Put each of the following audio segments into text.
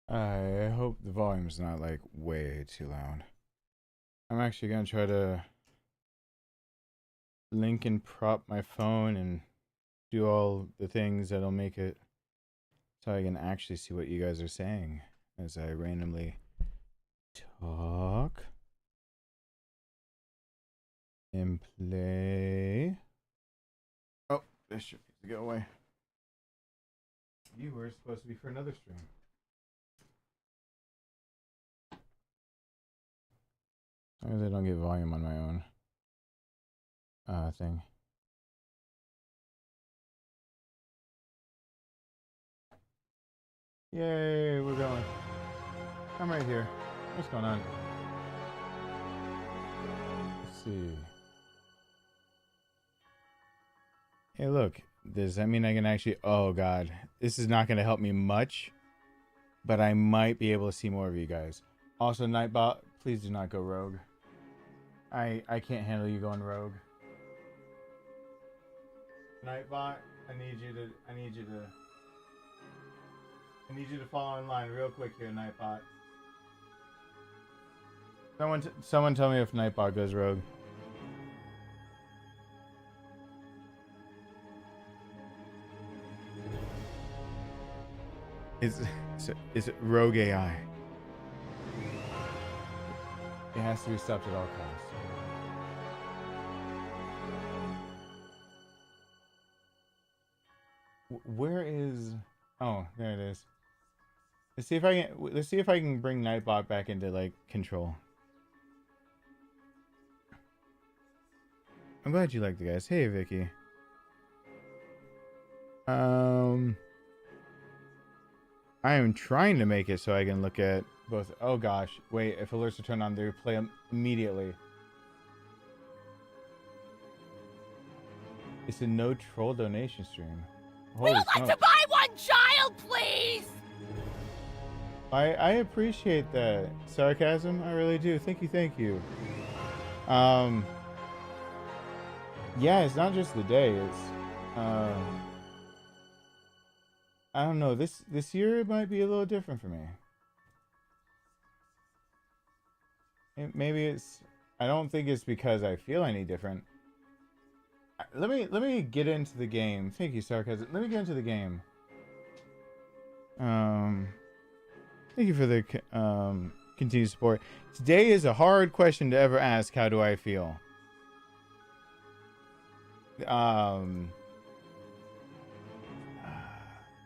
I hope the volume's not like way too loud. I'm actually gonna try to link and prop my phone and do all the things that'll make it so I can actually see what you guys are saying as I randomly talk and play. Oh, this should go away. You were supposed to be for another stream. As long as I don't get volume on my own thing. Yay, we're going. I'm right here. What's going on? Let's see. Hey, look. Does that mean I can actually... Oh, God. This is not going to help me much. But I might be able to see more of you guys. Also, Nightbot, please do not go rogue. I can't handle you going rogue. Nightbot, I need you to fall in line real quick here, Nightbot. Someone tell me if Nightbot goes rogue. Is it rogue AI? It has to be stopped at all costs. Where is? Oh, there it is. Let's see if I can bring Nightbot back into like control. I'm glad you like the guys. Hey, Vicky. I am trying to make it so I can look at both. Oh gosh, wait! If alerts are turned on, they play immediately. It's a no troll donation stream. We would like to buy one child, please! I appreciate that sarcasm. I really do. Thank you. Yeah, it's not just the day. It's I don't know. This year it might be a little different for me. Maybe it's. I don't think it's because I feel any different. Let me get into the game. Thank you, sarcasm. Let me get into the game. Thank you for the continued support. Today is a hard question to ever ask. How do I feel?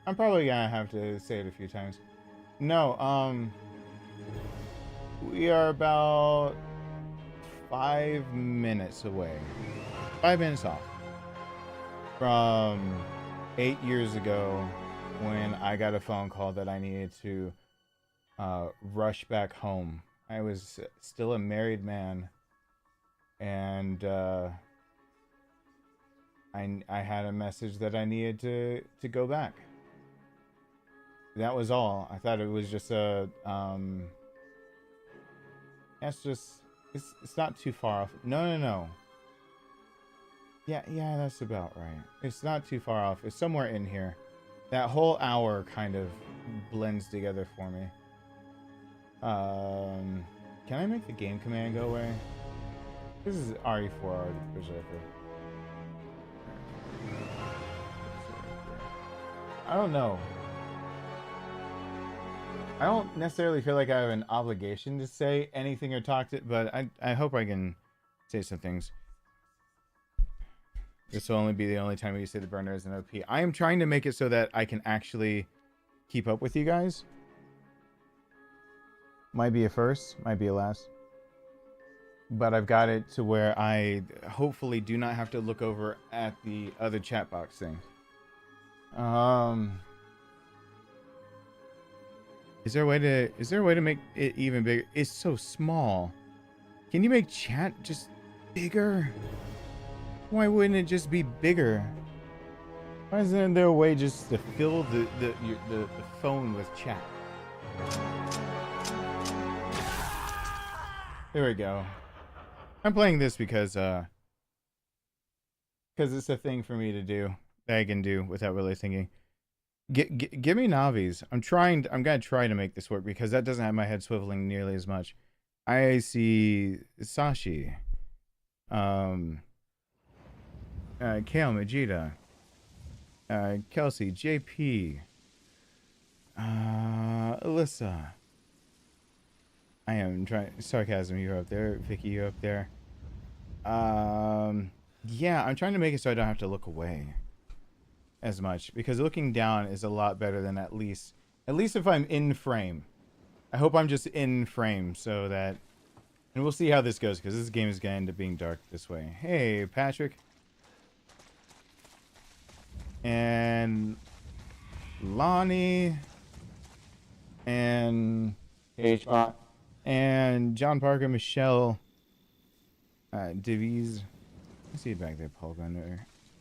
I'm probably gonna have to say it a few times. No, we are about 5 minutes away. 5 minutes off from 8 years ago when I got a phone call that I needed to rush back home. I was still a married man, and I had a message that I needed to go back. That was all. I thought it was just a it's not too far off. No. Yeah, that's about right. It's not too far off. It's somewhere in here. That whole hour kind of blends together for me. Can I make the game command go away? This is RE4 Berserker. I don't know. I don't necessarily feel like I have an obligation to say anything or talk to it, but I hope I can say some things. This will only be the only time you say the burner is an OP. I am trying to make it so that I can actually keep up with you guys. Might be a first, might be a last. But I've got it to where I hopefully do not have to look over at the other chat box thing. Is there a way to make it even bigger? It's so small. Can you make chat just bigger? Why wouldn't it just be bigger? Why isn't there a way just to fill the phone with chat? There we go. I'm playing this because it's a thing for me to do that I can do without really thinking. Give me Navis. I'm gonna try to make this work because that doesn't have my head swiveling nearly as much. I see Sashi. Um. Kale Majida. Kelsey. JP. Alyssa. I am trying. Sarcasm, you're up there. Vicky, you're up there. Yeah, I'm trying to make it so I don't have to look away as much because looking down is a lot better than at least if I'm in frame. I hope I'm just in frame so that, and we'll see how this goes because this game is gonna end up being dark this way. Hey, Patrick. And Lonnie. And H-Bot. And John Parker, Michelle. Divies. I see it back there, Paul Golner.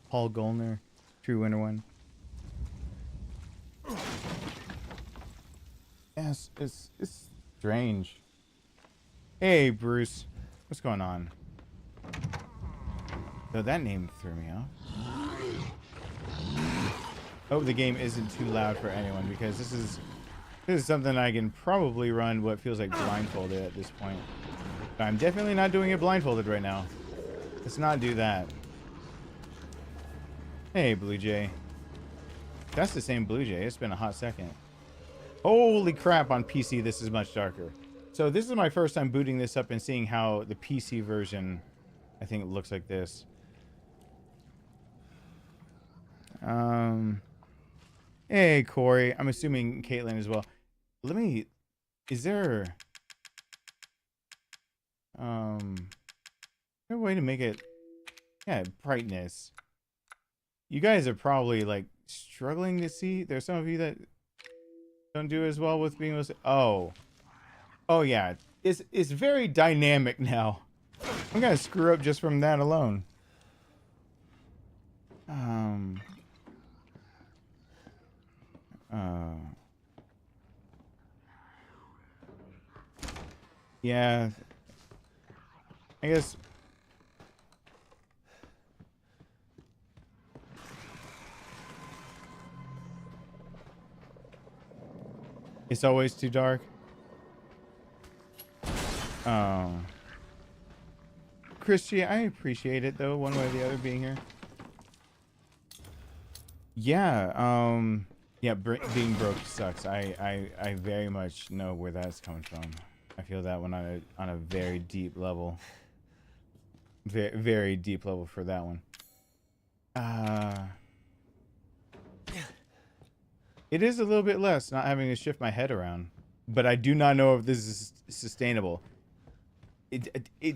Paul Golner. True winner one. Yes, it's strange. Hey, Bruce. What's going on? So that name threw me off. Hope the game isn't too loud for anyone because this is something I can probably run what feels like blindfolded at this point. But I'm definitely not doing it blindfolded right now. Let's not do that. Hey, Blue Jay. That's the same Blue Jay. It's been a hot second. Holy crap, on PC this is much darker. So this is my first time booting this up and seeing how the PC version, I think it looks like this. Hey, Corey. I'm assuming Caitlin as well. Let me... Is there a way to make it... Yeah, brightness. You guys are probably, like, struggling to see. There's some of you that don't do as well with being able to... Oh, yeah. It's very dynamic now. I'm gonna screw up just from that alone. Yeah. I guess... It's always too dark. Oh. Christy, I appreciate it though, one way or the other being here. Yeah, yeah, being broke sucks. I very much know where that's coming from. I feel that one on a very deep level. Very, very deep level for that one. It is a little bit less not having to shift my head around, but I do not know if this is sustainable.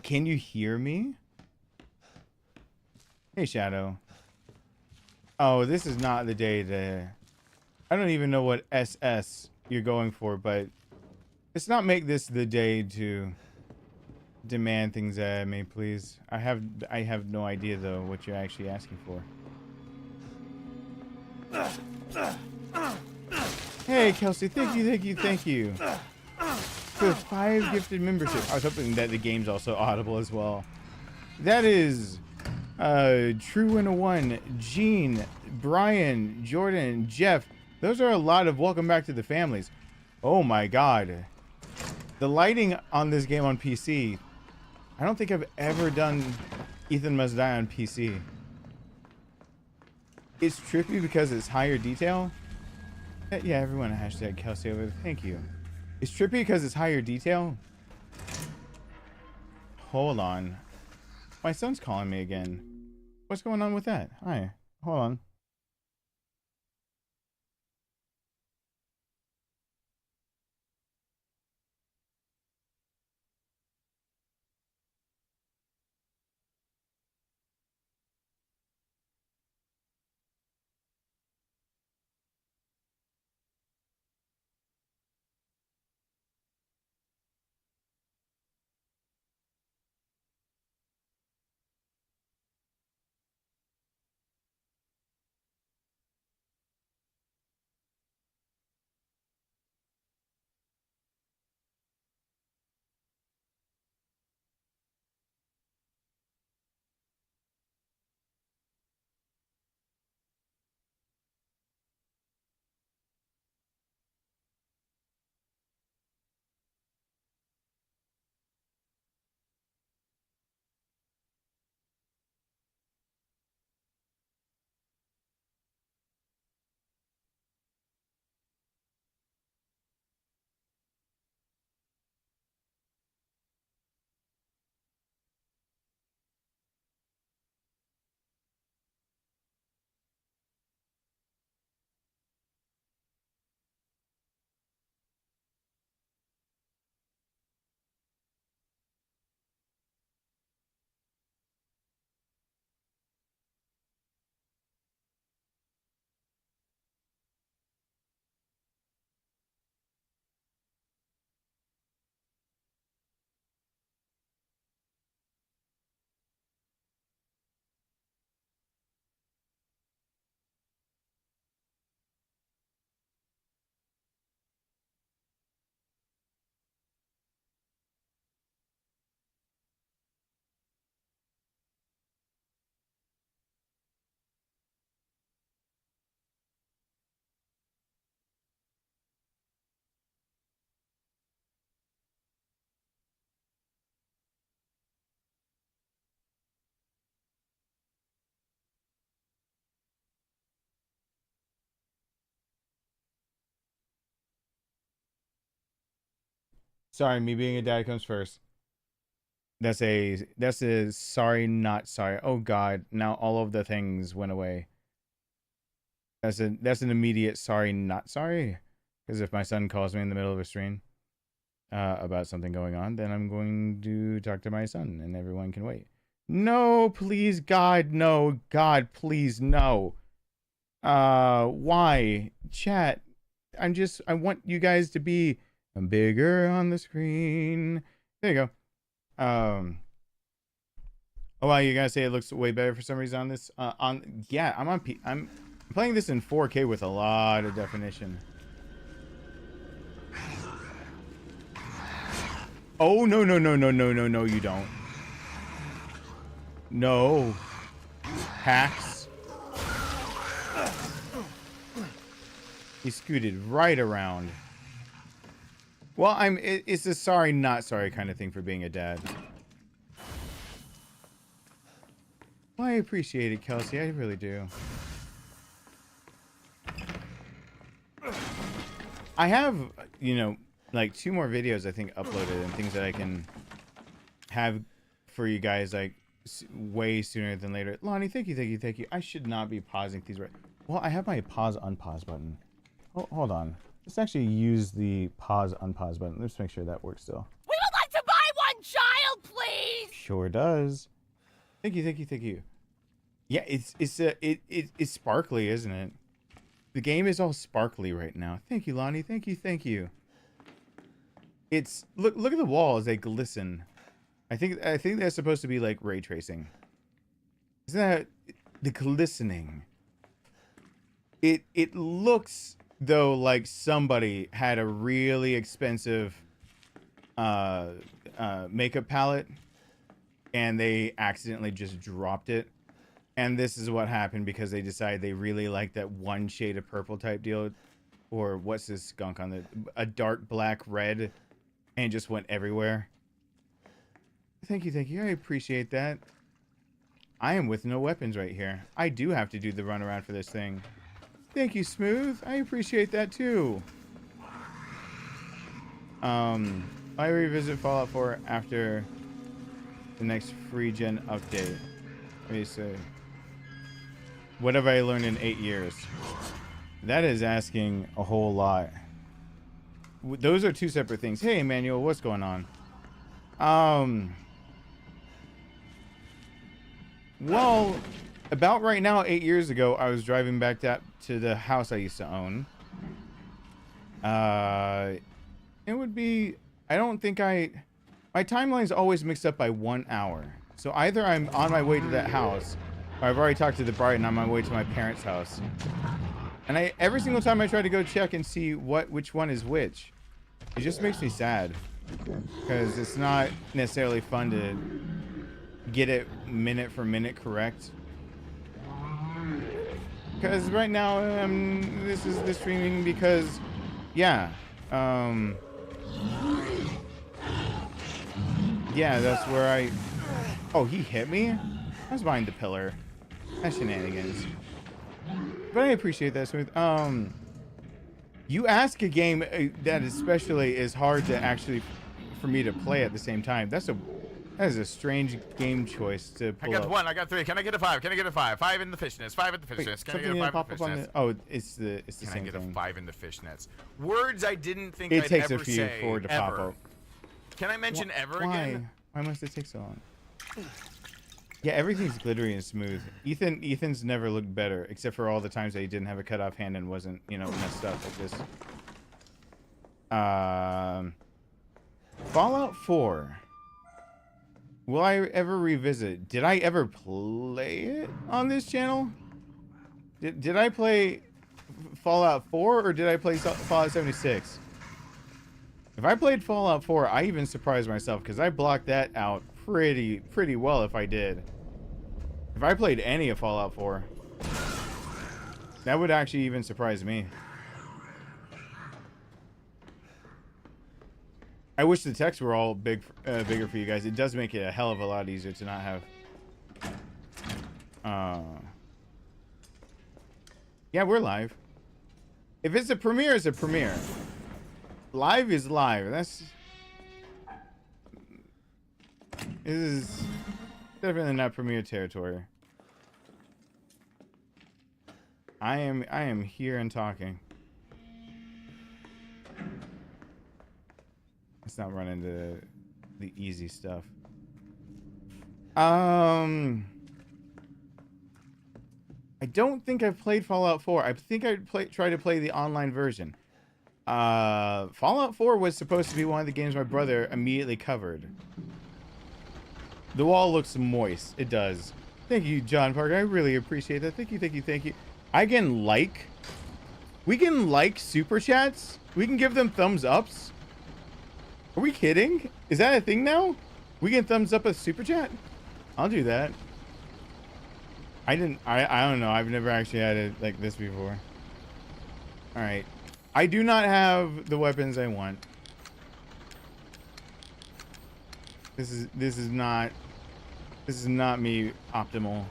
Can you hear me? Hey, Shadow. Oh, this is not the day to... I don't even know what SS you're going for, but let's not make this the day to demand things at me, please. I have no idea though what you're actually asking for. Hey, Kelsey, thank you for 5 gifted memberships. I was hoping that the game's also audible as well. That is True Winner 1, Gene, Brian, Jordan, Jeff. Those are a lot of welcome back to the families. Oh my god. The lighting on this game on PC. I don't think I've ever done Ethan Must Die on PC. It's trippy because it's higher detail. Yeah, everyone hashtag Kelsey over there. Thank you. It's trippy because it's higher detail. Hold on. My son's calling me again. What's going on with that? Hi. Hold on. Sorry, me being a dad comes first. That's a sorry, not sorry. Oh God, now all of the things went away. That's an immediate sorry, not sorry. Because if my son calls me in the middle of a stream about something going on, then I'm going to talk to my son, and everyone can wait. No, please, God, no, God, please, no. Why, chat? I want you guys to be bigger on the screen. There you go. Oh wow, you guys say it looks way better for some reason on this. Yeah, I'm playing this in 4K with a lot of definition. Oh no no no no no no no you don't. No. Hacks. He scooted right around. Well, it's a sorry, not sorry kind of thing for being a dad. Well, I appreciate it, Kelsey. I really do. I have, you know, like 2 more videos I think uploaded and things that I can have for you guys like way sooner than later. Lonnie, thank you. I should not be pausing these right. Well, I have my pause unpause button. Oh, hold on. Let's actually use the pause unpause button. Let's make sure that works still. We would like to buy one child, please. Sure does. Thank you. Yeah, it's sparkly, isn't it? The game is all sparkly right now. Thank you, Lonnie. Thank you. It's look at the walls, they glisten. I think that's supposed to be like ray tracing. Isn't that the glistening? It looks though like somebody had a really expensive makeup palette and they accidentally just dropped it. And this is what happened because they decided they really like that one shade of purple type deal. Or what's this skunk on a dark black red, and just went everywhere. Thank you. I appreciate that. I am with no weapons right here. I do have to do the runaround for this thing. Thank you, Smooth. I appreciate that too. I revisit Fallout 4 after the next free gen update. Let me see. What have I learned in 8 years? That is asking a whole lot. Those are 2 separate things. Hey, Emmanuel, what's going on? Well, about right now, 8 years ago, I was driving back to the house I used to own. It would be... I don't think my timeline's always mixed up by 1 hour. So either I'm on my way to that house, or I've already talked to the bride and I'm on my way to my parents' house. And every single time I try to go check and see which one is which, it just makes me sad. Because it's not necessarily fun to get it minute for minute correct. Because right now, this is the streaming because, yeah. Yeah, that's where oh, he hit me? I was behind the pillar. That's shenanigans. But I appreciate that, Smooth. You ask a game that especially is hard to actually for me to play at the same time. That is a strange game choice to pull I got up. 1, I got 3. Can I get a 5? Can I get a 5? 5 in the fishnets. 5 in the fishnets. Wait, Can I get a 5 in the fishnets? Oh, it's the Can same I get thing. a 5 in the fishnets? Words I didn't think It I'd takes ever a few say for it to pop up. Can I mention ever Why? again? Why must it take so long? Yeah, everything's glittery and smooth. Ethan's never looked better, except for all the times that he didn't have a cut off hand and wasn't, you know, messed up like this. Fallout 4. Will I ever revisit? Did I ever play it on this channel? Did I play Fallout 4 or did I play Fallout 76? If I played Fallout 4, I even surprised myself because I blocked that out pretty well if I did. If I played any of Fallout 4, that would actually even surprise me. I wish the texts were all bigger for you guys. It does make it a hell of a lot easier to not have. Yeah, we're live. If it's a premiere, it's a premiere. Live is live. This is definitely not Premier territory. I am here and talking. Let's not run into the easy stuff. I don't think I've played Fallout 4. I think I'd try to play the online version. Fallout 4 was supposed to be one of the games my brother immediately covered. The wall looks moist. It does. Thank you, John Parker. I really appreciate that. Thank you, thank you, thank you. We can like super chats. We can give them thumbs ups. Are we kidding? Is that a thing now? We can thumbs up a super chat? I'll do that. I don't know. I've never actually had it like this before. All right. I do not have the weapons I want. This is not me optimal.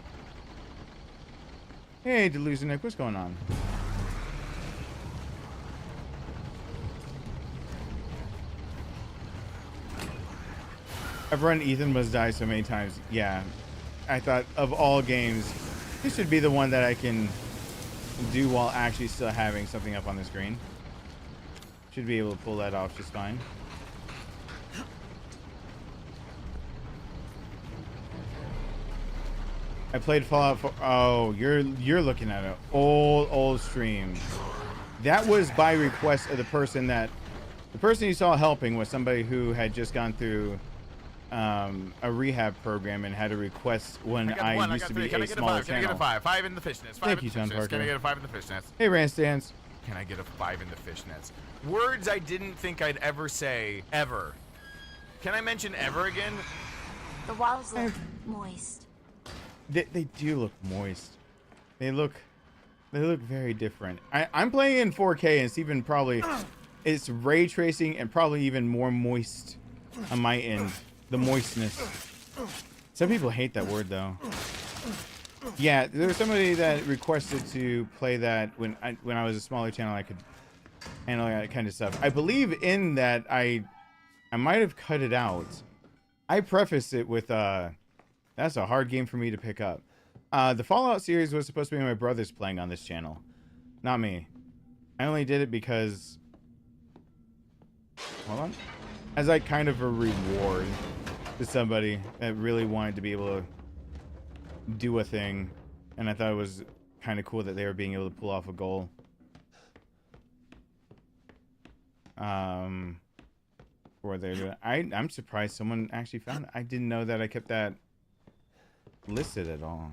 Hey, Delusionic, what's going on? I've run Ethan Must Die so many times. Yeah, I thought of all games, this should be the one that I can do while actually still having something up on the screen. Should be able to pull that off just fine. I played Fallout 4. Oh, you're looking at an old stream. That was by request of the person you saw helping was somebody who had just gone through a rehab program and had a request when I used to be a smaller channel. Can I get a 5? 5 in the fishnets. Thank you, John Parker. Can I get a 5 in the fishnets? Hey, Randstans. Can I get a 5 in the fishnets? Words I didn't think I'd ever say, ever. Can I mention ever again? The walls look moist. They do look moist. They look very different. I'm playing in 4K and it's even probably it's ray tracing and probably even more moist on my end. The moistness. Some people hate that word though. Yeah, there was somebody that requested to play that when I was a smaller channel. I could handle that kind of stuff. I believe in that I might have cut it out. I prefaced it with that's a hard game for me to pick up. The Fallout series was supposed to be my brother's playing on this channel, not me. I only did it because, hold on, as like kind of a reward to somebody that really wanted to be able to do a thing, and I thought it was kind of cool that they were being able to pull off a goal. For there, I'm surprised someone actually found it. I didn't know that I kept that listed at all.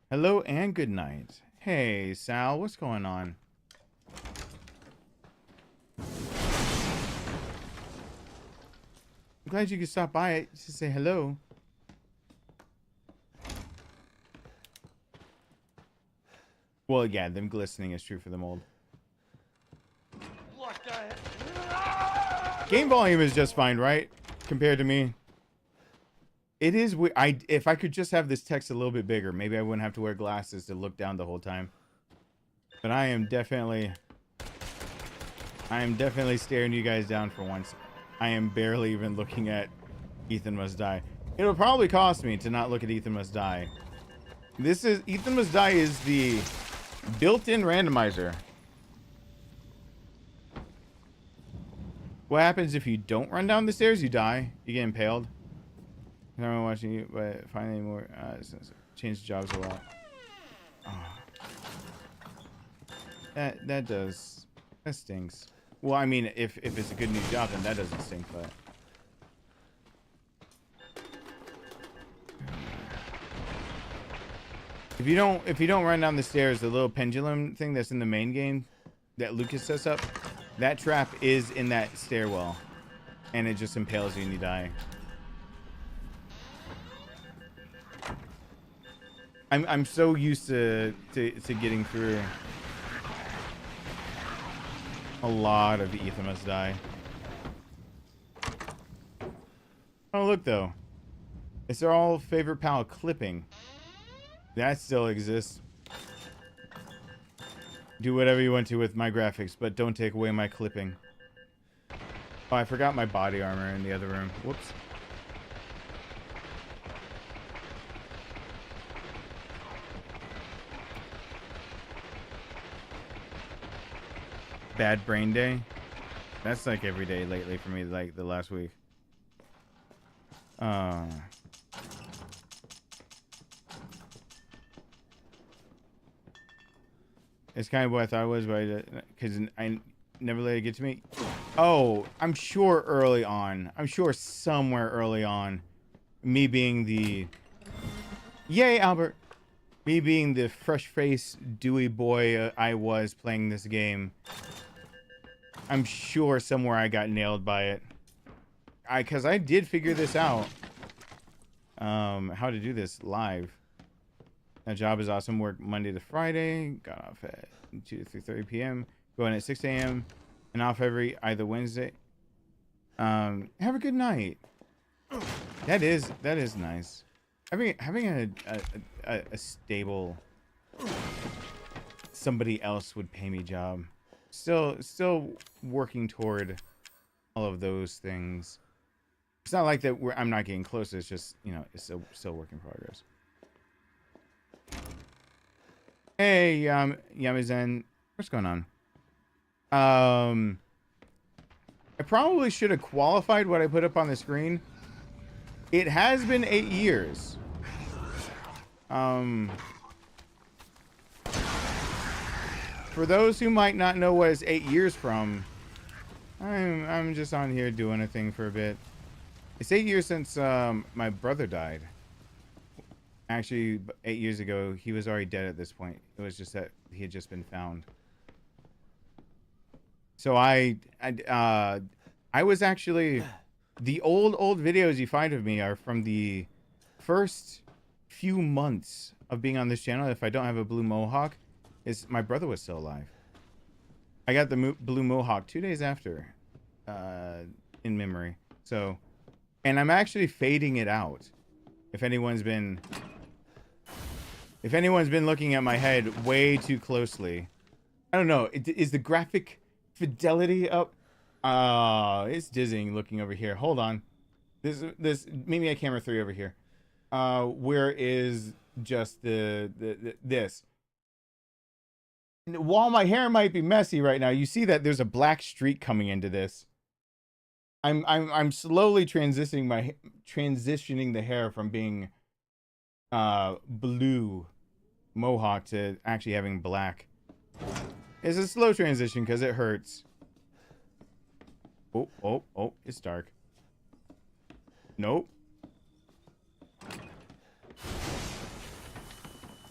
Hello and good night. Hey Sal, what's going on? I'm glad you could stop by to say hello. Well, yeah, them glistening is true for the mold. Game volume is just fine, right? Compared to me. It is weird. If I could just have this text a little bit bigger, maybe I wouldn't have to wear glasses to look down the whole time. But I am definitely staring you guys down for once. I am barely even looking at Ethan Must Die. It'll probably cost me to not look at Ethan Must Die. Ethan Must Die is the built-in randomizer. What happens if you don't run down the stairs? You die. You get impaled. I don't watch you, but finally more. Change jobs a lot. Oh. That stinks. Well, I mean, if it's a good new job, then that doesn't stink, but. If you don't run down the stairs, the little pendulum thing that's in the main game that Lucas sets up, that trap is in that stairwell, and it just impales you and you die. I'm so used to getting through a lot of Ethan Must Die. Oh look though, it's our all favorite pal clipping. That still exists. Do whatever you want to with my graphics, but don't take away my clipping. Oh, I forgot my body armor in the other room. Whoops. Bad brain day. That's like every day lately for me, like the last week. It's kind of what I thought it was, but because I never let it get to me. Oh, I'm sure early on. I'm sure somewhere early on, me being the... Yay, Albert! Me being the fresh-faced, dewy boy I was playing this game. I'm sure somewhere I got nailed by it. Because I did figure this out. How to do this live. That job is awesome. Work Monday to Friday. Got off at 2 to 3:30 p.m. Going at 6 a.m. and off either Wednesday. Have a good night. That is nice. Having a stable somebody else would pay me job. Still working toward all of those things. It's not like that I'm not getting close. It's just, you know, it's still work in progress. Hey, Yamazen, what's going on? I probably should have qualified what I put up on the screen. It has been 8 years. For those who might not know what is 8 years from, I'm just on here doing a thing for a bit. It's 8 years since my brother died. Actually, 8 years ago, he was already dead at this point. It was just that he had just been found. So I was actually... The old videos you find of me are from the first few months of being on this channel. If I don't have a blue mohawk, my brother was still alive. I got the blue mohawk 2 days after, in memory. So, and I'm actually fading it out. If anyone's been looking at my head way too closely, I don't know. Is the graphic fidelity up? It's dizzying looking over here. Hold on. This meet me at camera 3 over here. Where is just this? While my hair might be messy right now, you see that there's a black streak coming into this. I'm slowly transitioning the hair from being blue mohawk to actually having black. It's a slow transition because it hurts. Oh, it's dark. Nope.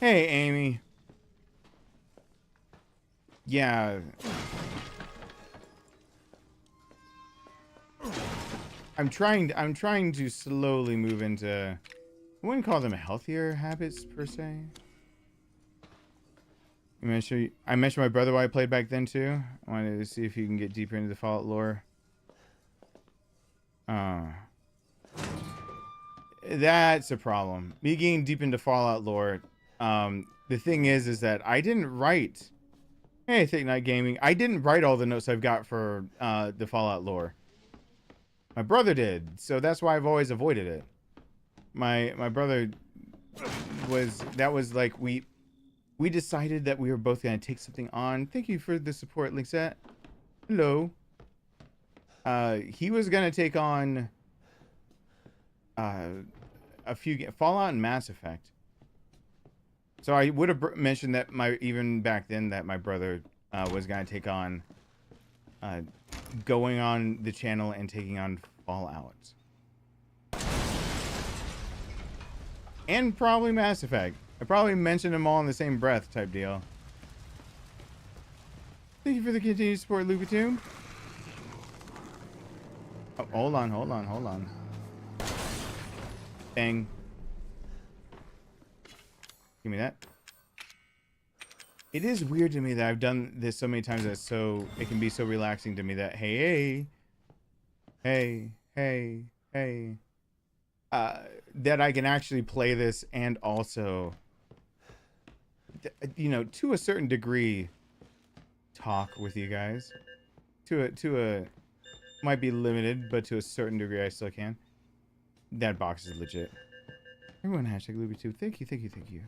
Hey, Amy. Yeah. I'm trying to slowly move into, I wouldn't call them healthier habits per se. I mentioned my brother while I played back then too. I wanted to see if you can get deeper into the Fallout lore. That's a problem. Me getting deep into Fallout lore. The thing is that I didn't write. Hey, Thick Night Gaming. I didn't write all the notes I've got for the Fallout lore. My brother did, so that's why I've always avoided it. My brother was like we decided that we were both gonna take something on. Thank you for the support, Linkset. Hello. He was gonna take on a few Fallout and Mass Effect. So I would have mentioned that even back then that my brother was gonna take on going on the channel and taking on Fallout. And probably Mass Effect. I probably mentioned them all in the same breath type deal. Thank you for the continued support, Lucatube. Oh, hold on. Bang. Give me that. It is weird to me that I've done this so many times that it can be so relaxing to me that hey, that I can actually play this and also, you know, to a certain degree, talk with you guys. To might be limited, but to a certain degree, I still can. That box is legit. Everyone hashtag LubyTube. Thank you, thank you, thank you.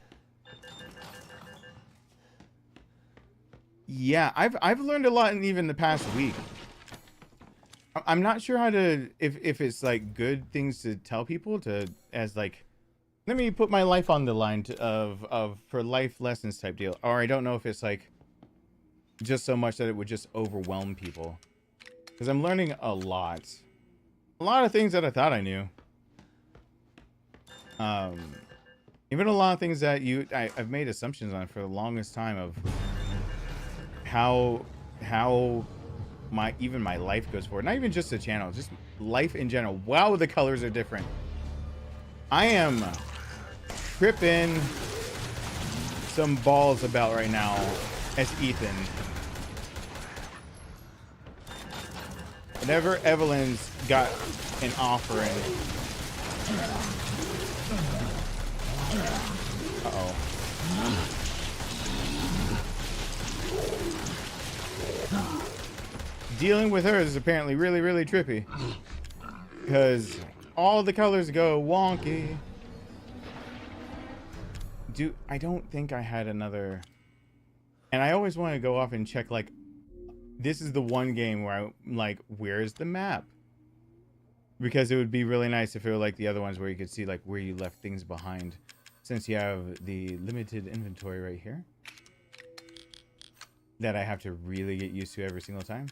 Yeah, I've learned a lot in even the past week. I'm not sure how to if it's like good things to tell people to as like let me put my life on the line of for life lessons type deal, or I don't know if it's like just so much that it would just overwhelm people, because I'm learning a lot of things that I thought I knew, even a lot of things that I've made assumptions on for the longest time of how my life goes forward. Not even just the channel, just life in general. Wow, the colors are different. I am tripping some balls about right now as Ethan. Whenever Evelyn's got an offering. Uh-oh. Dealing with her is apparently really, really trippy. Because all the colors go wonky. I don't think I had another... And I always want to go off and check, like... This is the one game where I'm like, where's the map? Because it would be really nice if it were like the other ones where you could see, like, where you left things behind. Since you have the limited inventory right here. That I have to really get used to every single time.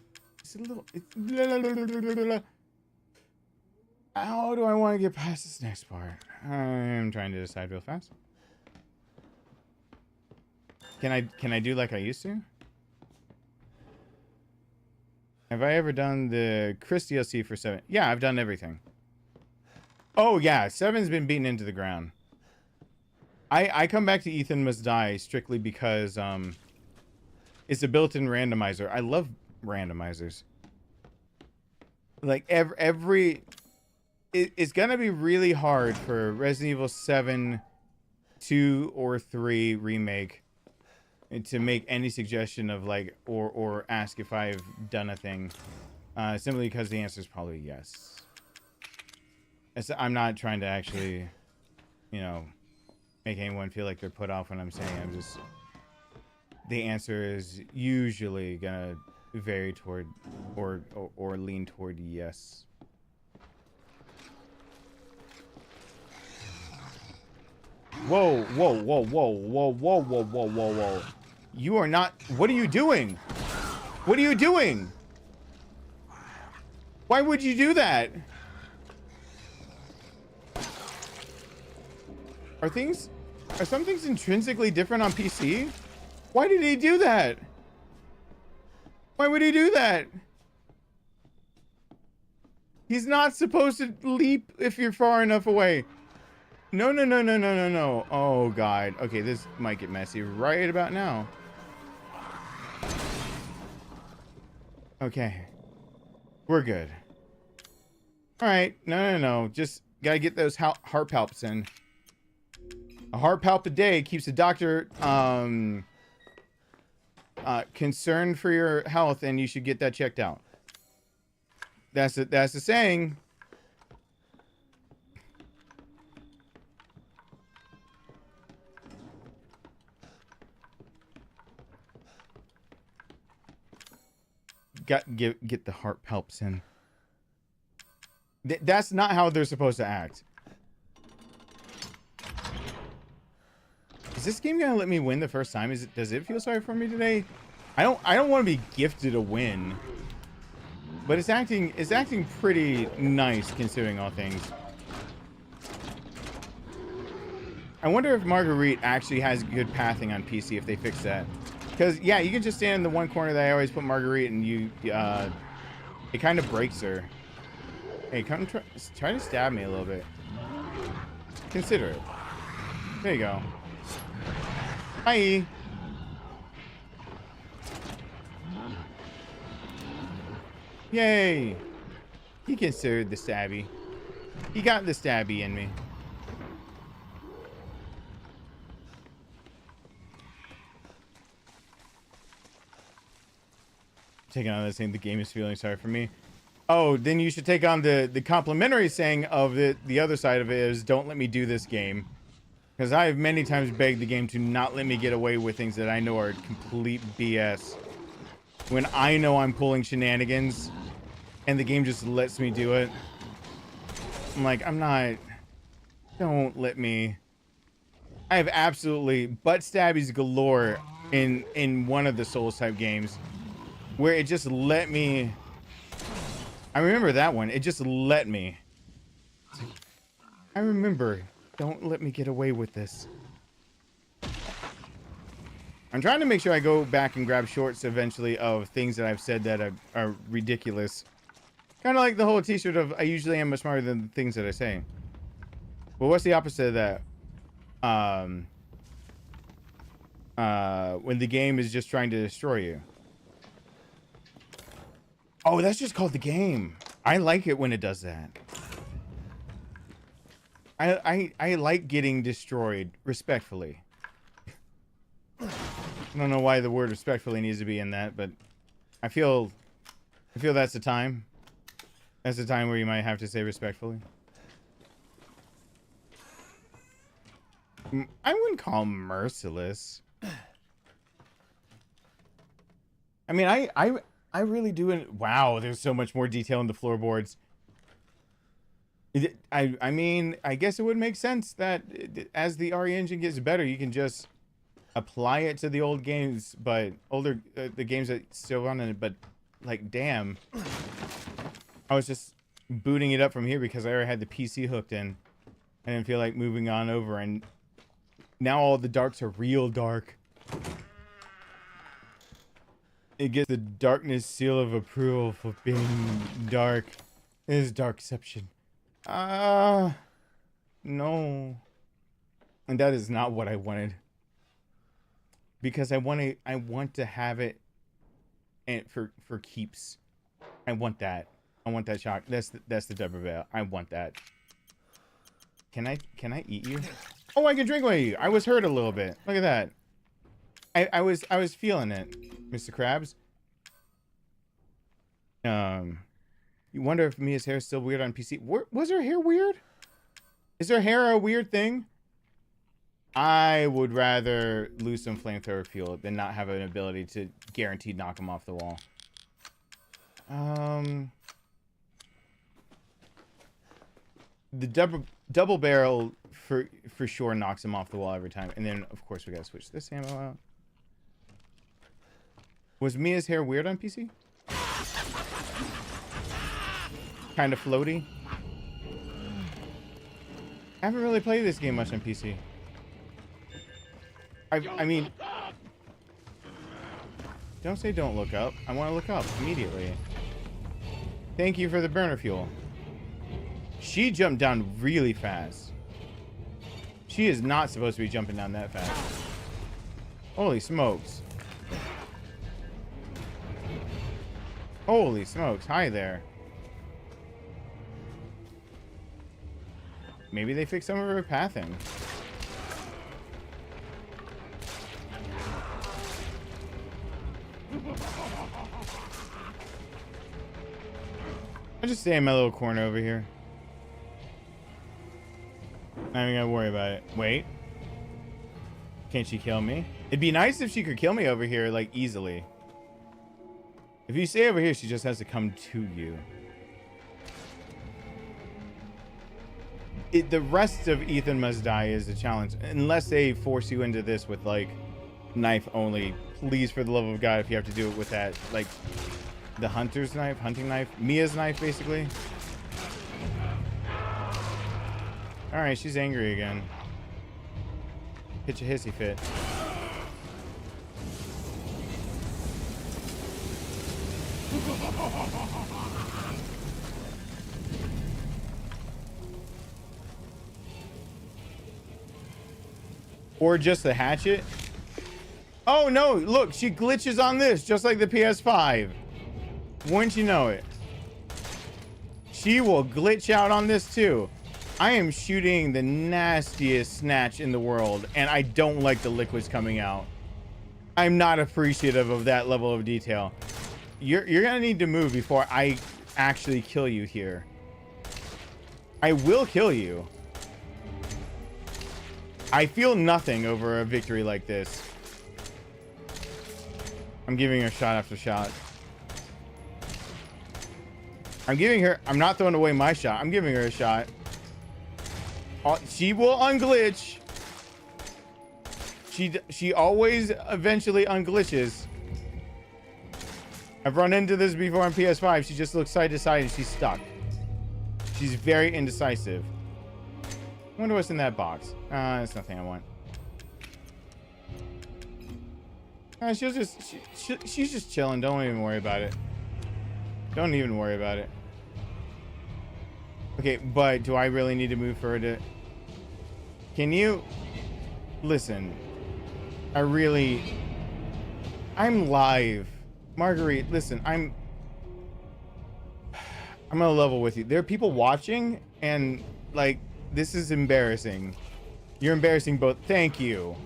How do I want to get past this next part? I'm trying to decide real fast. Can I do like I used to? Have I ever done the Chris DLC for 7? Yeah, I've done everything. Oh yeah, 7's been beaten into the ground. I come back to Ethan Must Die strictly because it's a built-in randomizer. I love randomizers. Like it's gonna be really hard for Resident Evil 7, 2, or 3 remake to make any suggestion of like or ask if I've done a thing, simply because the answer is probably yes. I'm not trying to actually, you know, make anyone feel like they're put off when I'm saying I'm just. The answer is usually gonna vary toward or lean toward yes. Whoa, whoa, whoa, whoa, whoa, whoa, whoa, whoa, whoa, whoa. You are not... What are you doing? What are you doing? Why would you do that? Are some things intrinsically different on PC? Why did he do that? Why would he do that? He's not supposed to leap if you're far enough away. No, no, no, no, no, no, no. Oh, God. Okay, this might get messy right about now. Okay. We're good. All right. No, no, no. Just gotta get those heart palps in. A heart palp a day keeps the doctor concerned for your health, and you should get that checked out. That's the saying. Get the heart palps in. That's not how they're supposed to act. Is this game gonna let me win the first time? Does it feel sorry for me today? I don't want to be gifted a win, but it's acting pretty nice considering all things. I wonder if Marguerite actually has good pathing on PC if they fix that. Because, yeah, you can just stand in the one corner that I always put Marguerite, and it kind of breaks her. Hey, come try to stab me a little bit. Consider it. There you go. Hi. Yay. He considered the stabby. He got the stabby in me. Taking on this thing, the game is feeling sorry for me. Oh, then you should take on the complimentary saying of the other side of it is, don't let me do this game. Because I have many times begged the game to not let me get away with things that I know are complete BS. When I know I'm pulling shenanigans and the game just lets me do it. I'm like, I'm not... Don't let me... I have absolutely butt stabbies galore in one of the Souls type games where it just let me... I remember that one. It just let me. I remember. Don't let me get away with this. I'm trying to make sure I go back and grab shorts eventually of things that I've said that are ridiculous. Kind of like the whole t-shirt of I usually am much smarter than the things that I say. But what's the opposite of that? When the game is just trying to destroy you. Oh, that's just called the game. I like it when it does that. I like getting destroyed respectfully. I don't know why the word respectfully needs to be in that, but I feel that's the time. That's the time where you might have to say respectfully. I wouldn't call them merciless. I mean, I really do. Wow, there's so much more detail in the floorboards. I mean, I guess it would make sense that as the RE engine gets better, you can just apply it to the old games, but the games that still run in it. But like, damn, I was just booting it up from here because I already had the PC hooked in. I didn't feel like moving on over, and now all the darks are real dark. It gets the darkness seal of approval for being dark. It is darkception. No. And that is not what I wanted. Because I want to have it and for keeps. I want that. I want that shock. That's the Deborah Veil. I want that. Can I eat you? Oh, I can drink with you. I was hurt a little bit. Look at that. I was feeling it, Mr. Krabs. You wonder if Mia's hair is still weird on PC. Was her hair weird? Is her hair a weird thing? I would rather lose some flamethrower fuel than not have an ability to guaranteed knock him off the wall. The double barrel for sure knocks him off the wall every time. And then, of course, we gotta switch this ammo out. Was Mia's hair weird on PC? Kind of floaty. I haven't really played this game much on PC. I mean, don't say don't look up. I want to look up immediately. Thank you for the burner fuel. She jumped down really fast. She is not supposed to be jumping down that fast. Holy smokes. Holy smokes. Hi there. Maybe they fixed some of her pathing. I'll just stay in my little corner over here. Not even gonna worry about it. Wait. Can't she kill me? It'd be nice if she could kill me over here, like, easily. If you stay over here, she just has to come to you. The rest of Ethan Must Die is a challenge. Unless they force you into this with, like, knife only. Please, for the love of God, if you have to do it with that, like, the hunting knife. Mia's knife, basically. Alright, she's angry again. Pitch a hissy fit. Or just the hatchet. Oh no, look, she glitches on this just like the PS5. Wouldn't you know it? She will glitch out on this too. I am shooting the nastiest snatch in the world, and I don't like the liquids coming out. I'm not appreciative of that level of detail. You're gonna need to move before I actually kill you here. I will kill you. I feel nothing over a victory like this. I'm giving her shot after shot. I'm not throwing away my shot. I'm giving her a shot. She will unglitch. She always eventually unglitches. I've run into this before on PS5. She just looks side to side and she's stuck. She's very indecisive. I wonder what's in that box. That's nothing I want. She's just chilling. Don't even worry about it. Don't even worry about it. Okay, but do I really need to move for her to... Can you... Listen. I'm live. Marguerite, listen, I'm gonna level with you. There are people watching, and, like, this is embarrassing. You're embarrassing both. Thank you.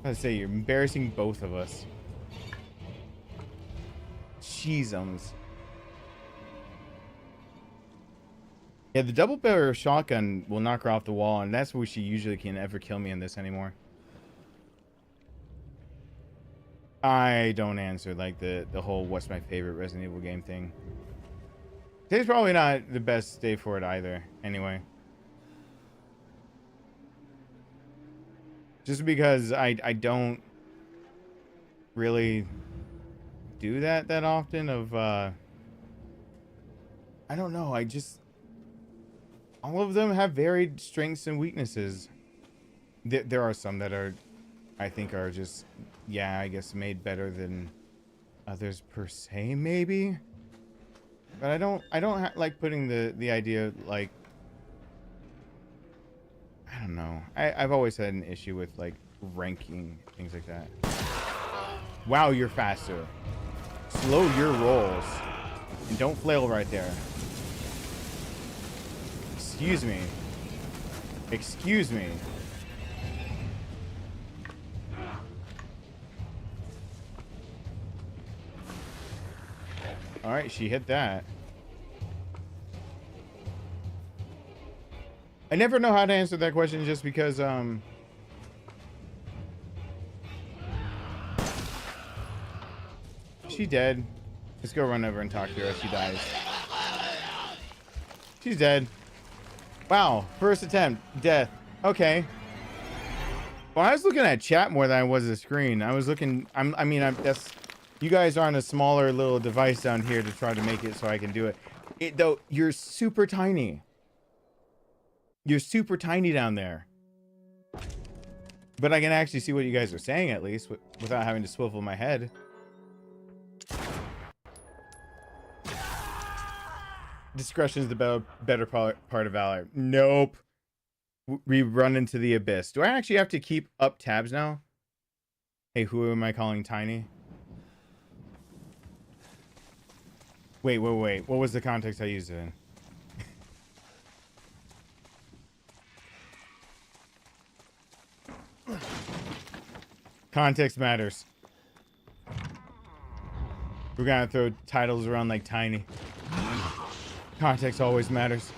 I was say, you're embarrassing both of us. Jeezums. Yeah, the double barrel shotgun will knock her off the wall, and that's where she usually can't ever kill me in this anymore. I don't answer like the whole what's my favorite Resident Evil game thing. Today's probably not the best day for it either, anyway. Just because I don't really do that often of I don't know, all of them have varied strengths and weaknesses. There are some that are I think are just, yeah, I guess made better than others per se, maybe. But I don't like putting the idea, like, I don't know. I've always had an issue with, like, ranking, things like that. Wow, you're faster. Slow your rolls. And don't flail right there. Excuse me. Excuse me. All right, she hit that. I never know how to answer that question just because, she dead. Let's go run over and talk to her if she dies. She's dead. Wow, first attempt, death. Okay. Well, I was looking at chat more than I was the screen. I was looking, that's... You guys are on a smaller little device down here to try to make it so I can do it. Though, you're super tiny. You're super tiny down there. But I can actually see what you guys are saying, at least, without having to swivel my head. Discretion is the better part of valor. Nope. We run into the abyss. Do I actually have to keep up tabs now? Hey, who am I calling tiny? Wait. What was the context I used it in? Context matters. We're gonna throw titles around like tiny. Context always matters.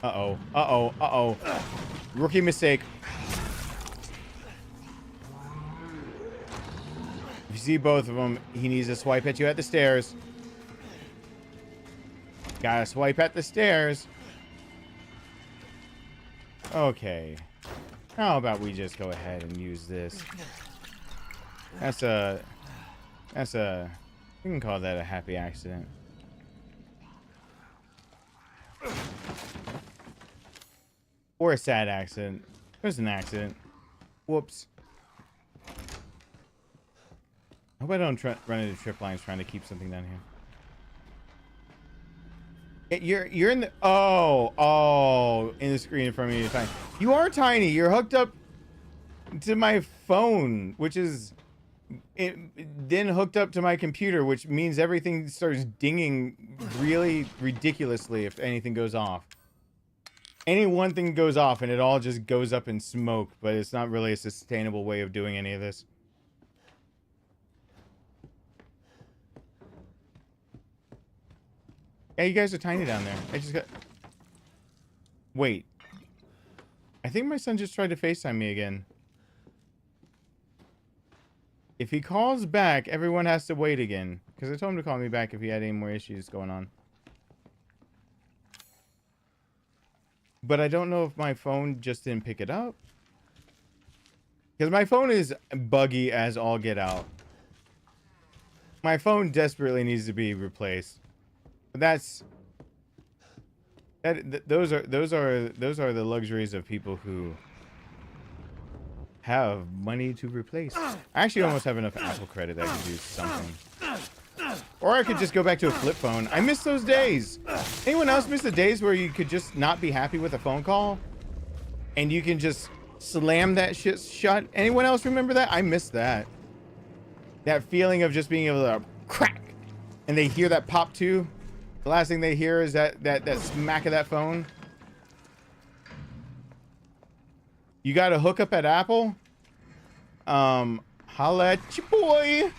Uh-oh. Rookie mistake. If you see both of them, he needs to swipe at you at the stairs. Gotta swipe at the stairs. Okay. How about we just go ahead and use this? That's a... We can call that a happy accident. Or a sad accident. It was an accident. Whoops. I hope I don't run into trip lines trying to keep something down here. You're in the... Oh, in the screen in front of me. You're tiny. You are tiny. You're hooked up to my phone, which is... then hooked up to my computer, which means everything starts dinging really ridiculously if anything goes off. Any one thing goes off and it all just goes up in smoke, but it's not really a sustainable way of doing any of this. Hey, you guys are tiny down there. I just got... Wait. I think my son just tried to FaceTime me again. If he calls back, everyone has to wait again. Because I told him to call me back if he had any more issues going on. But I don't know if my phone just didn't pick it up. Because my phone is buggy as all get out. My phone desperately needs to be replaced. But that's... Those are the luxuries of people who have money to replace. I actually almost have enough Apple credit that I could do something. Or I could just go back to a flip phone. I miss those days. Anyone else miss the days where you could just not be happy with a phone call? And you can just slam that shit shut? Anyone else remember that? I miss that. That feeling of just being able to crack. And they hear that pop too. The last thing they hear is that smack of that phone. You got a hookup at Apple? Holla at your boy.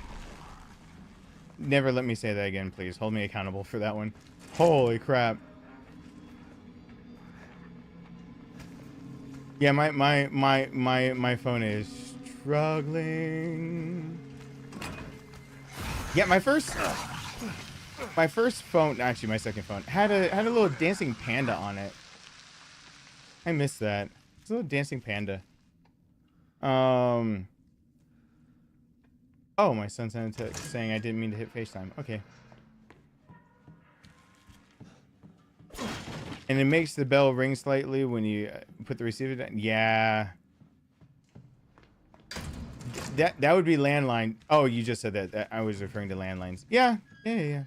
Never let me say that again, please. Hold me accountable for that one. Holy crap. Yeah, my phone is struggling. Yeah, my first phone, actually my second phone, had a little dancing panda on it. I missed that. It's a little dancing panda. Oh, my son sent a text saying I didn't mean to hit FaceTime. Okay. And it makes the bell ring slightly when you put the receiver down. Yeah. That would be landline. Oh, you just said that. I was referring to landlines. Yeah. Yeah.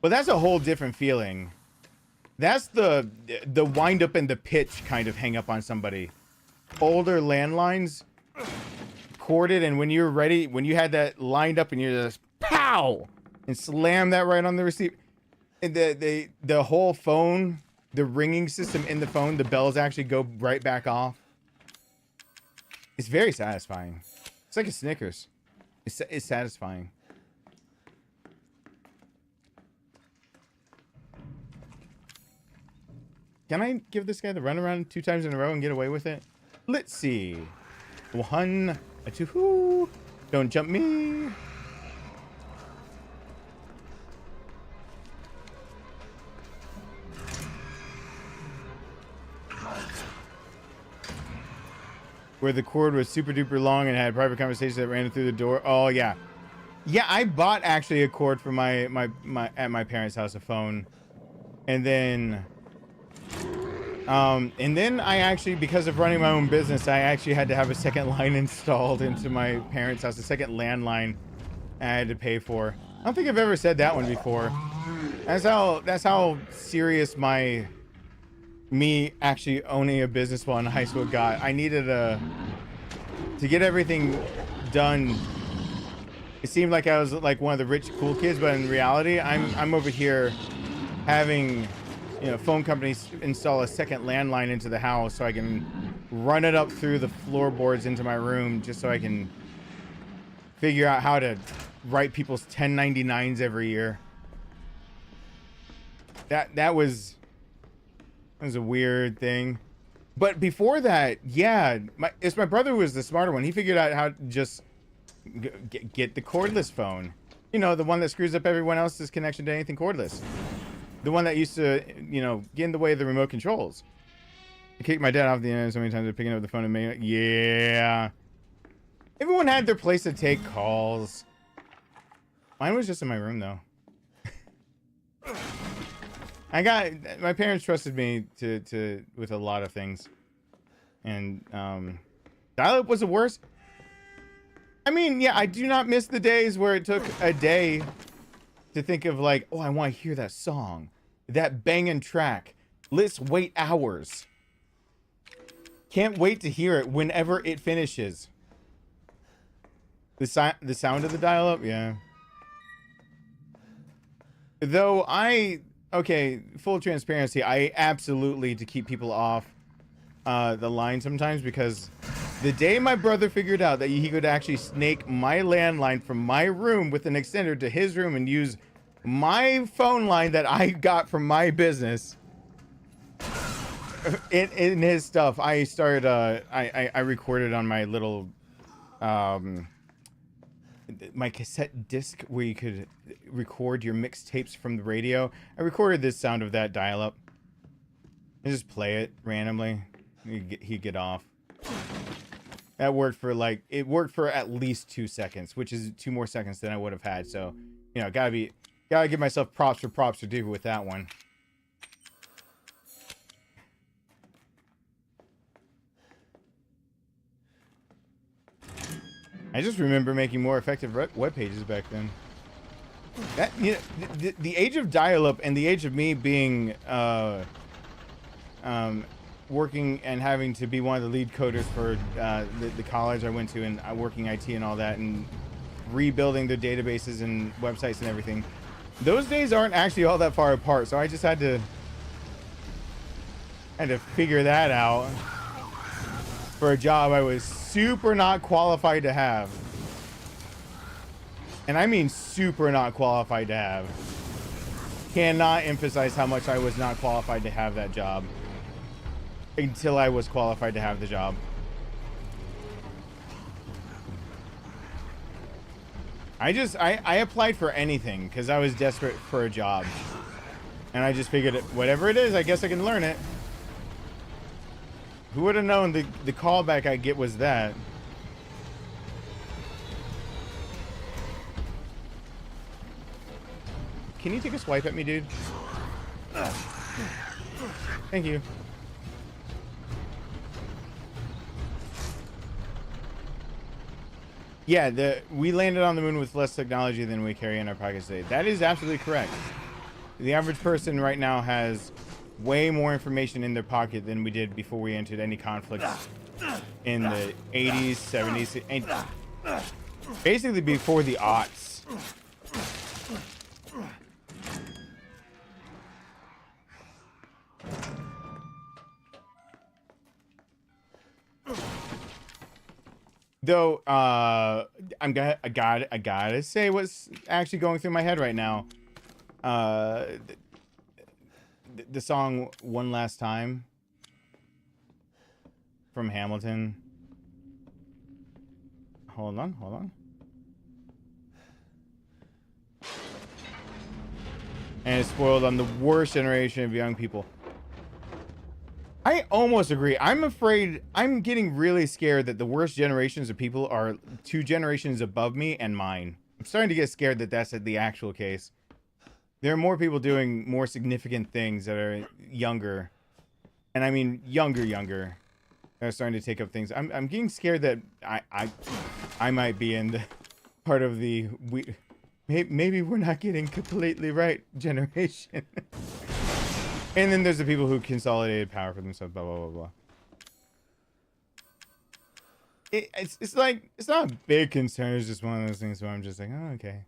Well, that's a whole different feeling. That's the wind up and the pitch kind of hang up on somebody. Older landlines, corded, and when you're ready, when you had that lined up and you're just pow and slam that right on the receiver, and the whole phone, the ringing system in the phone, the bells actually go right back off. It's very satisfying. It's like a Snickers. It's satisfying. Can I give this guy the runaround 2 times in a row and get away with it? Let's see. 1, 2. Don't jump me. Where the cord was super duper long and had private conversations that ran through the door. Oh yeah. Yeah, I bought actually a cord for my at my parents' house, a phone. And then I actually, because of running my own business, I actually had to have a second line installed into my parents' house, a second landline I had to pay for. I don't think I've ever said that one before. That's how serious me actually owning a business while in high school got. I needed to get everything done. It seemed like I was like one of the rich cool kids, but in reality, I'm over here having, you know, phone companies install a second landline into the house so I can run it up through the floorboards into my room just so I can figure out how to write people's 1099s every year. That was a weird thing. But before that, yeah, my brother was the smarter one. He figured out how to just get the cordless phone. You know, the one that screws up everyone else's connection to anything cordless. The one that used to, you know, get in the way of the remote controls. I kicked my dad off the internet so many times they're picking up the phone and making it. Yeah. Everyone had their place to take calls. Mine was just in my room, though. My parents trusted me with a lot of things. And, dial-up was the worst. I mean, yeah, I do not miss the days where it took a day to think of like, oh, I want to hear that song. That banging track. Let's wait hours. Can't wait to hear it whenever it finishes. The sound of the dial-up, yeah. Though okay, full transparency, I absolutely, to keep people off the line sometimes, because the day my brother figured out that he could actually snake my landline from my room with an extender to his room and use my phone line that I got from my business. In his stuff, I started. I recorded on my little, my cassette disc where you could record your mixtapes from the radio. I recorded this sound of that dial-up and just play it randomly. He'd get off. That worked for it worked for at least 2 seconds, which is 2 more seconds than I would have had. So, you know, gotta give myself props for props to do with that one. I just remember making more effective web pages back then. That, you know, the age of dial-up and the age of me being working and having to be one of the lead coders for the college I went to, and working IT and all that, and rebuilding their databases and websites and everything. Those days aren't actually all that far apart, so I just had to figure that out for a job I was super not qualified to have. And I mean super not qualified to have. Cannot emphasize how much I was not qualified to have that job until I was qualified to have the job. I applied for anything because I was desperate for a job. And I just figured, whatever it is, I guess I can learn it. Who would have known the callback I get was that? Can you take a swipe at me, dude? Thank you. Yeah, we landed on the moon with less technology than we carry in our pockets today. That is absolutely correct. The average person right now has way more information in their pocket than we did before we entered any conflicts in the 80s, 70s, and basically before the aughts. Though, I gotta say what's actually going through my head right now. The song "One Last Time" from Hamilton. Hold on. And it's spoiled on the worst generation of young people. I almost agree. I'm afraid, I'm getting really scared that the worst generations of people are 2 generations above me and mine. I'm starting to get scared that that's the actual case. There are more people doing more significant things that are younger. And I mean younger. That are starting to take up things. I'm getting scared that I might be in the part of the maybe we're not getting completely right generation. And then there's the people who consolidated power for themselves, blah, blah, blah, blah. It's like, it's not a big concern. It's just one of those things where I'm just like, oh, okay.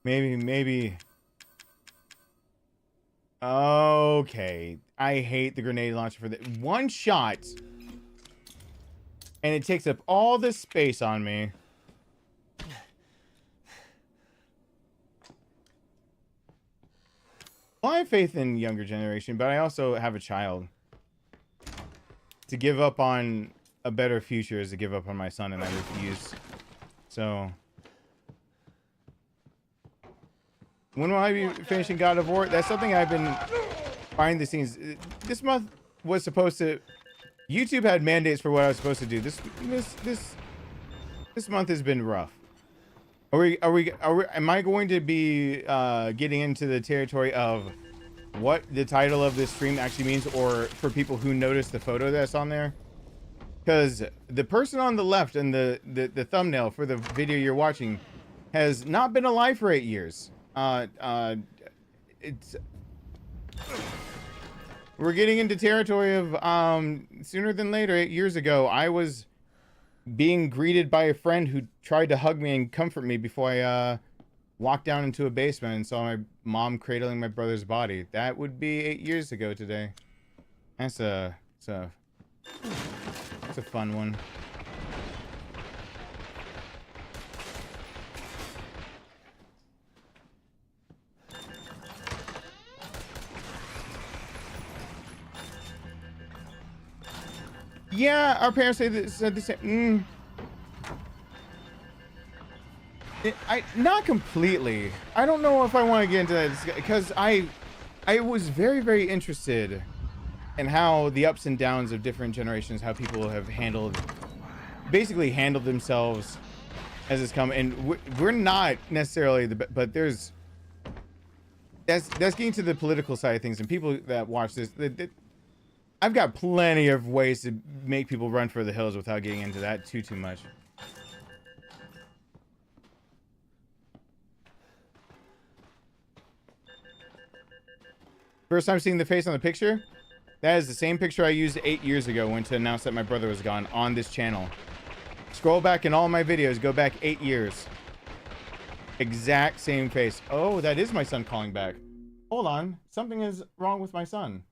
Maybe. Okay. I hate the grenade launcher for that. One shot. And it takes up all this space on me. Well, I have faith in younger generation, but I also have a child. To give up on a better future is to give up on my son, and I refuse. So, when will I be finishing God of War? That's something I've been behind the scenes. This month was supposed to. YouTube had mandates for what I was supposed to do. This month has been rough. Am I going to be getting into the territory of what the title of this stream actually means, or for people who notice the photo that's on there? Because the person on the left and the thumbnail for the video you're watching has not been alive for 8 years. We're getting into territory of sooner than later. 8 years ago, I was being greeted by a friend who tried to hug me and comfort me before I walked down into a basement and saw my mom cradling my brother's body. That would be 8 years ago today. That's a fun one. Yeah, our parents said the same. Not completely. I don't know if I want to get into that because I was very, very interested in how the ups and downs of different generations, how people have basically handled themselves as it's come. And we're not necessarily but that's getting to the political side of things, and people that watch this, I've got plenty of ways to make people run for the hills without getting into that too much. First time seeing the face on the picture? That is the same picture I used 8 years ago when to announce that my brother was gone on this channel. Scroll back in all my videos, go back 8 years. Exact same face. Oh, that is my son calling back. Hold on. Something is wrong with my son.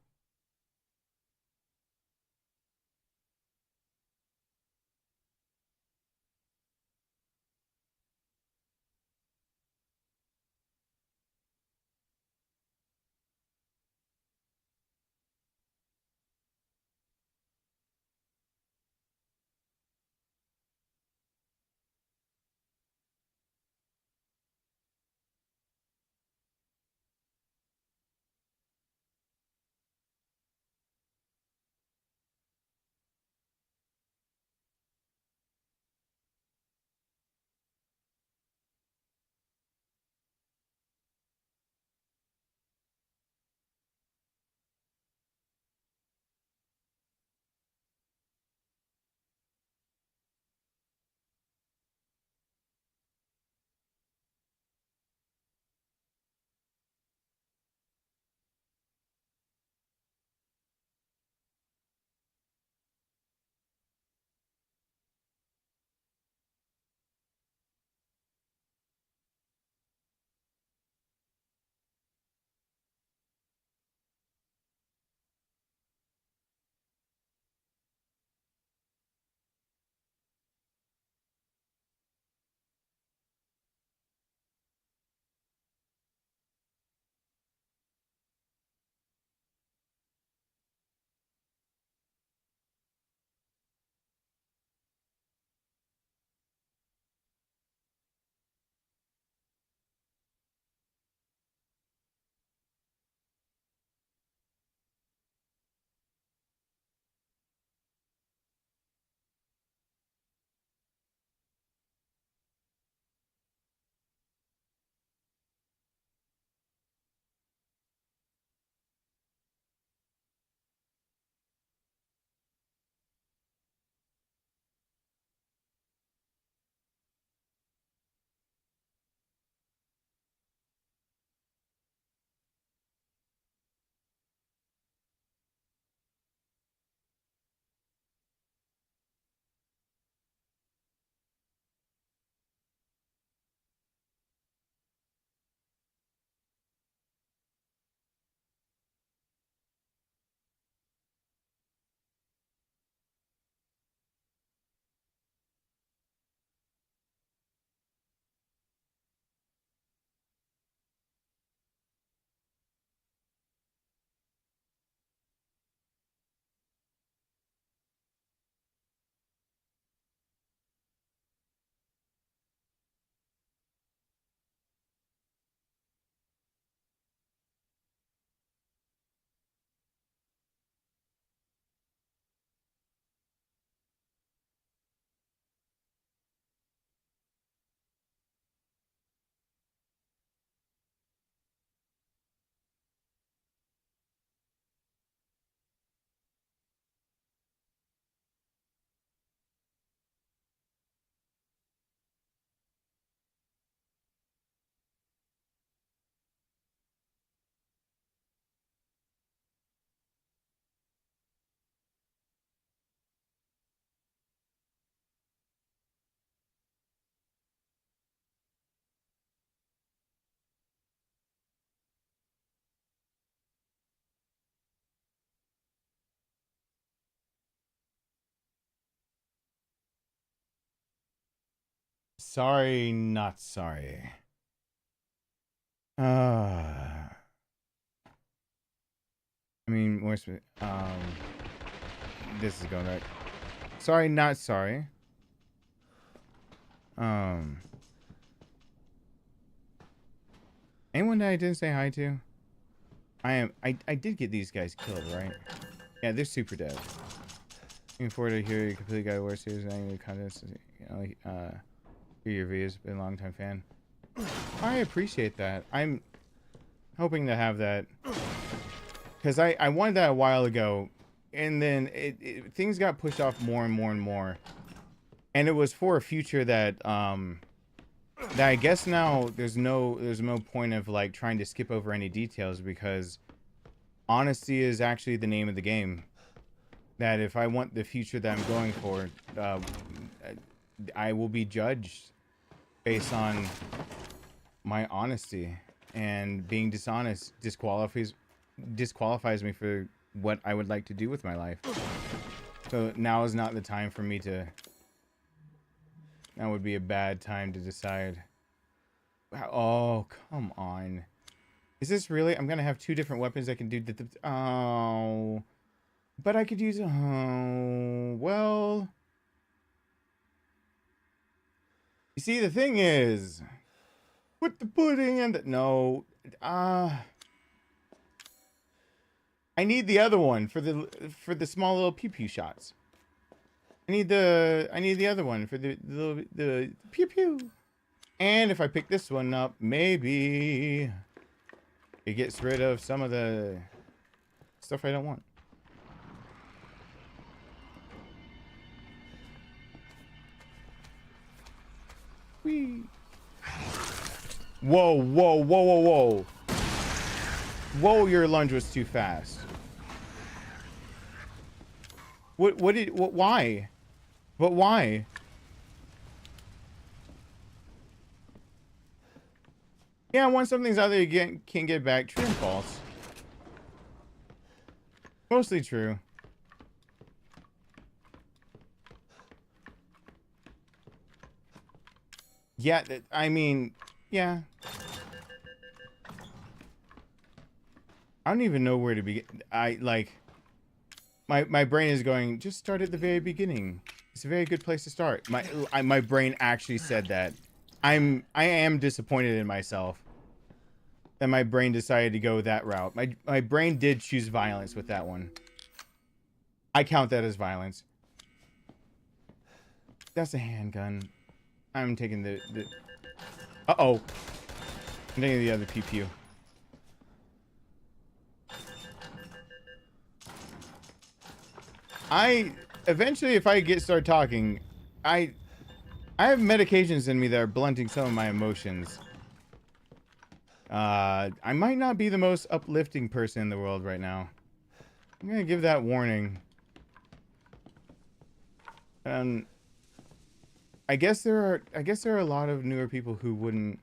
Sorry, not sorry. I mean, more this is going right. Sorry, not sorry. Anyone that I didn't say hi to? I did get these guys killed, right? Yeah, they're super dead. Looking forward to hear you completely got a war series and anime content. Hear your videos, been a long time fan. I appreciate that. I'm hoping to have that because I wanted that a while ago, and then things got pushed off more and more and more, and it was for a future that that I guess now there's no point of like trying to skip over any details, because honesty is actually the name of the game. That if I want the future that I'm going for, I will be judged based on my honesty, and being dishonest disqualifies me for what I would like to do with my life. So now is not the time for me to. That would be a bad time to decide. Oh, come on. Is this really? I'm gonna have two different weapons that can do oh. But I could use oh, well. You see, the thing is, put the pudding and the no. I need the other one for the small little pew pew shots. I need the other one for the pew pew. And if I pick this one up, maybe it gets rid of some of the stuff I don't want. Whee. Whoa, whoa, whoa, whoa, whoa. Whoa, your lunge was too fast. Why? But why? Yeah, once something's out there, you can't get back. True and false. Mostly true. Yeah, I mean, yeah. I don't even know where to begin. My brain is going, just start at the very beginning. It's a very good place to start. My brain actually said that. I am disappointed in myself that my brain decided to go that route. My brain did choose violence with that one. I count that as violence. That's a handgun. I'm taking the uh-oh. I'm taking the other pew pew. Eventually, if I start talking, I have medications in me that are blunting some of my emotions. I might not be the most uplifting person in the world right now. I'm gonna give that warning. I guess there are a lot of newer people who wouldn't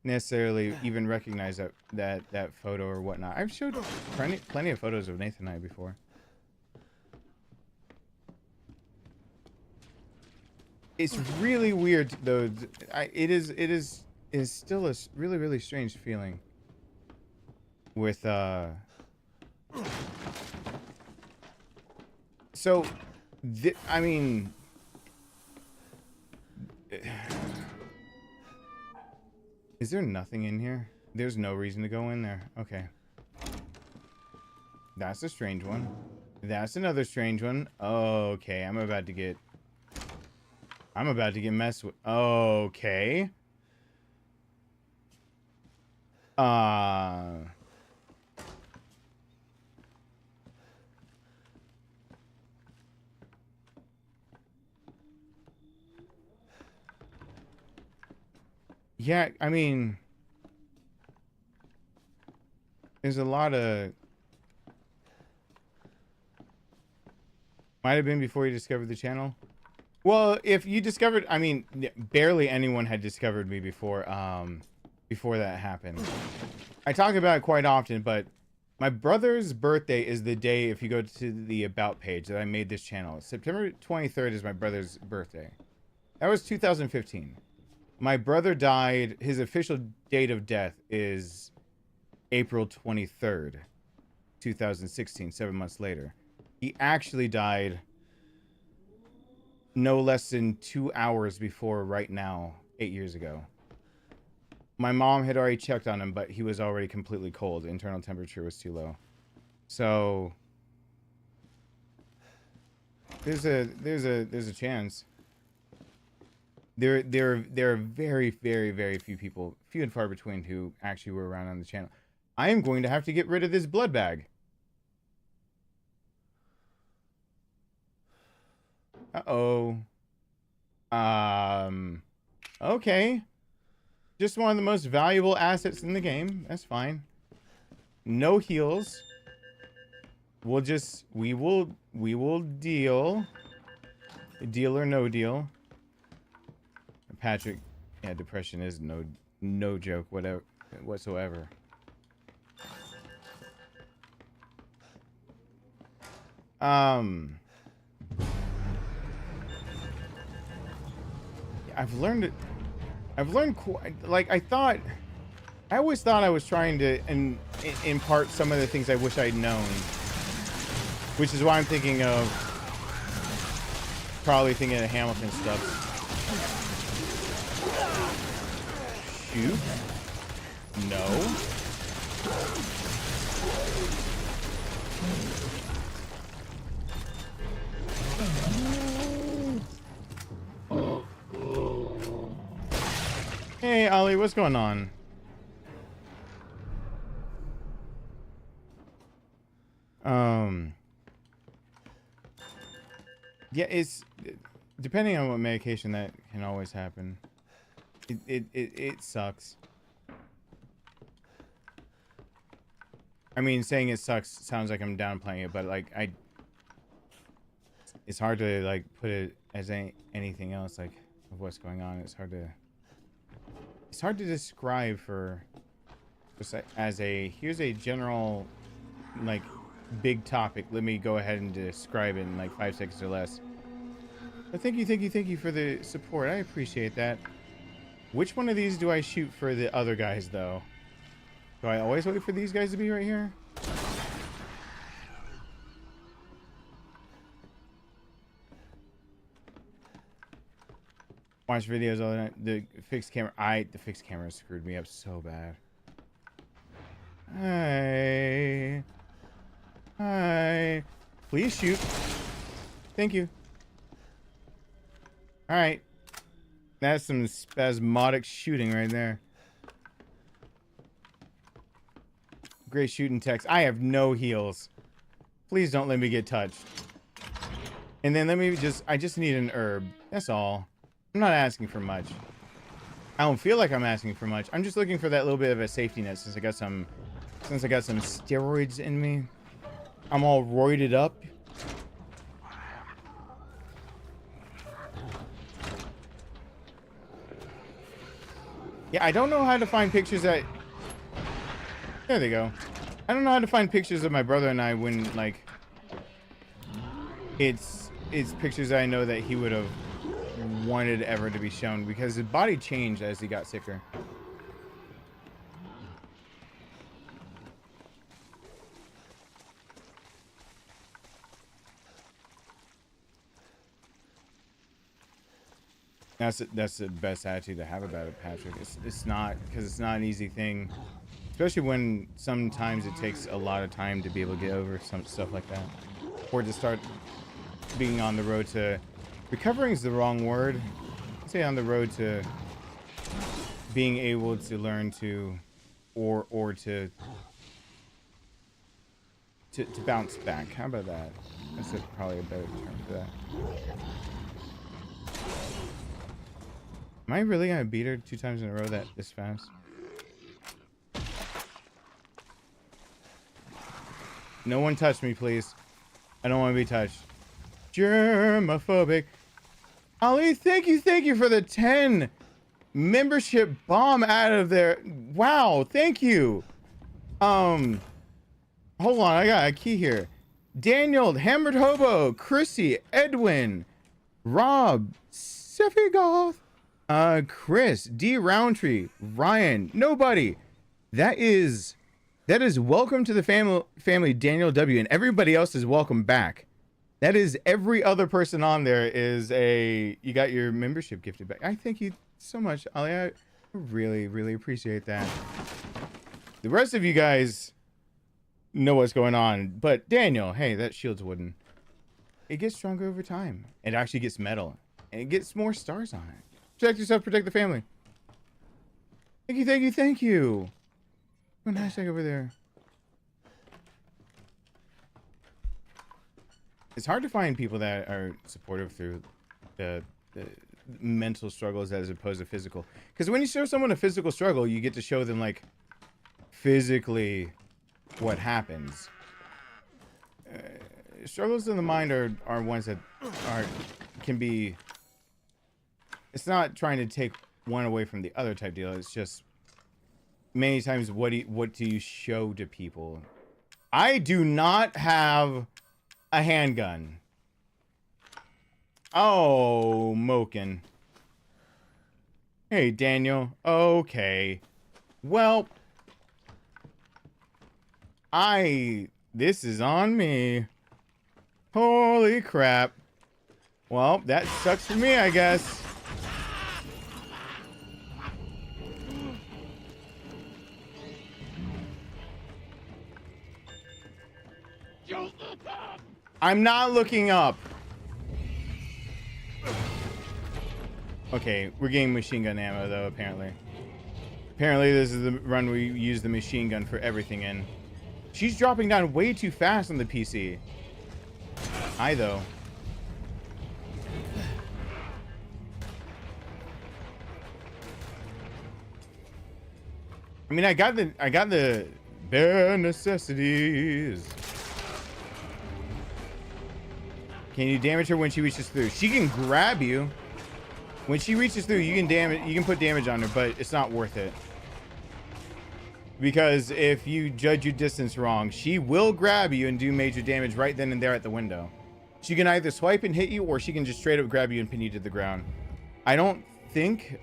necessarily even recognize that photo or whatnot. I've showed plenty of photos of Nathan and I before. It's really weird though. It is still a really, really strange feeling with so I mean, is there nothing in here? There's no reason to go in there. Okay. That's a strange one. That's another strange one. Okay, I'm about to get messed with. Okay. Yeah, I mean, there's a lot of. Might have been before you discovered the channel. Well, if you discovered, I mean, barely anyone had discovered me before that happened. I talk about it quite often, but my brother's birthday is the day, if you go to the About page, that I made this channel. September 23rd is my brother's birthday. That was 2015. My brother died, his official date of death is April 23rd, 2016, 7 months later. He actually died no less than 2 hours before right now, 8 years ago. My mom had already checked on him, but he was already completely cold. Internal temperature was too low. So there's a chance. There are very, very, very few people, few and far between, who actually were around on the channel. I am going to have to get rid of this blood bag. Uh-oh. Okay. Just one of the most valuable assets in the game. That's fine. No heals. We will deal. Deal or no deal. Patrick, yeah, depression is no joke whatsoever. I've learned like I always thought I was trying to impart some of the things I wish I'd known, which is why I'm thinking of Hamilton stuff. Shoot. No. Hey, Ollie, what's going on? Yeah, it's depending on what medication, that can always happen. It sucks. I mean, saying it sucks sounds like I'm downplaying it, but like it's hard to like put it as anything else, like, of what's going on. It's hard to describe for just as a, here's a general like big topic. Let me go ahead and describe it in like 5 seconds or less. But thank you for the support. I appreciate that. Which one of these do I shoot for the other guys, though? Do I always wait for these guys to be right here? Watch videos all the time. The fixed camera. The fixed camera screwed me up so bad. Hi. Please shoot. Thank you. All right. That's some spasmodic shooting right there. Great shooting text. I have no heals. Please don't let me get touched. And then I just need an herb. That's all. I'm not asking for much. I don't feel like I'm asking for much. I'm just looking for that little bit of a safety net since I got some steroids in me. I'm all roided up. Yeah, I don't know how to find pictures that... There they go. I don't know how to find pictures of my brother and I when, like... It's pictures I know that he would have wanted ever to be shown because his body changed as he got sicker. That's the best attitude to have about it, Patrick. It's not, because it's not an easy thing, especially when sometimes it takes a lot of time to be able to get over some stuff like that, or to start being on the road to recovering is the wrong word. I'd say on the road to being able to learn to, or to bounce back. How about that? That's probably a better term for that. Am I really gonna beat her 2 times in a row this fast? No one touch me, please. I don't want to be touched. Germophobic. Ollie, thank you for the 10 membership bomb out of there. Wow, thank you. Hold on, I got a key here. Daniel, Hammered Hobo, Chrissy, Edwin, Rob, Seffi Chris, D Roundtree, Ryan, nobody. That is welcome to the family, Daniel W, and everybody else is welcome back. That is every other person on there is a, you got your membership gifted back. I thank you so much, Ali. I really, really appreciate that. The rest of you guys know what's going on, but Daniel, hey, that shield's wooden. It gets stronger over time. It actually gets metal, and it gets more stars on it. Protect yourself, protect the family. Thank you, thank you, thank you. One hashtag over there. It's hard to find people that are supportive through the mental struggles as opposed to physical. Because when you show someone a physical struggle, you get to show them like physically what happens. Struggles in the mind are ones that can be. It's not trying to take one away from the other type deal. It's just many times what do you show to people? I do not have a handgun. Oh, Moken. Hey, Daniel. Okay. Well, this is on me. Holy crap. Well, that sucks for me, I guess. I'm not looking up. Okay, we're getting machine gun ammo though, apparently. Apparently this is the run we use the machine gun for everything in. She's dropping down way too fast on the PC. Hi though. I mean, I got the bare necessities. Can you damage her when she reaches through? She can grab you. When she reaches through, you can put damage on her, but it's not worth it. Because if you judge your distance wrong, she will grab you and do major damage right then and there at the window. She can either swipe and hit you, or she can just straight up grab you and pin you to the ground. I think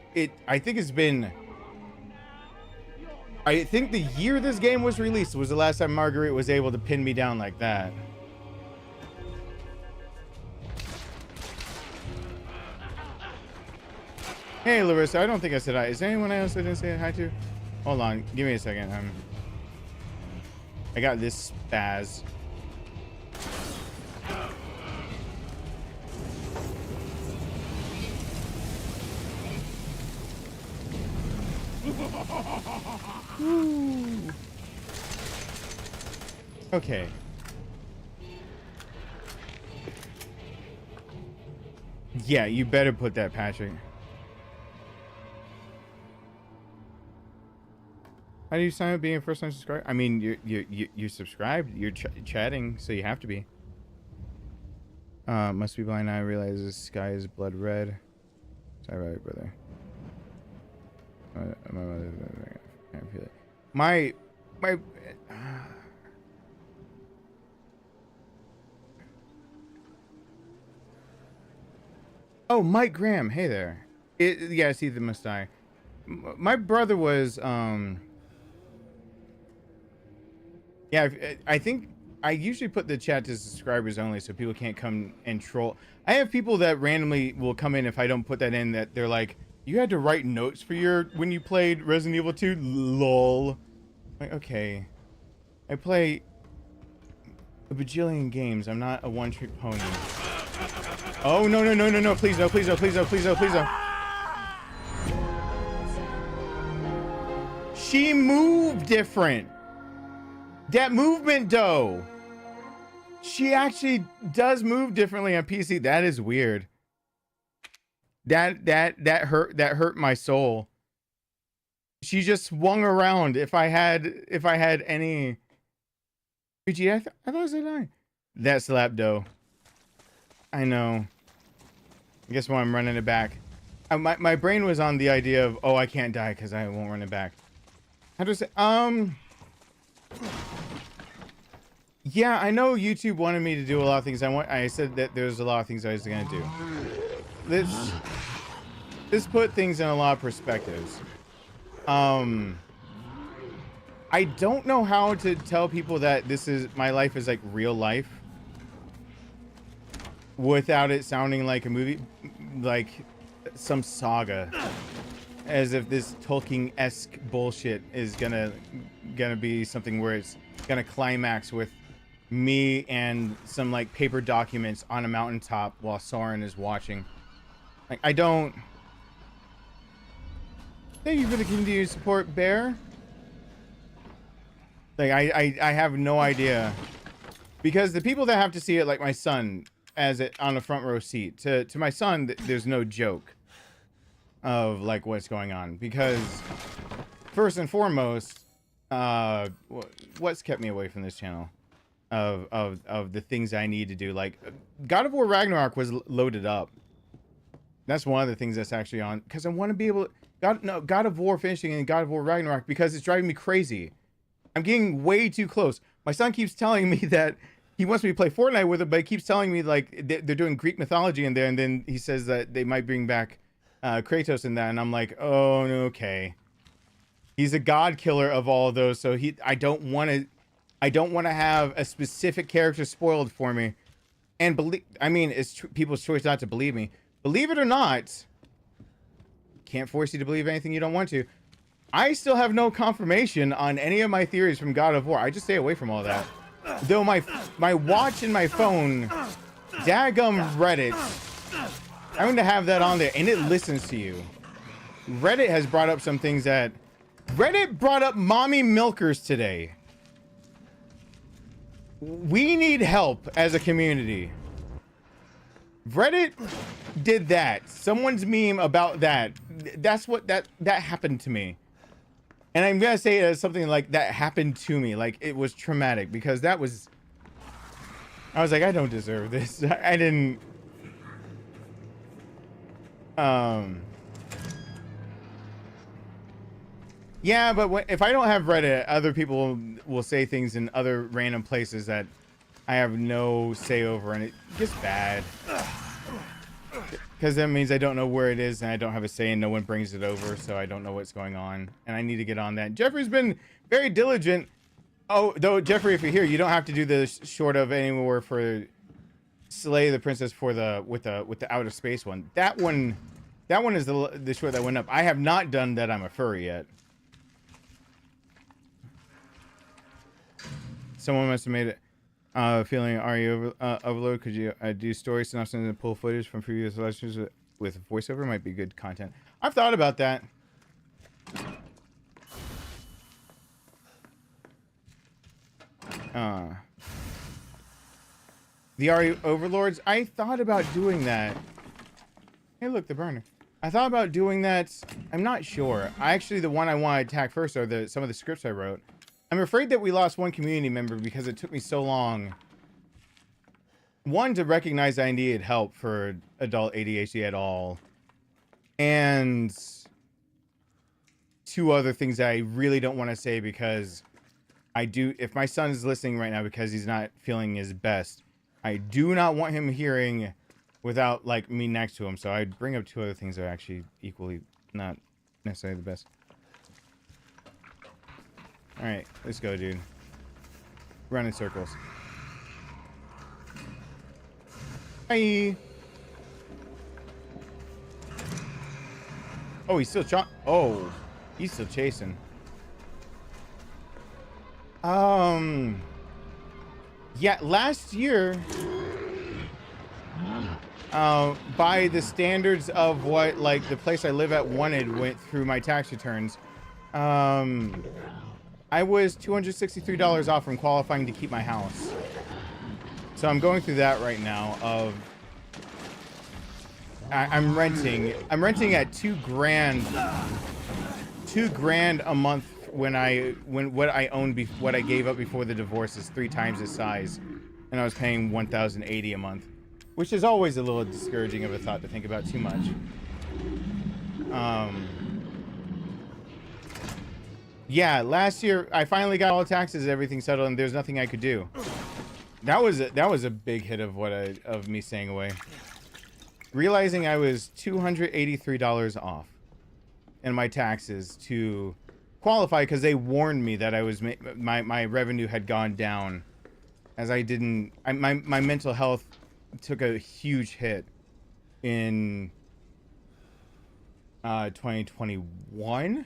the year this game was released was the last time Marguerite was able to pin me down like that. Hey, Larissa, I don't think I said hi. Is there anyone else I didn't say hi to? Hold on, give me a second. I got this spaz. Okay. Yeah, you better put that, Patrick. How do you sign up being a first-time subscriber? I mean, you're subscribed. You're chatting, so you have to be. Must be blind now. I realize the sky is blood red. Sorry about it, brother. I feel it. My. Oh, Mike Graham. Hey there. Yeah, I see the must die. My brother was yeah, I think I usually put the chat to subscribers only so people can't come and troll. I have people that randomly will come in if I don't put that in, that they're like, you had to write notes for when you played Resident Evil 2? LOL. Like, okay. I play a bajillion games. I'm not a one-trick pony. Oh, no, no, no, no, no. Please no, please no, please no, please no, please no. She moved different. That movement, though. She actually does move differently on PC. That is weird. That hurt my soul. She just swung around. If I had any. PG, I thought it was a nine. That slap, though. I know. I guess why I'm running it back. My brain was on the idea of, oh, I can't die because I won't run it back. How to say, yeah, I know YouTube wanted me to do a lot of things. I said that there's a lot of things I was gonna do. This put things in a lot of perspectives. I don't know how to tell people that my life is like real life. without it sounding like a movie, like some saga, as if this Tolkien-esque bullshit is gonna be something where it's gonna climax with me and some like paper documents on a mountaintop while Sauron is watching. Like, I don't. Thank you for the continued support, Bear. Like, I have no idea, because the people that have to see it, like my son, as it on the front row seat, to my son, there's no joke of like what's going on, because first and foremost, what's kept me away from this channel of the things I need to do, like God of War Ragnarok was loaded up. That's one of the things that's actually on, because I want to be able to, God of War finishing and God of War Ragnarok, because it's driving me crazy. I'm getting way too close. My son keeps telling me that he wants me to play Fortnite with him, but he keeps telling me like they're doing Greek mythology in there, and then he says that they might bring back Kratos in that, and I'm like, oh, okay. He's a god killer of all of those, so I don't want to have a specific character spoiled for me. And it's people's choice not to believe me. Believe it or not, can't force you to believe anything you don't want to. I still have no confirmation on any of my theories from God of War. I just stay away from all that. Though my watch and my phone, daggum Reddit, I'm going to have that on there, and it listens to you. Reddit has brought up some things that... Reddit brought up mommy milkers today. We need help as a community. Reddit did that. Someone's meme about that. That's what that happened to me. And I'm gonna say it as something like that happened to me. Like, it was traumatic, because I was like, I don't deserve this. I didn't. Yeah, but if I don't have Reddit, other people will say things in other random places that I have no say over, and it gets bad. Because that means I don't know where it is, and I don't have a say, and no one brings it over, so I don't know what's going on, and I need to get on that. Jeffrey's been very diligent. Oh, though, Jeffrey, if you're here, you don't have to do the short of anywhere for Slay the Princess for with the outer space one. That one is the short that went up. I have not done that I'm a furry yet. Someone must have made it. Feeling RE overload. Could you do story synopsis and pull footage from previous lectures with voiceover? Might be good content. I've thought about that. The RE overlords. I thought about doing that. Hey, look, the burner. I thought about doing that. I'm not sure. The one I want to attack first are some of the scripts I wrote. I'm afraid that we lost one community member because it took me so long. One, to recognize I needed help for adult ADHD at all. And two other things that I really don't want to say, because if my son is listening right now because he's not feeling his best, I do not want him hearing without like me next to him. So I'd bring up two other things that are actually equally not necessarily the best. All right, let's go, dude. Run in circles. Hi. Oh, he's still he's still chasing. Yeah, last year, by the standards of what like the place I live at wanted went through my tax returns, I was $263 off from qualifying to keep my house. So I'm going through that right now. I'm renting at $2,000 a month when what I owned what I gave up before the divorce is 3 times its size, and I was paying $1,080 a month, which is always a little discouraging of a thought to think about too much. Yeah, last year I finally got all taxes and everything settled, and there's nothing I could do. That was a big hit of me staying away. Realizing I was $283 off in my taxes to qualify, because they warned me that I was my revenue had gone down, as I didn't my mental health took a huge hit in 2021.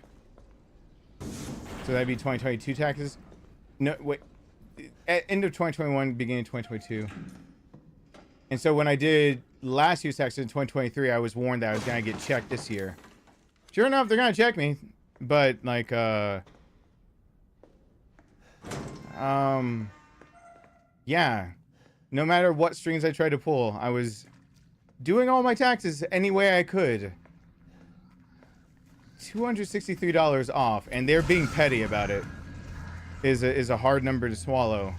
So that'd be 2022 taxes. No, wait. At end of 2021, beginning of 2022. And so when I did last year's taxes in 2023, I was warned that I was gonna get checked this year. Sure enough, they're gonna check me, but like, yeah. No matter what strings I tried to pull, I was doing all my taxes any way I could. $263 off, and they're being petty about it. Is a hard number to swallow.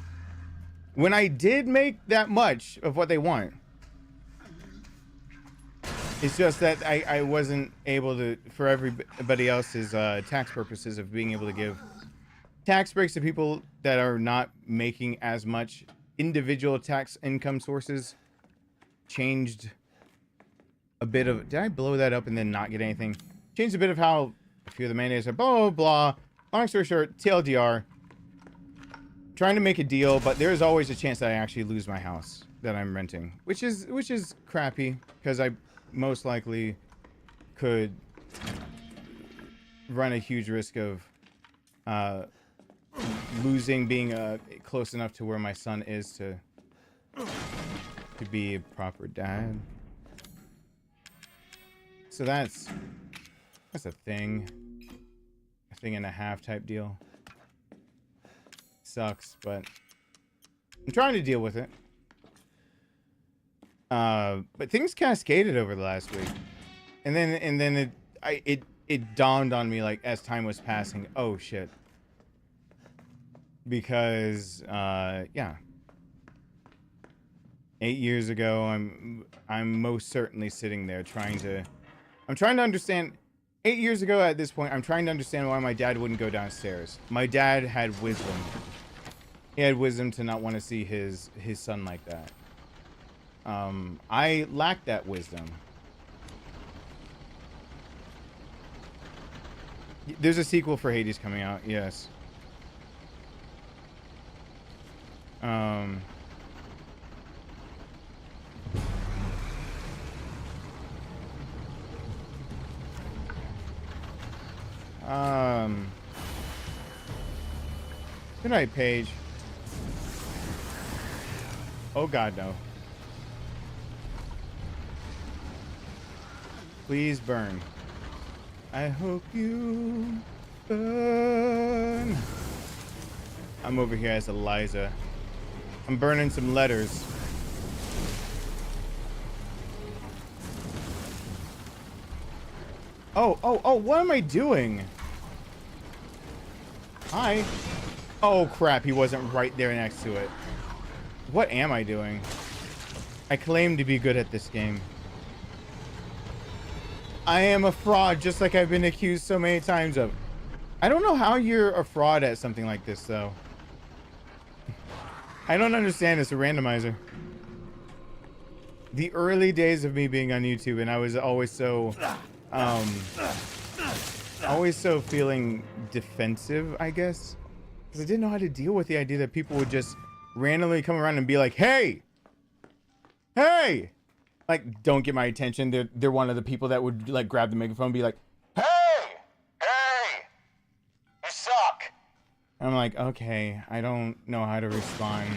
When I did make that much of what they want, it's just that I wasn't able to, for everybody else's tax purposes of being able to give tax breaks to people that are not making as much. Individual tax income sources changed a bit of, did I blow that up and then not get anything? Changed a bit of how a few of the mandates are blah, blah, blah. Long story short, TLDR. Trying to make a deal, but there's always a chance that I actually lose my house that I'm renting, which is crappy because I most likely could run a huge risk of losing being close enough to where my son is to be a proper dad. So that's a thing, a thing and a half type deal. Sucks, but I'm trying to deal with it. But things cascaded over the last week, and then it dawned on me like as time was passing. Oh shit! Because yeah, 8 years ago, I'm most certainly sitting there trying to understand. 8 years ago at this point, I'm trying to understand why my dad wouldn't go downstairs. My dad had wisdom. He had wisdom to not want to see his son like that. I lacked that wisdom. There's a sequel for Hades coming out, yes. Good night, Paige. Oh god, no. Please burn. I hope you burn. I'm over here as Eliza. I'm burning some letters. Oh, what am I doing? Hi. Oh crap, he wasn't right there next to it. What am I doing? I claim to be good at this game. I am a fraud, just like I've been accused so many times of. I don't know how you're a fraud at something like this, though. I don't understand. It's a randomizer. The early days of me being on YouTube, and I was always so, feeling defensive, I guess. Because I didn't know how to deal with the idea that people would just randomly come around and be like, hey! Hey! Like, don't get my attention. They're one of the people that would, like, grab the megaphone and be like, hey! Hey! You suck! And I'm like, okay, I don't know how to respond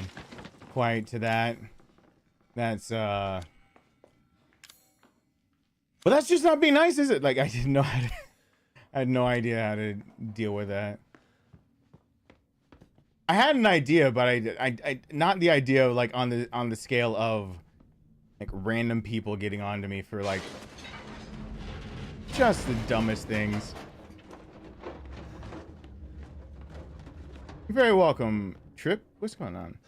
quite to that. That's, But that's just not being nice, is it? Like, I didn't know how to... I had no idea how to deal with that. I had an idea, but I not the idea of, like, on the scale of, like, random people getting onto me for, like, just the dumbest things. You're very welcome, Trip. What's going on?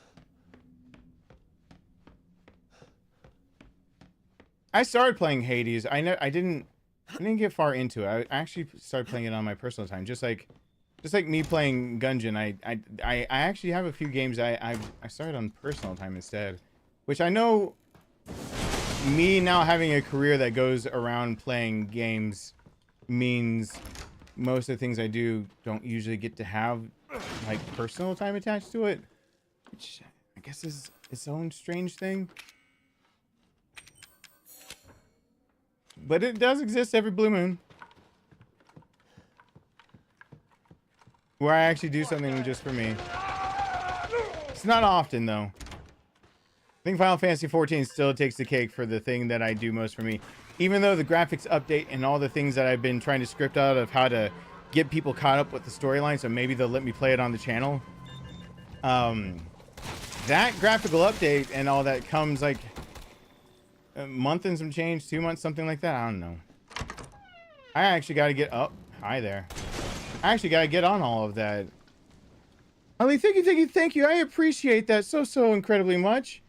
I started playing Hades. I didn't get far into it. I actually started playing it on my personal time, just like me playing Gungeon. I actually have a few games I started on personal time instead, which I know me now having a career that goes around playing games means most of the things I do don't usually get to have like personal time attached to it, which I guess is its own strange thing. But it does exist every blue moon. Where I actually do something just for me. It's not often, though. I think Final Fantasy XIV still takes the cake for the thing that I do most for me. Even though the graphics update and all the things that I've been trying to script out of how to get people caught up with the storyline, so maybe they'll let me play it on the channel. That graphical update and all that comes like a month and some change, 2 months, something like that. I don't know. I actually got to get up. Hi there. I actually got to get on all of that. Ali, thank you. I appreciate that so incredibly much.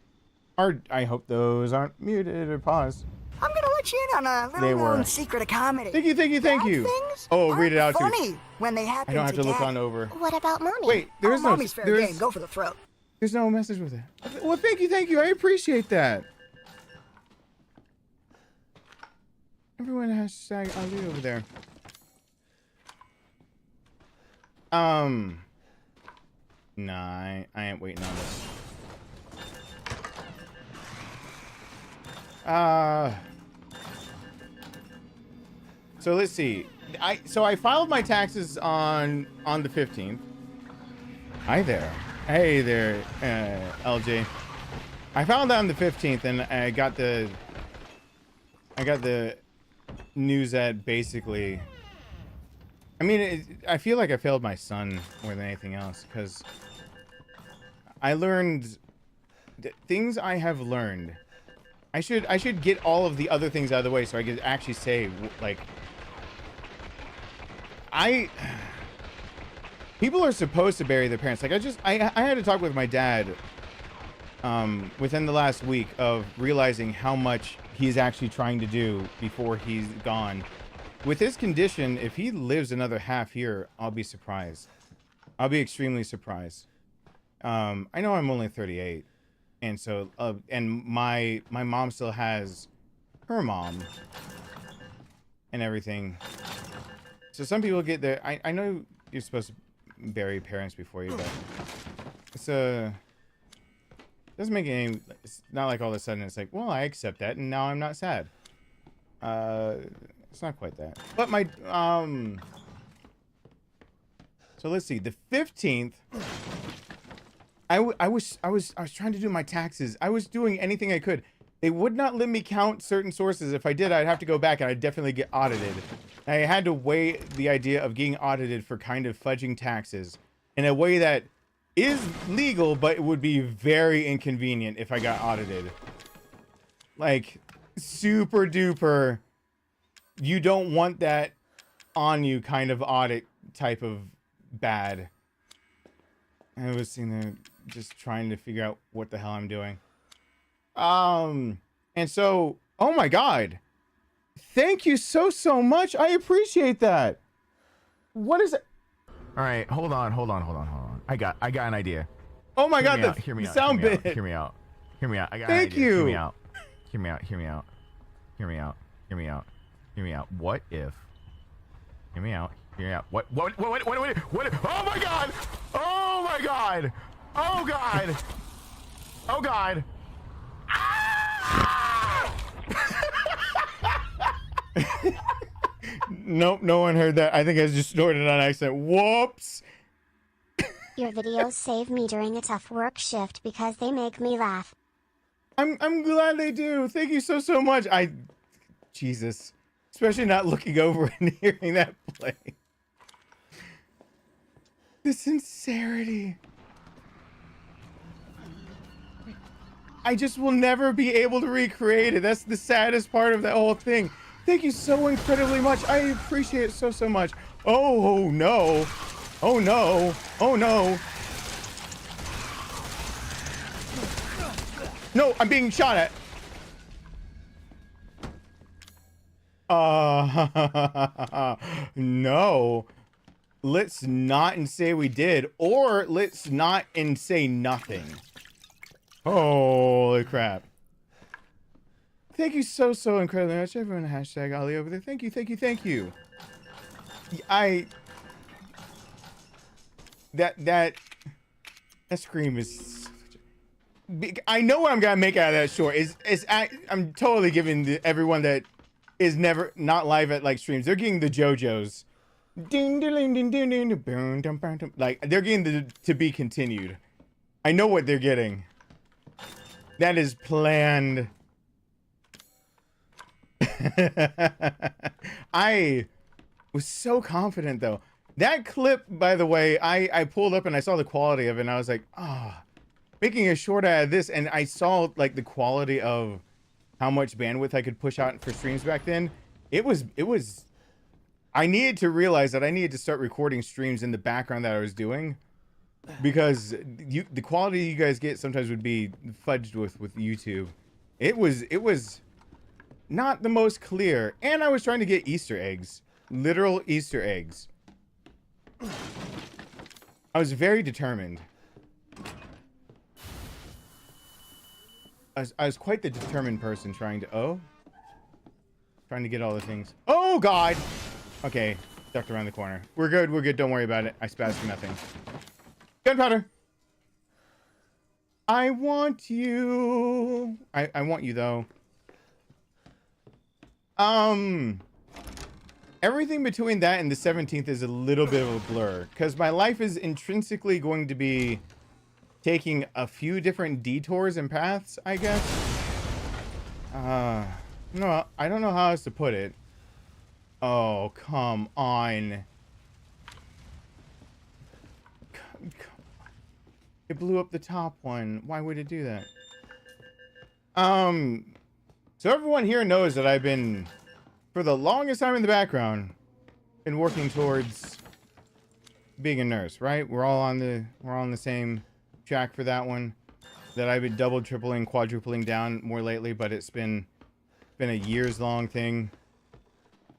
I hope those aren't muted or paused. I'm gonna let you in on a little known secret of comedy. Thank you. Bad things Oh, read it out to funny when they happen. I don't have to look Daddy. on over. What about mommy? Wait, there's no. Mommy's fair game. Go for the throat. There's no message with it. Well, thank you. I appreciate that. Everyone hashtag Ali over there. Nah, I ain't waiting on this. So let's see. I filed my taxes on the 15th. Hi there. Hey there, LJ. I filed that on the 15th, and I got the news that basically, I mean, I feel like I failed my son more than anything else, because I learned things I have learned. I should get all of the other things out of the way so I could actually say, like, people are supposed to bury their parents. Like, I had to talk with my dad within the last week of realizing how much he's actually trying to do before he's gone. With his condition, if he lives another half year, I'll be surprised. I'll be extremely surprised. I know I'm only 38. And so, and my mom still has her mom and everything. So some people get there. I know you're supposed to bury parents before you, but doesn't make any. It's not like all of a sudden it's like, well, I accept that, and now I'm not sad. It's not quite that. But my So let's see. The 15th. I was trying to do my taxes. I was doing anything I could. They would not let me count certain sources. If I did, I'd have to go back and I'd definitely get audited. I had to weigh the idea of getting audited for kind of fudging taxes in a way that is legal, but it would be very inconvenient if I got audited. Like, super duper, you don't want that on you kind of audit type of bad. I was sitting there just trying to figure out what the hell I'm doing. And so, oh my God. Thank you so much. I appreciate that. What is it? All right, hold on. I got an idea. Oh my God, the Hear me out. sound bit. Hear me out. I got an Thank idea. you. Hear me out. What if? Hear me out. What? Oh my God! Ah! Nope, no one heard that. I think I just snorted on accident. Whoops. Your videos save me during a tough work shift because they make me laugh. I'm glad they do. Thank you so much. Jesus. Especially not looking over and hearing that play. The sincerity. I just will never be able to recreate it. That's the saddest part of that whole thing. Thank you so incredibly much. I appreciate it so much. Oh no. Oh no. Oh no. No, I'm being shot at. No. Let's not and say we did, or let's not and say nothing. Holy crap. Thank you so incredibly much. Everyone hashtag Ali over there. Thank you. That scream is... I know what I'm gonna make out of that short. I'm totally giving everyone that is never not live at like streams. They're getting the JoJo's. Ding, ding, ding, ding, ding, ding, boom, dum, bum, dum. Like they're getting the to be continued. I know what they're getting. That is planned. I was so confident though. That clip, by the way, I pulled up and I saw the quality of it and I was like, ah, making a short out of this, and I saw like the quality of how much bandwidth I could push out for streams back then. It was I needed to realize that I needed to start recording streams in the background that I was doing, because the quality you guys get sometimes would be fudged with YouTube. It was not the most clear, and I was trying to get Easter eggs, literal Easter eggs. I was very determined. I was quite the determined person trying to get all the things. Oh God. Okay, ducked around the corner. We're good. We're good. Don't worry about it. I spazzed for nothing. Gunpowder. I want you. I want you though. Everything between that and the 17th is a little bit of a blur, because my life is intrinsically going to be taking a few different detours and paths, I guess. No, I don't know how else to put it. Oh, come on. It blew up the top one. Why would it do that? So everyone here knows that I've been, for the longest time in the background, been working towards being a nurse, right? We're all on the same track for that one. That I've been double, tripling, quadrupling down more lately, but it's been a years-long thing.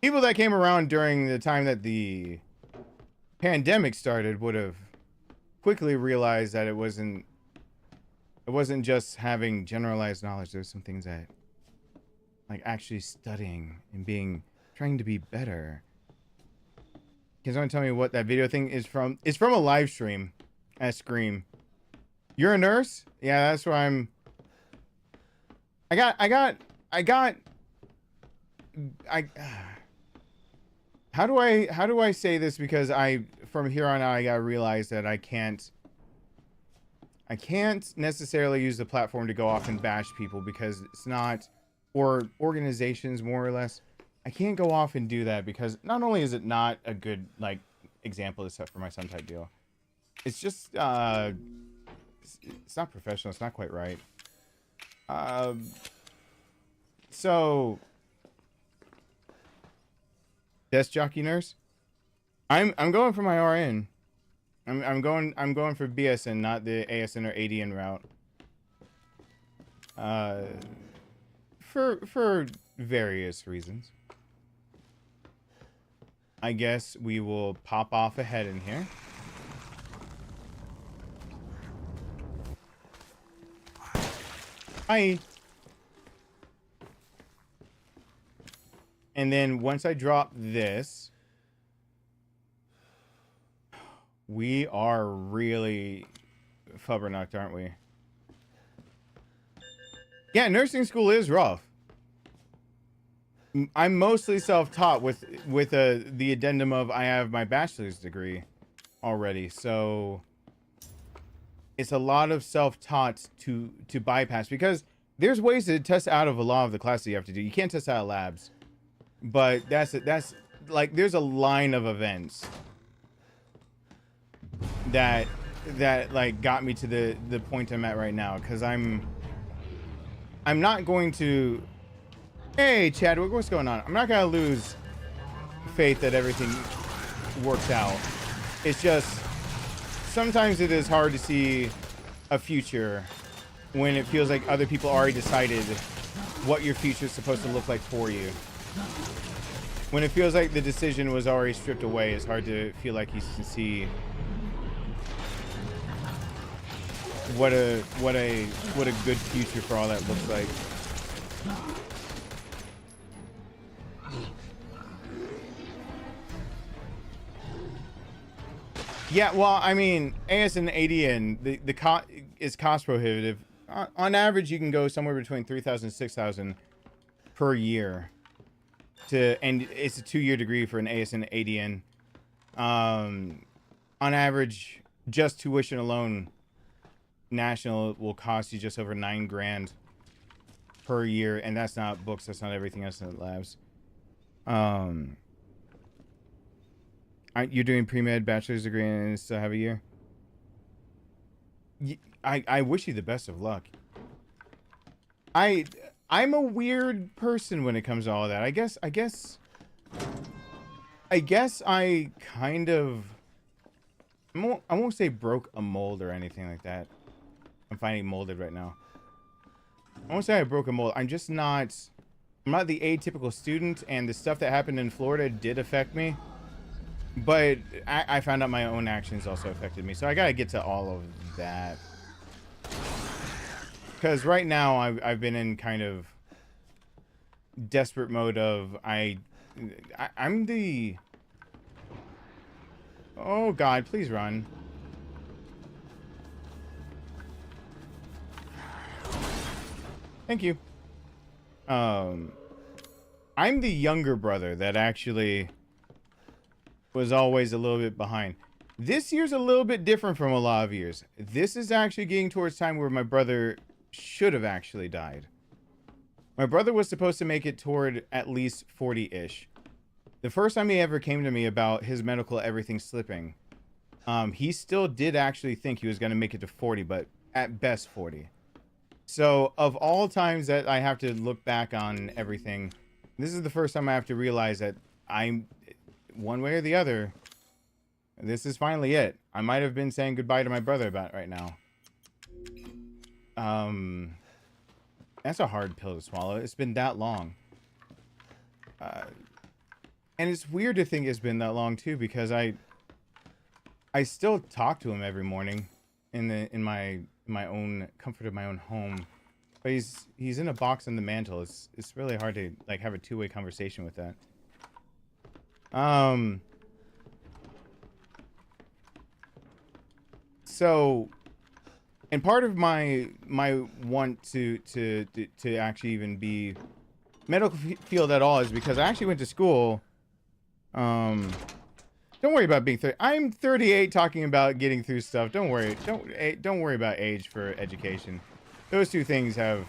People that came around during the time that the pandemic started would have quickly realized that it wasn't just having generalized knowledge. There's some things that, like, actually studying and trying to be better. Can someone tell me what that video thing is from? It's from a live stream at Scream. You're a nurse? Yeah, that's where I'm. How do I say this? Because from here on out, I gotta realize that I can't necessarily use the platform to go off and bash people, because it's not, or organizations more or less. I can't go off and do that, because not only is it not a good, like, example to set for my son type deal, it's just it's not professional. It's not quite right. So desk jockey nurse. I'm going for my RN. I'm going for BSN, not the ASN or ADN route. For various reasons. I guess we will pop off ahead in here. Hi. And then once I drop this, we are really flubbernucked, aren't we? Yeah, nursing school is rough. I'm mostly self-taught with the addendum of I have my bachelor's degree already, so it's a lot of self-taught to bypass, because there's ways to test out of a lot of the classes you have to do. You can't test out of labs, but that's like, there's a line of events that like got me to the point I'm at right now, because I'm not going to. Hey, Chadwick, what's going on? I'm not going to lose faith that everything works out. It's just, sometimes it is hard to see a future when it feels like other people already decided what your future is supposed to look like for you. When it feels like the decision was already stripped away, it's hard to feel like you can see what a good future for all that looks like. Yeah, well, I mean, AS and ADN, the is cost prohibitive. On average, you can go somewhere between 3,000 and 6,000 per year and it's a 2-year degree for an ASN ADN. On average, just tuition alone, national will cost you just over $9,000 per year, and that's not books. That's not everything else in the labs. You're doing pre-med, bachelor's degree, and still have a year. I wish you the best of luck. I'm a weird person when it comes to all that. I guess I kind of, I won't say broke a mold or anything like that. I'm finding molded right now. I won't say I broke a mold. I'm not the atypical student, and the stuff that happened in Florida did affect me. But I found out my own actions also affected me. So I gotta get to all of that. Because right now I've been in kind of desperate mode of I'm the... Oh God, please run. Thank you. I'm the younger brother that actually was always a little bit behind. This year's a little bit different from a lot of years. This is actually getting towards time where my brother should have actually died. My brother was supposed to make it toward at least 40-ish. The first time he ever came to me about his medical everything slipping, he still did actually think he was going to make it to 40, but at best 40. So of all times that I have to look back on everything, this is the first time I have to realize that I'm, one way or the other, this is finally it. I might have been saying goodbye to my brother about right now. That's a hard pill to swallow. It's been that long. And it's weird to think it's been that long too, because I still talk to him every morning in my own comfort of my own home. But he's in a box on the mantle. It's really hard to like have a two-way conversation with that. So, and part of my want to actually even be medical field at all is because I actually went to school. Don't worry about being 30. I'm 38 talking about getting through stuff. Don't worry. Don't worry about age for education. Those two things have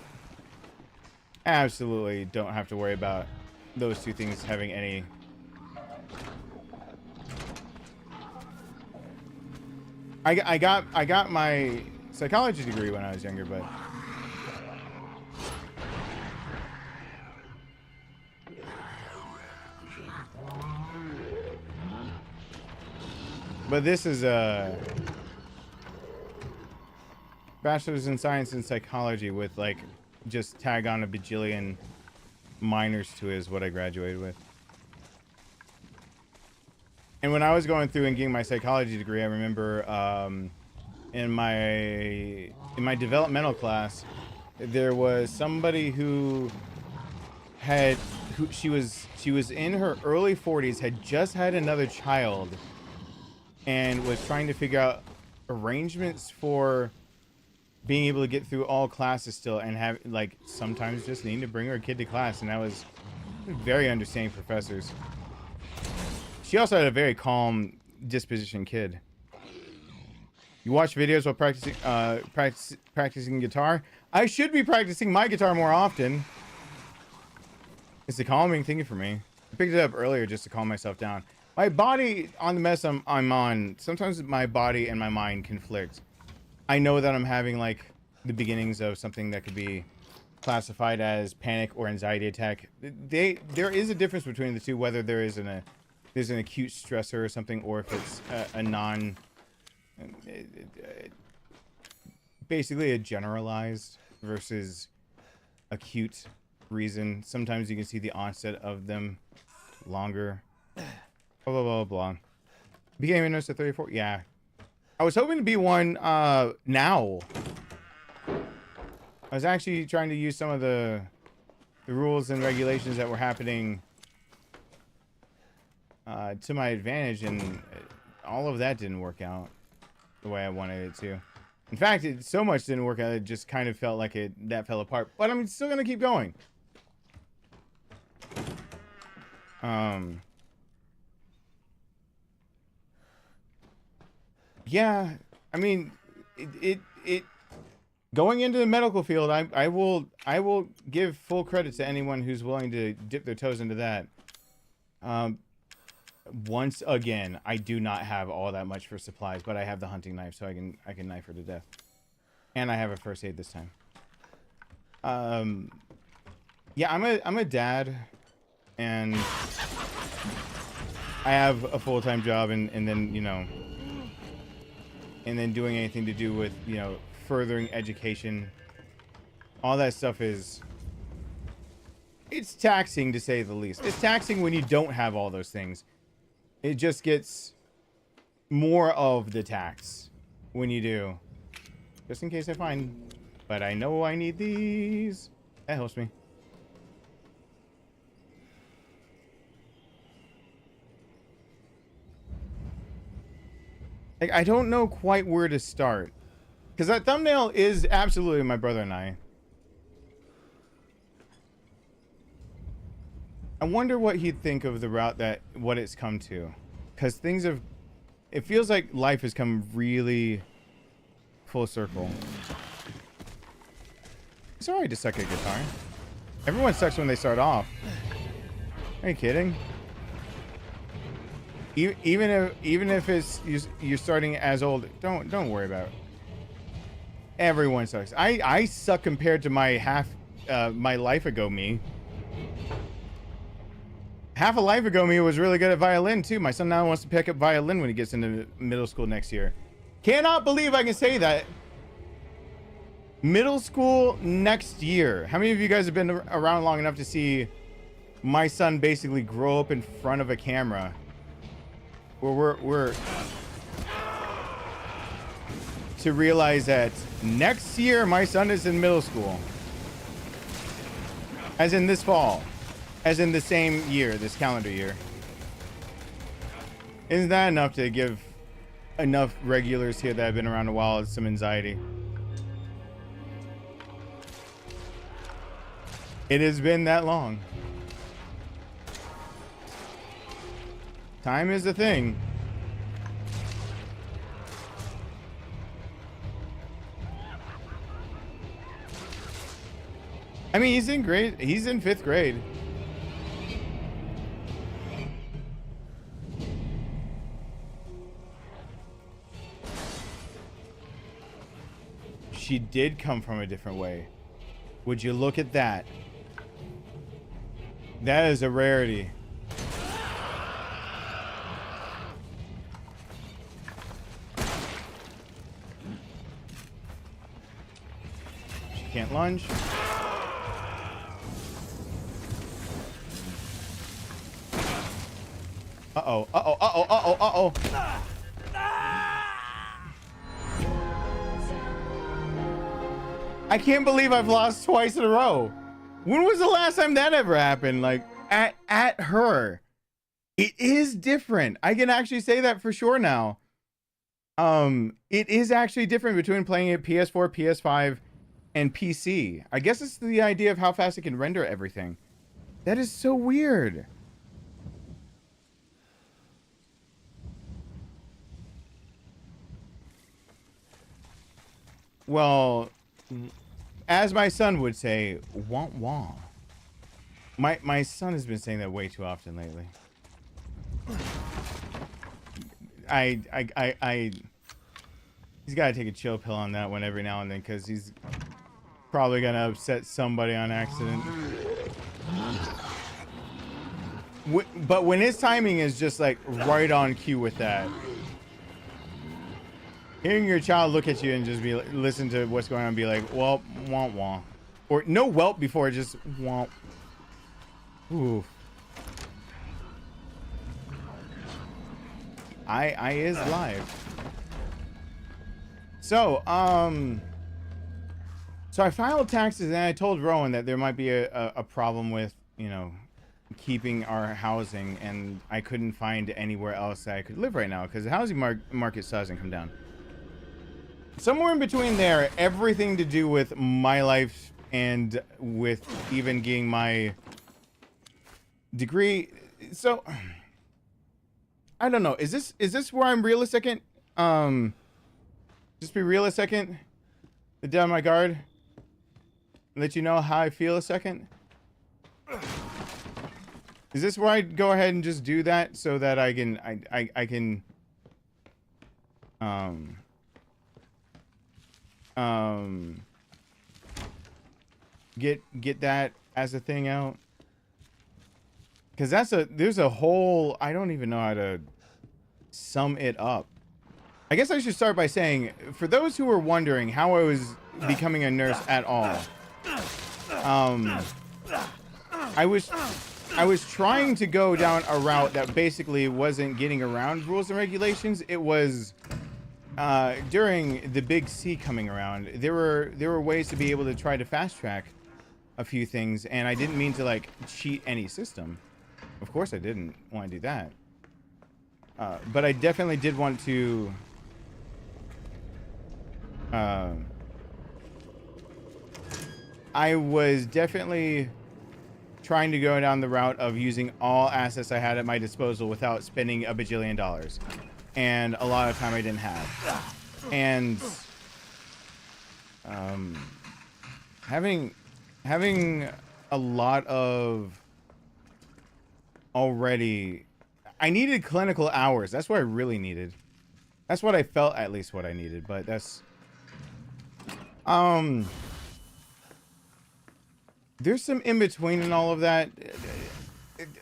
absolutely don't have to worry about those two things having any. I got my psychology degree when I was younger, but this is a bachelor's in science and psychology with like just tag on a bajillion minors to it is what I graduated with. And when I was going through and getting my psychology degree, I remember in my developmental class, there was somebody she was in her early 40s, had just had another child, and was trying to figure out arrangements for being able to get through all classes still, and have like sometimes just needing to bring her kid to class, and that was very understanding professors. She also had a very calm disposition kid. You watch videos while practicing guitar. I should be practicing my guitar more often. It's a calming thing for me. I picked it up earlier just to calm myself down. My body, on the mess I'm on, sometimes my body and my mind conflict. I know that I'm having like the beginnings of something that could be classified as panic or anxiety attack. There is a difference between the two, whether there's an acute stressor or something, or if it's a non, basically a generalized versus acute reason. Sometimes you can see the onset of them longer. Blah, blah, blah, blah. Became interested at 34. Yeah. I was hoping to be one now. I was actually trying to use some of the rules and regulations that were happening to my advantage, and all of that didn't work out the way I wanted it to. In fact, it so much didn't work out, it just kind of felt like that fell apart. But I'm still gonna keep going. Yeah, I mean, it going into the medical field, I will give full credit to anyone who's willing to dip their toes into that. Once again, I do not have all that much for supplies, but I have the hunting knife, so I can knife her to death. And I have a first aid this time. Yeah, I'm a dad, and I have a full-time job, and then, you know, and then doing anything to do with, you know, furthering education. All that stuff is, it's taxing, to say the least. It's taxing when you don't have all those things. It just gets more of the tax when you do. Just in case I find, but I know I need these. That helps me. Like, I don't know quite where to start, because that thumbnail is absolutely my brother and I. I wonder what he'd think of the route what it's come to, because things have, it feels like life has come really full circle. It's alright to suck at guitar. Everyone sucks when they start off. Are you kidding? Even if it's you're starting as old, don't worry about it. Everyone sucks. I suck compared to my my life ago me. Half a life ago me was really good at violin too. My son now wants to pick up violin when he gets into middle school next year. Cannot believe I can say that. Middle school next year. How many of you guys have been around long enough to see my son basically grow up in front of a camera? Where we're to realize that next year my son is in middle school. As in this fall. As in the same year, this calendar year. Isn't that enough to give enough regulars here that have been around a while some anxiety? It has been that long. Time is a thing. I mean, he's in 5th grade. She did come from a different way. Would you look at that? That is a rarity. She can't lunge. Uh-oh, uh-oh, uh-oh, uh-oh, uh-oh. I can't believe I've lost twice in a row. When was the last time that ever happened? Like, at her. It is different. I can actually say that for sure now. It is actually different between playing it PS4, PS5, and PC. I guess it's the idea of how fast it can render everything. That is so weird. Well, as my son would say, wah wah. My son has been saying that way too often lately. He's got to take a chill pill on that one every now and then, because he's probably gonna upset somebody on accident. But when his timing is just like right on cue with that, hearing your child look at you and just be like, listen to what's going on and be like, well, wah wah, or no whelp before, just wah. Ooh. I is live. So I filed taxes and I told Rowan that there might be a problem with, you know, keeping our housing, and I couldn't find anywhere else that I could live right now because the housing market still hasn't come down. Somewhere in between there, everything to do with my life and with even getting my degree, So I don't know. Is this where I'm real a second? Just be real a second. Get down my guard. Let you know how I feel a second. Is this where I go ahead and just do that so that I can I can get that as a thing out? Because there's a whole, I don't even know how to sum it up. I guess I should start by saying, for those who were wondering how I was becoming a nurse at all, I was trying to go down a route that basically wasn't getting around rules and regulations. It was during the big C coming around, there were ways to be able to try to fast track a few things, and I didn't mean to like cheat any system. Of course I didn't want to do that. But I definitely did want to I was definitely trying to go down the route of using all assets I had at my disposal without spending a bajillion dollars. And a lot of time I didn't have. And having a lot of already, I needed clinical hours. That's what I really needed. That's what I felt, at least what I needed, but that's there's some in between and all of that.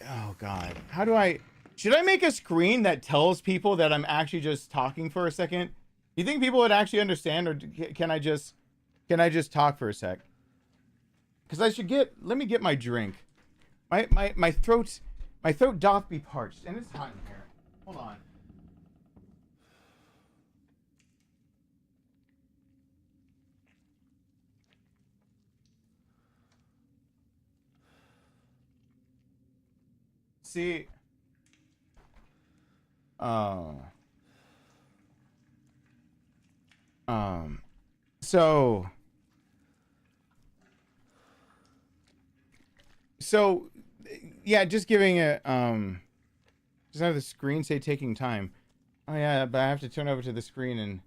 Oh god, how do should I make a screen that tells people that I'm actually just talking for a second? You think people would actually understand, or can I just talk for a sec? Because I should let me get my drink. My throat doth be parched, and it's hot in here. Hold on. See, so yeah, just giving it, just have the screen say taking time. Oh yeah, but I have to turn over to the screen and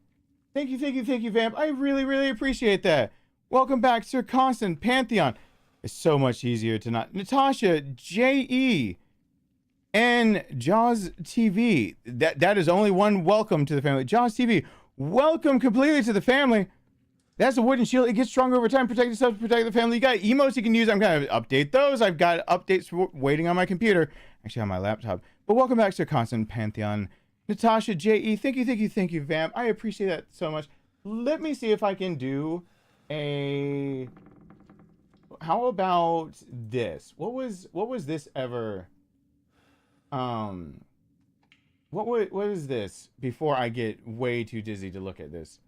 thank you, Vamp. I really appreciate that. Welcome back, Sir Constant Pantheon. It's so much easier to not. Natasha, J.E., and Jaws TV. That is only one welcome to the family. Jaws TV, welcome completely to the family. That's a wooden shield. It gets stronger over time. Protect yourself, protect the family. You got emotes you can use. I'm going to update those. I've got updates waiting on my computer. Actually, on my laptop. But welcome back to Constant Pantheon. Natasha, J.E., thank you, Vamp. I appreciate that so much. Let me see if I can do a... How about this? What was this ever... What is this before I get way too dizzy to look at this?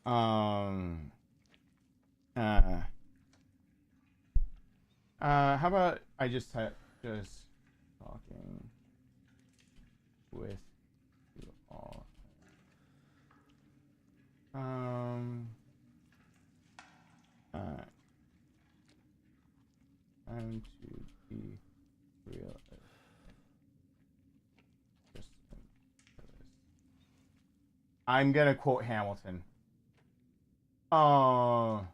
How about I just talking with you all. I'm to be real. I'm gonna quote Hamilton. Oh.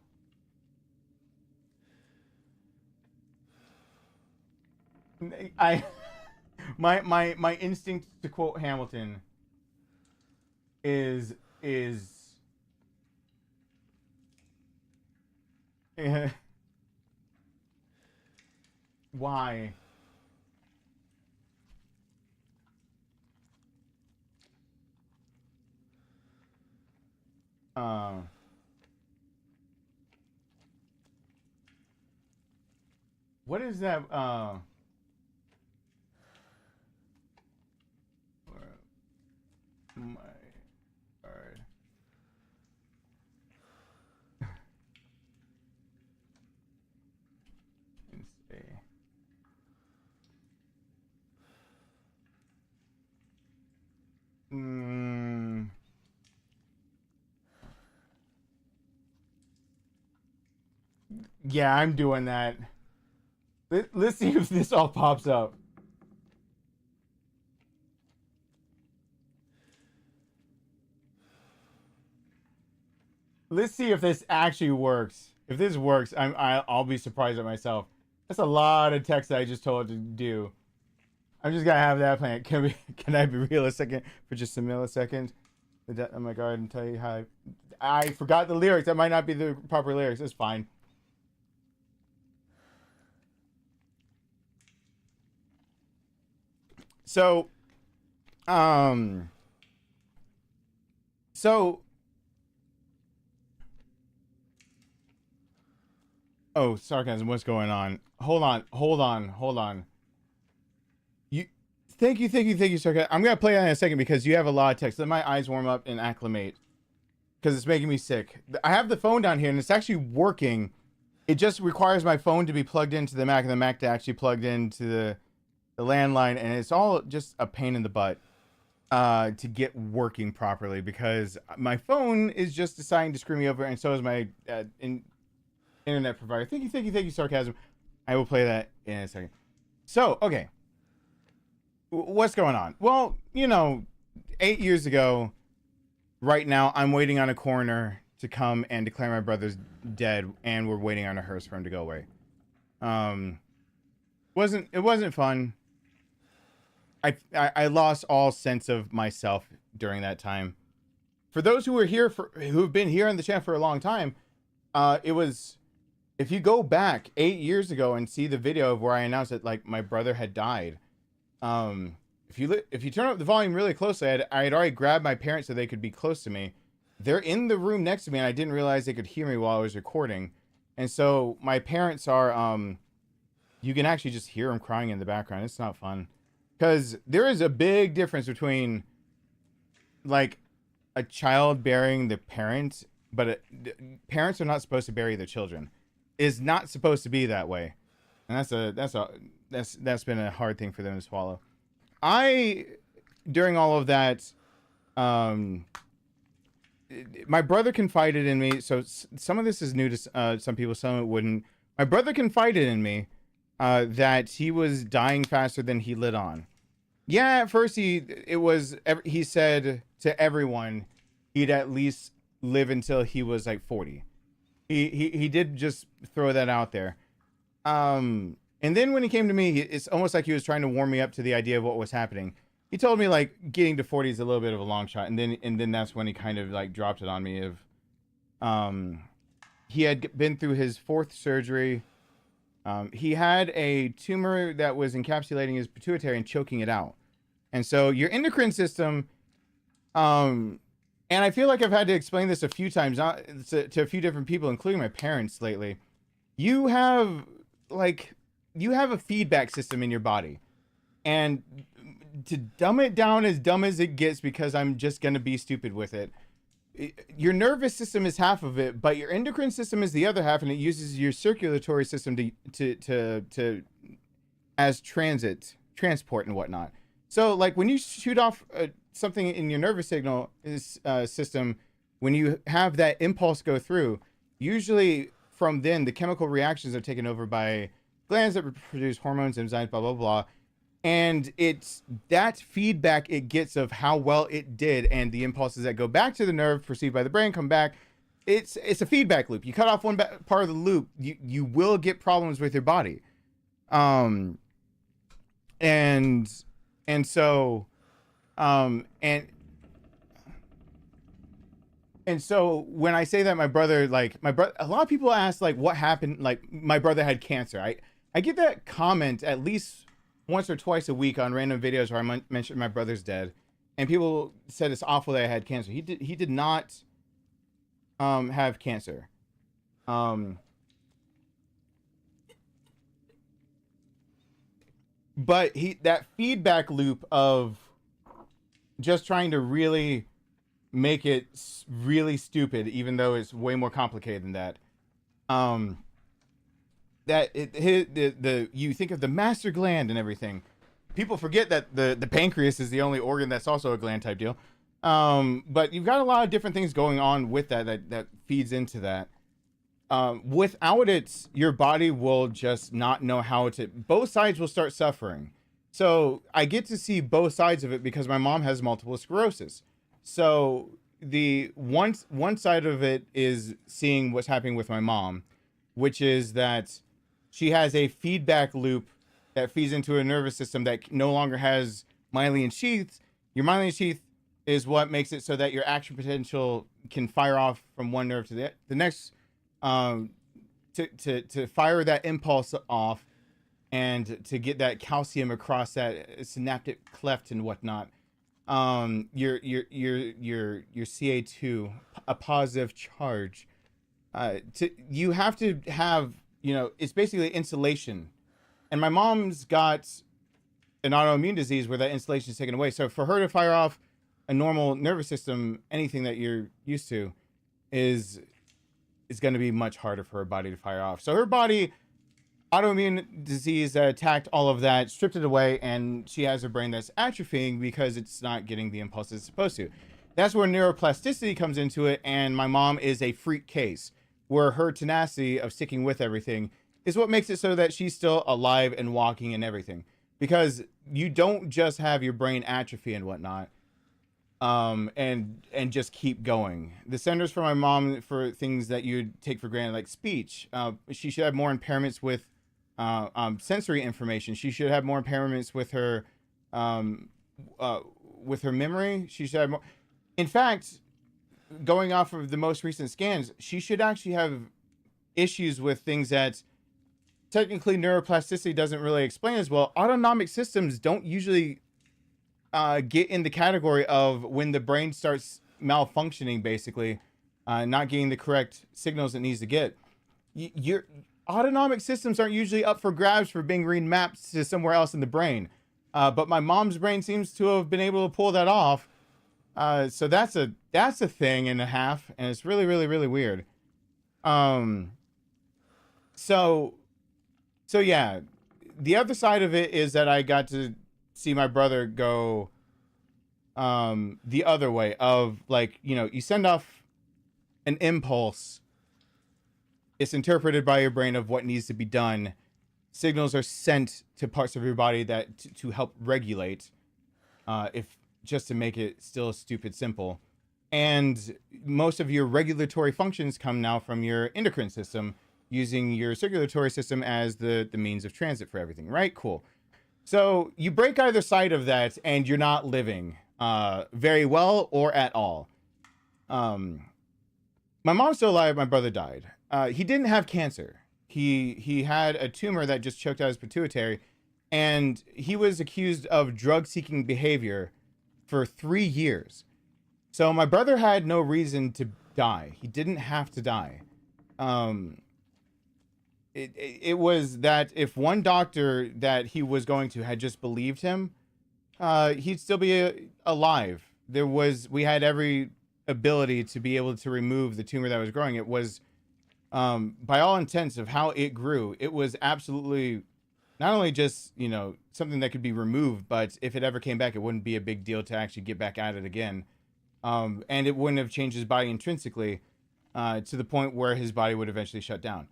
My instinct to quote Hamilton is why? What is that? My card. Yeah, I'm doing that. Let's see if this all pops up. Let's see if this actually works. If this works, I'll be surprised at myself. That's a lot of text that I just told it to do. I'm just gonna have that plan. Can I be real a second for just a millisecond? Oh my god, and tell you how I forgot the lyrics. That might not be the proper lyrics. It's fine. So, oh, sarcasm, what's going on? Hold on. Thank you, sarcasm. I'm gonna play that in a second because you have a lot of text. Let my eyes warm up and acclimate. Because it's making me sick. I have the phone down here and it's actually working. It just requires my phone to be plugged into the Mac and the Mac to actually plugged into the landline, and it's all just a pain in the butt to get working properly because my phone is just deciding to screw me over, and so is my internet provider. Thank you, sarcasm. I will play that in a second. So, okay. What's going on? Well, 8 years ago, right now, I'm waiting on a coroner to come and declare my brother's dead, and we're waiting on a hearse for him to go away. It wasn't fun. I lost all sense of myself during that time. For those who have been here on the channel for a long time, it was, if you go back 8 years ago and see the video of where I announced that like my brother had died, if you turn up the volume really closely, I had already grabbed my parents so they could be close to me. They're in the room next to me, and I didn't realize they could hear me while I was recording. And so my parents are, you can actually just hear them crying in the background. It's not fun. Because there is a big difference between, like, a child burying the parent, but parents are not supposed to bury their children. It's not supposed to be that way. And that's been a hard thing for them to swallow. During all of that, my brother confided in me. So some of this is new to some people, some it wouldn't. My brother confided in me that he was dying faster than he lit on. Yeah, at first he said to everyone he'd at least live until he was like 40. He did just throw that out there. And then when he came to me, it's almost like he was trying to warm me up to the idea of what was happening. He told me like getting to 40 is a little bit of a long shot, and then that's when he kind of like dropped it on me of he had been through his 4th surgery. He had a tumor that was encapsulating his pituitary and choking it out. And so your endocrine system, and I feel like I've had to explain this a few times to a few different people, including my parents lately. You have a feedback system in your body. And to dumb it down as dumb as it gets, because I'm just going to be stupid with it, your nervous system is half of it, but your endocrine system is the other half, and it uses your circulatory system to as transport and whatnot. So like when you shoot off something in your nervous signal system, when you have that impulse go through, usually from then the chemical reactions are taken over by glands that produce hormones, enzymes, blah blah blah. And it's that feedback it gets of how well it did, and the impulses that go back to the nerve, perceived by the brain, come back. It's a feedback loop. You cut off one part of the loop, you will get problems with your body. And so when I say that my brother, a lot of people ask like what happened, like my brother had cancer. I get that comment at least once or twice a week on random videos where I mentioned my brother's dead, and people said it's awful that I had cancer. He did not have cancer. But that feedback loop of just trying to really make it really stupid, even though it's way more complicated than that. You think of the master gland and everything. People forget that the pancreas is the only organ that's also a gland type deal. But you've got a lot of different things going on with that feeds into that. Without it, your body will just not know how to. Both sides will start suffering. So I get to see both sides of it because my mom has multiple sclerosis. So the one side of it is seeing what's happening with my mom, which is that she has a feedback loop that feeds into a nervous system that no longer has myelin sheaths. Your myelin sheath is what makes it so that your action potential can fire off from one nerve to the next, to fire that impulse off and to get that calcium across that synaptic cleft and whatnot. Your CA2, a positive charge. You have to have, it's basically insulation. And my mom's got an autoimmune disease where that insulation is taken away. So for her to fire off a normal nervous system, anything that you're used to, is going to be much harder for her body to fire off. So her body, autoimmune disease that attacked all of that, stripped it away, and she has her brain that's atrophying because it's not getting the impulses it's supposed to. That's where neuroplasticity comes into it, and my mom is a freak case, where her tenacity of sticking with everything is what makes it so that she's still alive and walking and everything. Because you don't just have your brain atrophy and whatnot, and just keep going. The centers for my mom for things that you'd take for granted, like speech, she should have more impairments with sensory information. She should have more impairments with her memory. She should have more. In fact, going off of the most recent scans, she should actually have issues with things that technically neuroplasticity doesn't really explain as well. Autonomic systems don't usually get in the category of when the brain starts malfunctioning, basically, not getting the correct signals it needs to get. Your autonomic systems aren't usually up for grabs for being remapped to somewhere else in the brain. But my mom's brain seems to have been able to pull that off. So that's a thing and a half, and it's really, really, really weird. So yeah, the other side of it is that I got to see my brother go the other way of, like, you send off an impulse, it's interpreted by your brain of what needs to be done. Signals are sent to parts of your body that to help regulate, if just to make it still stupid simple. And most of your regulatory functions come now from your endocrine system, using your circulatory system as the means of transit for everything, right? Cool. So you break either side of that and you're not living very well or at all. My mom's still alive. My brother died. He didn't have cancer. He had a tumor that just choked out his pituitary, and he was accused of drug-seeking behavior for 3 years. So my brother had no reason to die. He didn't have to die. It was that if one doctor that he was going to had just believed him, he'd still be alive. We had every ability to be able to remove the tumor that was growing. It was, by all intents of how it grew, it was absolutely not only just, something that could be removed, but if it ever came back, it wouldn't be a big deal to actually get back at it again. And it wouldn't have changed his body intrinsically, to the point where his body would eventually shut down.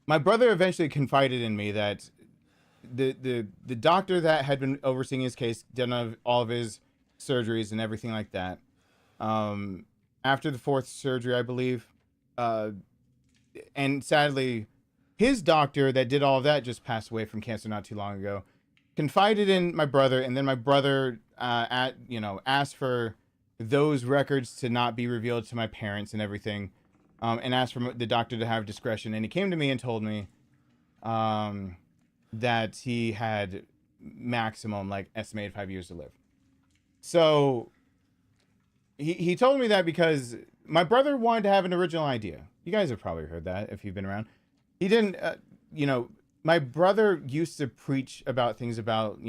My brother eventually confided in me that the doctor that had been overseeing his case, done all of his surgeries and everything like that, after the 4th surgery, I believe, and sadly, his doctor that did all of that just passed away from cancer not too long ago, confided in my brother, and then my brother asked for those records to not be revealed to my parents and everything. And asked for the doctor to have discretion. And he came to me and told me that he had maximum, estimated 5 years to live. So he told me that because my brother wanted to have an original idea. You guys have probably heard that if you've been around. He didn't, my brother used to preach about things about,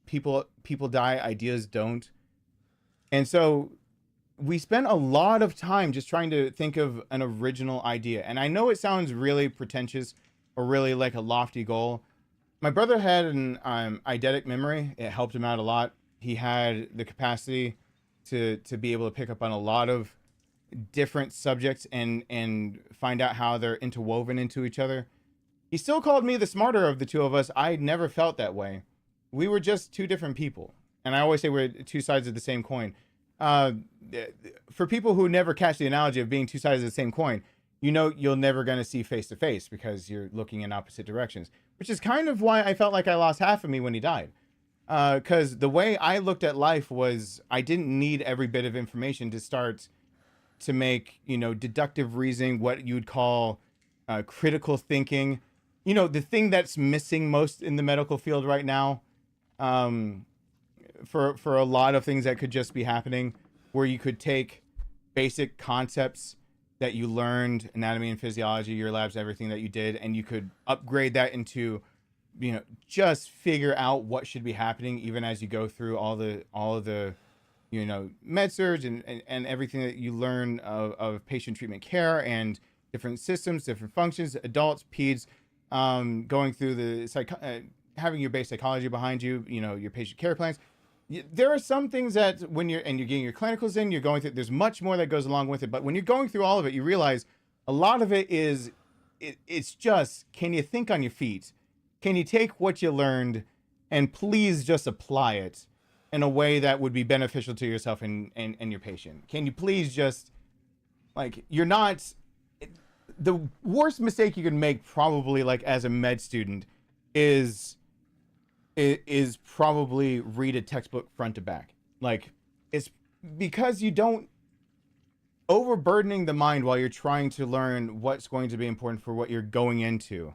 people die, ideas don't. And so we spent a lot of time just trying to think of an original idea. And I know it sounds really pretentious or really like a lofty goal. My brother had an eidetic memory. It helped him out a lot. He had the capacity to be able to pick up on a lot of different subjects and find out how they're interwoven into each other. He still called me the smarter of the two of us. I never felt that way. We were just two different people. And I always say we're two sides of the same coin. for people who never catch the analogy of being two sides of the same coin, you know, you're never going to see face to face because you're looking in opposite directions, which is kind of why I felt like I lost half of me when he died. Because the way I looked at life was I didn't need every bit of information to start to make, you know, deductive reasoning, what you would call critical thinking, you know, the thing that's missing most in the medical field right now, for a lot of things that could just be happening, where you could take basic concepts that you learned, anatomy and physiology, your labs, everything that you did, and you could upgrade that into, you know, just figure out what should be happening even as you go through all of the you know, med surg and everything that you learn of patient treatment care and different systems, different functions, adults, peds, going through the having your base psychology behind you, you know, your patient care plans. There are some things that when you're getting your clinicals in, you're going through, there's much more that goes along with it. But when you're going through all of it, you realize a lot of it is, it's just, can you think on your feet? Can you take what you learned and please just apply it in a way that would be beneficial to yourself and your patient? Can you please just, like, you're not, the worst mistake you can make probably, like, as a med student is probably read a textbook front to back. Like, it's because you don't, overburdening the mind while you're trying to learn what's going to be important for what you're going into,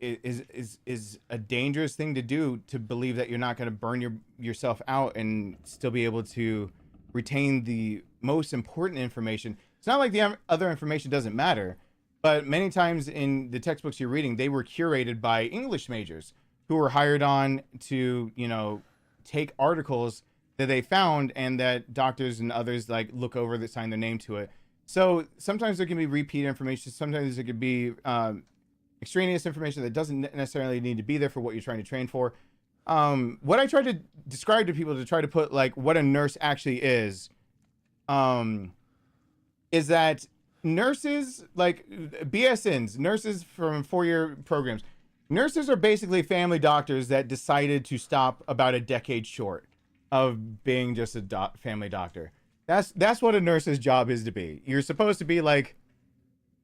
is a dangerous thing to do, to believe that you're not going to burn yourself out and still be able to retain the most important information. It's not like the other information doesn't matter, but many times in the textbooks you're reading, they were curated by English majors who were hired on to, you know, take articles that they found and that doctors and others like look over that sign their name to it. So sometimes there can be repeat information. Sometimes there could be extraneous information that doesn't necessarily need to be there for what you're trying to train for. What I try to describe to people to try to put like what a nurse actually is that nurses, like BSNs, nurses from 4-year programs, nurses are basically family doctors that decided to stop about a decade short of being just a family doctor. That's what a nurse's job is to be. You're supposed to be like,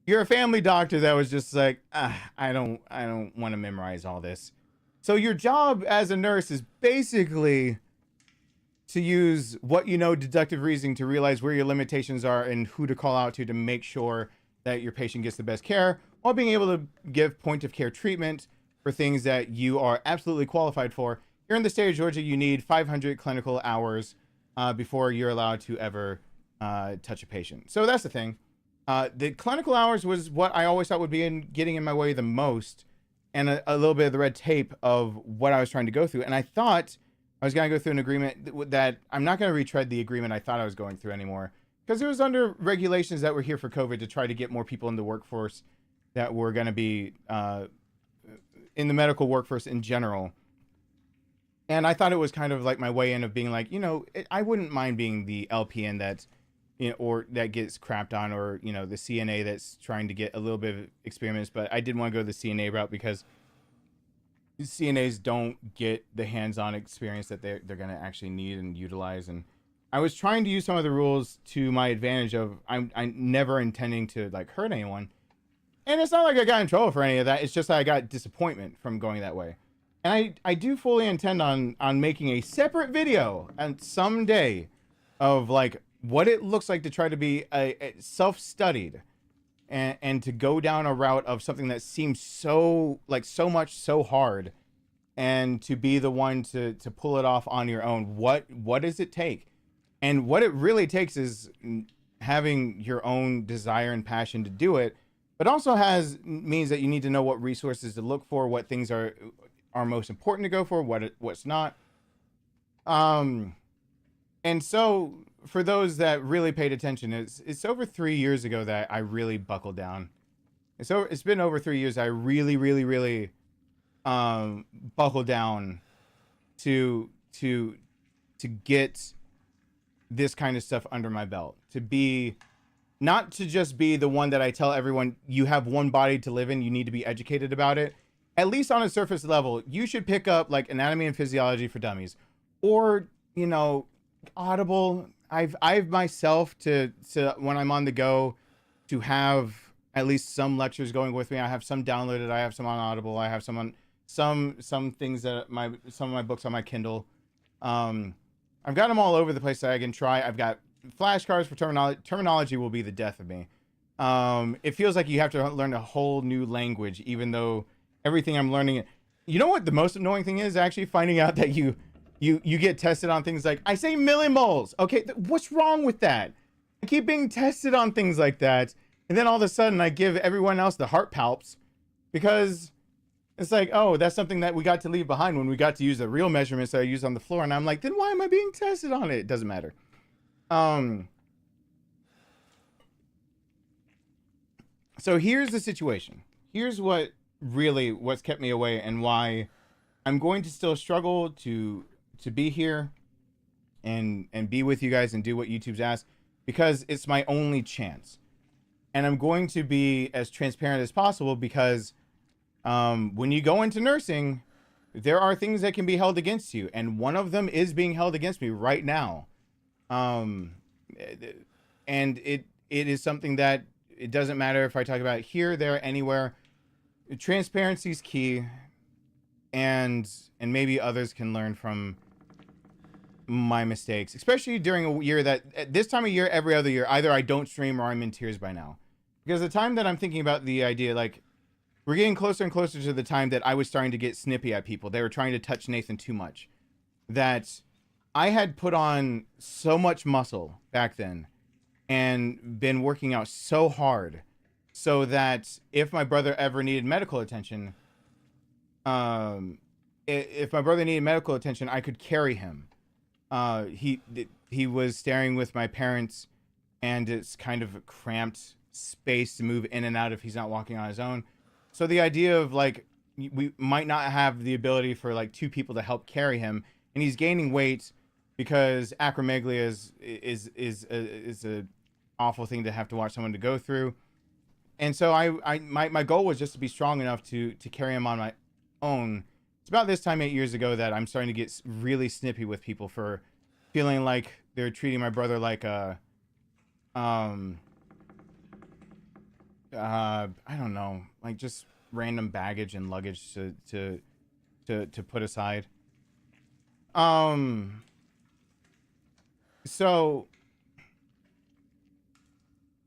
you're a family doctor that was just like, I don't want to memorize all this. So your job as a nurse is basically to use what you know, deductive reasoning, to realize where your limitations are and who to call out to make sure that your patient gets the best care, while being able to give point of care treatment for things that you are absolutely qualified for. Here in the state of Georgia, you need 500 clinical hours before you're allowed to ever touch a patient. So that's the thing. The clinical hours was what I always thought would be getting in my way the most, and a little bit of the red tape of what I was trying to go through. And I thought I was going to go through an agreement that I'm not going to retread the agreement I thought I was going through anymore, because it was under regulations that were here for COVID to try to get more people in the workforce that were going to be in the medical workforce in general. And I thought it was kind of like my way in of being like, you know, I wouldn't mind being the LPN that's, you know, or that gets crapped on, or, you know, the CNA that's trying to get a little bit of experience. But I didn't want to go the CNA route because CNAs don't get the hands-on experience that they're going to actually need and utilize. And I was trying to use some of the rules to my advantage of I'm never intending to like hurt anyone. And it's not like I got in trouble for any of that. It's just that I got disappointment from going that way. And I do fully intend on making a separate video and someday of like what it looks like to try to be a self-studied and to go down a route of something that seems so hard, and to be the one to pull it off on your own. What does it take? And what it really takes is having your own desire and passion to do it, but also means that you need to know what resources to look for, what things are most important to go for, what's not. And so for those that really paid attention, it's over 3 years ago that I really buckled down. It's been over 3 years. I really buckled down to get this kind of stuff under my belt, to be, not to just be the one that I tell everyone, you have one body to live in, you need to be educated about it. At least on a surface level, you should pick up like anatomy and physiology for dummies, or, you know, Audible, I've myself to when I'm on the go to have at least some lectures going with me. I have some downloaded, I have some on Audible, I have some on some things that some of my books on my Kindle. I've got them all over the place that I can try. I've got flashcards for terminology. Terminology will be the death of me. It feels like you have to learn a whole new language, even though everything I'm learning. You know what the most annoying thing is? Actually finding out that you get tested on things like, I say millimoles. Okay, what's wrong with that? I keep being tested on things like that. And then all of a sudden I give everyone else the heart palps because it's like, oh, that's something that we got to leave behind when we got to use the real measurements that I used on the floor. And I'm like, then why am I being tested on it? It doesn't matter. So here's the situation. Here's what's kept me away and why I'm going to still struggle to be here and be with you guys and do what YouTube's asked, because it's my only chance. And I'm going to be as transparent as possible because when you go into nursing, there are things that can be held against you. And one of them is being held against me right now. And it is something that it doesn't matter if I talk about it here, there, anywhere. Transparency is key. And maybe others can learn from my mistakes, especially during a year that at this time of year, every other year, either I don't stream or I'm in tears by now. Because the time that I'm thinking about the idea, like, we're getting closer and closer to the time that I was starting to get snippy at people. They were trying to touch Nathan too much. That I had put on so much muscle back then and been working out so hard so that if my brother ever needed medical attention, if my brother needed medical attention, I could carry him. He was staying with my parents, and it's kind of a cramped space to move in and out if he's not walking on his own. So the idea of like, we might not have the ability for like 2 people to help carry him, and he's gaining weight because acromegaly is a awful thing to have to watch someone to go through. And so my goal was just to be strong enough to carry him on my own. It's about this time 8 years ago that I'm starting to get really snippy with people for feeling like they're treating my brother like a I don't know, like just random baggage and luggage to put aside. So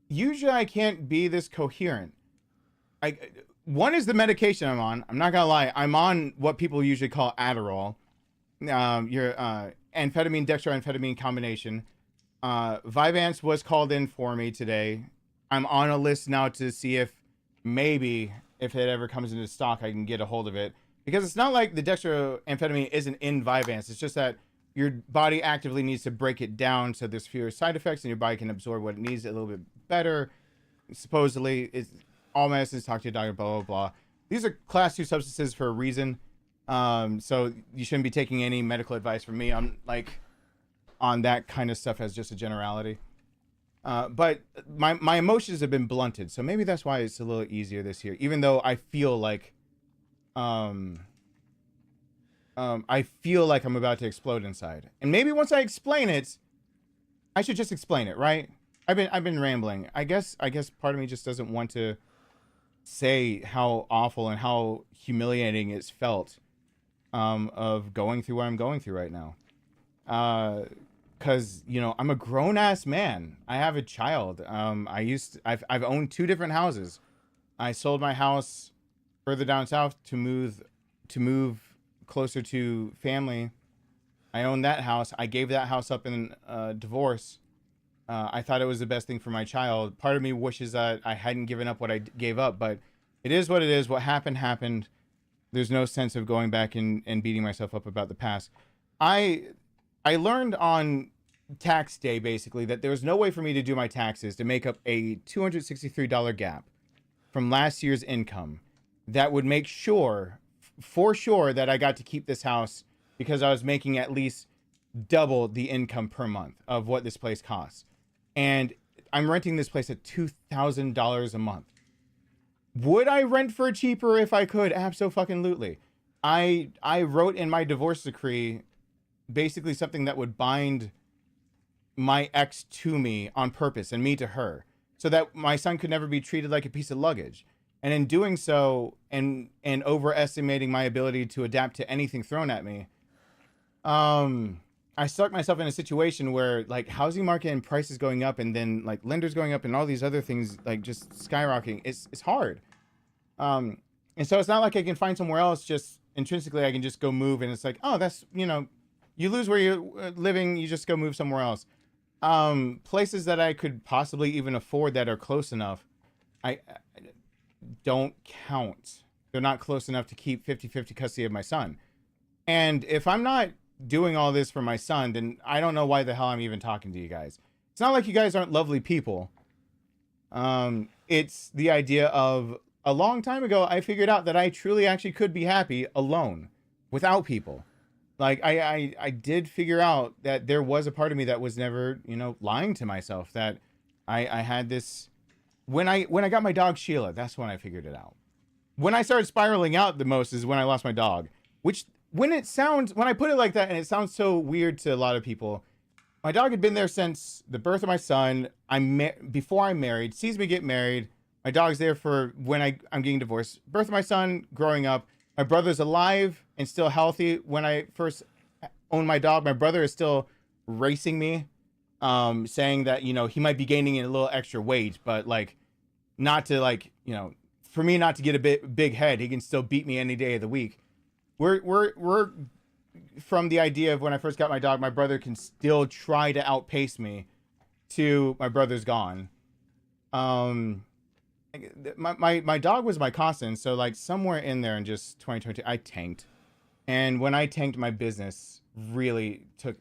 usually I can't be this coherent. One is the medication I'm on. I'm not gonna lie. I'm on what people usually call Adderall. Your amphetamine, dextroamphetamine combination. Vyvanse was called in for me today. I'm on a list now to see if maybe if it ever comes into stock, I can get a hold of it. Because it's not like the dextroamphetamine isn't in Vyvanse. It's just that your body actively needs to break it down so there's fewer side effects and your body can absorb what it needs a little bit better. Supposedly, it's all medicines, talk to your doctor, blah, blah, blah. These are class 2 substances for a reason. So you shouldn't be taking any medical advice from me on that kind of stuff as just a generality. But my emotions have been blunted, so maybe that's why it's a little easier this year, even though I feel like I'm about to explode inside. And maybe once I explain it, I should just explain it, right? I've been rambling. I guess part of me just doesn't want to say how awful and how humiliating it's felt of going through what I'm going through right now. Because, you know, I'm a grown-ass man. I have a child. I've owned 2 different houses. I sold my house further down south to move closer to family. I own that house. I gave that house up in divorce. I thought it was the best thing for my child. Part of me wishes that I hadn't given up what I gave up, but it is what it is. What happened. There's no sense of going back and beating myself up about the past. I learned on tax day, basically, that there was no way for me to do my taxes to make up a $263 gap from last year's income that would make sure, for sure, that I got to keep this house because I was making at least double the income per month of what this place costs. And I'm renting this place at $2,000 a month. Would I rent for cheaper if I could? Abso-fucking-lutely. I wrote in my divorce decree basically something that would bind my ex to me on purpose and me to her, so that my son could never be treated like a piece of luggage. And in doing so, and overestimating my ability to adapt to anything thrown at me, I stuck myself in a situation where like housing market and prices going up, and then like lenders going up, and all these other things like just skyrocketing. It's hard. And so it's not like I can find somewhere else just intrinsically. I can just go move, and it's like, oh, that's, you know, you lose where you're living, you just go move somewhere else. Places that I could possibly even afford that are close enough, I don't count. They're not close enough to keep 50-50 custody of my son. And if I'm not doing all this for my son, then I don't know why the hell I'm even talking to you guys. It's not like you guys aren't lovely people. It's the idea of a long time ago, I figured out that I truly actually could be happy alone, without people. Like I did figure out that there was a part of me that was never, you know, lying to myself, that I had this. When I got my dog Sheila, that's when I figured it out. When I started spiraling out the most is when I lost my dog, which when I put it like that, and it sounds so weird to a lot of people, my dog had been there since the birth of my son. Before I married, sees me get married. My dog's there for when I'm getting divorced, birth of my son, growing up. My brother's alive and still healthy. When I first owned my dog, my brother is still racing me, saying that, you know, he might be gaining a little extra weight, but like, not to like, you know, for me not to get a big head. He can still beat me any day of the week. We're from the idea of when I first got my dog, my brother can still try to outpace me, to my brother's gone. My dog was my constant. So like somewhere in there in just 2022, I tanked. And when I tanked, my business really took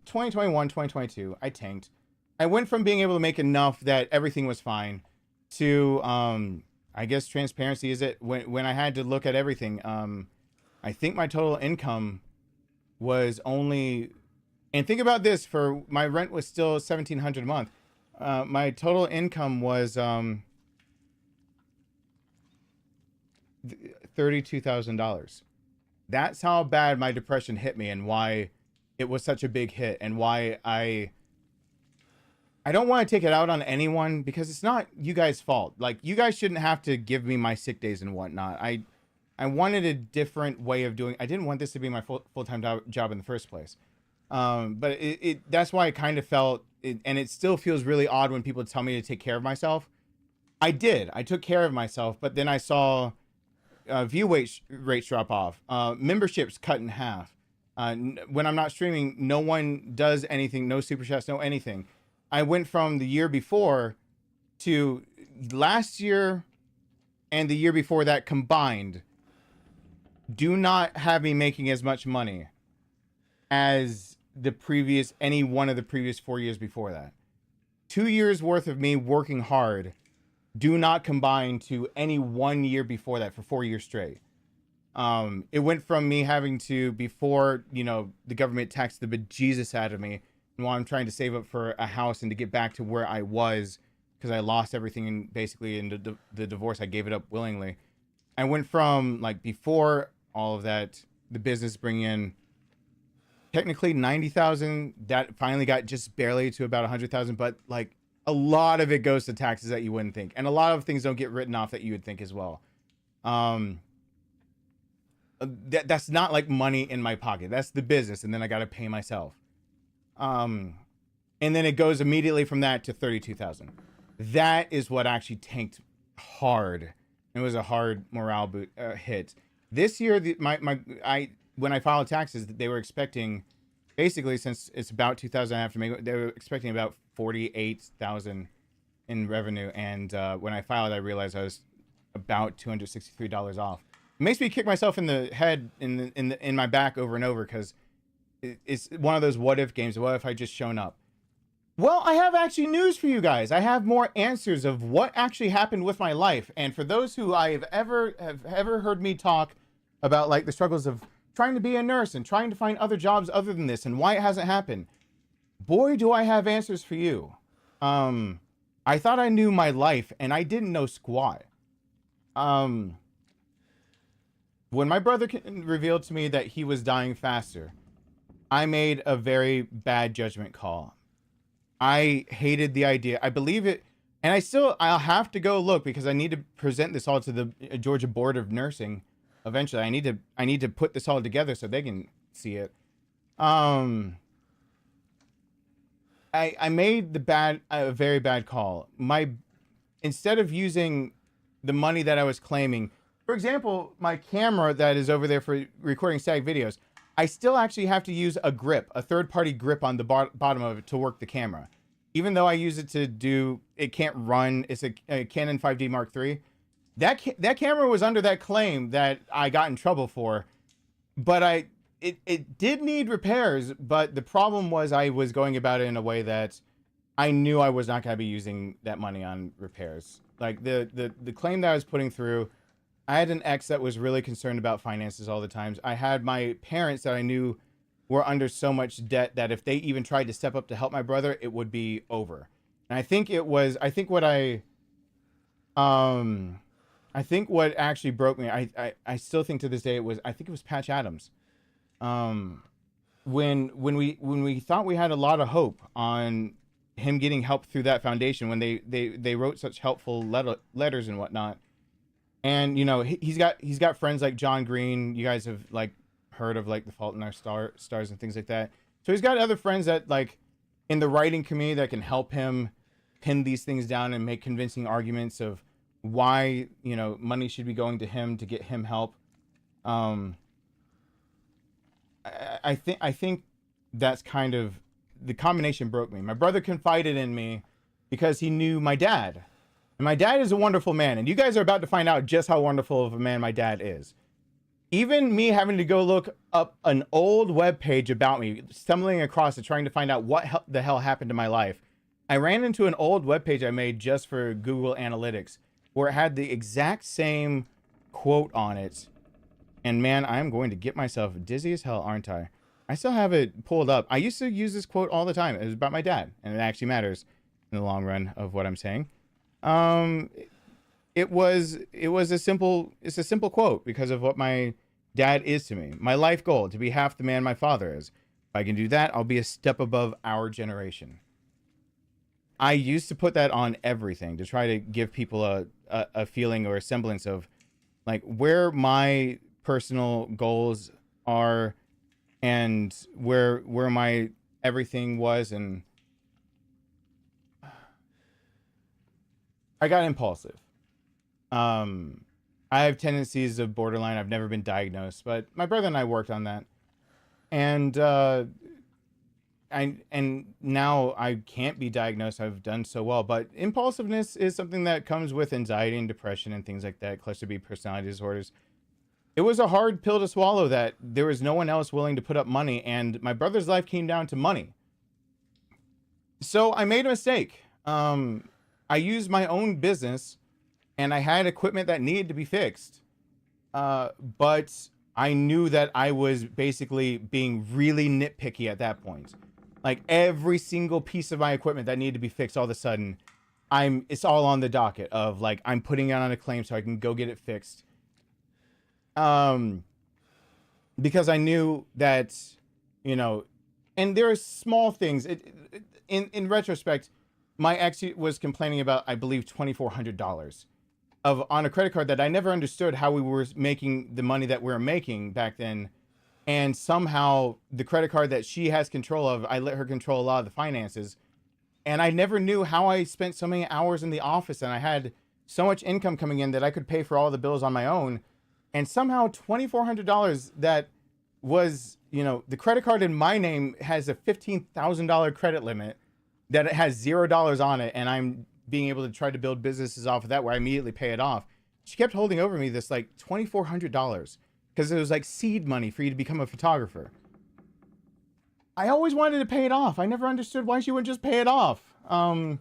2021, 2022, I tanked. I went from being able to make enough that everything was fine to, I guess transparency is it, when I had to look at everything. I think my total income was only, and think about this, for my rent was still $1,700 a month. My total income was $32,000. That's how bad my depression hit me, and why it was such a big hit, and why I don't want to take it out on anyone, because it's not you guys' fault. Like, you guys shouldn't have to give me my sick days and whatnot. I wanted a different way of doing. I didn't want this to be my full-time job in the first place. But that's why I kind of felt it, and it still feels really odd when people tell me to take care of myself. I did. I took care of myself, but then I saw view rates drop off, memberships cut in half. When I'm not streaming, no one does anything, no super chats, no anything. I went from the year before to last year and the year before that combined do not have me making as much money as any one of the previous 4 years before that. 2 years worth of me working hard do not combine to any 1 year before that for 4 years straight. It went from me having to, before, you know, the government taxed the bejesus out of me, and while I'm trying to save up for a house and to get back to where I was, because I lost everything basically in the divorce, I gave it up willingly. I went from, like, before all of that, the business bringing in technically 90,000, that finally got just barely to about 100,000, but like a lot of it goes to taxes that you wouldn't think, and a lot of things don't get written off that you would think as well. That's not like money in my pocket. That's the business, and then I got to pay myself. And then it goes immediately from that to 32,000. That is what actually tanked hard. It was a hard morale hit. This year, when I filed taxes, they were expecting, basically, since it's about 2,000 I have to make, they were expecting about 48,000 in revenue. And when I filed, I realized I was about $263 off. It makes me kick myself in the head, in my back over and over, because it's one of those what if games. What if I just shown up? Well, I have actually news for you guys. I have more answers of what actually happened with my life. And for those who have ever heard me talk about like the struggles of trying to be a nurse and trying to find other jobs other than this and why it hasn't happened, boy, do I have answers for you. I thought I knew my life, and I didn't know squat. When my brother revealed to me that he was dying faster, I made a very bad judgment call, I hated the idea. I believe it, and I'll have to go look because I need to present this all to the Georgia Board of Nursing. Eventually, I need to put this all together so they can see it. I made a very bad call. Instead of using the money that I was claiming, for example, my camera that is over there for recording static videos, I still actually have to use a grip, a third-party grip on the bottom of it to work the camera. Even though I use it to do, it can't run. It's a Canon 5D Mark III. That camera was under that claim that I got in trouble for, but it did need repairs. But the problem was I was going about it in a way that I knew I was not going to be using that money on repairs. Like the claim that I was putting through, I had an ex that was really concerned about finances all the times. I had my parents that I knew were under so much debt that if they even tried to step up to help my brother, it would be over. And I think what actually broke me, I still think to this day I think it was Patch Adams. When we thought we had a lot of hope on him getting help through that foundation, when they wrote such helpful letters and whatnot. And, you know, he's got friends like John Green. You guys have like heard of like The Fault in Our Stars and things like that. So he's got other friends that like in the writing community that can help him pin these things down and make convincing arguments of why, you know, money should be going to him to get him help. I think that's kind of the combination broke me. My brother confided in me because he knew my dad. And my dad is a wonderful man, and you guys are about to find out just how wonderful of a man my dad is. Even me having to go look up an old web page about me, stumbling across it, trying to find out what the hell happened to my life. I ran into an old web page I made just for Google Analytics, where it had the exact same quote on it. And man, I'm going to get myself dizzy as hell, aren't I? I still have it pulled up. I used to use this quote all the time. It was about my dad, and it actually matters in the long run of what I'm saying. It's a simple quote because of what my dad is to me. My life goal, to be half the man my father is. If I can do that, I'll be a step above our generation. I used to put that on everything to try to give people a feeling or a semblance of like where my personal goals are and where my everything was. And I got impulsive. I have tendencies of borderline. I've never been diagnosed, but my brother and I worked on that. And now I can't be diagnosed. I've done so well, but impulsiveness is something that comes with anxiety and depression and things like that, cluster B personality disorders. It was a hard pill to swallow that there was no one else willing to put up money, and my brother's life came down to money. So I made a mistake. I used my own business, and I had equipment that needed to be fixed. But I knew that I was basically being really nitpicky at that point. Like every single piece of my equipment that needed to be fixed, all of a sudden, it's all on the docket of like, I'm putting it on a claim so I can go get it fixed. Because I knew that, you know, and there are small things. In retrospect, my ex was complaining about, I believe, $2,400 on a credit card that I never understood how we were making the money that we were making back then. And somehow the credit card that she has control of, I let her control a lot of the finances. And I never knew how I spent so many hours in the office and I had so much income coming in that I could pay for all the bills on my own. And somehow $2,400 that was, you know, the credit card in my name has a $15,000 credit limit that it has $0 on it. And I'm being able to try to build businesses off of that where I immediately pay it off. She kept holding over me this like $2,400 because it was like seed money for you to become a photographer. I always wanted to pay it off. I never understood why she wouldn't just pay it off. So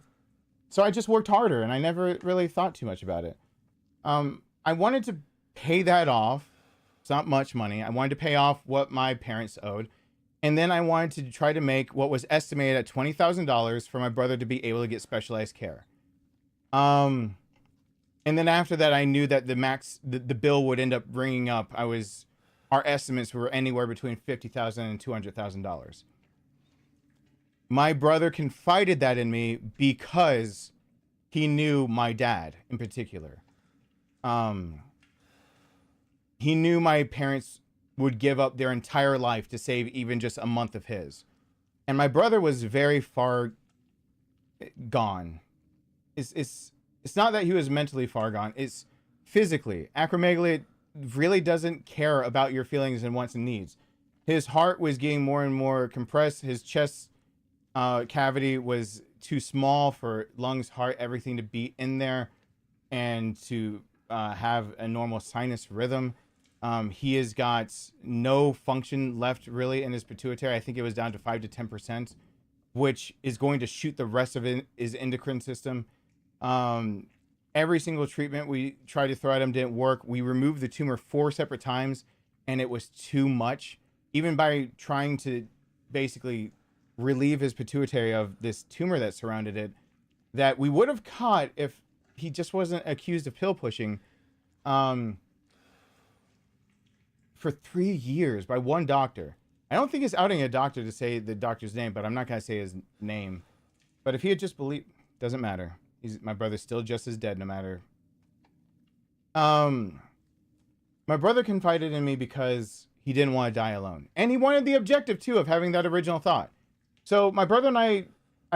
I just worked harder and I never really thought too much about it. I wanted to pay that off. It's not much money. I wanted to pay off what my parents owed. And then I wanted to try to make what was estimated at $20,000 for my brother to be able to get specialized care. And then after that, I knew that the bill would end up bringing up. Our estimates were anywhere between $50,000 and $200,000. My brother confided that in me because he knew my dad in particular. He knew my parents would give up their entire life to save even just a month of his. And my brother was very far gone. It's not that he was mentally far gone. It's physically. Acromegaly really doesn't care about your feelings and wants and needs. His heart was getting more and more compressed. His chest cavity was too small for lungs, heart, everything to be in there and to have a normal sinus rhythm. He has got no function left really in his pituitary. I think it was down to 5 to 10%, which is going to shoot the rest of his endocrine system. Every single treatment we tried to throw at him didn't work. We removed the tumor 4 separate times and it was too much. Even by trying to basically relieve his pituitary of this tumor that surrounded it, that we would have caught if he just wasn't accused of pill pushing, for 3 years by one doctor. I don't think it's outing a doctor to say the doctor's name, but I'm not going to say his name. But if he had just believed, doesn't matter. My brother's still just as dead no matter. My brother confided in me because he didn't want to die alone. And he wanted the objective, too, of having that original thought. So my brother and I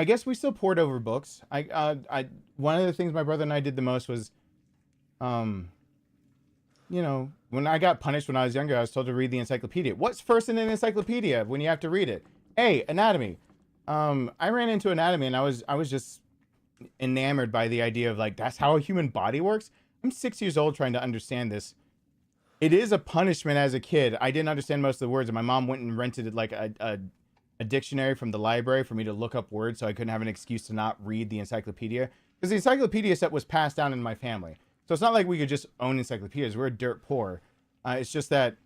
guess we still poured over books. One of the things my brother and I did the most was, you know, when I got punished when I was younger, I was told to read the encyclopedia. What's first in an encyclopedia when you have to read it? A, anatomy. I ran into anatomy and I was just enamored by the idea of like, that's how a human body works. I'm 6 years old trying to understand this. It is a punishment as a kid. I didn't understand most of the words, and my mom went and rented like a dictionary from the library for me to look up words so I couldn't have an excuse to not read the encyclopedia. Because the encyclopedia set was passed down in my family. So it's not like we could just own encyclopedias. We're dirt poor. It's just that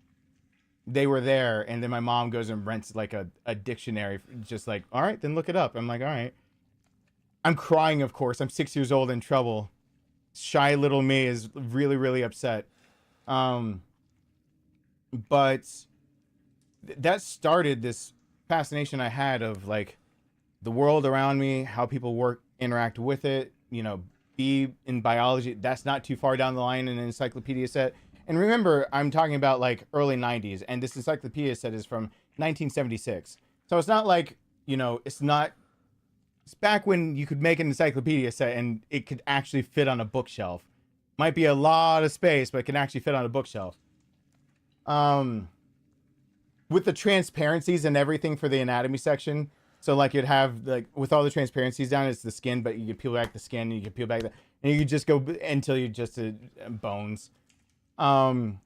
they were there, and then my mom goes and rents like a dictionary, just like, all right, then look it up. I'm like, all right. I'm crying, of course. I'm 6 years old in trouble. Shy little me is really, really upset. But that started this fascination I had of like the world around me, how people interact with it, you know, be in biology. That's not too far down the line in an encyclopedia set. And remember, I'm talking about like early 90s, and this encyclopedia set is from 1976. So it's not like, you know, it's back when you could make an encyclopedia set and it could actually fit on a bookshelf. Might be a lot of space, but it can actually fit on a bookshelf. With the transparencies and everything for the anatomy section. So like you'd have like with all the transparencies down, it's the skin, but you could peel back the skin and you could peel back and you could just go until you just bones. The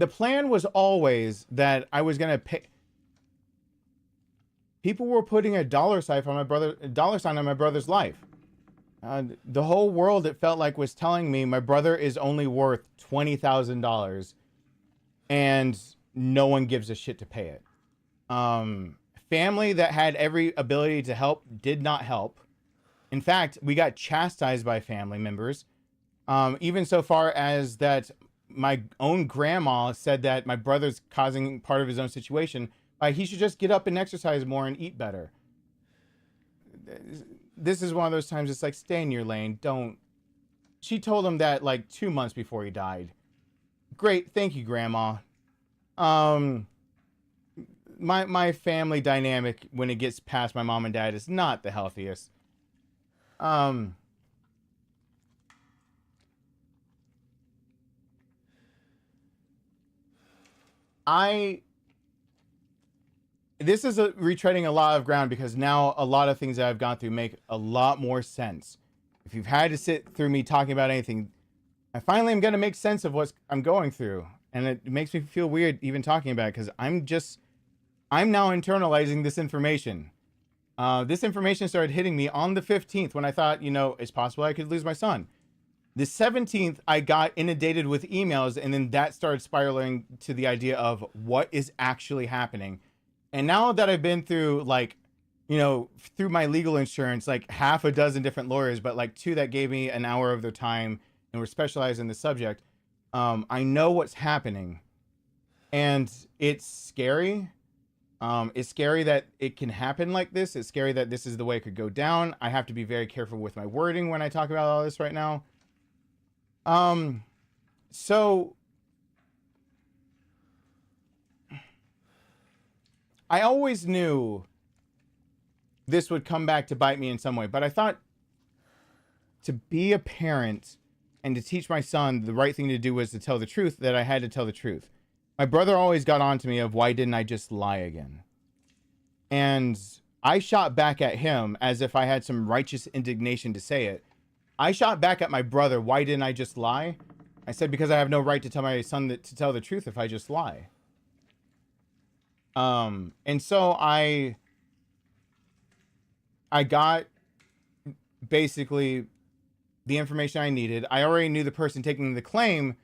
plan was always that I was gonna pay. People were putting a dollar sign on my brother's life. The whole world, it felt like, was telling me my brother is only worth $20,000, and no one gives a shit to pay it. Family that had every ability to help did not help. In fact, we got chastised by family members, even so far as that my own grandma said that my brother's causing part of his own situation. He should just get up and exercise more and eat better. This is one of those times it's like, stay in your lane. Don't. She told him that like 2 months before he died. Great. Thank you, Grandma. My family dynamic when it gets past my mom and dad is not the healthiest. This is retreading a lot of ground because now a lot of things that I've gone through make a lot more sense. If you've had to sit through me talking about anything, I finally am going to make sense of what I'm going through. And it makes me feel weird even talking about it because I'm now internalizing this information. This information started hitting me on the 15th when I thought, you know, it's possible I could lose my son. The 17th, I got inundated with emails, and then that started spiraling to the idea of what is actually happening. And now that I've been through like you know, through my legal insurance, like half a dozen different lawyers, but like 2 that gave me an hour of their time and were specialized in the subject. I know what's happening, and it's scary. It's scary that it can happen like this. It's scary that this is the way it could go down. I have to be very careful with my wording when I talk about all this right now. So I always knew this would come back to bite me in some way, but I thought to be a parent and to teach my son the right thing to do was to tell the truth, that I had to tell the truth. My brother always got on to me of why didn't I just lie again? And I shot back at him as if I had some righteous indignation to say it. I shot back at my brother, why didn't I just lie? I said, because I have no right to tell my son to tell the truth if I just lie. And so I got basically the information I needed. I already knew the person taking the claim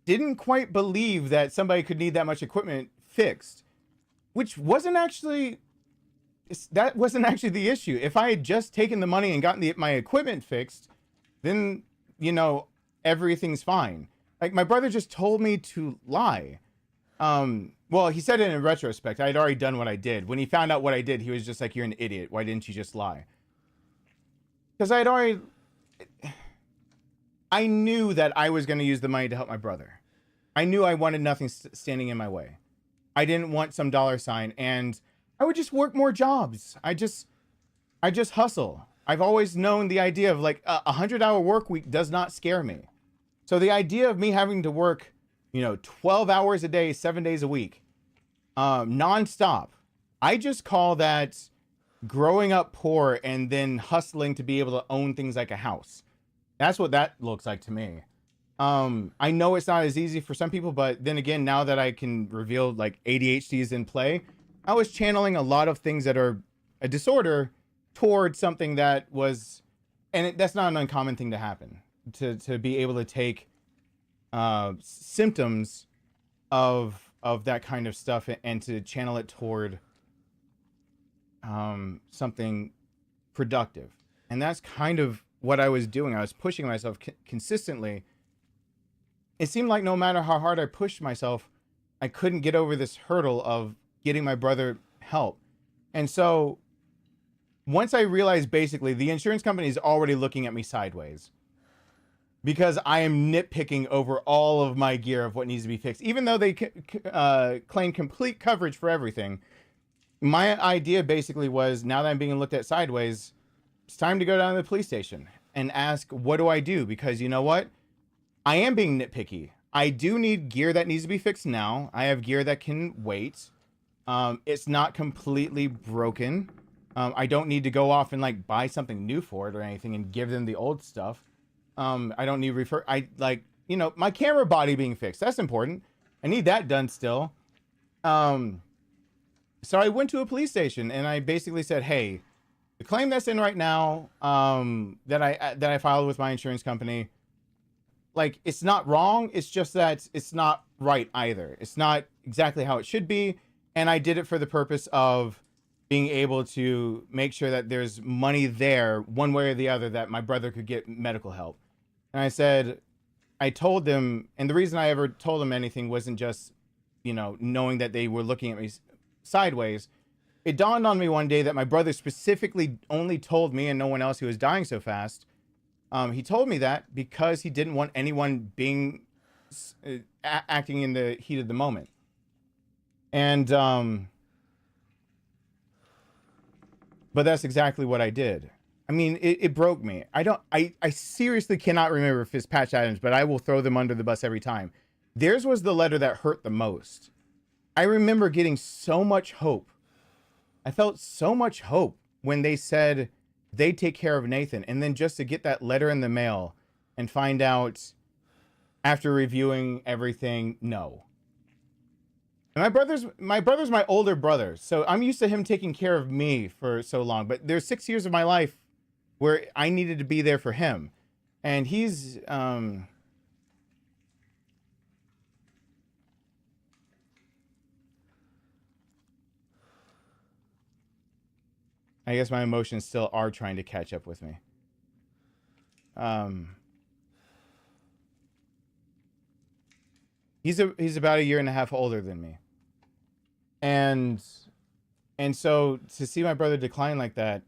didn't quite believe that somebody could need that much equipment fixed, which wasn't actually, that wasn't actually the issue. If I had just taken the money and gotten my equipment fixed, then, you know, everything's fine. Like, my brother just told me to lie. Well, he said it in retrospect. I had already done what I did. When he found out what I did, he was just like, you're an idiot. Why didn't you just lie? Because I knew that I was going to use the money to help my brother. I knew I wanted nothing standing in my way. I didn't want some dollar sign, and I would just work more jobs. I just hustle. I've always known the idea of like a 100-hour work week does not scare me. So the idea of me having to work, you know, 12 hours a day, 7 days a week, nonstop, I just call that growing up poor and then hustling to be able to own things like a house. That's what that looks like to me. I know it's not as easy for some people, but then again, now that I can reveal like ADHD is in play, I was channeling a lot of things that are a disorder towards something that was, and that's not an uncommon thing to happen, to be able to take symptoms of that kind of stuff and to channel it toward something productive. And that's kind of what I was doing. I was pushing myself consistently. It seemed like no matter how hard I pushed myself, I couldn't get over this hurdle of getting my brother help. And so once I realized basically the insurance company is already looking at me sideways because I am nitpicking over all of my gear of what needs to be fixed, even though they claim complete coverage for everything. My idea basically was, now that I'm being looked at sideways, it's time to go down to the police station and ask, what do I do? Because you know what? I am being nitpicky. I do need gear that needs to be fixed now. I have gear that can wait. It's not completely broken. I don't need to go off and like buy something new for it or anything and give them the old stuff. I don't need you know, my camera body being fixed. That's important. I need that done still. So I went to a police station and I basically said, hey, the claim that's in right now, that I filed with my insurance company, like, it's not wrong. It's just that it's not right either. It's not exactly how it should be. And I did it for the purpose of being able to make sure that there's money there one way or the other that my brother could get medical help. And I told them, and the reason I ever told them anything wasn't just, you know, knowing that they were looking at me sideways. It dawned on me one day that my brother specifically only told me and no one else he was dying so fast. He told me that because he didn't want anyone being acting in the heat of the moment. And but that's exactly what I did. I mean, it broke me. I seriously cannot remember if it's Patch Adams, but I will throw them under the bus every time. Theirs was the letter that hurt the most. I remember getting so much hope. I felt so much hope when they said they take care of Nathan. And then just to get that letter in the mail and find out after reviewing everything, no. And my brother's my older brother. So I'm used to him taking care of me for so long. But there's 6 years of my life where I needed to be there for him. And he's, I guess my emotions still are trying to catch up with me. He's about a year and a half older than me. And so to see my brother decline like that,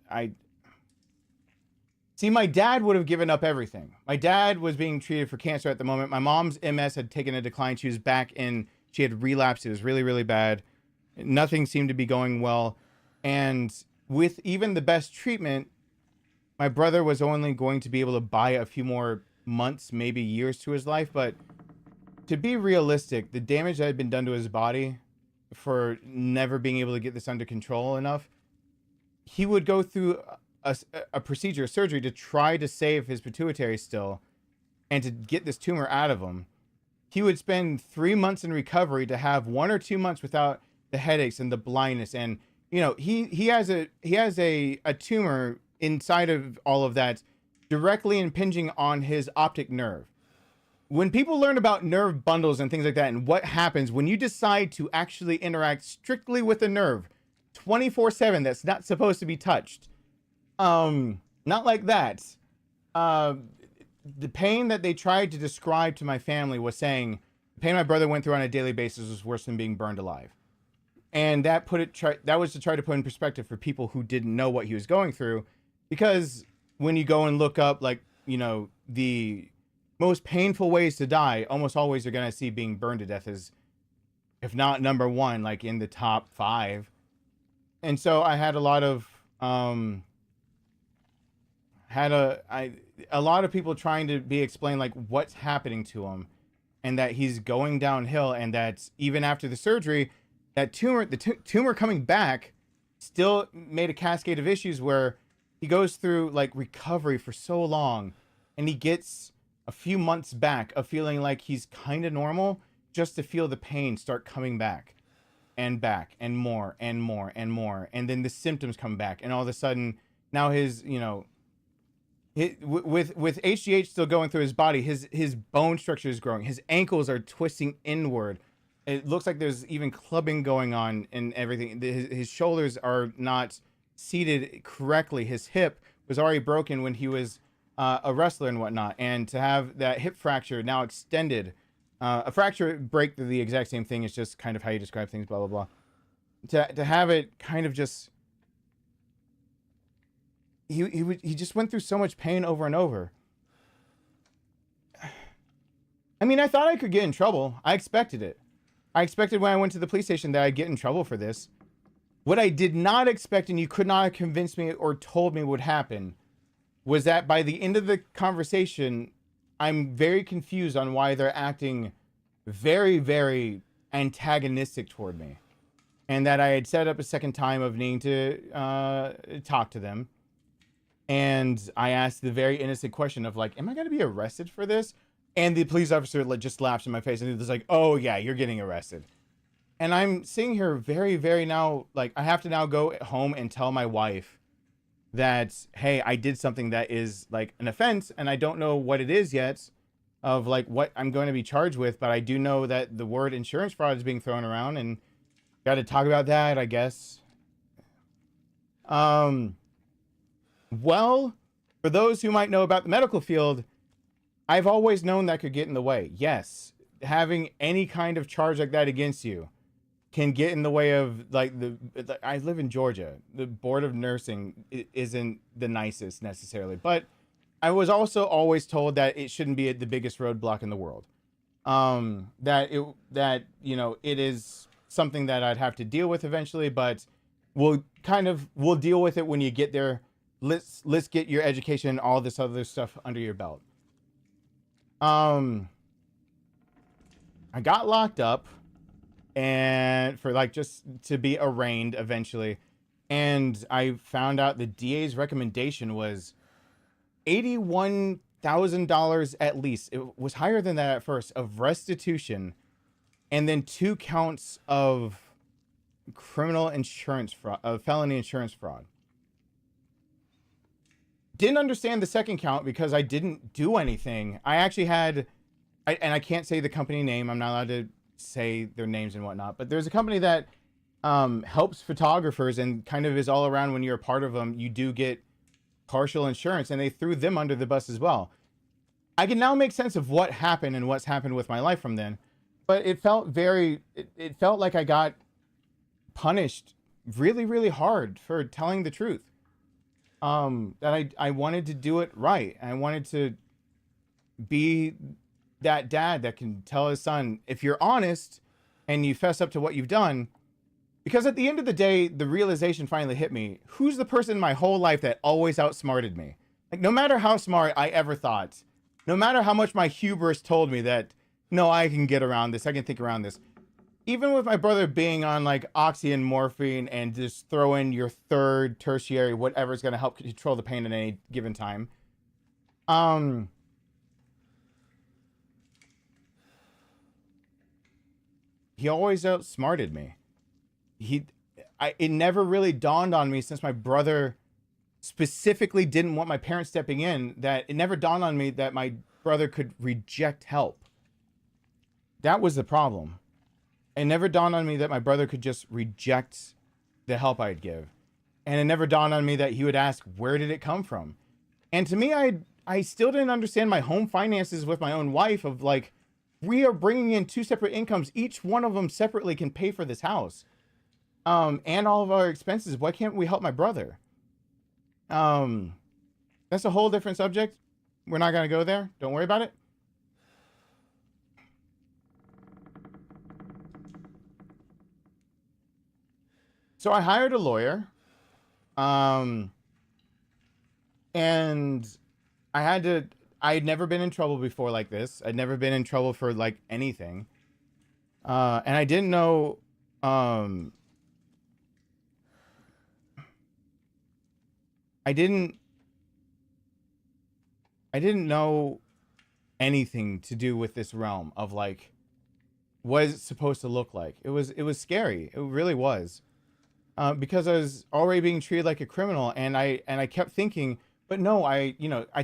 my dad would have given up everything. My dad was being treated for cancer at the moment. My mom's MS had taken a decline. She was back in, she had relapsed. It was really, really bad. Nothing seemed to be going well. And with even the best treatment, my brother was only going to be able to buy a few more months, maybe years to his life. But to be realistic, the damage that had been done to his body for never being able to get this under control enough, he would go through a procedure, a surgery, to try to save his pituitary still and to get this tumor out of him. He would spend 3 months in recovery to have 1 or 2 months without the headaches and the blindness. And, you know, he has a tumor inside of all of that directly impinging on his optic nerve. When people learn about nerve bundles and things like that, and what happens when you decide to actually interact strictly with a nerve 24/7 that's not supposed to be touched, not like that. The pain that they tried to describe to my family was saying the pain my brother went through on a daily basis was worse than being burned alive. And that was to try to put in perspective for people who didn't know what he was going through, because when you go and look up, like, you know, the most painful ways to die, almost always you're going to see being burned to death as, if not number one, like in the top 5. And so I had a lot of, a lot of people trying to be explained like what's happening to him, and that he's going downhill, and that even after the surgery, that tumor coming back still made a cascade of issues where he goes through like recovery for so long, and he gets a few months back of feeling like he's kind of normal, just to feel the pain start coming back and more and more and more. And then the symptoms come back, and all of a sudden now his, you know, with HGH still going through his body, his bone structure is growing. His ankles are twisting inward. It looks like there's even clubbing going on and everything. His shoulders are not seated correctly. His hip was already broken when he was a wrestler and whatnot. And to have that hip fracture now extended, a fracture break, the exact same thing. It's just kind of how you describe things, blah, blah, blah. To have it kind of just, he just went through so much pain over and over. I mean, I thought I could get in trouble. I expected it. I expected when I went to the police station that I'd get in trouble for this. What I did not expect, and you could not have convinced me or told me would happen, was that by the end of the conversation, I'm very confused on why they're acting very, very antagonistic toward me. And that I had set up a second time of needing to talk to them. And I asked the very innocent question of like, am I going to be arrested for this? And the police officer just laughs in my face and he was like, oh yeah, you're getting arrested. And I'm sitting here very, very now, like I have to now go home and tell my wife that, hey, I did something that is like an offense, and I don't know what it is yet of like what I'm going to be charged with, but I do know that the word insurance fraud is being thrown around, and got to talk about that, I guess. Well, for those who might know about the medical field, I've always known that could get in the way. Yes, having any kind of charge like that against you can get in the way of like I live in Georgia. The Board of Nursing isn't the nicest necessarily, but I was also always told that it shouldn't be the biggest roadblock in the world. That you know, it is something that I'd have to deal with eventually, but we'll deal with it when you get there. Let's get your education and all this other stuff under your belt. I got locked up and for like just to be arraigned eventually. And I found out the DA's recommendation was $81,000 at least. It was higher than that at first, of restitution, and then 2 counts of criminal insurance fraud, of felony insurance fraud. Didn't understand the second count because I didn't do anything. I actually had, and I can't say the company name. I'm not allowed to say their names and whatnot, but there's a company that helps photographers and kind of is all around. When you're a part of them, you do get partial insurance, and they threw them under the bus as well. I can now make sense of what happened and what's happened with my life from then, but it felt it felt like I got punished really, really hard for telling the truth. That I wanted to do it right. I wanted to be that dad that can tell his son, if you're honest and you fess up to what you've done. Because at the end of the day, the realization finally hit me. Who's the person in my whole life that always outsmarted me? Like, no matter how smart I ever thought, no matter how much my hubris told me that, no, I can get around this, I can think around this. Even with my brother being on like oxy and morphine and just throw in your third, tertiary, whatever's going to help control the pain at any given time. He always outsmarted me. It never really dawned on me, since my brother specifically didn't want my parents stepping in, that it never dawned on me that my brother could reject help. That was the problem. It never dawned on me that my brother could just reject the help I'd give. And it never dawned on me that he would ask, where did it come from? And to me, I still didn't understand my home finances with my own wife, of like, we are bringing in two separate incomes. Each one of them separately can pay for this house. And all of our expenses. Why can't we help my brother? That's a whole different subject. We're not going to go there. Don't worry about it. So I hired a lawyer. And I had never been in trouble before like this. I'd never been in trouble for like anything. And I didn't know, I didn't know anything to do with this realm of like what it's supposed to look like. It was scary. It really was. Because I was already being treated like a criminal, and I kept thinking, but no, I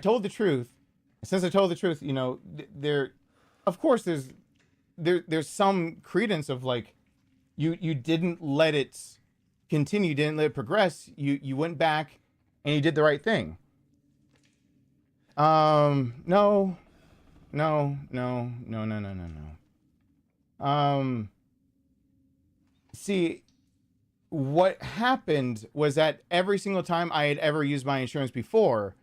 told the truth. Since I told the truth, there of course there's some credence of like you didn't let it continue, you didn't let it progress. You went back and you did the right thing. No. See, what happened was that every single time I had ever used my insurance before,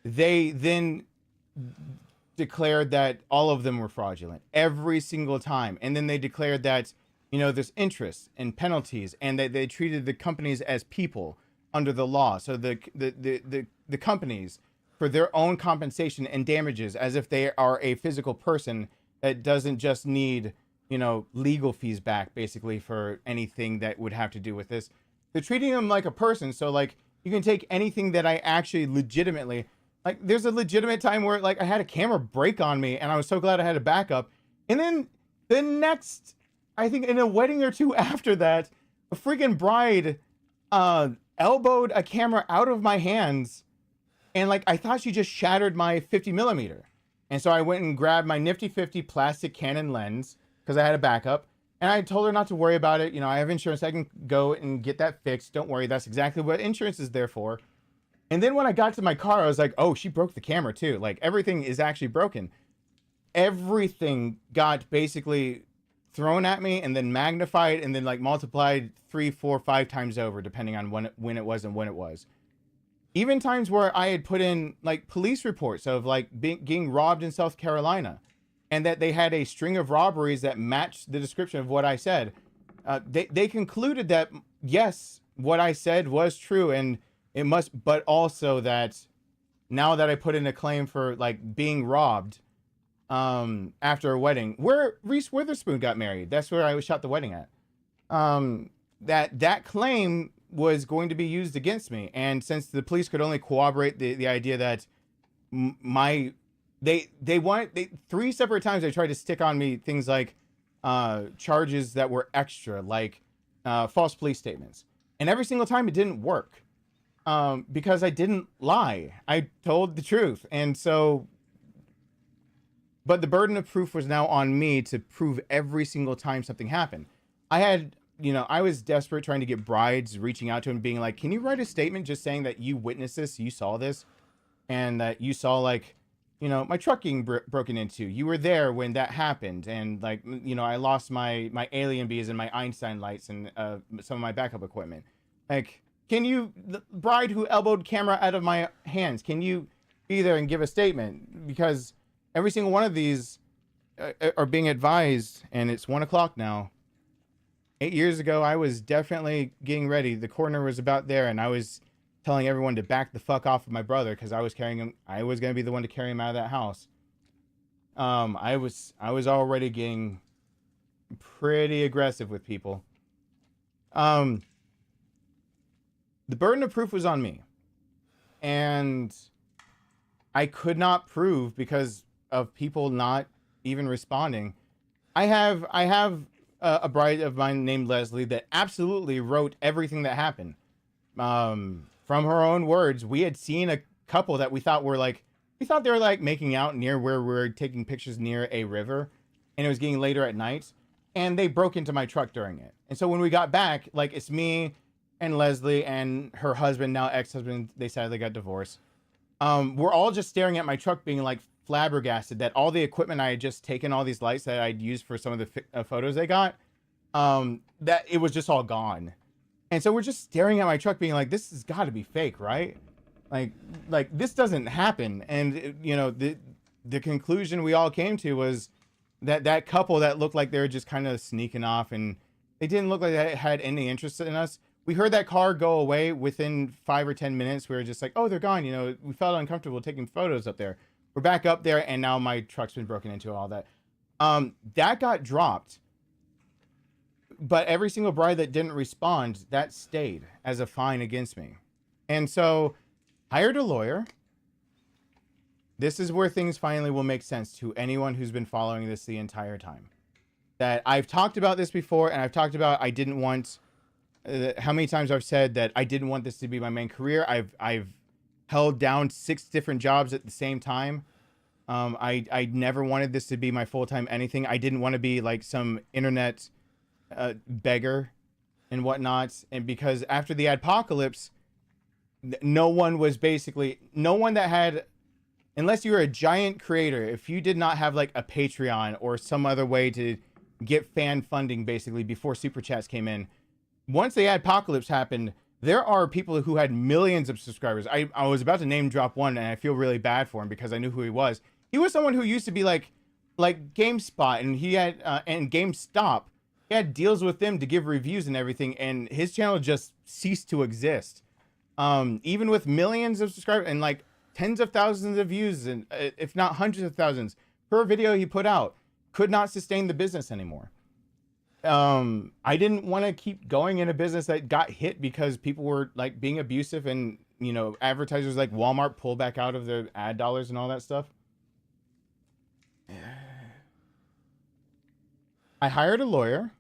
they then declared that all of them were fraudulent every single time. And then they declared that, there's interest and penalties, and that they treated the companies as people under the law. So the companies, for their own compensation and damages, as if they are a physical person that doesn't just need, legal fees back, basically, for anything that would have to do with this. They're treating them like a person. So like, you can take anything that I actually legitimately, like, there's a legitimate time where like I had a camera break on me, and I was so glad I had a backup. And then the next, I think in a wedding or two after that, a freaking bride elbowed a camera out of my hands, and like I thought she just shattered my 50mm. And so I went and grabbed my nifty 50 plastic Canon lens, because I had a backup, and I told her not to worry about it. I have insurance. I can go and get that fixed. Don't worry. That's exactly what insurance is there for. And then when I got to my car, I was like, oh, she broke the camera too. Like, everything is actually broken. Everything got basically thrown at me and then magnified and then like multiplied 3, 4, 5 times over, depending on when it was and when it was. Even times where I had put in like police reports of like getting robbed in South Carolina, and that they had a string of robberies that matched the description of what I said. They concluded that, yes, what I said was true, and it must, but also that now that I put in a claim for like being robbed after a wedding where Reese Witherspoon got married, that's where I shot the wedding at, that claim was going to be used against me. And since the police could only corroborate the idea that they 3 separate times they tried to stick on me things like charges that were extra, like false police statements. And every single time it didn't work because I didn't lie. I told the truth. And so, but the burden of proof was now on me to prove every single time something happened. I had I was desperate trying to get brides reaching out to him, being like, can you write a statement just saying that you witnessed this, you saw this, and that you saw, like, my truck getting broken into. You were there when that happened. And, like, I lost my alien bees and my Einstein lights and some of my backup equipment. Like, can you, the bride who elbowed camera out of my hands, can you be there and give a statement? Because every single one of these are being advised, and it's 1 o'clock now. 8 years ago, I was definitely getting ready. The coroner was about there, and I was telling everyone to back the fuck off of my brother because I was carrying him. I was going to be the one to carry him out of that house. I was already getting pretty aggressive with people. The burden of proof was on me, and I could not prove because of people not even responding. I have a bride of mine named Leslie that absolutely wrote everything that happened. From her own words, we had seen a couple that we thought they were like making out near where we were taking pictures near a river, and it was getting later at night, and they broke into my truck during it. And so when we got back, like, it's me and Leslie and her husband, now ex-husband, they sadly got divorced. We're all just staring at my truck being like flabbergasted that all the equipment I had just taken, all these lights that I'd used for some of the photos they got, that it was just all gone. And so we're just staring at my truck being like, this has got to be fake, right? Like this doesn't happen. And the conclusion we all came to was that couple that looked like they were just kind of sneaking off, and they didn't look like they had any interest in us. We heard that car go away within 5 or 10 minutes. We were just like, oh, they're gone. We felt uncomfortable taking photos up there. We're back up there, and now my truck's been broken into, all that. That got dropped. But every single bride that didn't respond, that stayed as a fine against me. And so, hired a lawyer. This is where things finally will make sense to anyone who's been following this the entire time. That I've talked about this before, and I've talked about I didn't want... how many times I've said that I didn't want this to be my main career. I've held down 6 different jobs at the same time. I never wanted this to be my full-time anything. I didn't want to be like some internet beggar and whatnot. And because after the adpocalypse, no one that had, unless you were a giant creator, if you did not have like a Patreon or some other way to get fan funding basically before super chats came in, once the adpocalypse happened, there are people who had millions of subscribers. I was about to name drop one, and I feel really bad for him because I knew who he was. He was someone who used to be like GameSpot, and he had and GameStop. He had deals with them to give reviews and everything, and his channel just ceased to exist. Even with millions of subscribers and like tens of thousands of views, and if not hundreds of thousands per video he put out, could not sustain the business anymore. I didn't want to keep going in a business that got hit because people were like being abusive, and advertisers like Walmart pulled back out of their ad dollars and all that stuff. I hired a lawyer,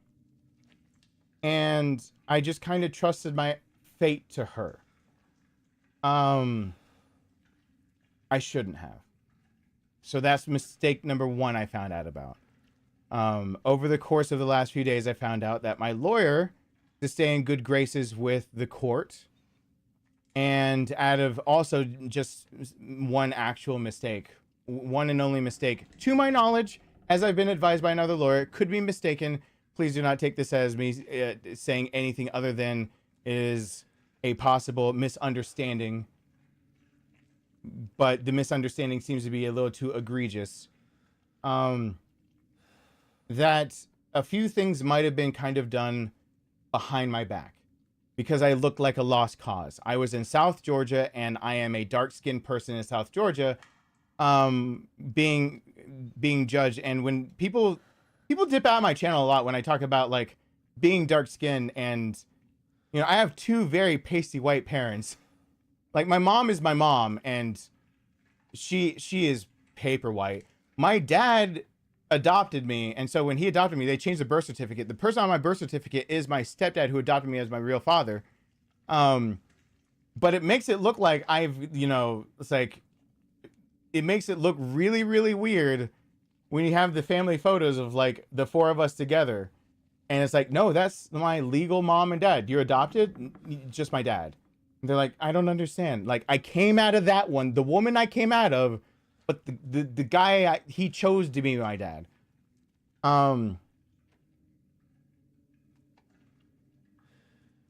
and I just kind of trusted my fate to her. I shouldn't have. So that's mistake number 1 I found out about. Over the course of the last few days, I found out that my lawyer, to stay in good graces with the court, and out of also just one actual mistake, one and only mistake, to my knowledge, as I've been advised by another lawyer, could be mistaken. Please do not take this as me saying anything other than is a possible misunderstanding. But the misunderstanding seems to be a little too egregious. That a few things might have been kind of done behind my back because I looked like a lost cause. I was in South Georgia, and I am a dark-skinned person in South Georgia, being judged. And when people dip out of my channel a lot when I talk about like being dark-skinned, and I have 2 very pasty white parents. Like, my mom is my mom, and she is paper white. My dad adopted me, and so when he adopted me, they changed the birth certificate. The person on my birth certificate is my stepdad, who adopted me as my real father. But it makes it look like it's like, it makes it look really, really weird when you have the family photos of like the 4 of us together. And it's like, no, that's my legal mom and dad. You're adopted? Just my dad. And they're like, I don't understand. Like, I came out of that one, the woman I came out of, but the guy, he chose to be my dad.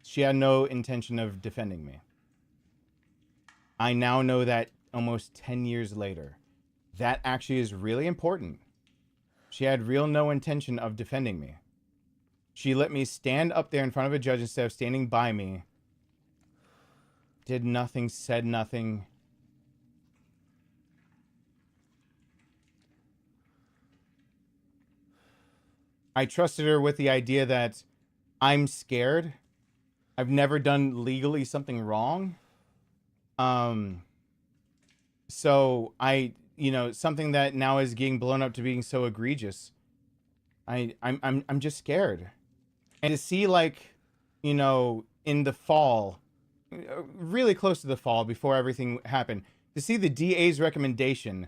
She had no intention of defending me. I now know that almost 10 years later. That actually is really important. She had no intention of defending me. She let me stand up there in front of a judge instead of standing by me. Did nothing, said nothing. I trusted her with the idea that I'm scared. I've never done legally something wrong. So something that now is getting blown up to being so egregious. I'm just scared. And to see, like, in the fall, really close to the fall before everything happened, to see the DA's recommendation,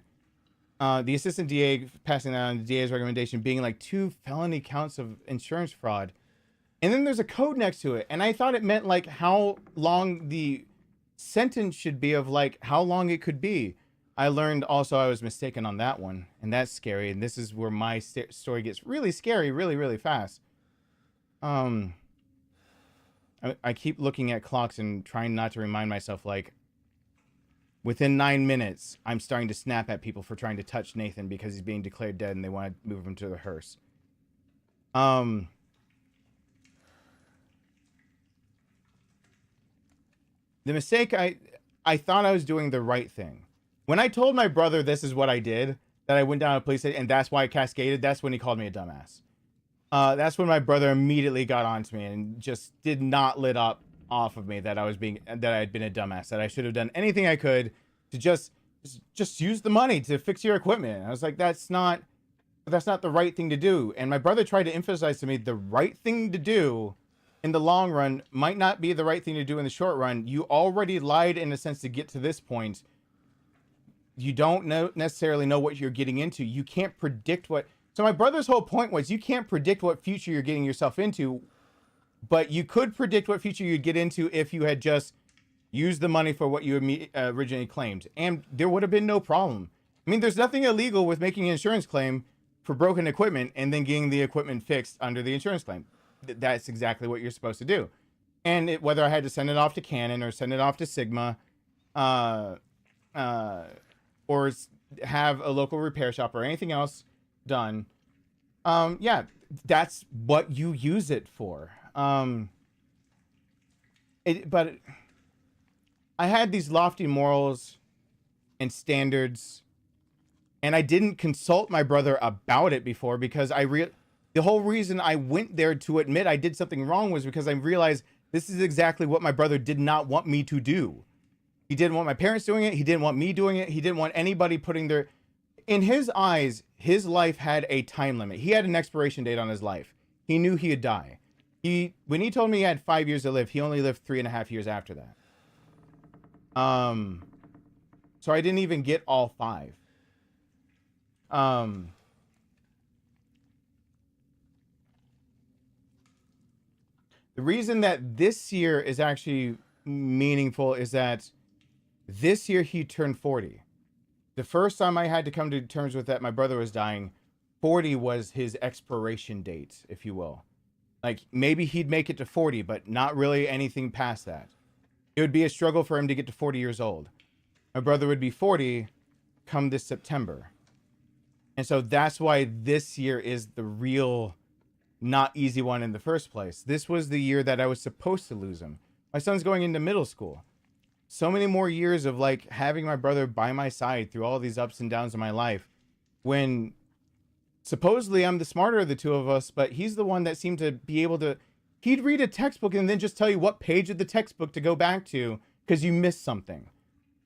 the assistant DA passing that on, the DA's recommendation being like 2 felony counts of insurance fraud. And then there's a code next to it. And I thought it meant like how long the sentence should be, of like how long it could be. I learned also I was mistaken on that one. And that's scary. And this is where my story gets really scary, really, really fast. I keep looking at clocks and trying not to remind myself, like, within 9 minutes, I'm starting to snap at people for trying to touch Nathan because he's being declared dead and they want to move him to the hearse. The mistake, I thought I was doing the right thing. When I told my brother this is what I did, that I went down to a police station and that's why I cascaded, that's when he called me a dumbass. That's when my brother immediately got onto me and just did not let up off of me that I had been a dumbass, that I should have done anything I could to just use the money to fix your equipment. And I was like, that's not the right thing to do. And my brother tried to emphasize to me the right thing to do in the long run might not be the right thing to do in the short run. You already lied in a sense to get to this point. You don't necessarily know what you're getting into. You can't predict what. So my brother's whole point was, you can't predict what future you're getting yourself into, but you could predict what future you'd get into if you had just used the money for what you originally claimed. And there would have been no problem. I mean, there's nothing illegal with making an insurance claim for broken equipment and then getting the equipment fixed under the insurance claim. That's exactly what you're supposed to do. And whether I had to send it off to Canon or send it off to Sigma, or have a local repair shop or anything else done, yeah, that's what you use it for. But I had these lofty morals and standards, and I didn't consult my brother about it before, because the whole reason I went there to admit I did something wrong was because I realized this is exactly what my brother did not want me to do. He didn't want my parents doing it. He didn't want me doing it. He didn't want anybody putting their... In his eyes, his life had a time limit. He had an expiration date on his life. He knew he would die. When he told me he had 5 years to live, he only lived 3.5 years after that. So I didn't even get all 5. The reason that this year is actually meaningful is that this year he turned 40. The first time I had to come to terms with that my brother was dying, 40 was his expiration date, if you will. Like, maybe he'd make it to 40, but not really anything past that. It would be a struggle for him to get to 40 years old. My brother would be 40 come this September. And so that's why this year is the real not easy one in the first place. This was the year that I was supposed to lose him. My son's going into middle school. So many more years of like having my brother by my side through all these ups and downs of my life, when supposedly I'm the smarter of the two of us, but he's the one that seemed to be able to, he'd read a textbook and then just tell you what page of the textbook to go back to because you missed something.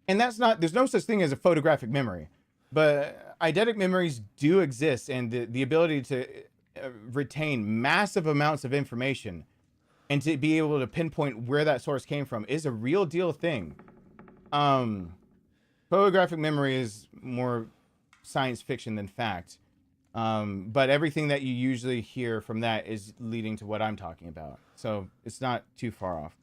And that's not, there's no such thing as a photographic memory, but eidetic memories do exist, and the ability to retain massive amounts of information and to be able to pinpoint where that source came from is a real deal thing. Photographic memory is more science fiction than fact. But everything that you usually hear from that is leading to what I'm talking about. So it's not too far off.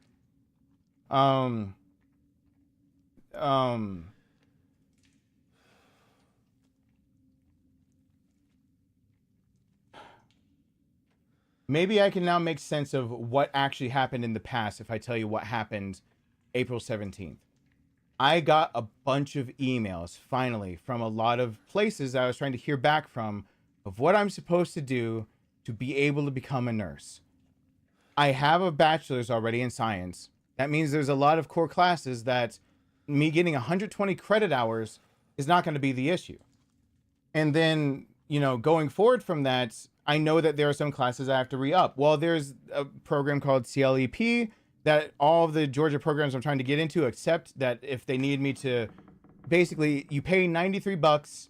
Maybe I can now make sense of what actually happened in the past if I tell you what happened April 17th. I got a bunch of emails, finally, from a lot of places that I was trying to hear back from of what I'm supposed to do to be able to become a nurse. I have a bachelor's already in science. That means there's a lot of core classes that me getting 120 credit hours is not going to be the issue. And then, you know, going forward from that, I know that there are some classes I have to re-up. Well, there's a program called CLEP that all of the Georgia programs I'm trying to get into accept that if they need me to, basically, you pay $93.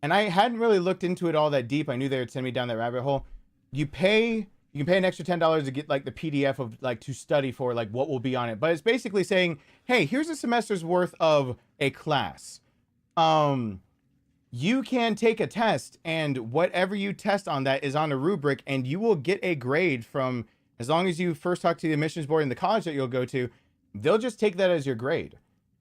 And I hadn't really looked into it all that deep. I knew they would send me down that rabbit hole. You can pay an extra $10 to get like the PDF of like to study for like what will be on it. But it's basically saying, hey, here's a semester's worth of a class. You can take a test, and whatever you test on that is on a rubric, and you will get a grade from, as long as you first talk to the admissions board in the college that you'll go to, they'll just take that as your grade.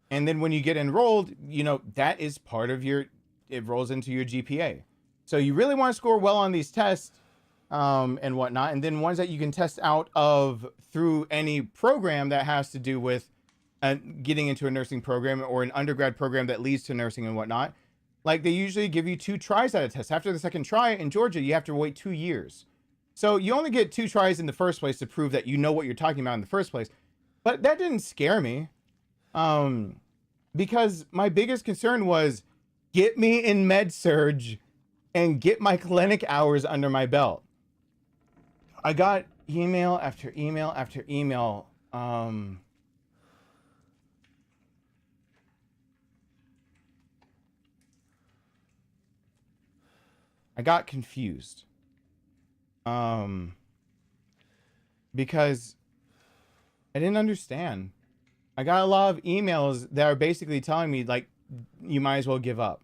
And then when you get enrolled, you know, that is part of your, it rolls into your GPA. So you really want to score well on these tests and whatnot. And then ones that you can test out of through any program that has to do with getting into a nursing program or an undergrad program that leads to nursing and whatnot. Like they usually give you 2 tries at a test. After the second try in Georgia, you have to wait 2 years. So you only get 2 tries in the first place to prove that you know what you're talking about in the first place. But that didn't scare me. Because my biggest concern was get me in med surg and get my clinic hours under my belt. I got email after email after email. I got confused. Because I didn't understand. I got a lot of emails that are basically telling me like, you might as well give up.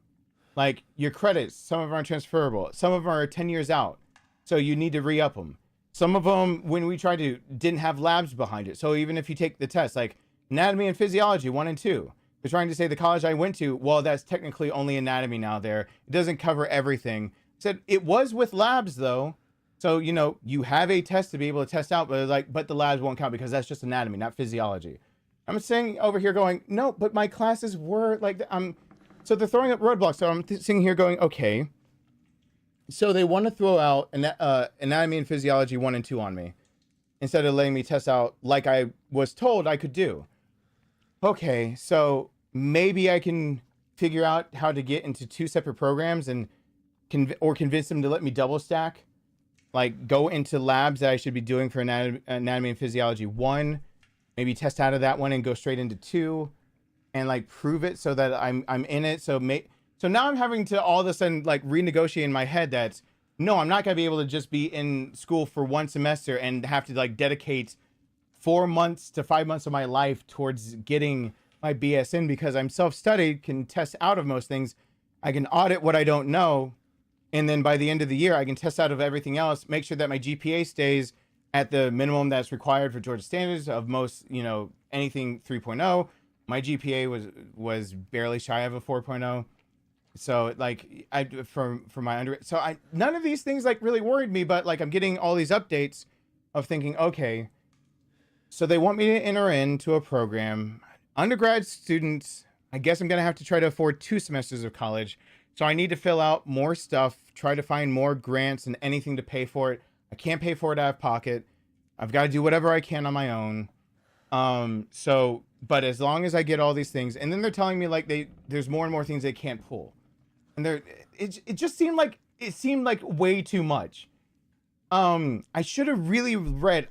Like your credits, some of them are transferable. Some of them are 10 years out. So you need to re-up them. Some of them, when we tried to, didn't have labs behind it. So even if you take the test, like anatomy and physiology 1 and 2, they're trying to say the college I went to, well, that's technically only anatomy now there. It doesn't cover everything. Said it was with labs though. So, you know, you have a test to be able to test out, but the labs won't count because that's just anatomy, not physiology. I'm saying over here going, no, but my classes were like, so they're throwing up roadblocks. So I'm sitting here going, okay. So they want to throw out anatomy and physiology 1 and 2 on me instead of letting me test out like I was told I could do. Okay, so maybe I can figure out how to get into 2 separate programs and convince them to let me double stack. Like go into labs that I should be doing for anatomy and physiology 1, maybe test out of that one and go straight into 2 and like prove it so that I'm in it. So now I'm having to all of a sudden like renegotiate in my head that no, I'm not going to be able to just be in school for 1 semester and have to like dedicate 4 months to 5 months of my life towards getting my BSN because I'm self-studied, can test out of most things. I can audit what I don't know. And then by the end of the year, I can test out of everything else, make sure that my GPA stays at the minimum that's required for Georgia standards of most, you know, anything 3.0. My GPA was barely shy of a 4.0. So like for my undergrad, so none of these things like really worried me, but like I'm getting all these updates of thinking, okay, so they want me to enter into a program. Undergrad students, I guess I'm going to have to try to afford 2 semesters of college. So I need to fill out more stuff, try to find more grants and anything to pay for it. I can't pay for it out of pocket. I've got to do whatever I can on my own. But as long as I get all these things, and then they're telling me like there's more and more things they can't pull. And it just seemed like way too much. I should have really read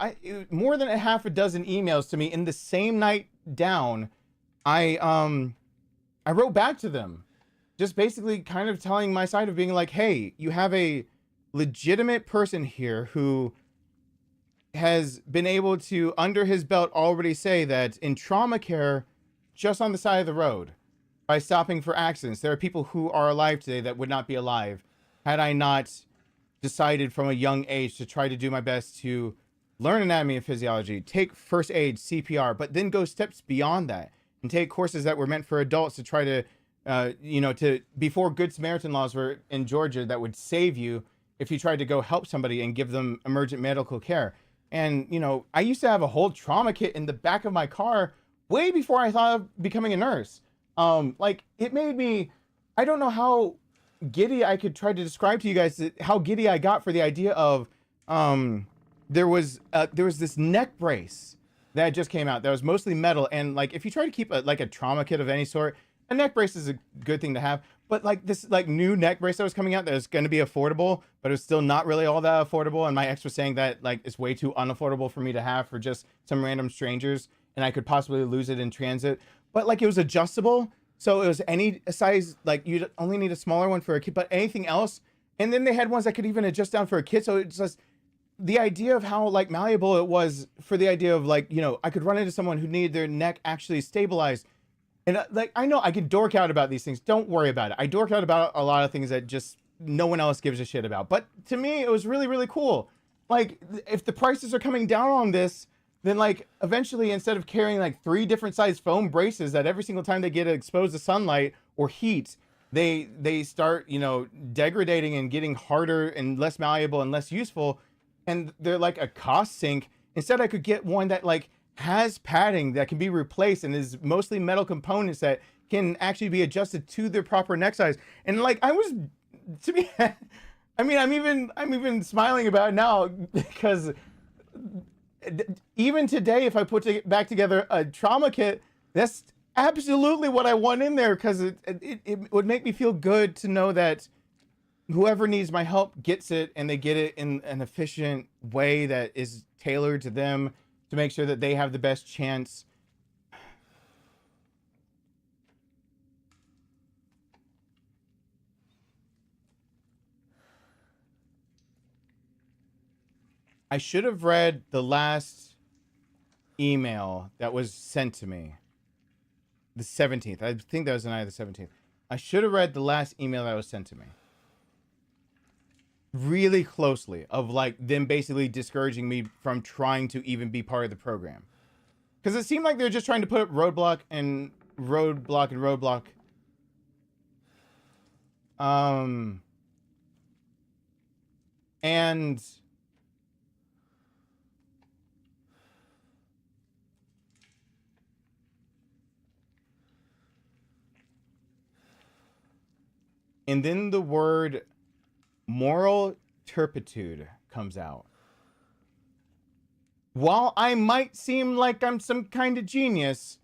more than a half a dozen emails to me in the same night down. I wrote back to them. Just basically kind of telling my side of being like, hey, you have a legitimate person here who has been able to, under his belt, already say that in trauma care, just on the side of the road, by stopping for accidents, there are people who are alive today that would not be alive had I not decided from a young age to try to do my best to learn anatomy and physiology, take first aid, CPR, but then go steps beyond that and take courses that were meant for adults to try to, before Good Samaritan laws were in Georgia that would save you if you tried to go help somebody and give them emergent medical care. And, I used to have a whole trauma kit in the back of my car way before I thought of becoming a nurse. It made me, I don't know how giddy I could try to describe to you guys how giddy I got for the idea of, there was this neck brace that just came out that was mostly metal. And like, if you try to keep a trauma kit of any sort, a neck brace is a good thing to have. But like this new neck brace that was coming out that was going to be affordable, but it's still not really all that affordable. And my ex was saying that like it's way too unaffordable for me to have for just some random strangers, and I could possibly lose it in transit. But like it was adjustable, so it was any size. Like you only need a smaller one for a kid, but anything else. And then they had ones that could even adjust down for a kid. So it's just the idea of how like malleable it was for the idea of like, I could run into someone who needed their neck actually stabilized. And I know I could dork out about these things. Don't worry about it. I dork out about a lot of things that just no one else gives a shit about. But to me, it was really, really cool. Like, if the prices are coming down on this, then like eventually, instead of carrying like 3 different size foam braces that every single time they get exposed to sunlight or heat, they start, degrading and getting harder and less malleable and less useful. And they're like a cost sink. Instead, I could get one that like has padding that can be replaced and is mostly metal components that can actually be adjusted to their proper neck size. And like I'm even smiling about it now because even today, if I put back together a trauma kit, that's absolutely what I want in there, because it would make me feel good to know that whoever needs my help gets it, and they get it in an efficient way that is tailored to them to make sure that they have the best chance. I should have read the last email that was sent to me. The 17th. I think that was the night of the 17th. I should have read the last email that was sent to me really closely, of like them basically discouraging me from trying to even be part of the program, because it seemed like they're just trying to put up roadblock and roadblock and roadblock. And then the word moral turpitude comes out. While I might seem like I'm some kind of genius,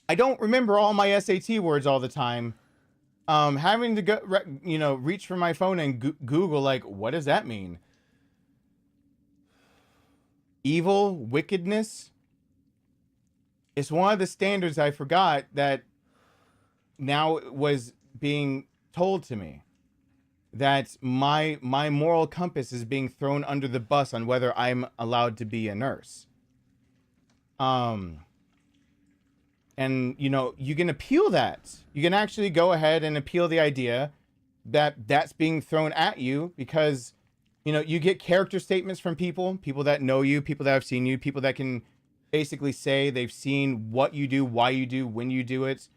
I don't remember all my SAT words all the time. Having to go, reach for my phone and Google, like, what does that mean? Evil, wickedness. It's one of the standards I forgot that now was being told to me, that my moral compass is being thrown under the bus on whether I'm allowed to be a nurse. And you can appeal that. You can actually go ahead and appeal the idea that that's being thrown at you, because you get character statements from people that know you, people that have seen you, people that can basically say they've seen what you do, why you do, when you do it.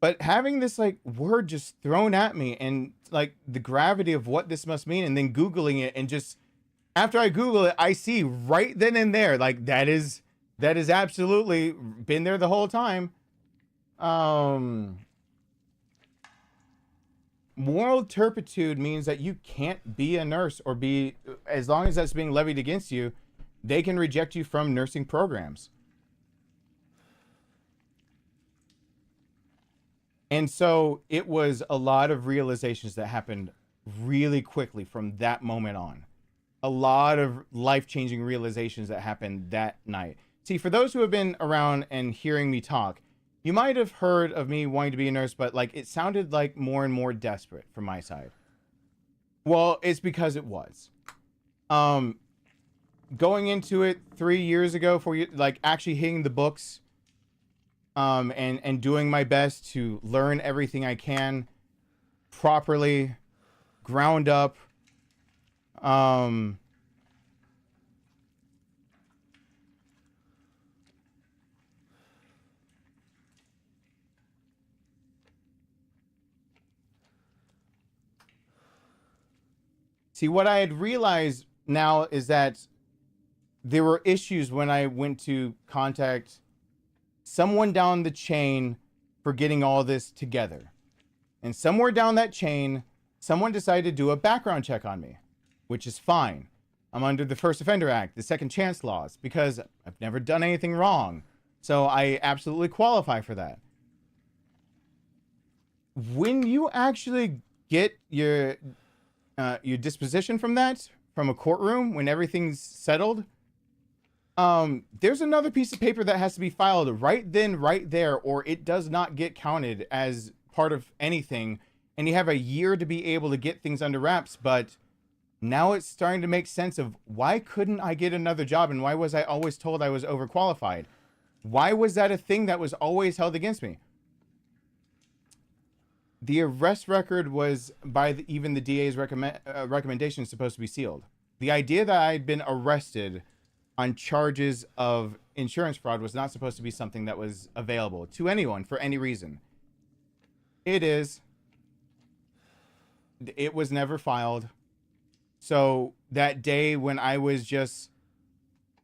But having this like word just thrown at me, and like the gravity of what this must mean, and then Googling it, and just after I Google it, I see right then and there, like that is absolutely been there the whole time. Moral turpitude means that you can't be a nurse, or be, as long as that's being levied against you, they can reject you from nursing programs. And so it was a lot of realizations that happened really quickly from that moment on. A lot of life-changing realizations that happened that night. See, for those who have been around and hearing me talk, you might have heard of me wanting to be a nurse, but like it sounded like more and more desperate from my side. Well, it's because it was. Going into it 3 years ago, 4 years, like actually hitting the books, and doing my best to learn everything I can properly, ground up, see, what I had realized now is that there were issues when I went to contact someone down the chain for getting all this together. And somewhere down that chain, someone decided to do a background check on me, which is fine. I'm under the First Offender Act, the Second Chance laws, because I've never done anything wrong. So I absolutely qualify for that. When you actually get your disposition from that, from a courtroom, when everything's settled, there's another piece of paper that has to be filed right then, right there, or it does not get counted as part of anything. And you have a year to be able to get things under wraps. But now it's starting to make sense of why couldn't I get another job, and why was I always told I was overqualified? Why was that a thing that was always held against me? The arrest record was, by even the DA's recommendation, supposed to be sealed. The idea that I'd been arrested on charges of insurance fraud was not supposed to be something that was available to anyone for any reason. It is. It was never filed. So that day when I was just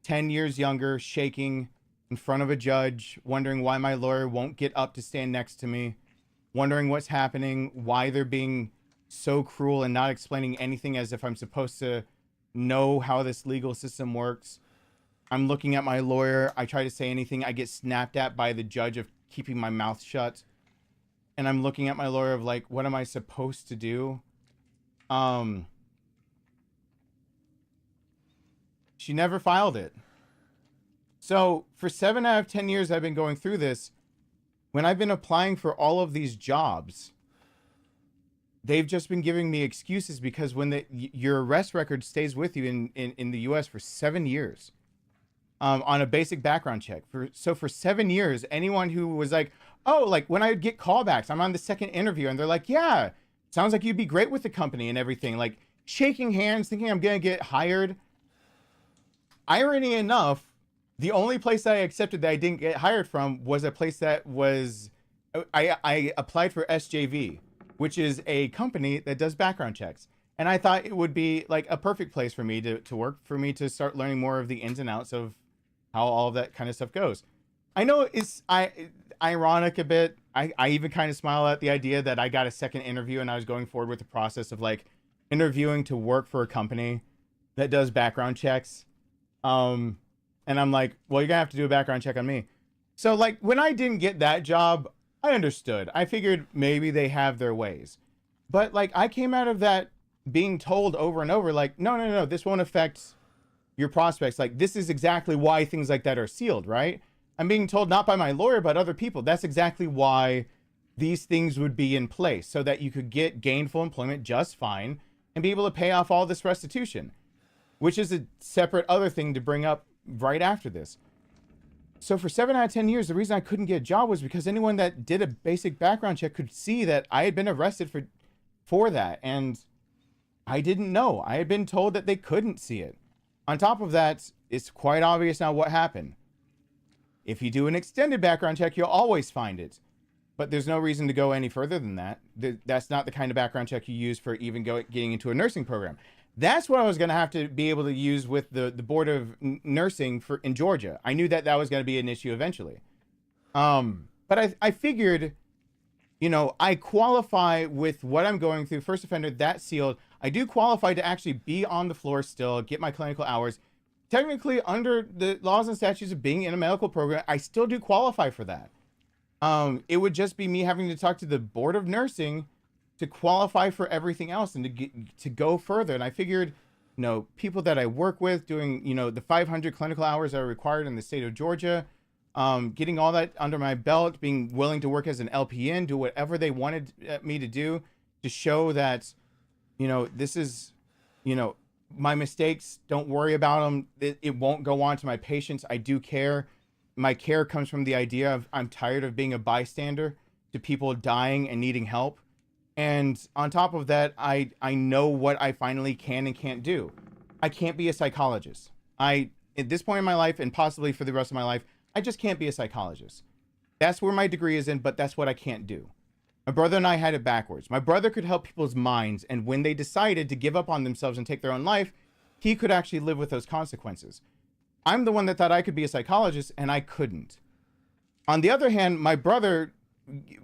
10 years younger, shaking in front of a judge, wondering why my lawyer won't get up to stand next to me, wondering what's happening, why they're being so cruel and not explaining anything as if I'm supposed to know how this legal system works. I'm looking at my lawyer. I try to say anything. I get snapped at by the judge of keeping my mouth shut. And I'm looking at my lawyer of like, what am I supposed to do? She never filed it. So for 7 out of 10 years I've been going through this, when I've been applying for all of these jobs, they've just been giving me excuses because when your arrest record stays with you in the US for 7 years, on a basic background check. So for 7 years, anyone who was like, oh, like when I would get callbacks, I'm on the second interview and they're like, yeah, sounds like you'd be great with the company and everything, like shaking hands, thinking I'm going to get hired. Irony enough, the only place that I accepted that I didn't get hired from was a place that was, I applied for SJV, which is a company that does background checks. And I thought it would be like a perfect place for me to work, for me to start learning more of the ins and outs of how all of that kind of stuff goes. I know it's ironic a bit. I even kind of smile at the idea that I got a second interview and I was going forward with the process of like interviewing to work for a company that does background checks. And I'm like, well, you're gonna have to do a background check on me. So like when I didn't get that job, I understood. I figured maybe they have their ways. But like I came out of that being told over and over, like, no, this won't affect your prospects. Like this is exactly why things like that are sealed, right? I'm being told not by my lawyer, but other people. That's exactly why these things would be in place so that you could get gainful employment just fine and be able to pay off all this restitution, which is a separate other thing to bring up right after this. So for 7 out of 10 years, the reason I couldn't get a job was because anyone that did a basic background check could see that I had been arrested for that. And I didn't know. I had been told that they couldn't see it. On top of that, it's quite obvious now what happened. If you do an extended background check, you'll always find it. But there's no reason to go any further than that. That's not the kind of background check you use for even getting into a nursing program. That's what I was going to have to be able to use with the Board of Nursing in Georgia. I knew that was going to be an issue eventually. But I figured, you know, I qualify with what I'm going through. First offender, that's sealed. I do qualify to actually be on the floor still, get my clinical hours. Technically, under the laws and statutes of being in a medical program, I still do qualify for that. It would just be me having to talk to the Board of Nursing to qualify for everything else and to go further. And I figured, you know, people that I work with doing, you know, the 500 clinical hours that are required in the state of Georgia, getting all that under my belt, being willing to work as an LPN, do whatever they wanted me to do to show that, you know, this is, you know, my mistakes, don't worry about them. It won't go on to my patients. I do care. My care comes from the idea of I'm tired of being a bystander to people dying and needing help. And on top of that, I know what I finally can and can't do. I can't be a psychologist. At this point in my life, and possibly for the rest of my life, I just can't be a psychologist. That's where my degree is in, but that's what I can't do. My brother and I had it backwards. My brother could help people's minds, and when they decided to give up on themselves and take their own life, he could actually live with those consequences. I'm the one that thought I could be a psychologist, and I couldn't. On the other hand, my brother,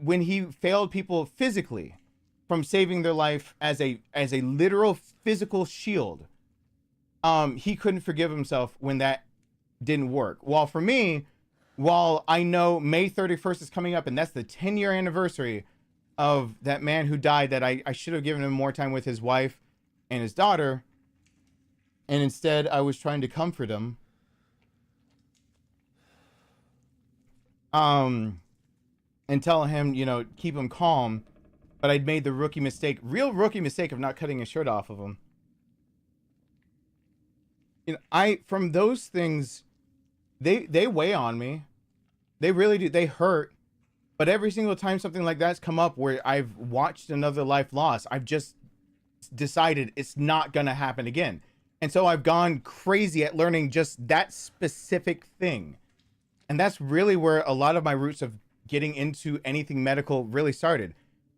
when he failed people physically from saving their life as a literal physical shield, he couldn't forgive himself when that didn't work. While for me, while I know May 31st is coming up, and that's the 10-year anniversary of that man who died, that I should have given him more time with his wife and his daughter, and instead I was trying to comfort him. And tell him, you know, keep him calm. But I'd made the real rookie mistake of not cutting his shirt off of him. You know, from those things, they weigh on me. They really do. They hurt. But every single time something like that's come up where I've watched another life lost, I've just decided it's not going to happen again. And so I've gone crazy at learning just that specific thing. And that's really where a lot of my roots of getting into anything medical really started.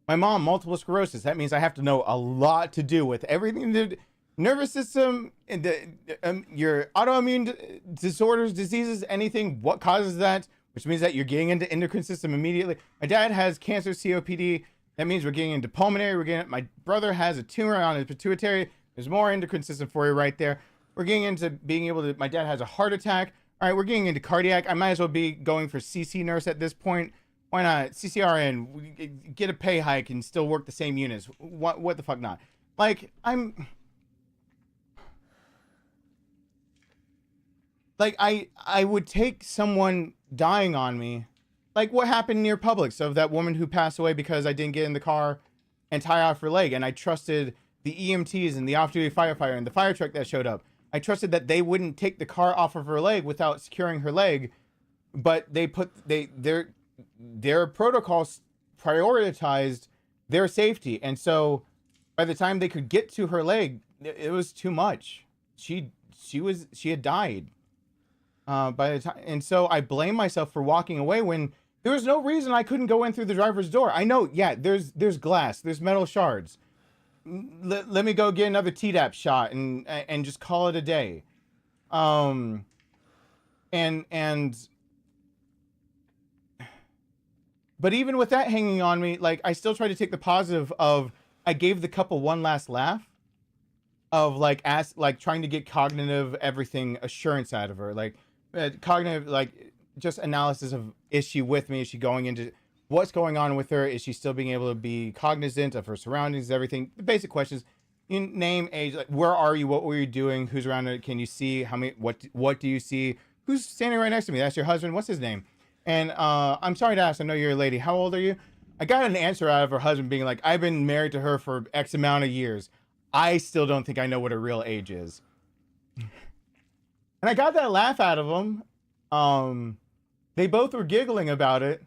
My mom, multiple sclerosis. That means I have to know a lot to do with everything to do, nervous system, your autoimmune disorders, diseases, anything, what causes that, which means that you're getting into endocrine system immediately. My dad has cancer, COPD. That means we're getting into pulmonary. My brother has a tumor on his pituitary. There's more endocrine system for you right there. We're getting into being able to, my dad has a heart attack. All right, we're getting into cardiac. I might as well be going for CC nurse at this point. Why not? CCRN, get a pay hike and still work the same units. What the fuck not? Like, I would take someone dying on me, like what happened near Publix of that woman who passed away because I didn't get in the car and tie off her leg. And I trusted the EMTs and the off-duty firefighter and the fire truck that showed up. I trusted that they wouldn't take the car off of her leg without securing her leg, but their protocols prioritized their safety. And so by the time they could get to her leg, it was too much. She had died by the time. And so I blame myself for walking away when there was no reason I couldn't go in through the driver's door. I know, yeah, there's glass, there's metal shards. Let me go get another Tdap shot and just call it a day. And but even with that hanging on me, like I still try to take the positive of I gave the couple one last laugh of like trying to get cognitive everything assurance out of her, like cognitive, like just analysis of, is she with me? Is she going into what's going on with her? Is she still being able to be cognizant of her surroundings, everything? The basic questions, you name, age, like where are you? What were you doing? Who's around her? Can you see? How many, what do you see? Who's standing right next to me? That's your husband. What's his name? And I'm sorry to ask, I know you're a lady. How old are you? I got an answer out of her husband being like, I've been married to her for X amount of years. I still don't think I know what her real age is. And I got that laugh out of them. They both were giggling about it.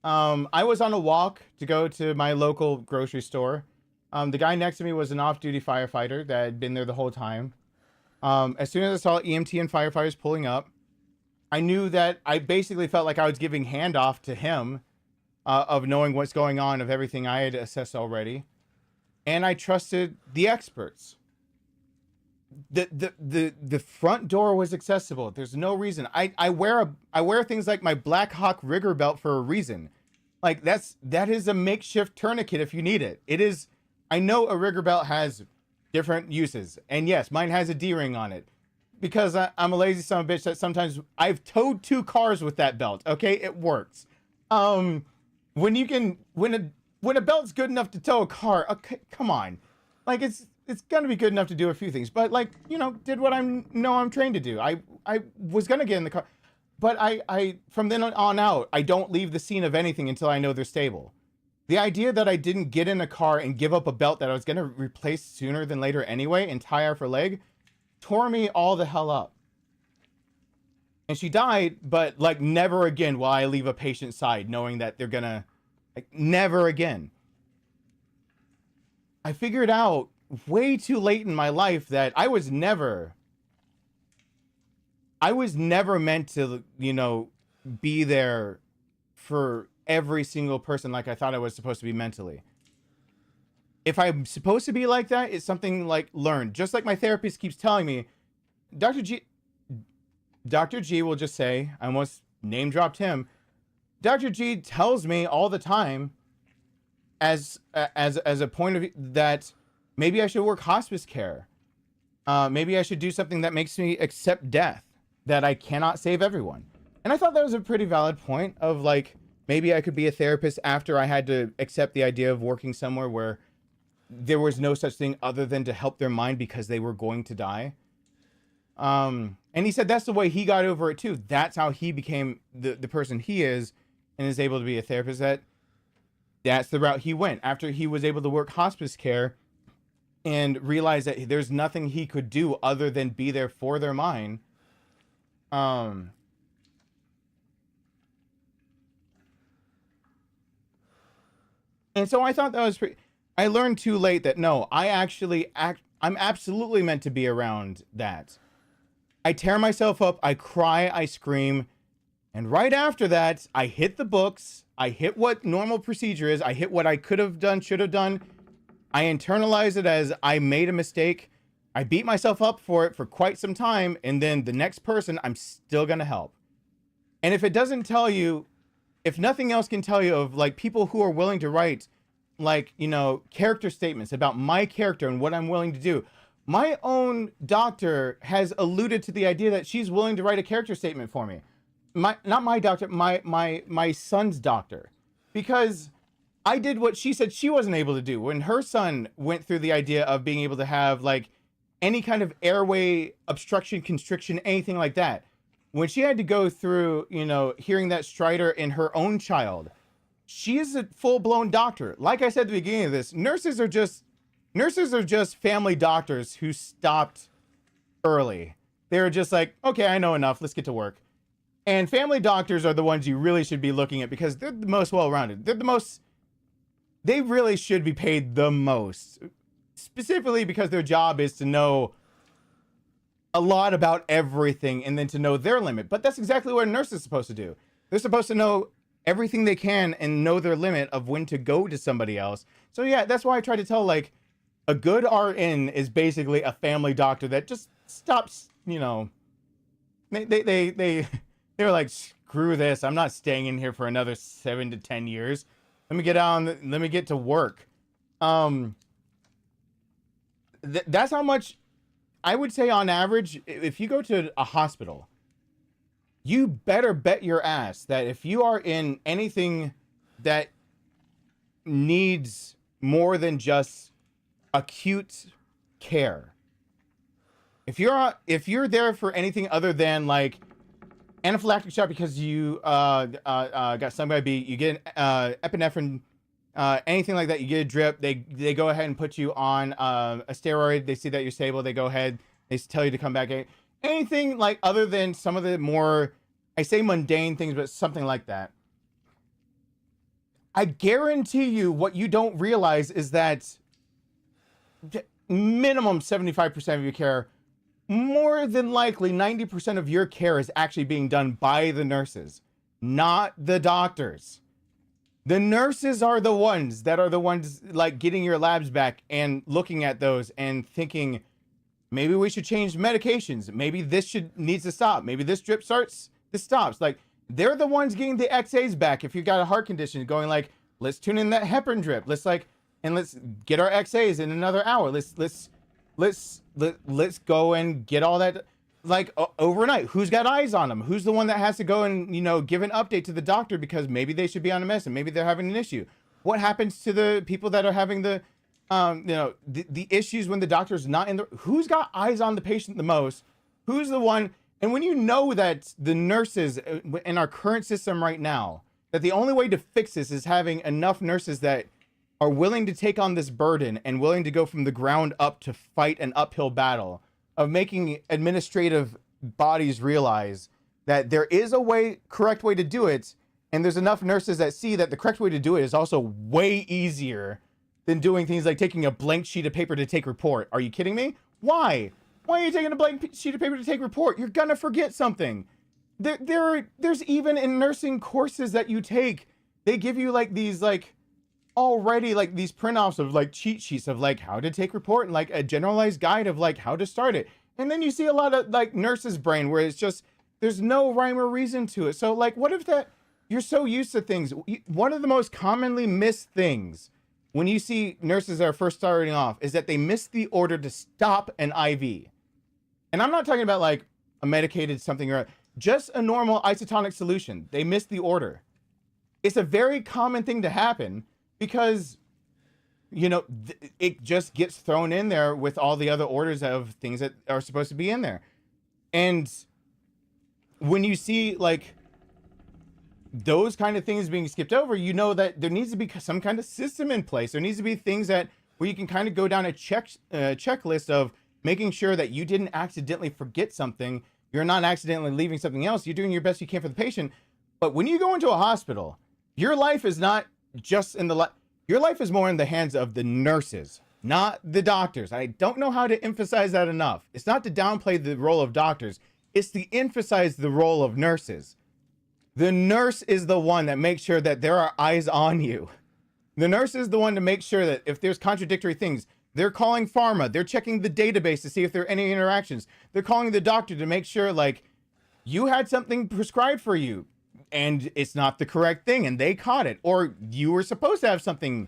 I was on a walk to go to my local grocery store. The guy next to me was an off-duty firefighter that had been there the whole time. As soon as I saw EMT and firefighters pulling up, I knew that I basically felt like I was giving handoff to him of knowing what's going on, of everything I had assessed already. And I trusted the experts. The front door was accessible. There's no reason. I wear things like my Black Hawk rigger belt for a reason. Like that is a makeshift tourniquet if you need it. It is. I know a rigger belt has different uses, and yes, mine has a D-ring on it because I'm a lazy son of a bitch that sometimes I've towed 2 cars with that belt. Okay, it works. When a belt's good enough to tow a car, okay, come on, like it's gonna be good enough to do a few things, but like, you know, did what I'm trained to do. I was gonna get in the car, but I from then on out, I don't leave the scene of anything until I know they're stable. The idea that I didn't get in a car and give up a belt that I was gonna replace sooner than later anyway and tie off her leg tore me all the hell up. And she died, but like never again will I leave a patient's side knowing that they're gonna, like, never again. I figured out way too late in my life that I was never meant to, you know, be there for every single person like I thought I was supposed to be mentally. If I'm supposed to be like that, it's something like learned. Just like my therapist keeps telling me, Dr. G will just say, I almost name dropped him. Dr. G tells me all the time as a point of view that maybe I should work hospice care. Maybe I should do something that makes me accept death, that I cannot save everyone. And I thought that was a pretty valid point of like, maybe I could be a therapist after I had to accept the idea of working somewhere where there was no such thing other than to help their mind because they were going to die. And he said that's the way he got over it too. That's how he became the person he is and is able to be a therapist. That's the route he went after he was able to work hospice care and realize that there's nothing he could do other than be there for their mind. And so I thought that was pretty, I learned too late that no, I'm absolutely meant to be around that. I tear myself up, I cry, I scream, and right after that, I hit the books, I hit what normal procedure is, I hit what I could have done, should have done, I internalize it as I made a mistake, I beat myself up for it for quite some time, and then the next person, I'm still gonna help. And if it doesn't tell you, if nothing else can tell you of like people who are willing to write like, you know, character statements about my character and what I'm willing to do. My own doctor has alluded to the idea that she's willing to write a character statement for me. Not my doctor, my son's doctor. Because I did what she said she wasn't able to do. When her son went through the idea of being able to have like any kind of airway obstruction, constriction, anything like that. When she had to go through, you know, hearing that stridor in her own child, she is a full-blown doctor. Like I said at the beginning of this, nurses are just family doctors who stopped early. They were just like, okay, I know enough. Let's get to work. And family doctors are the ones you really should be looking at because they're the most well-rounded. They really should be paid the most. Specifically because their job is to know a lot about everything and then to know their limit. But that's exactly what a nurse is supposed to do. They're supposed to know everything they can and know their limit of when to go to somebody else. So yeah, that's why I try to tell, like, a good RN is basically a family doctor that just stops, you know, they were like, screw this, I'm not staying in here for another 7 to 10 years. Let me get let me get to work. That's how much I would say on average, if you go to a hospital, you better bet your ass that if you are in anything that needs more than just acute care, if you're there for anything other than like anaphylactic shock because you got some guy beat, you get epinephrine, anything like that, you get a drip, they go ahead and put you on a steroid, they see that you're stable, they go ahead, they tell you to come back. Anything like other than some of the more, I say mundane things, but something like that. I guarantee you what you don't realize is that minimum 75% of your care, more than likely 90% of your care is actually being done by the nurses, not the doctors. The nurses are the ones like getting your labs back and looking at those and thinking, maybe we should change medications. Maybe this needs to stop. Maybe this drip starts, this stops. Like, they're the ones getting the XAs back. If you've got a heart condition, going like, let's tune in that heparin drip. Let's get our XAs in another hour. Let's go and get all that, like, overnight. Who's got eyes on them? Who's the one that has to go and, you know, give an update to the doctor because maybe they should be on a medicine, maybe they're having an issue? What happens to the people that are having the the issues when the doctor's not in the, who's got eyes on the patient the most? Who's the one? And when you know that the nurses in our current system right now, that the only way to fix this is having enough nurses that are willing to take on this burden and willing to go from the ground up to fight an uphill battle of making administrative bodies realize that there is a correct way to do it. And there's enough nurses that see that the correct way to do it is also way easier than doing things like taking a blank sheet of paper to take report. Are you kidding me? Why? Why are you taking a blank sheet of paper to take report? You're gonna forget something. There's even in nursing courses that you take, they give you like these like already like these print-offs of like cheat sheets of like how to take report and like a generalized guide of like how to start it. And then you see a lot of like nurses' brain where it's just, there's no rhyme or reason to it. So like, what if that, you're so used to things. One of the most commonly missed things when you see nurses that are first starting off is that they miss the order to stop an IV. And I'm not talking about like a medicated something or just a normal isotonic solution. They miss the order. It's a very common thing to happen because, you know, it just gets thrown in there with all the other orders of things that are supposed to be in there. And when you see like those kind of things being skipped over, you know that there needs to be some kind of system in place. There needs to be things that where you can kind of go down a checklist of making sure that you didn't accidentally forget something. You're not accidentally leaving something else. You're doing your best you can for the patient. But when you go into a hospital, your life is not just in the your life is more in the hands of the nurses, not the doctors. I don't know how to emphasize that enough. It's not to downplay the role of doctors. It's to emphasize the role of nurses. The nurse is the one that makes sure that there are eyes on you. The nurse is the one to make sure that if there's contradictory things, they're calling pharma, they're checking the database to see if there are any interactions. They're calling the doctor to make sure like you had something prescribed for you and it's not the correct thing and they caught it, or you were supposed to have something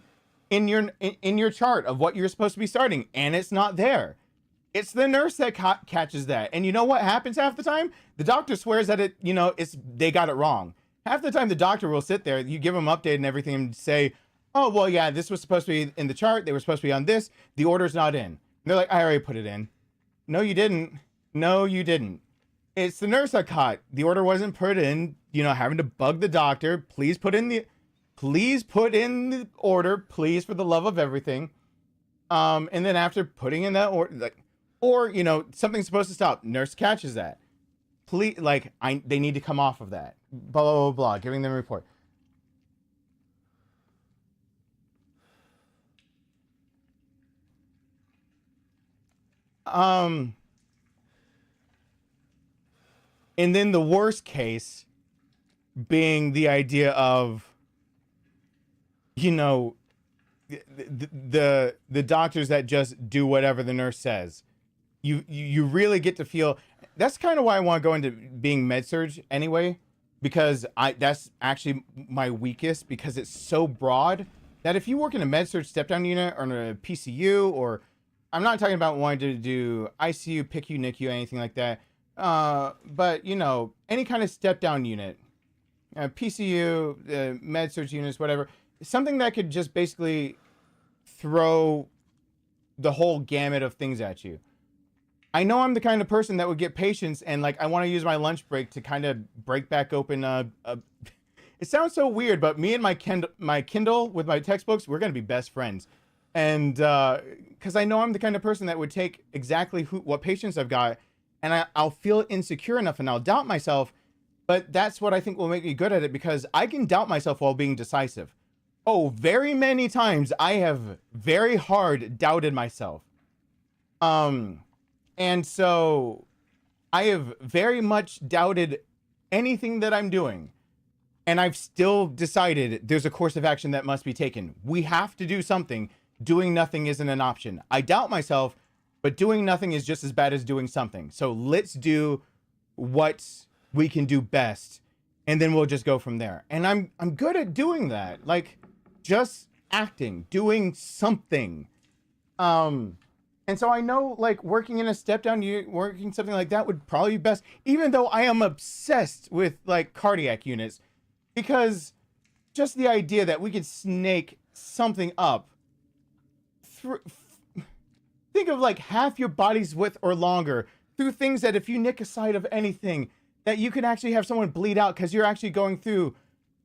in your chart of what you're supposed to be starting and it's not there. It's the nurse that catches that. And you know what happens half the time? The doctor swears that it, you know, they got it wrong. Half the time the doctor will sit there, you give them an update and everything and say, oh, well, yeah, this was supposed to be in the chart. They were supposed to be on this. The order's not in. And they're like, I already put it in. No, you didn't. No, you didn't. It's the nurse that caught. The order wasn't put in, you know, having to bug the doctor. Please put in the order, please, for the love of everything. And then after putting in that order, like, or, you know, something's supposed to stop. Nurse catches that. Please, like, they need to come off of that. Blah, blah, blah, blah, giving them a report. And then the worst case being the idea of, you know, the doctors that just do whatever the nurse says. You really get to feel, that's kind of why I want to go into being med-surg anyway, because that's actually my weakest, because it's so broad that if you work in a med-surg step-down unit or in a PCU, or I'm not talking about wanting to do ICU, PICU, NICU, anything like that, but you know, any kind of step-down unit, PCU, med-surg units, whatever, something that could just basically throw the whole gamut of things at you. I know I'm the kind of person that would get patients and like, I want to use my lunch break to kind of break back open it sounds so weird, but me and my Kindle with my textbooks, we're going to be best friends. And because I know I'm the kind of person that would take exactly what patients I've got, and I'll feel insecure enough and I'll doubt myself, but that's what I think will make me good at it, because I can doubt myself while being decisive. Oh, very many times I have very hard doubted myself. And so I have very much doubted anything that I'm doing. And I've still decided there's a course of action that must be taken. We have to do something. Doing nothing isn't an option. I doubt myself, but doing nothing is just as bad as doing something. So let's do what we can do best, and then we'll just go from there. And I'm good at doing that. Like, just acting, doing something. And so I know, like, working in a step-down unit, working something like that would probably be best, even though I am obsessed with, like, cardiac units, because just the idea that we could snake something up through, think of, like, half your body's width or longer through things that if you nick a side of anything, that you can actually have someone bleed out because you're actually going through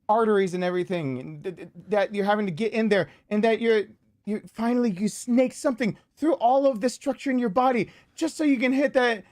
arteries and everything, that you're having to get in there, and that you finally snake something through all of this structure in your body just so you can hit that,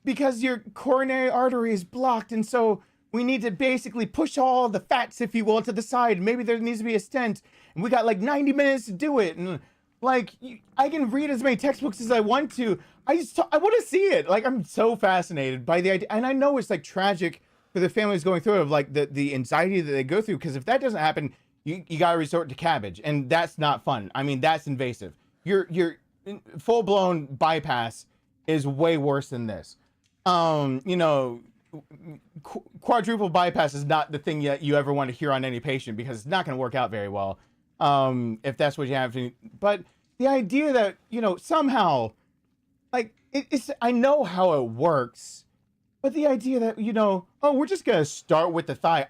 because your coronary artery is blocked, and so We need to basically push all the fats, if you will, to the side. Maybe there needs to be a stent. And we got like 90 minutes to do it. And like, I can read as many textbooks as I want to. I want to see it. Like, I'm so fascinated by the idea. And I know it's like tragic for the families going through it, of like the anxiety that they go through. Because if that doesn't happen, you got to resort to cabbage. And that's not fun. I mean, that's invasive. Your full-blown bypass is way worse than this. You know, quadruple bypass is not the thing that you ever want to hear on any patient, because it's not going to work out very well. If that's what you have to. But the idea that, you know, somehow, like, it's, I know how it works, but the idea that, you know, oh, we're just going to start with the thigh.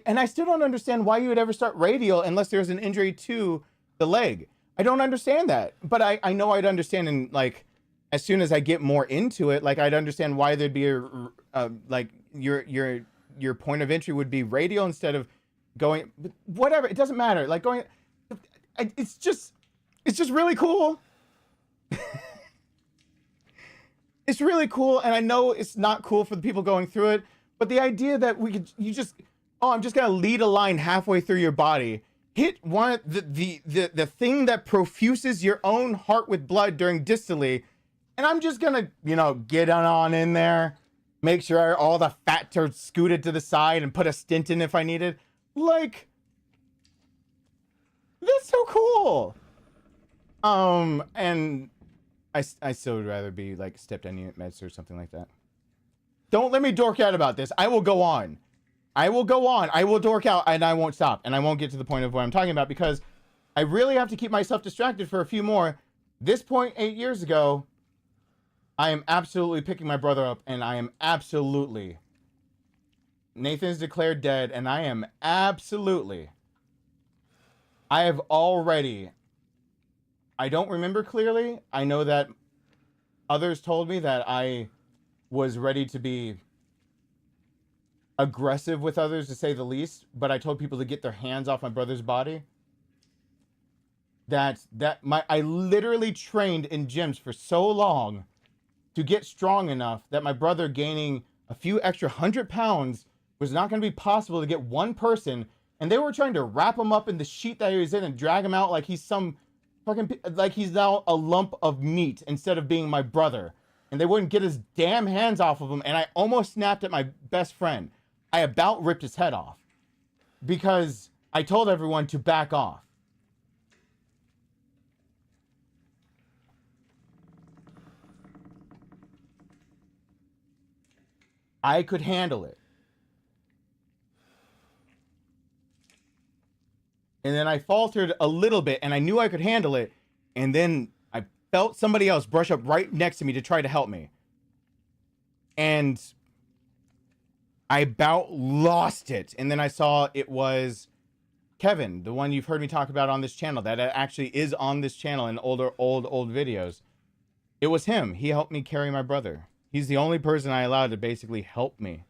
And I still don't understand why you would ever start radial unless there's an injury to the leg. I don't understand that, but I know I'd understand in, like, as soon as I get more into it, like, I'd understand why there'd be like, your point of entry would be radial instead of going, whatever. It doesn't matter. Like, going, it's just really cool. It's really cool. And I know it's not cool for the people going through it, but the idea that I'm just going to lead a line halfway through your body, hit one, the thing that profuses your own heart with blood during dystole, and I'm just going to, you know, get on in there, make sure all the fats are scooted to the side and put a stent in if I need it. Like, that's so cool. And I still would rather be like stepped on unit meds or something like that. Don't let me dork out about this. I will go on. I will dork out, and I won't stop, and I won't get to the point of what I'm talking about, because I really have to keep myself distracted for a few more. This point 8 years ago, I am absolutely picking my brother up, and I am absolutely, Nathan's declared dead, and I am absolutely, I have already, I don't remember clearly. I know that others told me that I was ready to be aggressive with others, to say the least, but I told people to get their hands off my brother's body. I literally trained in gyms for so long to get strong enough that my brother gaining a few extra 100 pounds was not going to be possible to get one person, and they were trying to wrap him up in the sheet that he was in and drag him out like he's some fucking, like he's now a lump of meat instead of being my brother. And they wouldn't get his damn hands off of him, and I almost snapped at my best friend. I about ripped his head off because I told everyone to back off. I could handle it. And then I faltered a little bit, and I knew I could handle it. And then I felt somebody else brush up right next to me to try to help me. And I about lost it. And then I saw it was Kevin, the one you've heard me talk about on this channel, that actually is on this channel in old videos. It was him. He helped me carry my brother. He's the only person I allowed to basically help me,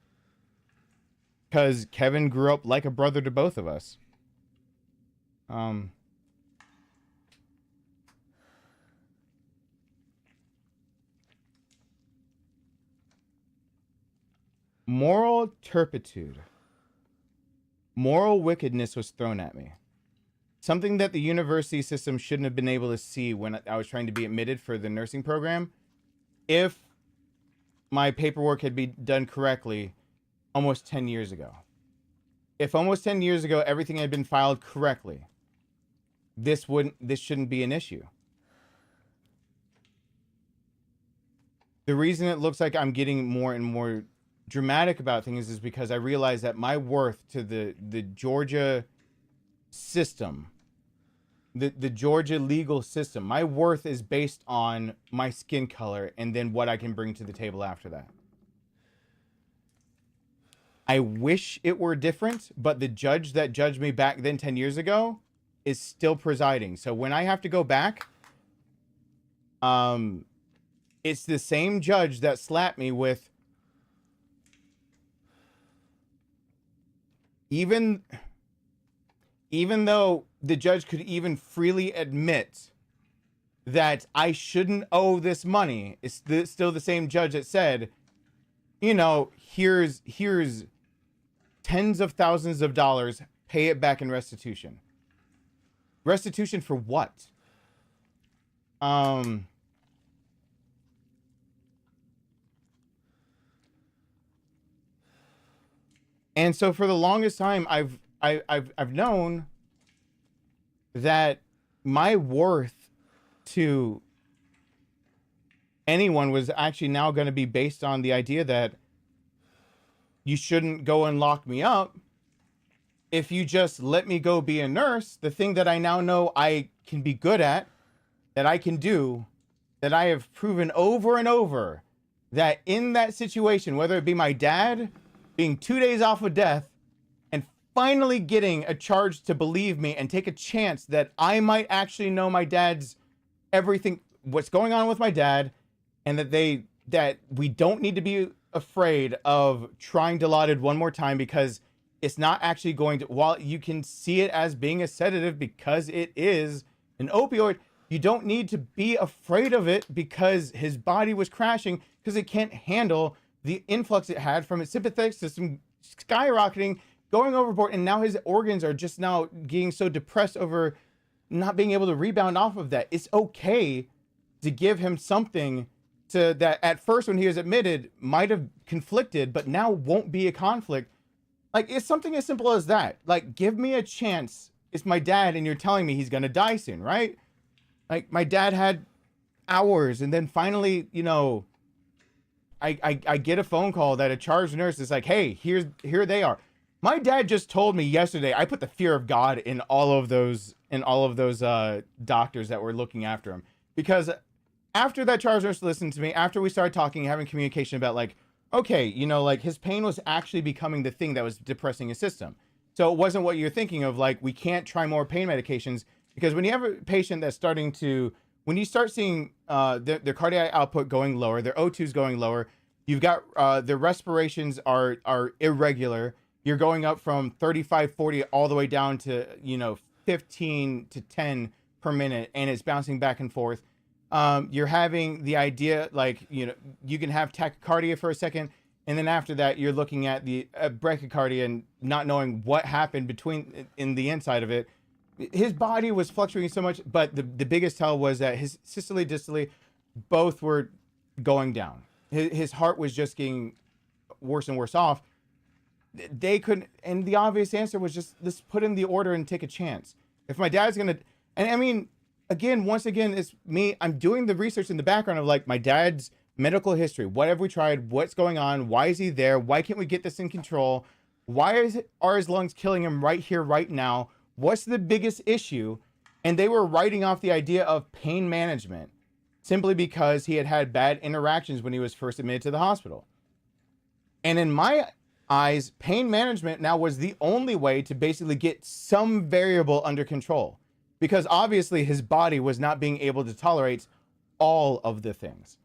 because Kevin grew up like a brother to both of us. Moral turpitude. Moral wickedness was thrown at me. Something that the university system shouldn't have been able to see when I was trying to be admitted for the nursing program. If my paperwork had been done correctly almost 10 years ago. If almost 10 years ago everything had been filed correctly, this shouldn't be an issue. The reason it looks like I'm getting more and more dramatic about things is because I realize that my worth to the Georgia system, the Georgia legal system, my worth is based on my skin color and then what I can bring to the table after that. I wish it were different, but the judge that judged me back then 10 years ago is still presiding. So when I have to go back, it's the same judge that slapped me with, even though the judge could even freely admit that I shouldn't owe this money, it's still the same judge that said, you know, here's tens of thousands of dollars, pay it back in restitution. Restitution for what? And so for the longest time, I've known that my worth to anyone was actually now going to be based on the idea that you shouldn't go and lock me up. If you just let me go be a nurse, the thing that I now know I can be good at, that I can do, that I have proven over and over, that in that situation, whether it be my dad being 2 days off of death and finally getting a charge to believe me and take a chance that I might actually know my dad's everything, what's going on with my dad, and that we don't need to be afraid of trying Dilaudid one more time, because it's not actually going to, while you can see it as being a sedative because it is an opioid, you don't need to be afraid of it because his body was crashing because it can't handle the influx it had from its sympathetic system skyrocketing, going overboard, and now his organs are just now getting so depressed over not being able to rebound off of that. It's okay to give him something to that at first when he was admitted might have conflicted, but now won't be a conflict. Like, it's something as simple as that. Like, give me a chance. It's my dad, and you're telling me he's gonna die soon, right? Like, my dad had hours, and then finally, you know, I get a phone call that a charged nurse is like, hey, here they are. My dad just told me yesterday, I put the fear of God in all of those doctors that were looking after him. Because after that charged nurse listened to me, after we started talking, having communication about like, okay, you know, like his pain was actually becoming the thing that was depressing his system. So it wasn't what you're thinking of, like, we can't try more pain medications, because when you have a patient that's starting to, when you start seeing their cardiac output going lower, their O2's going lower, you've got their respirations are irregular. You're going up from 35, 40 all the way down to, you know, 15 to 10 per minute, and it's bouncing back and forth. You're having the idea, like, you know, you can have tachycardia for a second, and then after that, you're looking at the brachycardia and not knowing what happened in the inside of it. His body was fluctuating so much, but the biggest tell was that his systole, dystole, both were going down. His heart was just getting worse and worse off. They couldn't, and the obvious answer was just, let's put in the order and take a chance. If my dad's gonna, and I mean, once again, it's me, I'm doing the research in the background of like my dad's medical history. What have we tried? What's going on? Why is he there? Why can't we get this in control? Why are his lungs killing him right here, right now? What's the biggest issue? And they were writing off the idea of pain management simply because he had had bad interactions when he was first admitted to the hospital. And in my eyes, pain management now was the only way to basically get some variable under control, because obviously his body was not being able to tolerate all of the things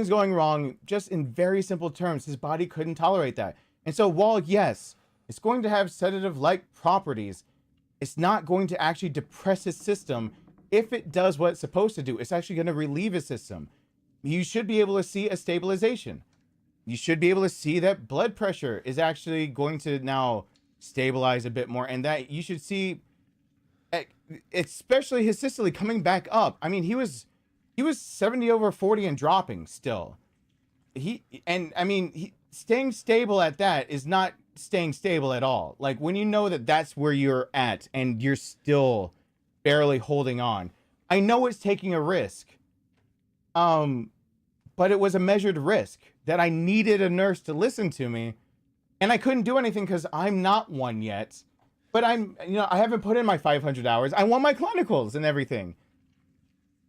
going wrong. Just in very simple terms, his body couldn't tolerate that. And so while yes, it's going to have sedative-like properties, it's not going to actually depress his system. If it does what it's supposed to do, it's actually going to relieve his system. You should be able to see a stabilization. You should be able to see that blood pressure is actually going to now stabilize a bit more, and that you should see, especially his systole coming back up. I mean, he was 70/40 and dropping still. Staying stable at that is not staying stable at all. Like, when you know that that's where you're at and you're still barely holding on, I know it's taking a risk, but it was a measured risk that I needed a nurse to listen to me, and I couldn't do anything because I'm not one yet. But I haven't put in my 500 hours. I want my clinicals and everything.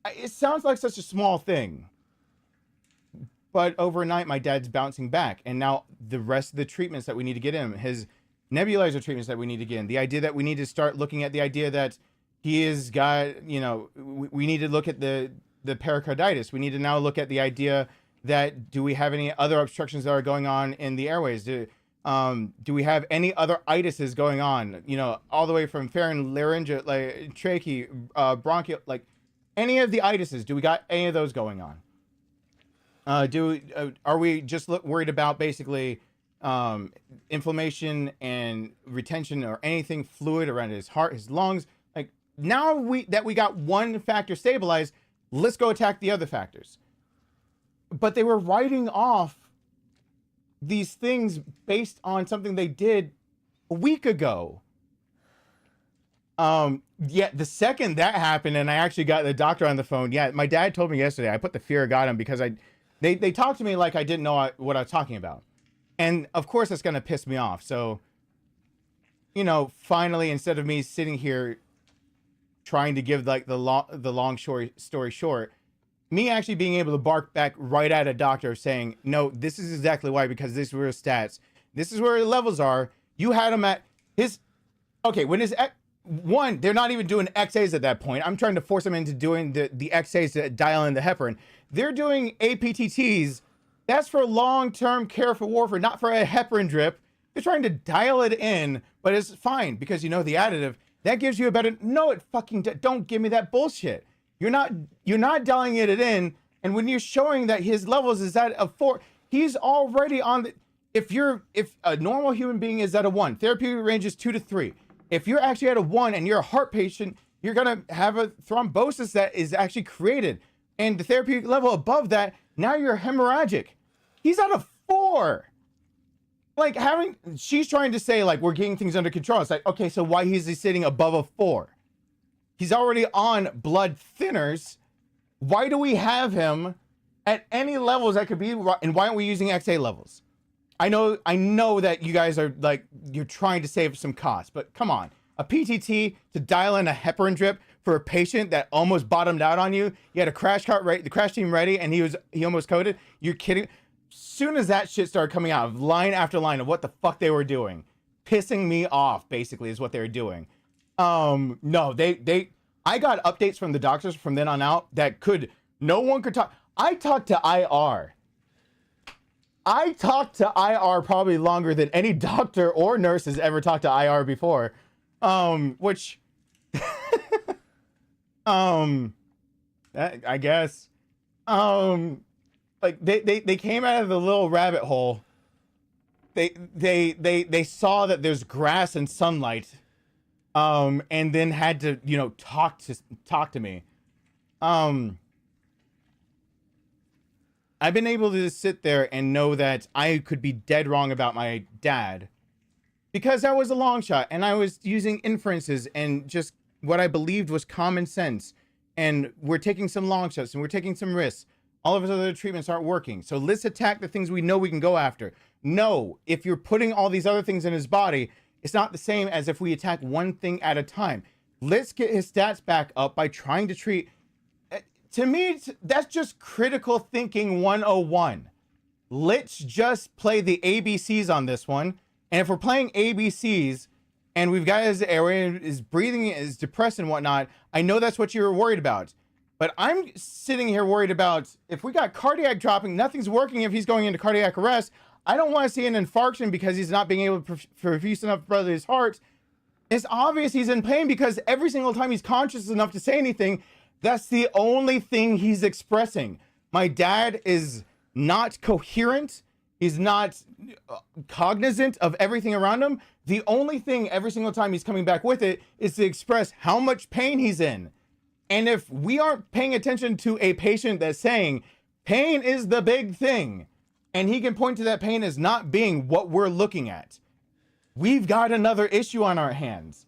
It sounds like such a small thing, but overnight my dad's bouncing back, and now the rest of the treatments that we need to get in, his nebulizer treatments that we need to get in, the idea that we need to start looking at the idea that he has got, you know, we need to look at the pericarditis. We need to now look at the idea that, do we have any other obstructions that are going on in the airways? Do we have any other itises going on? You know, all the way from pharyngeal, like trachea, bronchial, like any of the itises. Do we got any of those going on? Are we just worried about basically inflammation and retention or anything fluid around his heart, his lungs. Like, now we got one factor stabilized, let's go attack the other factors. But they were writing off these things based on something they did a week ago. Yeah, the second that happened and I actually got the doctor on the phone, yeah, my dad told me yesterday, I put the fear of God on because they talked to me like I didn't know what I was talking about. And of course that's going to piss me off. So, you know, finally, instead of me sitting here trying to give like the long story short, me actually being able to bark back right at a doctor saying, no, this is exactly why, because these were his stats. This is where the levels are. You had him at his, okay, when his, one, they're not even doing XAs at that point. I'm trying to force them into doing the XAs to dial in the heparin. They're doing APTTs. That's for long-term care for warfare, not for a heparin drip. They're trying to dial it in, but it's fine because you know the additive. That gives you a better, no, it fucking, don't give me that bullshit. You're not dialing it in, and when you're showing that his levels is at a 4, he's already on the, if a normal human being is at a 1, therapeutic range is 2 to 3. If you're actually at a 1 and you're a heart patient, you're gonna have a thrombosis that is actually created. And the therapeutic level above that, now you're hemorrhagic. He's at a 4. Like she's trying to say like, we're getting things under control. It's like, okay, so why is he sitting above a 4? He's already on blood thinners. Why do we have him at any levels that could be, and why aren't we using XA levels? I know that you guys are like, you're trying to save some costs, but come on. A PTT to dial in a heparin drip for a patient that almost bottomed out on you. You had a crash cart right, the crash team ready, and he almost coded. You're kidding. Soon as that shit started coming out of line after line of what the fuck they were doing, pissing me off basically is what they were doing. No, I got updates from the doctors from then on out that no one could talk. I talked to IR. I talked to IR probably longer than any doctor or nurse has ever talked to IR before. Which, I guess, like they came out of the little rabbit hole. They saw that there's grass and sunlight. And then had to, you know, talk to me. I've been able to sit there and know that I could be dead wrong about my dad because that was a long shot and I was using inferences and just what I believed was common sense. And we're taking some long shots and we're taking some risks. All of his other treatments aren't working. So let's attack the things we know we can go after. No, if you're putting all these other things in his body, it's not the same as if we attack one thing at a time. Let's get his stats back up by trying to treat. To me, that's just critical thinking 101. Let's just play the ABCs on this one. And if we're playing ABCs and we've got his airway, his breathing is depressed and whatnot, I know that's what you're worried about. But I'm sitting here worried about if we got cardiac dropping, nothing's working if he's going into cardiac arrest. I don't want to see an infarction because he's not being able to perfuse enough blood to his heart. It's obvious he's in pain because every single time he's conscious enough to say anything, that's the only thing he's expressing. My dad is not coherent. He's not cognizant of everything around him. The only thing every single time he's coming back with it is to express how much pain he's in. And if we aren't paying attention to a patient that's saying pain is the big thing, and he can point to that pain as not being what we're looking at, we've got another issue on our hands.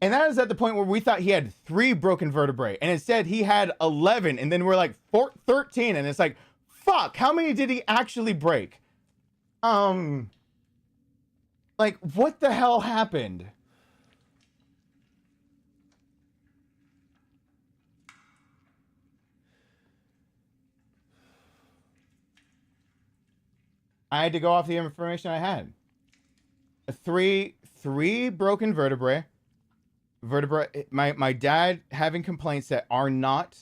And that is at the point where we thought he had 3 broken vertebrae, and instead he had 11, and then we're like 13, and it's like, fuck, how many did he actually break? Like, what the hell happened? I had to go off the information I had. 3 broken vertebrae. My dad having complaints that are not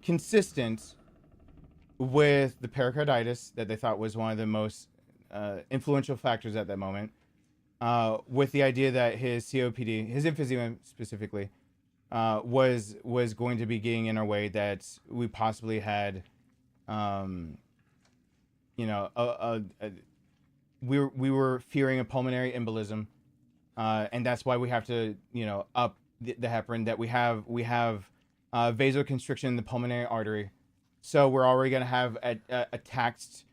consistent with the pericarditis that they thought was one of the most influential factors at that moment. With the idea that his COPD, his emphysema specifically, was going to be getting in our way, that we possibly had, you know, we were fearing a pulmonary embolism, and that's why we have to, up the heparin. That we have vasoconstriction in the pulmonary artery, so we're already going to have a taxed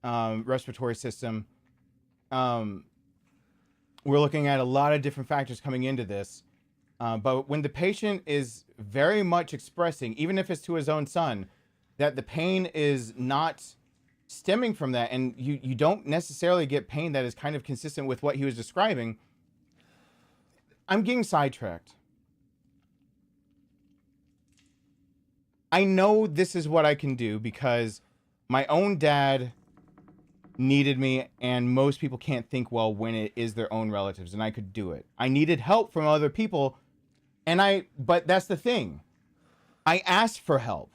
respiratory system. We're looking at a lot of different factors coming into this, but when the patient is very much expressing, even if it's to his own son, that the pain is not stemming from that, and you don't necessarily get pain that is kind of consistent with what he was describing, I'm getting sidetracked. I know this is what I can do because my own dad needed me, and most people can't think well when it is their own relatives, and I could do it. I needed help from other people, but that's the thing. I asked for help.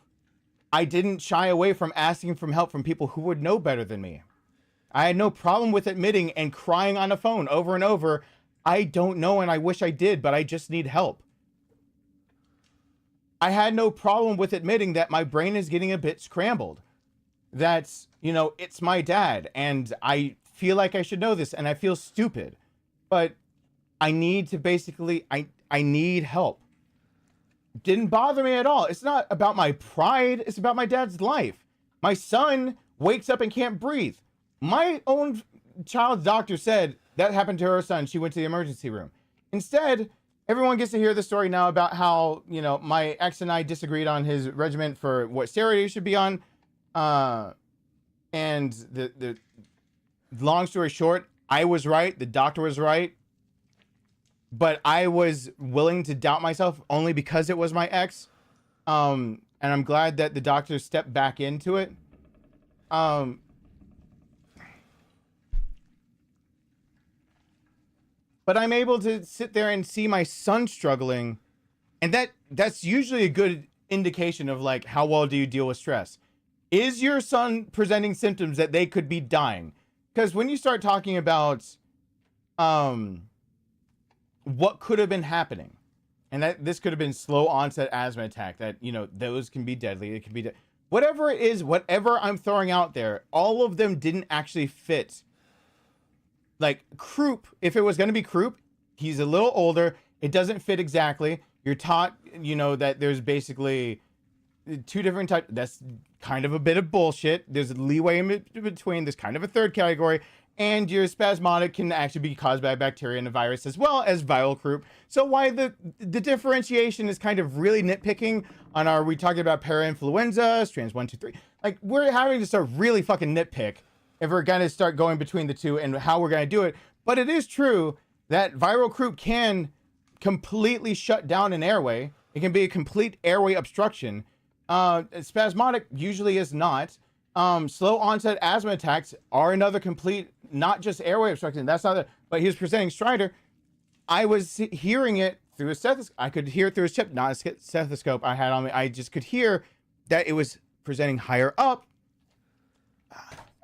I didn't shy away from asking for help from people who would know better than me. I had no problem with admitting and crying on the phone over and over, I don't know and I wish I did, but I just need help. I had no problem with admitting that my brain is getting a bit scrambled. That's, it's my dad, and I feel like I should know this, and I feel stupid. But I need to basically, I need help. Didn't bother me at all. It's not about my pride. It's about my dad's life. My son wakes up and can't breathe. My own child's doctor said that happened to her son. She went to the emergency room. Instead, everyone gets to hear the story now about how, my ex and I disagreed on his regimen for what steroid he should be on. And the long story short, I was right. The doctor was right. But I was willing to doubt myself only because it was my ex. And I'm glad that the doctor stepped back into it. But I'm able to sit there and see my son struggling. And that's usually a good indication of like, how well do you deal with stress? Is your son presenting symptoms that they could be dying? Because when you start talking about, what could have been happening, and that this could have been slow onset asthma attack, that, those can be deadly. It can be, whatever it is, whatever I'm throwing out there, all of them didn't actually fit. Like croup, if it was going to be croup, he's a little older. It doesn't fit exactly. You're taught, that there's basically two different types. That's kind of a bit of bullshit. There's leeway in between. There's kind of a third category. And your spasmodic can actually be caused by a bacteria and a virus as well as viral croup. So why the differentiation is kind of really nitpicking on we talking about parainfluenza, strands 1, 2, 3. Like, we're having to start really fucking nitpick if we're going to start going between the two and how we're going to do it. But it is true that viral croup can completely shut down an airway. It can be a complete airway obstruction. Spasmodic usually is not. Slow onset asthma attacks are another complete, not just airway obstruction. That's not it. But he was presenting stridor. I was hearing it through a stethoscope. I could hear it through his chip, not a stethoscope I had on me. I just could hear that it was presenting higher up.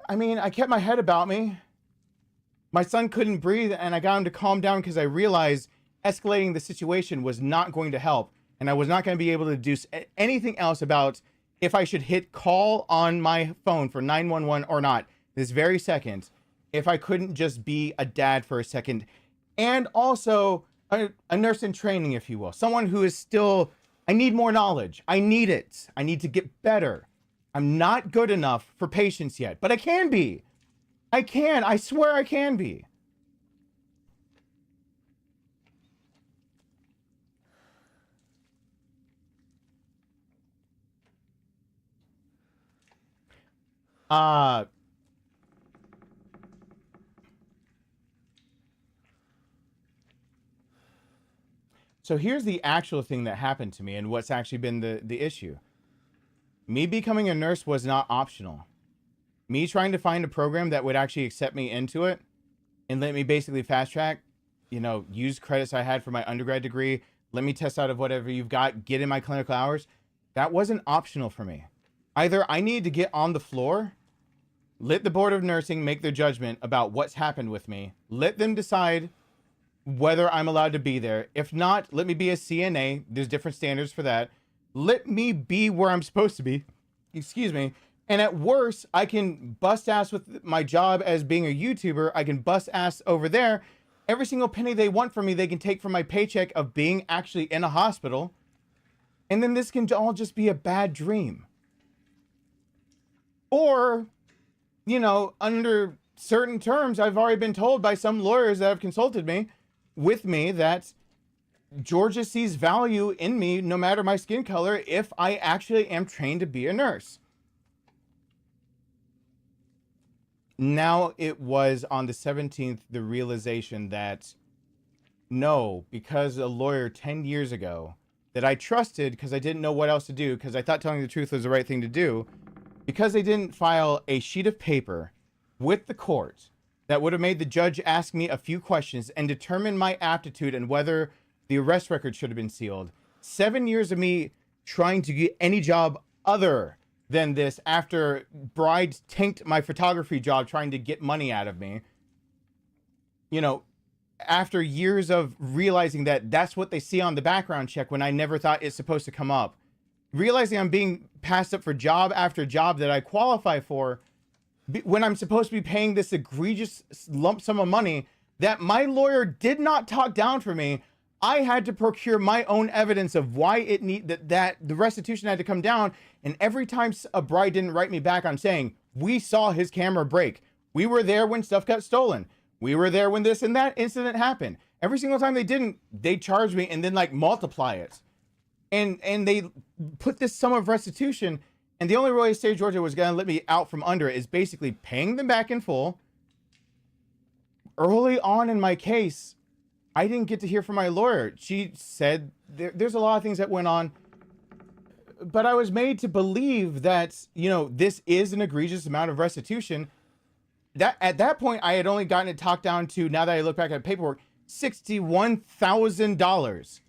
I mean, I kept my head about me. My son couldn't breathe, and I got him to calm down because I realized escalating the situation was not going to help, and I was not going to be able to do anything else about if I should hit call on my phone for 911 or not this very second, if I couldn't just be a dad for a second, and also a nurse in training, if you will, someone who is still, I need more knowledge. I need it. I need to get better. I'm not good enough for patients yet, but I can be. I swear I can be. So here's the actual thing that happened to me and what's actually been the issue. Me becoming a nurse was not optional. Me trying to find a program that would actually accept me into it and let me basically fast track, use credits I had for my undergrad degree, let me test out of whatever you've got, get in my clinical hours. That wasn't optional for me. Either I needed to get on the floor, let the board of nursing make their judgment about what's happened with me, let them decide whether I'm allowed to be there. If not, let me be a CNA. There's different standards for that. Let me be where I'm supposed to be. Excuse me. And at worst, I can bust ass with my job as being a YouTuber. I can bust ass over there. Every single penny they want from me, they can take from my paycheck of being actually in a hospital. And then this can all just be a bad dream. Or, you know, under certain terms, I've already been told by some lawyers that have consulted me with me that Georgia sees value in me, no matter my skin color, if I actually am trained to be a nurse. Now it was on the 17th, the realization that no, because a lawyer 10 years ago that I trusted because I didn't know what else to do, because I thought telling the truth was the right thing to do, because they didn't file a sheet of paper with the court that would have made the judge ask me a few questions and determine my aptitude and whether the arrest record should have been sealed. 7 years of me trying to get any job other than this after Bride tanked my photography job trying to get money out of me. You know, after years of realizing that that's what they see on the background check when I never thought it's supposed to come up. Realizing I'm being passed up for job after job that I qualify for when I'm supposed to be paying this egregious lump sum of money that my lawyer did not talk down for me. I had to procure my own evidence of why it that the restitution had to come down. And every time a bride didn't write me back on saying, we saw his camera break. We were there when stuff got stolen. We were there when this and that incident happened. Every single time they didn't, they charged me and then like multiply it. And they put this sum of restitution. And the only way State of Georgia was going to let me out from under it is basically paying them back in full. Early on in my case, I didn't get to hear from my lawyer. She said there's a lot of things that went on, but I was made to believe that, you know, this is an egregious amount of restitution. That at that point, I had only gotten it talked down to, now that I look back at paperwork, $61,000.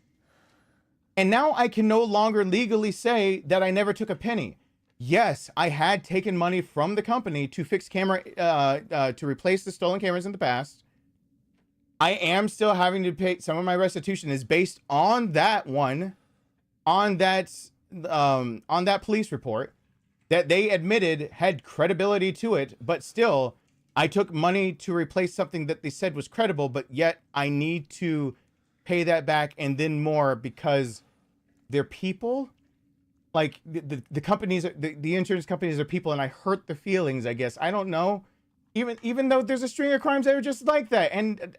And now I can no longer legally say that I never took a penny. Yes, I had taken money from the company to fix to replace the stolen cameras in the past. I am still having to pay. Some of my restitution is based on that one, on that police report that they admitted had credibility to it. But still, I took money to replace something that they said was credible, but yet I need to pay that back and then more because they're people. Like the companies, the insurance companies are people, and I hurt their feelings, I guess. I don't know. Even though there's a string of crimes that are just like that. And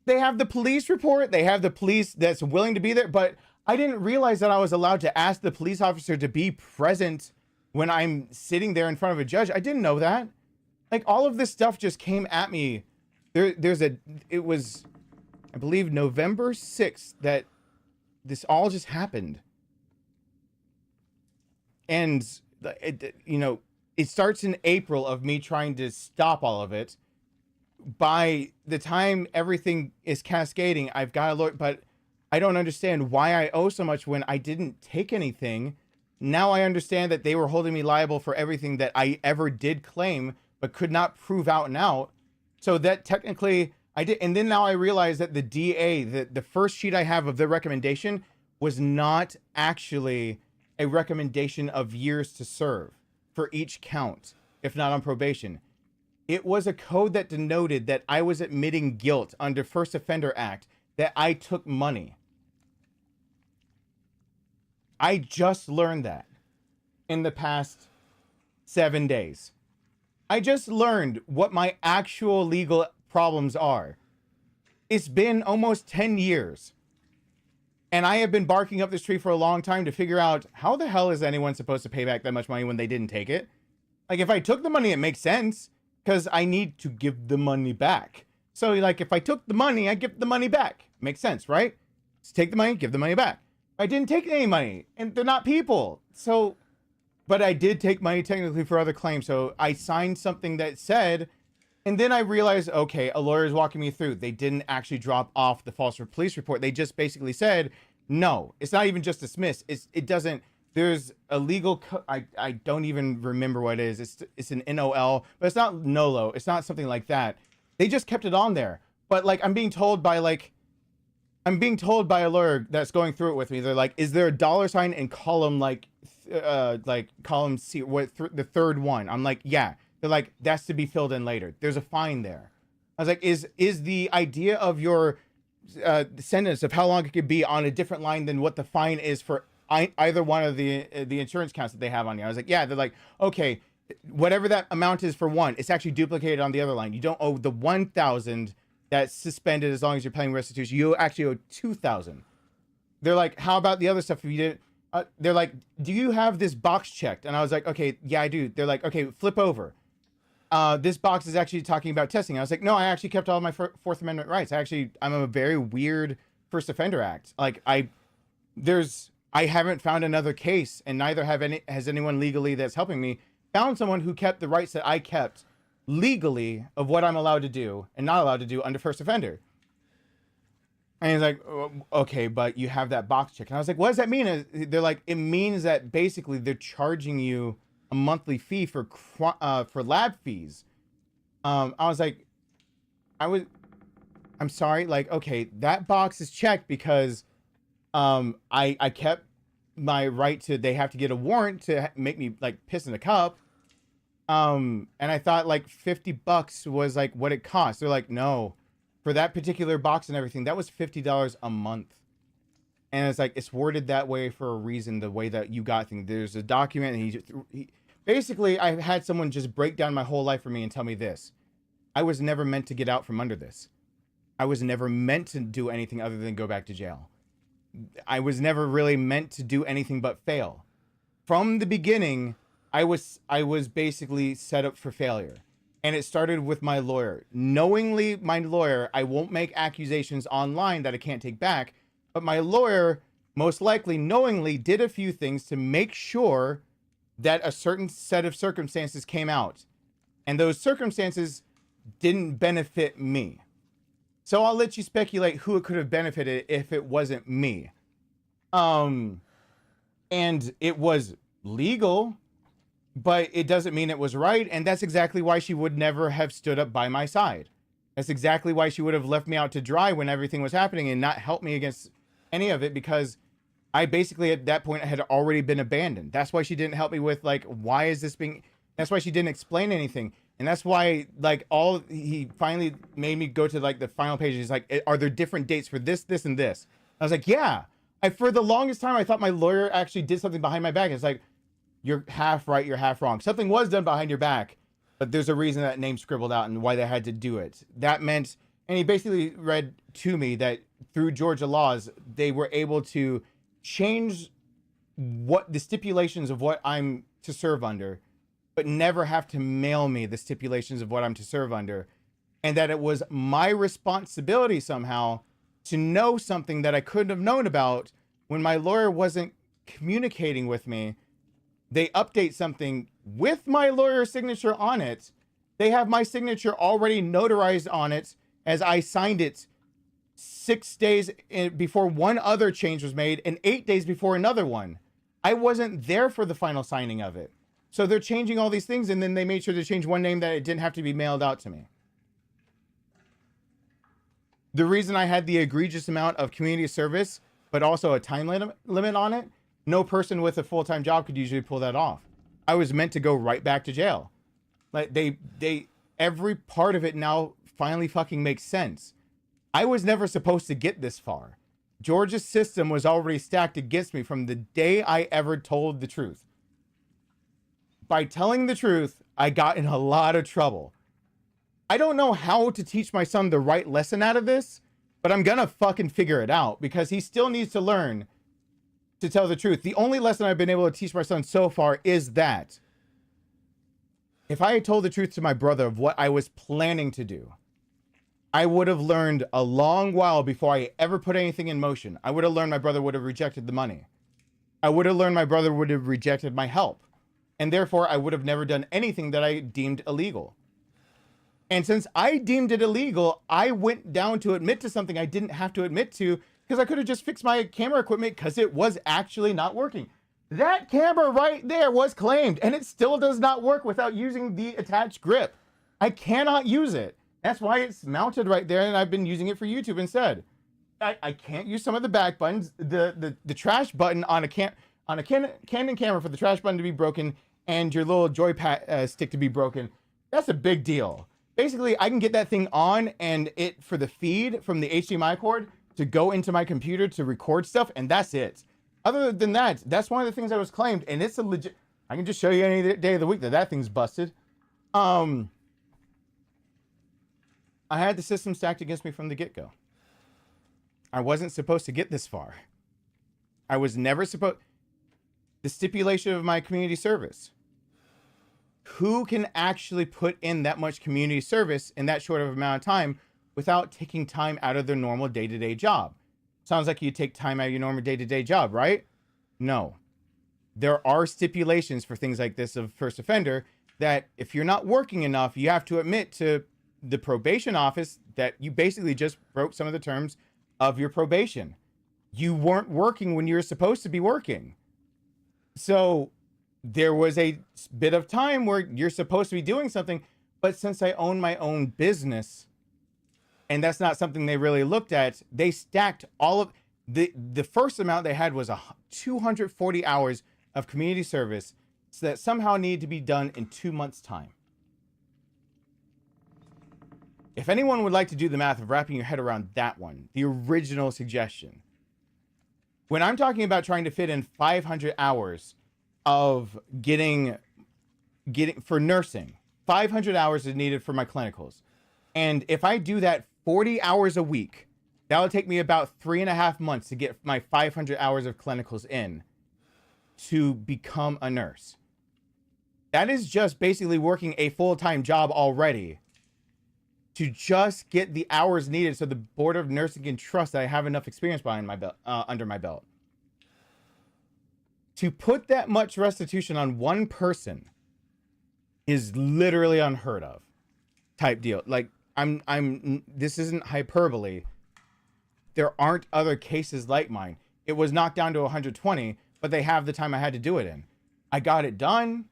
they have the police report. They have the police that's willing to be there. But I didn't realize that I was allowed to ask the police officer to be present when I'm sitting there in front of a judge. I didn't know that. Like, all of this stuff just came at me. It was, I believe, November 6th that this all just happened. And, it starts in April of me trying to stop all of it. By the time everything is cascading, I've got a lawyer, but I don't understand why I owe so much when I didn't take anything. Now I understand that they were holding me liable for everything that I ever did claim, but could not prove out and out. So that technically I did. And then now I realize that the DA, the first sheet I have of the recommendation was not actually a recommendation of years to serve for each count, if not on probation. It was a code that denoted that I was admitting guilt under First Offender Act, that I took money. I just learned that in the past 7 days. I just learned what my actual legal problems are. It's been almost 10 years. And I have been barking up this tree for a long time to figure out, how the hell is anyone supposed to pay back that much money when they didn't take it? Like, if I took the money, it makes sense, because I need to give the money back. So, like, if I took the money, I give the money back. Makes sense, right? Just take the money, give the money back. I didn't take any money, and they're not people. So, but I did take money technically for other claims. So I signed something that said, and then I realized, okay, a lawyer is walking me through. They didn't actually drop off the false police report. They just basically said, no, it's not even just dismissed. It doesn't, there's a legal, I don't even remember what it is. It's an NOL, but it's not NOLO. It's not something like that. They just kept it on there. But like, I'm being told by like I'm being told by a lawyer that's going through it with me. They're like, is there a $ in column like column C, the third one? I'm like, yeah. They're like, that's to be filled in later. There's a fine there. I was like, is the idea of your sentence of how long it could be on a different line than what the fine is for either one of the insurance counts that they have on you? I was like, yeah. They're like, okay, whatever that amount is for one, it's actually duplicated on the other line. You don't owe the 1,000 that's suspended as long as you're paying restitution. You actually owe 2,000. They're like, how about the other stuff if you didn't? They're like, do you have this box checked? And I was like, okay, yeah, I do. They're like, okay, flip over. This box is actually talking about testing. I was like, no, I actually kept all of my Fourth Amendment rights. I'm a very weird First Offender Act. Like I haven't found another case, and neither has anyone legally that's helping me found someone who kept the rights that I kept legally of what I'm allowed to do and not allowed to do under First Offender. And he's like, okay, but you have that box check. And I was like, what does that mean? They're like, it means that basically they're charging you a monthly fee for lab fees. I was like, I'm sorry. Like, okay, that box is checked because I kept my right to, they have to get a warrant to make me like piss in a cup. And I thought like $50 was like what it cost. They're like, no, for that particular box and everything, that was $50 a month. And it's like, it's worded that way for a reason, the way that you got things. There's a document, and he basically, I had someone just break down my whole life for me and tell me this. I was never meant to get out from under this. I was never meant to do anything other than go back to jail. I was never really meant to do anything but fail. From the beginning, I was basically set up for failure. And it started with my lawyer. Knowingly, my lawyer, I won't make accusations online that I can't take back, but my lawyer most likely knowingly did a few things to make sure that a certain set of circumstances came out. And those circumstances didn't benefit me. So I'll let you speculate who it could have benefited if it wasn't me. And it was legal, but it doesn't mean it was right. And that's exactly why she would never have stood up by my side. That's exactly why she would have left me out to dry when everything was happening and not helped me against any of it, because I basically at that point had already been abandoned. That's why she didn't help me with like, why is this being, that's why she didn't explain anything. And that's why like he finally made me go to like the final page. He's like, are there different dates for this, this, and this? I was like, yeah. For the longest time, I thought my lawyer actually did something behind my back. It's like, you're half right, you're half wrong. Something was done behind your back, but there's a reason that name scribbled out and why they had to do it. That meant, and he basically read to me that through Georgia laws, they were able to change what the stipulations of what I'm to serve under, but never have to mail me the stipulations of what I'm to serve under. And that it was my responsibility somehow to know something that I couldn't have known about when my lawyer wasn't communicating with me. They update something with my lawyer's signature on it. They have my signature already notarized on it as I signed it 6 days before one other change was made and 8 days before another one. I wasn't there for the final signing of it. So they're changing all these things, and then they made sure to change one name that it didn't have to be mailed out to me. The reason I had the egregious amount of community service, but also a time limit on it, no person with a full-time job could usually pull that off. I was meant to go right back to jail. Like every part of it now finally fucking makes sense. I was never supposed to get this far. Georgia's system was already stacked against me from the day I ever told the truth. By telling the truth, I got in a lot of trouble. I don't know how to teach my son the right lesson out of this, but I'm gonna fucking figure it out because he still needs to learn to tell the truth. The only lesson I've been able to teach my son so far is that if I had told the truth to my brother of what I was planning to do, I would have learned a long while before I ever put anything in motion. I would have learned my brother would have rejected the money. I would have learned my brother would have rejected my help. And therefore, I would have never done anything that I deemed illegal. And since I deemed it illegal, I went down to admit to something I didn't have to admit to because I could have just fixed my camera equipment because it was actually not working. That camera right there was claimed, and it still does not work without using the attached grip. I cannot use it. That's why it's mounted right there, and I've been using it for YouTube instead. I can't use some of the back buttons. The trash button on a Canon camera for the trash button to be broken and your little joypad stick to be broken. That's a big deal. Basically, I can get that thing on and it for the feed from the HDMI cord to go into my computer to record stuff, and that's it. Other than that, that's one of the things that was claimed, and it's a legit. I can just show you any day of the week that thing's busted. I had the system stacked against me from the get-go. I wasn't supposed to get this far. I was never supposed. The stipulation of my community service. Who can actually put in that much community service in that short of amount of time without taking time out of their normal day-to-day job? Sounds like you take time out of your normal day-to-day job, right? No. There are stipulations for things like this of first offender that if you're not working enough, you have to admit to the probation office that you basically just broke some of the terms of your probation. You weren't working when you were supposed to be working. So there was a bit of time where you're supposed to be doing something, but since I own my own business, and that's not something they really looked at, they stacked all of the first amount they had was 240 hours of community service, so that somehow needed to be done in 2 months' time. If anyone would like to do the math of wrapping your head around that one, the original suggestion, when I'm talking about trying to fit in 500 hours of getting for nursing, 500 hours is needed for my clinicals. And if I do that 40 hours a week, that'll take me about 3.5 months to get my 500 hours of clinicals in to become a nurse. That is just basically working a full-time job already to just get the hours needed so the Board of Nursing can trust that I have enough experience behind my belt, under my belt. To put that much restitution on one person is literally unheard of type deal. Like this isn't hyperbole. There aren't other cases like mine. It was knocked down to 120, but they have the time I had to do it in. I got it done,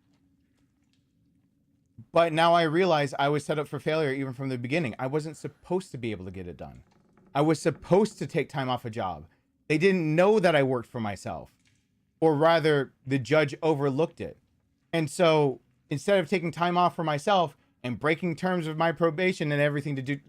but now I realize I was set up for failure even from the beginning. I wasn't supposed to be able to get it done. I was supposed to take time off a job. They didn't know that I worked for myself. Or rather, the judge overlooked it. And so instead of taking time off for myself and breaking terms of my probation and everything to do,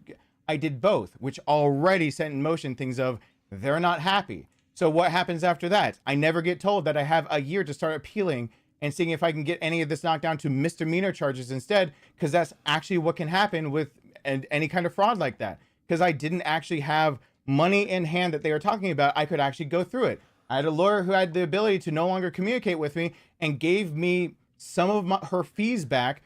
I did both, which already set in motion things of they're not happy. So what happens after that? I never get told that I have a year to start appealing and seeing if I can get any of this knocked down to misdemeanor charges instead, because that's actually what can happen with any kind of fraud like that. Because I didn't actually have money in hand that they were talking about. I could actually go through it. I had a lawyer who had the ability to no longer communicate with me and gave me some of her fees back.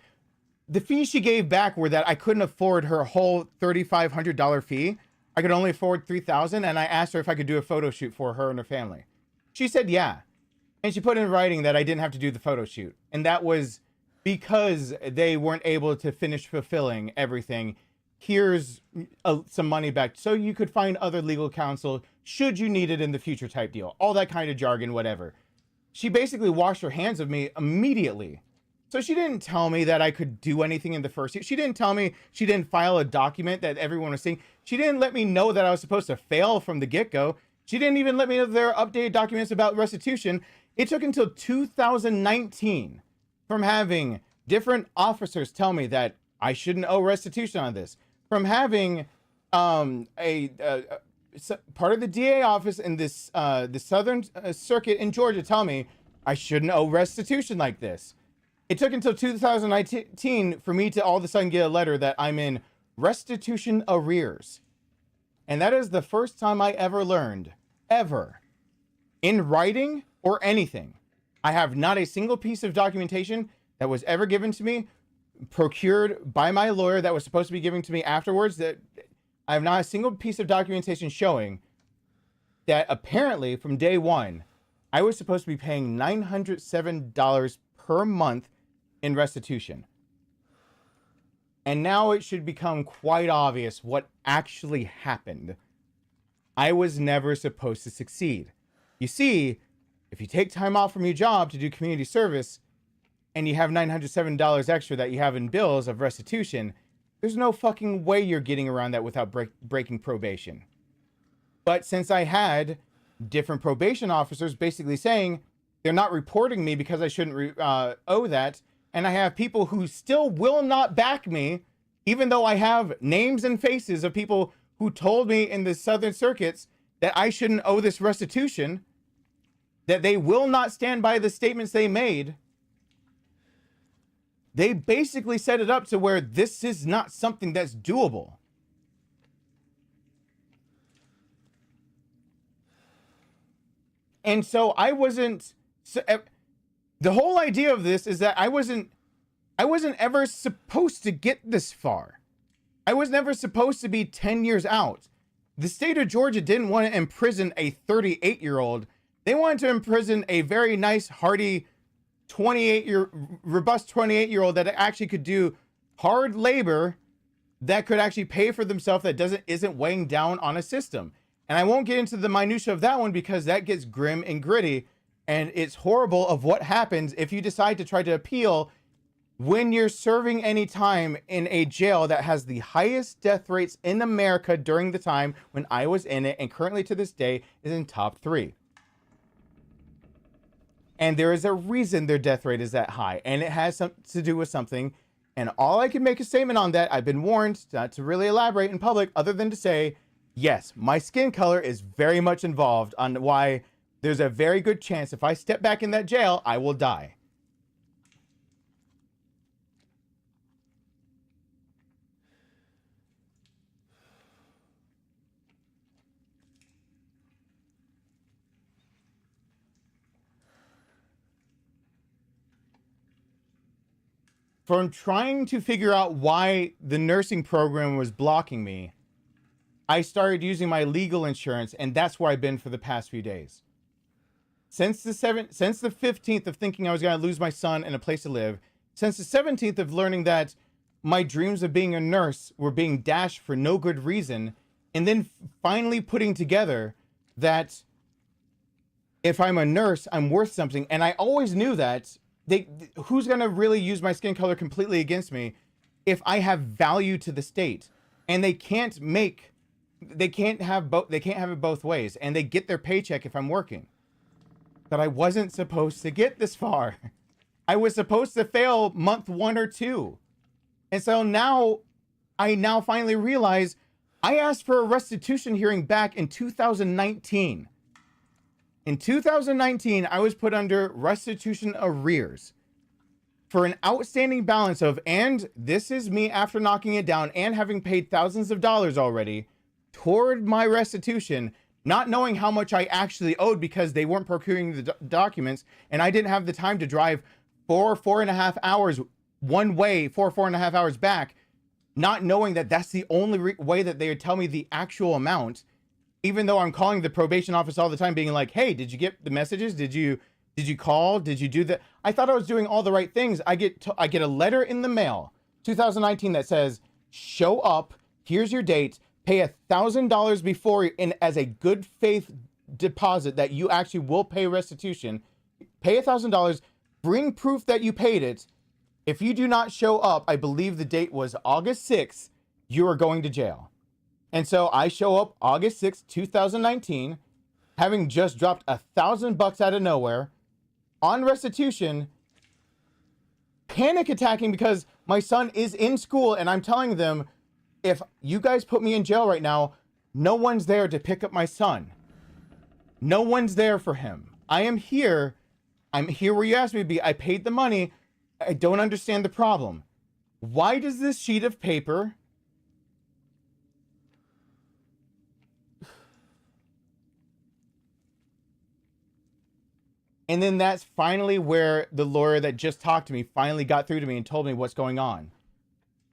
The fees she gave back were that I couldn't afford her whole $3,500 fee. I could only afford $3,000, and I asked her if I could do a photo shoot for her and her family. She said yeah. And she put in writing that I didn't have to do the photo shoot. And that was because they weren't able to finish fulfilling everything. Here's some money back so you could find other legal counsel should you need it in the future type deal. All that kind of jargon, whatever. She basically washed her hands of me immediately. So she didn't tell me that I could do anything in the first year. She didn't tell me she didn't file a document that everyone was seeing. She didn't let me know that I was supposed to fail from the get-go. She didn't even let me know there are updated documents about restitution. It took until 2019 from having different officers tell me that I shouldn't owe restitution on this. From having part of the DA office in this the Southern Circuit in Georgia tell me I shouldn't owe restitution like this. It took until 2019 for me to all of a sudden get a letter that I'm in restitution arrears. And that is the first time I ever learned, ever, in writing or anything. I have not a single piece of documentation that was ever given to me, procured by my lawyer that was supposed to be given to me afterwards, that I have not a single piece of documentation showing that apparently from day one, I was supposed to be paying $907 per month in restitution. And now it should become quite obvious what actually happened. I was never supposed to succeed. You see, if you take time off from your job to do community service and you have $907 extra that you have in bills of restitution, there's no fucking way you're getting around that without breaking probation. But since I had different probation officers basically saying they're not reporting me because I shouldn't owe that, and I have people who still will not back me, even though I have names and faces of people who told me in the Southern Circuits that I shouldn't owe this restitution, that they will not stand by the statements they made. They basically set it up to where this is not something that's doable. And so I wasn't, the whole idea of this is that I wasn't ever supposed to get this far. I was never supposed to be 10 years out. The state of Georgia didn't want to imprison a 38-year-old. They wanted to imprison a very nice, hardy, robust 28-year-old that actually could do hard labor, that could actually pay for themselves, that isn't weighing down on a system. And I won't get into the minutia of that one because that gets grim and gritty, and it's horrible of what happens if you decide to try to appeal when you're serving any time in a jail that has the highest death rates in America during the time when I was in it, and currently to this day is in top 3. And there is a reason their death rate is that high, and it has something to do with something. And all I can make a statement on that, I've been warned not to really elaborate in public other than to say, yes, my skin color is very much involved on why there's a very good chance if I step back in that jail, I will die. From trying to figure out why the nursing program was blocking me, I started using my legal insurance, and that's where I've been for the past few days. Since the 15th of thinking I was going to lose my son and a place to live, since the 17th of learning that my dreams of being a nurse were being dashed for no good reason, and then finally putting together that if I'm a nurse, I'm worth something. And I always knew that who's going to really use my skin color completely against me if I have value to the state? And they can't have it both ways, and they get their paycheck if I'm working. But I wasn't supposed to get this far. I was supposed to fail month 1 or 2. And so I now finally realize I asked for a restitution hearing back in 2019. In 2019, I was put under restitution arrears for an outstanding balance of, and this is me after knocking it down and having paid thousands of dollars already toward my restitution, not knowing how much I actually owed because they weren't procuring the documents, and I didn't have the time to drive 4.5 hours one way, 4.5 hours back, not knowing that that's the only way that they would tell me the actual amount. Even though I'm calling the probation office all the time being like, hey, did you get the messages? Did you call? Did you do that? I thought I was doing all the right things. I get a letter in the mail, 2019, that says, show up, here's your date, pay $1,000 before as a good faith deposit that you actually will pay restitution. Pay $1,000, bring proof that you paid it. If you do not show up, I believe the date was August 6th, you are going to jail. And so I show up August 6th, 2019, having just dropped $1,000 out of nowhere on restitution, panic attacking because my son is in school, and I'm telling them, if you guys put me in jail right now, no one's there to pick up my son. No one's there for him. I am here. I'm here where you asked me to be. I paid the money. I don't understand the problem. Why does this sheet of paper And then that's finally where the lawyer that just talked to me finally got through to me and told me what's going on.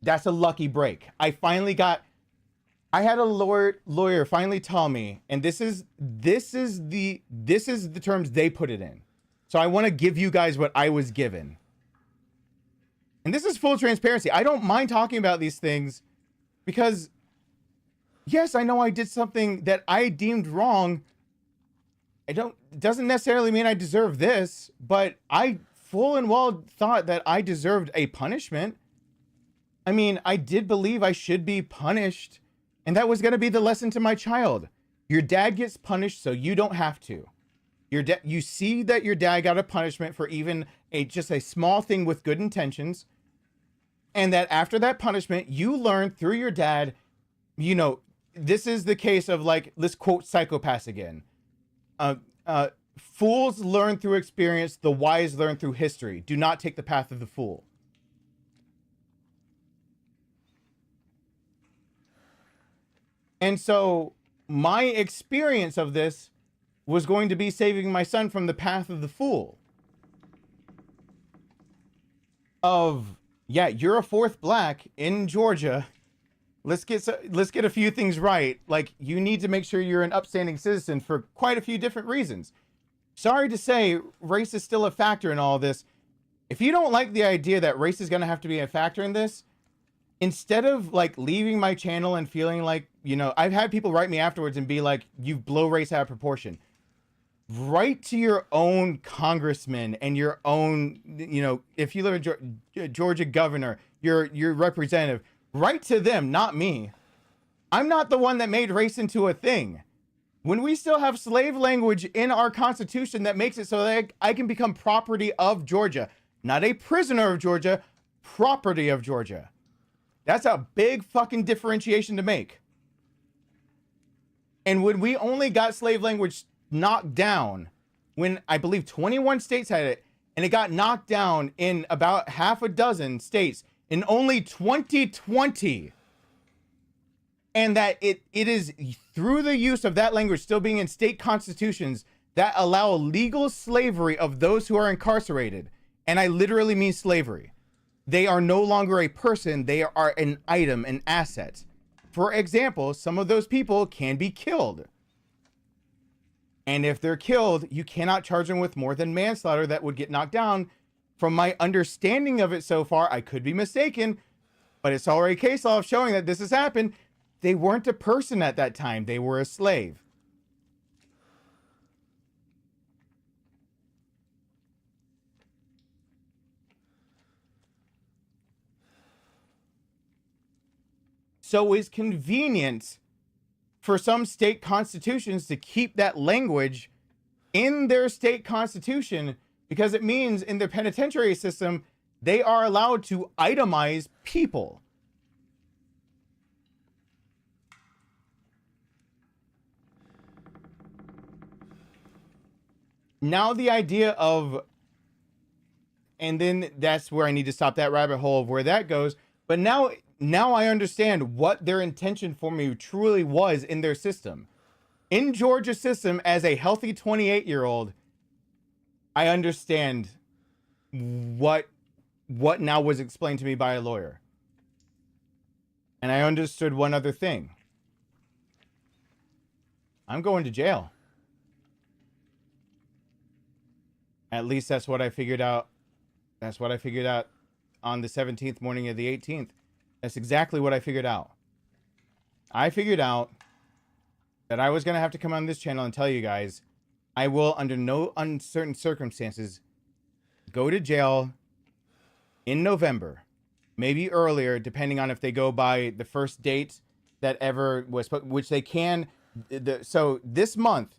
That's a lucky break. I had a lawyer finally tell me, and this is the terms they put it in. So I want to give you guys what I was given. And this is full transparency. I don't mind talking about these things because, yes, I know I did something that I deemed wrong. It doesn't necessarily mean I deserve this, but I full and well thought that I deserved a punishment. I mean, I did believe I should be punished, and that was going to be the lesson to my child. Your dad gets punished so you don't have to. You see that your dad got a punishment for even just a small thing with good intentions. And that after that punishment, you learn through your dad, you know, this is the case of, like, let's quote Psychopaths again. Fools learn through experience, the wise learn through history. Do not take the path of the fool. And so my experience of this was going to be saving my son from the path of the fool. Of, yeah, you're a fourth black in Georgia. Let's get a few things right. Like, you need to make sure you're an upstanding citizen for quite a few different reasons. Sorry to say, race is still a factor in all this. If you don't like the idea that race is going to have to be a factor in this, instead of, like, leaving my channel and feeling like, you know, I've had people write me afterwards and be like, you blow race out of proportion. Write to your own congressman and your own, you know, if you live in Georgia governor, your representative, write to them, not me. I'm not the one that made race into a thing. When we still have slave language in our Constitution that makes it so that I can become property of Georgia, not a prisoner of Georgia, property of Georgia. That's a big fucking differentiation to make. And when we only got slave language knocked down, when I believe 21 states had it, and it got knocked down in about half a dozen states in only 2020, and that it is through the use of that language still being in state constitutions that allow legal slavery of those who are incarcerated. And I literally mean slavery. They are no longer a person, they are an item, an asset. For example, some of those people can be killed. And if they're killed, you cannot charge them with more than manslaughter that would get knocked down. From my understanding of it so far, I could be mistaken, but it's already case law showing that this has happened. They weren't a person at that time. They were a slave. So it's convenient for some state constitutions to keep that language in their state constitution, because it means in their penitentiary system, they are allowed to itemize people. Now the idea of, and then that's where I need to stop that rabbit hole of where that goes. But now I understand what their intention for me truly was in their system. In Georgia's system, as a healthy 28-year-old, I understand what now was explained to me by a lawyer. And I understood one other thing. I'm going to jail. At least that's what I figured out. That's what I figured out on the 17th morning of the 18th. That's exactly what I figured out. I figured out that I was going to have to come on this channel and tell you guys, I will, under no uncertain circumstances, go to jail in November. Maybe earlier, depending on if they go by the first date that ever was, which they can. So this month,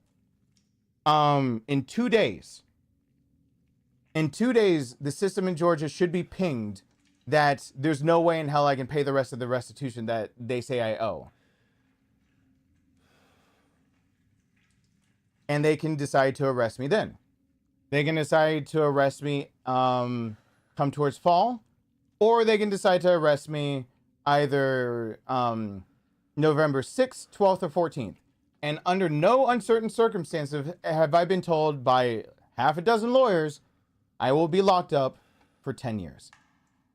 in 2 days, the system in Georgia should be pinged that there's no way in hell I can pay the rest of the restitution that they say I owe. And they can decide to arrest me then. They can decide to arrest me come towards fall, or they can decide to arrest me either November 6th, 12th, or 14th. And under no uncertain circumstances have I been told by half a dozen lawyers I will be locked up for 10 years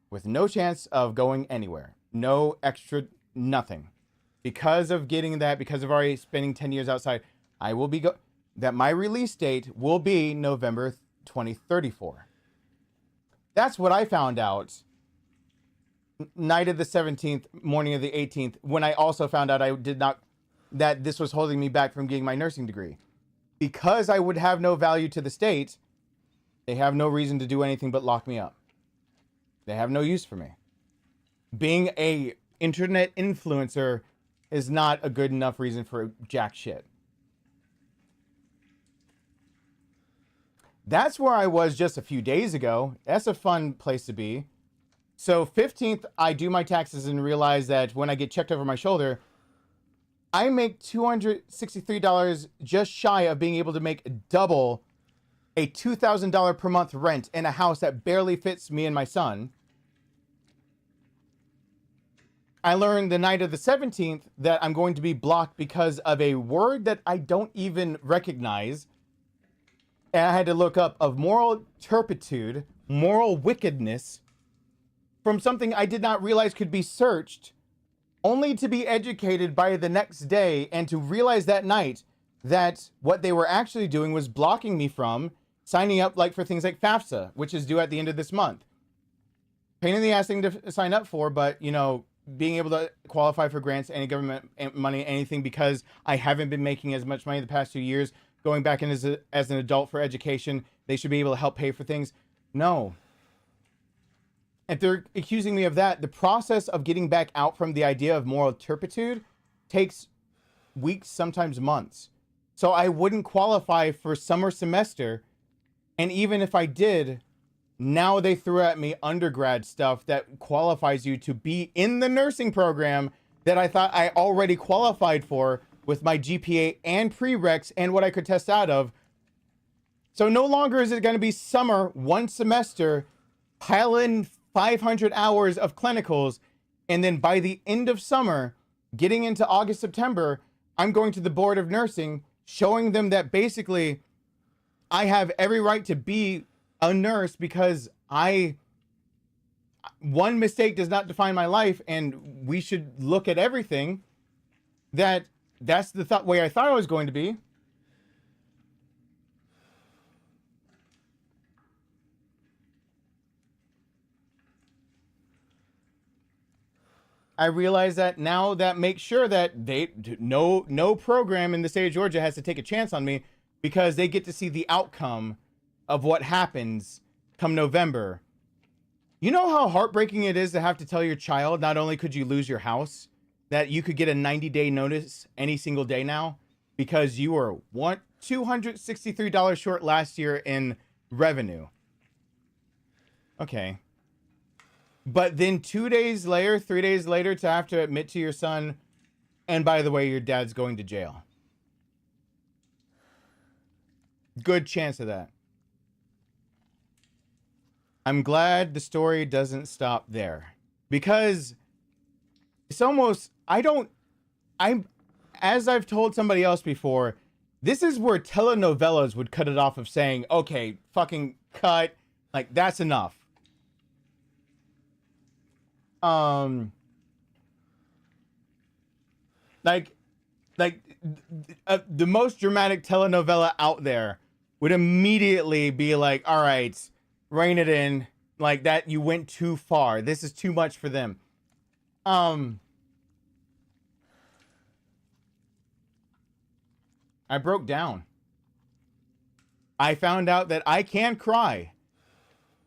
with no chance of going anywhere. No extra, nothing. Because of getting that, because of already spending 10 years outside, I will be that my release date will be November 2034. That's what I found out night of the 17th, morning of the 18th, when I also found out that this was holding me back from getting my nursing degree. Because I would have no value to the state, they have no reason to do anything but lock me up. They have no use for me. Being a internet influencer is not a good enough reason for jack shit. That's where I was just a few days ago. That's a fun place to be. So 15th, I do my taxes and realize that when I get checked over my shoulder, I make $263 just shy of being able to make double a $2,000 per month rent in a house that barely fits me and my son. I learned the night of the 17th that I'm going to be blocked because of a word that I don't even recognize. And I had to look up of moral turpitude, moral wickedness, from something I did not realize could be searched, only to be educated by the next day and to realize that night that what they were actually doing was blocking me from signing up like for things like FAFSA, which is due at the end of this month. Pain in the ass thing to sign up for, but you know, being able to qualify for grants, any government money, anything, because I haven't been making as much money the past 2 years, going back in as an adult for education, they should be able to help pay for things. No. If they're accusing me of that, the process of getting back out from the idea of moral turpitude takes weeks, sometimes months. So I wouldn't qualify for summer semester. And even if I did, now they threw at me undergrad stuff that qualifies you to be in the nursing program that I thought I already qualified for with my GPA and prereqs and what I could test out of. So no longer is it going to be summer, one semester, pile in 500 hours of clinicals, and then by the end of summer, getting into August, September, I'm going to the board of nursing, showing them that basically I have every right to be a nurse because one mistake does not define my life, and we should look at everything. That's the way I thought I was going to be. I realize that now that makes sure that no program in the state of Georgia has to take a chance on me because they get to see the outcome of what happens come November. You know how heartbreaking it is to have to tell your child not only could you lose your house, that you could get a 90-day notice any single day now because you were $263 short last year in revenue. Okay. But then 2 days later, 3 days later, to have to admit to your son, and by the way, your dad's going to jail. Good chance of that. I'm glad the story doesn't stop there. Because it's almost, as I've told somebody else before, this is where telenovelas would cut it off of saying, okay, fucking cut, like that's enough. The most dramatic telenovela out there would immediately be like, all right, rein it in, like that you went too far. This is too much for them. I broke down. I found out that I can cry.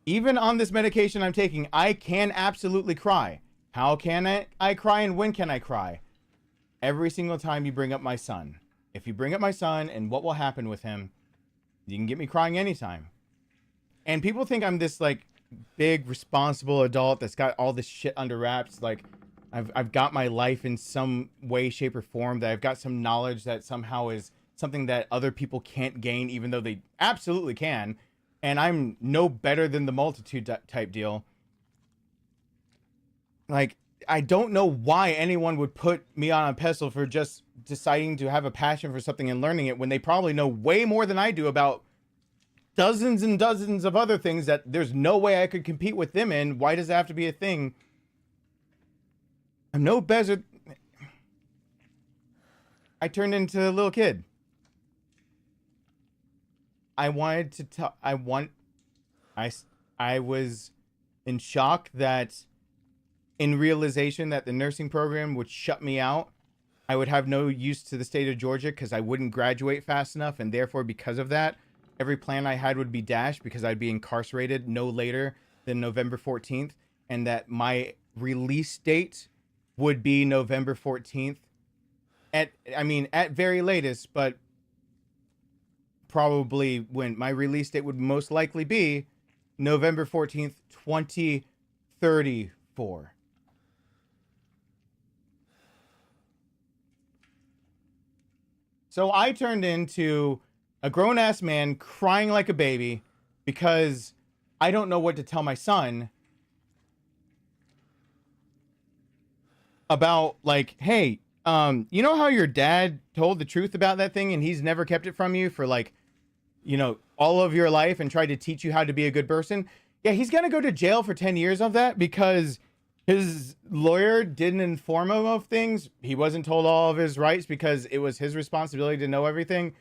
Even on this medication I'm taking, I can absolutely cry. How can I cry and when can I cry? Every single time you bring up my son. If you bring up my son and what will happen with him, you can get me crying anytime. And people think I'm this like big responsible adult that's got all this shit under wraps. Like I've got my life in some way, shape, or form, that I've got some knowledge that somehow is something that other people can't gain, even though they absolutely can. And I'm no better than the multitude type deal. Like, I don't know why anyone would put me on a pedestal for just deciding to have a passion for something and learning it when they probably know way more than I do about dozens and dozens of other things that there's no way I could compete with them in. Why does it have to be a thing? I'm no better. I turned into a little kid. I wanted to tell, I was in shock that in realization that the nursing program would shut me out. I would have no use to the state of Georgia because I wouldn't graduate fast enough. And therefore, because of that, every plan I had would be dashed because I'd be incarcerated no later than November 14th. And that my release date would be November 14th. At very latest, but probably when my release date would most likely be November 14th, 2034. So I turned into a grown-ass man crying like a baby because I don't know what to tell my son about, like, hey, you know how your dad told the truth about that thing and he's never kept it from you for, like, you know, all of your life and tried to teach you how to be a good person? Yeah, he's gonna go to jail for 10 years of that because his lawyer didn't inform him of things. He wasn't told all of his rights because it was his responsibility to know everything.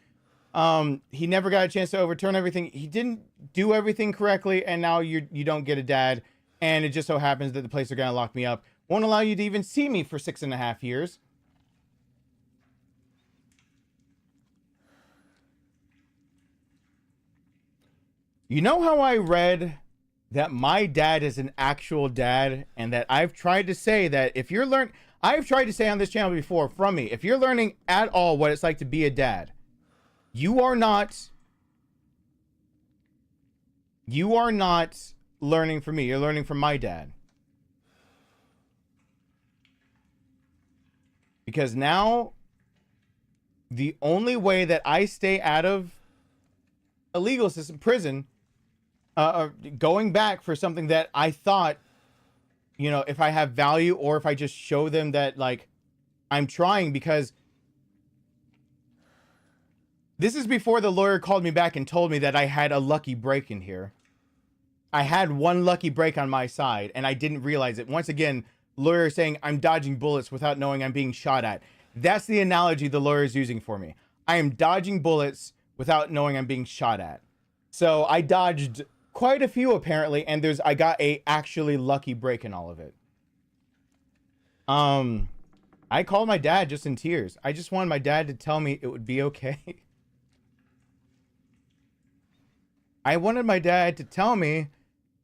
He never got a chance to overturn everything. He didn't do everything correctly, and now you don't get a dad. And it just so happens that the place are gonna lock me up won't allow you to even see me for 6.5 years. You know how I read that my dad is an actual dad, and that I've tried to say that if you're I've tried to say on this channel before from me, if you're learning at all what it's like to be a dad, you are not learning from me. You're learning from my dad. Because now the only way that I stay out of a legal system, prison, going back for something that I thought, you know, if I have value or if I just show them that, like, I'm trying, because this is before the lawyer called me back and told me that I had a lucky break in here. I had one lucky break on my side and I didn't realize it. Once again, lawyer saying I'm dodging bullets without knowing I'm being shot at. That's the analogy the lawyer is using for me. I am dodging bullets without knowing I'm being shot at. So I dodged quite a few apparently, and I got a actually lucky break in all of it. I called my dad just in tears. I just wanted my dad to tell me it would be okay. I wanted my dad to tell me,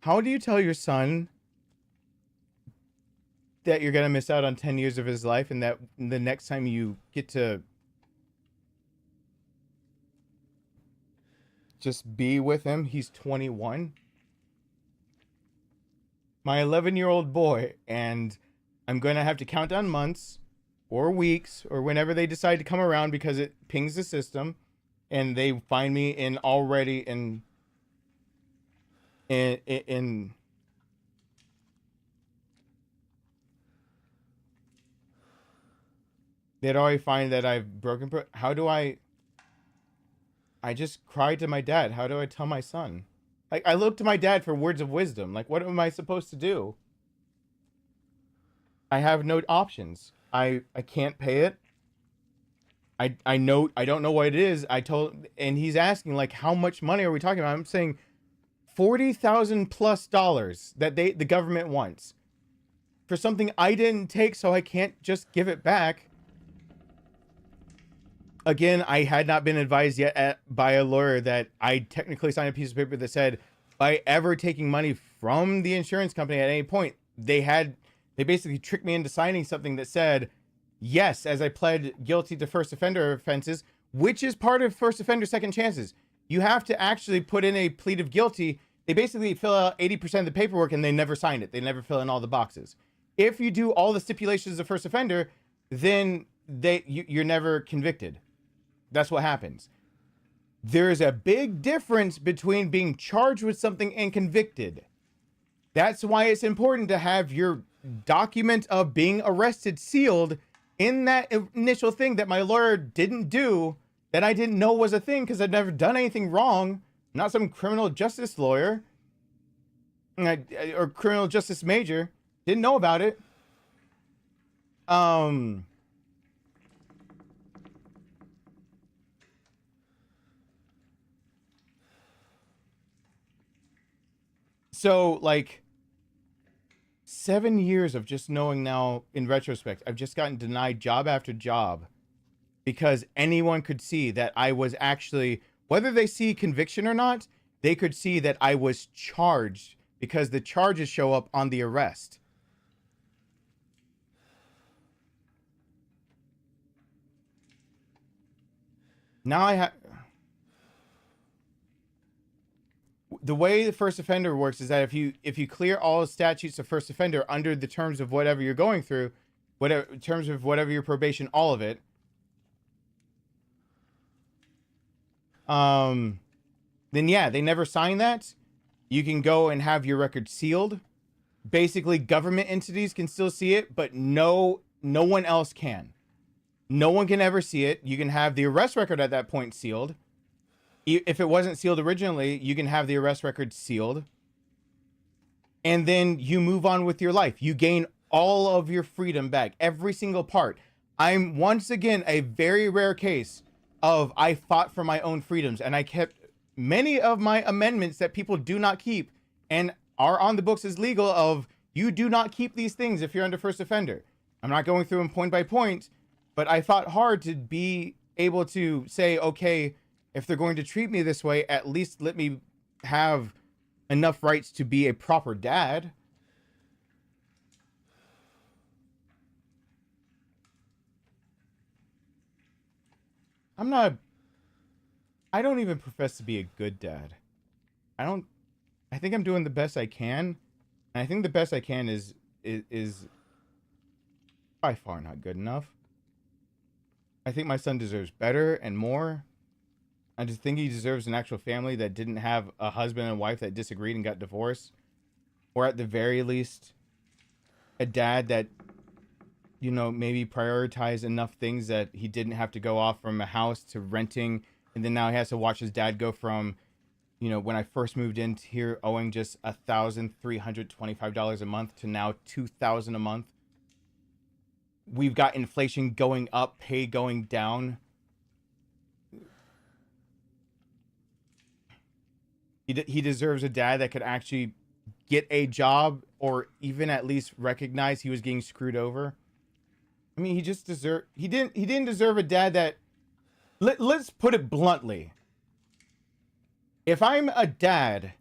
how do you tell your son that you're gonna miss out on 10 years of his life, and that the next time you get to just be with him, he's 21? My 11-year-old boy, and I'm gonna have to count down months or weeks or whenever they decide to come around, because it pings the system and they find me in already in they'd already find that I've broken. How do I just cried to my dad. How do I tell my son? Like, I look to my dad for words of wisdom. Like, what am I supposed to do? I have no options. I can't pay it. I know, I don't know what it is. And he's asking, like, how much money are we talking about? I'm saying $40,000+ that the government wants for something I didn't take, so I can't just give it back. Again, I had not been advised yet by a lawyer that I technically signed a piece of paper that said, by ever taking money from the insurance company at any point, they basically tricked me into signing something that said, yes, as I pled guilty to first offender offenses, which is part of first offender second chances. You have to actually put in a plea of guilty. They basically fill out 80% of the paperwork and they never sign it. They never fill in all the boxes. If you do all the stipulations of first offender, then you're never convicted. That's what happens. There's a big difference between being charged with something and convicted. That's why it's important to have your document of being arrested sealed in that initial thing that my lawyer didn't do, that I didn't know was a thing because I've never done anything wrong. I'm not some criminal justice lawyer or criminal justice major. Didn't know about it. So, like, 7 years of just knowing now, in retrospect, I've just gotten denied job after job because anyone could see that I was actually, whether they see conviction or not, they could see that I was charged because the charges show up on the arrest. Now the way the first offender works is that if you clear all statutes of first offender under the terms of whatever you're going through, whatever in terms of whatever your probation, all of it, then yeah, they never sign that. You can go and have your record sealed. Basically, government entities can still see it, but no one else can. No one can ever see it. You can have the arrest record at that point sealed. If it wasn't sealed originally, you can have the arrest record sealed. And then you move on with your life. You gain all of your freedom back, every single part. I'm once again a very rare case of I fought for my own freedoms, and I kept many of my amendments that people do not keep and are on the books as legal of you do not keep these things if you're under first offender. I'm not going through them point by point, but I fought hard to be able to say, okay, if they're going to treat me this way, at least let me have enough rights to be a proper dad. I don't even profess to be a good dad. I think I'm doing the best I can. And I think the best I can is by far not good enough. I think my son deserves better and more. I just think he deserves an actual family that didn't have a husband and wife that disagreed and got divorced. Or at the very least, a dad that, you know, maybe prioritize enough things that he didn't have to go off from a house to renting. And then now he has to watch his dad go from, you know, when I first moved in here owing just $1,325 a month to now $2,000 a month. We've got inflation going up, pay going down. He deserves a dad that could actually get a job or even at least recognize he was getting screwed over. I mean, he didn't deserve a dad that, let's put it bluntly. If I'm a dad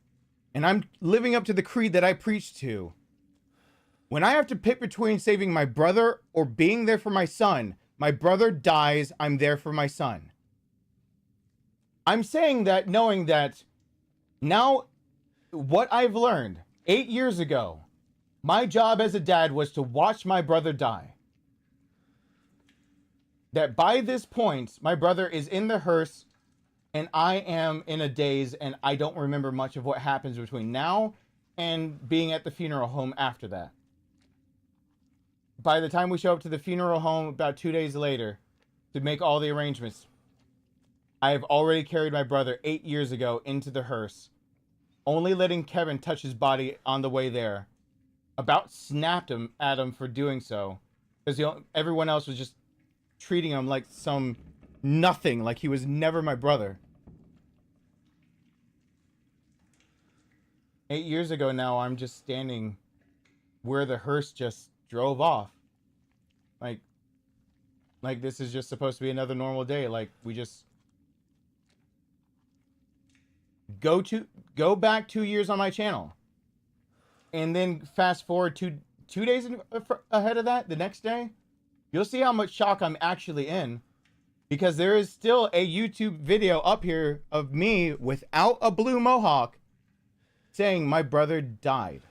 and I'm living up to the creed that I preach to, when I have to pick between saving my brother or being there for my son, my brother dies, I'm there for my son. I'm saying that knowing that now what I've learned 8 years ago, my job as a dad was to watch my brother die. That by this point, my brother is in the hearse and I am in a daze and I don't remember much of what happens between now and being at the funeral home after that. By the time we show up to the funeral home about 2 days later to make all the arrangements, I have already carried my brother 8 years ago into the hearse, only letting Kevin touch his body on the way there. About snapped him at him for doing so because everyone else was just treating him like some nothing, like he was never my brother. 8 years ago now, I'm just standing where the hearse just drove off. Like this is just supposed to be another normal day. Like we just go back 2 years on my channel. And then fast forward two days ahead of that, the next day, you'll see how much shock I'm actually in. Because there is still a YouTube video up here of me without a blue mohawk saying my brother died.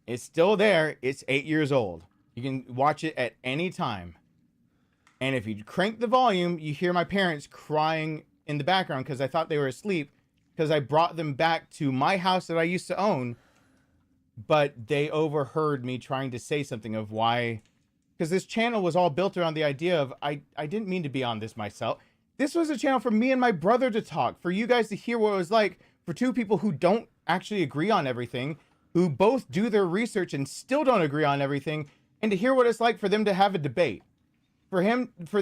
It's still there. It's 8 years old. You can watch it at any time. And if you crank the volume, you hear my parents crying in the background because I thought they were asleep because I brought them back to my house that I used to own. But they overheard me trying to say something of why... Because this channel was all built around the idea of, I didn't mean to be on this myself. This was a channel for me and my brother to talk, for you guys to hear what it was like, for two people who don't actually agree on everything, who both do their research and still don't agree on everything, and to hear what it's like for them to have a debate. For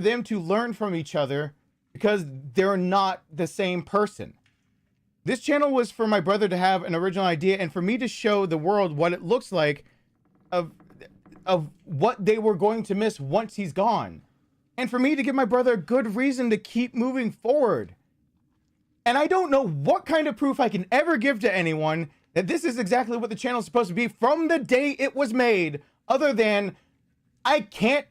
them to learn from each other, because they're not the same person. This channel was for my brother to have an original idea, and for me to show the world what it looks like of what they were going to miss once he's gone. And for me to give my brother a good reason to keep moving forward. And I don't know what kind of proof I can ever give to anyone that this is exactly what the channel is supposed to be from the day it was made, other than I can't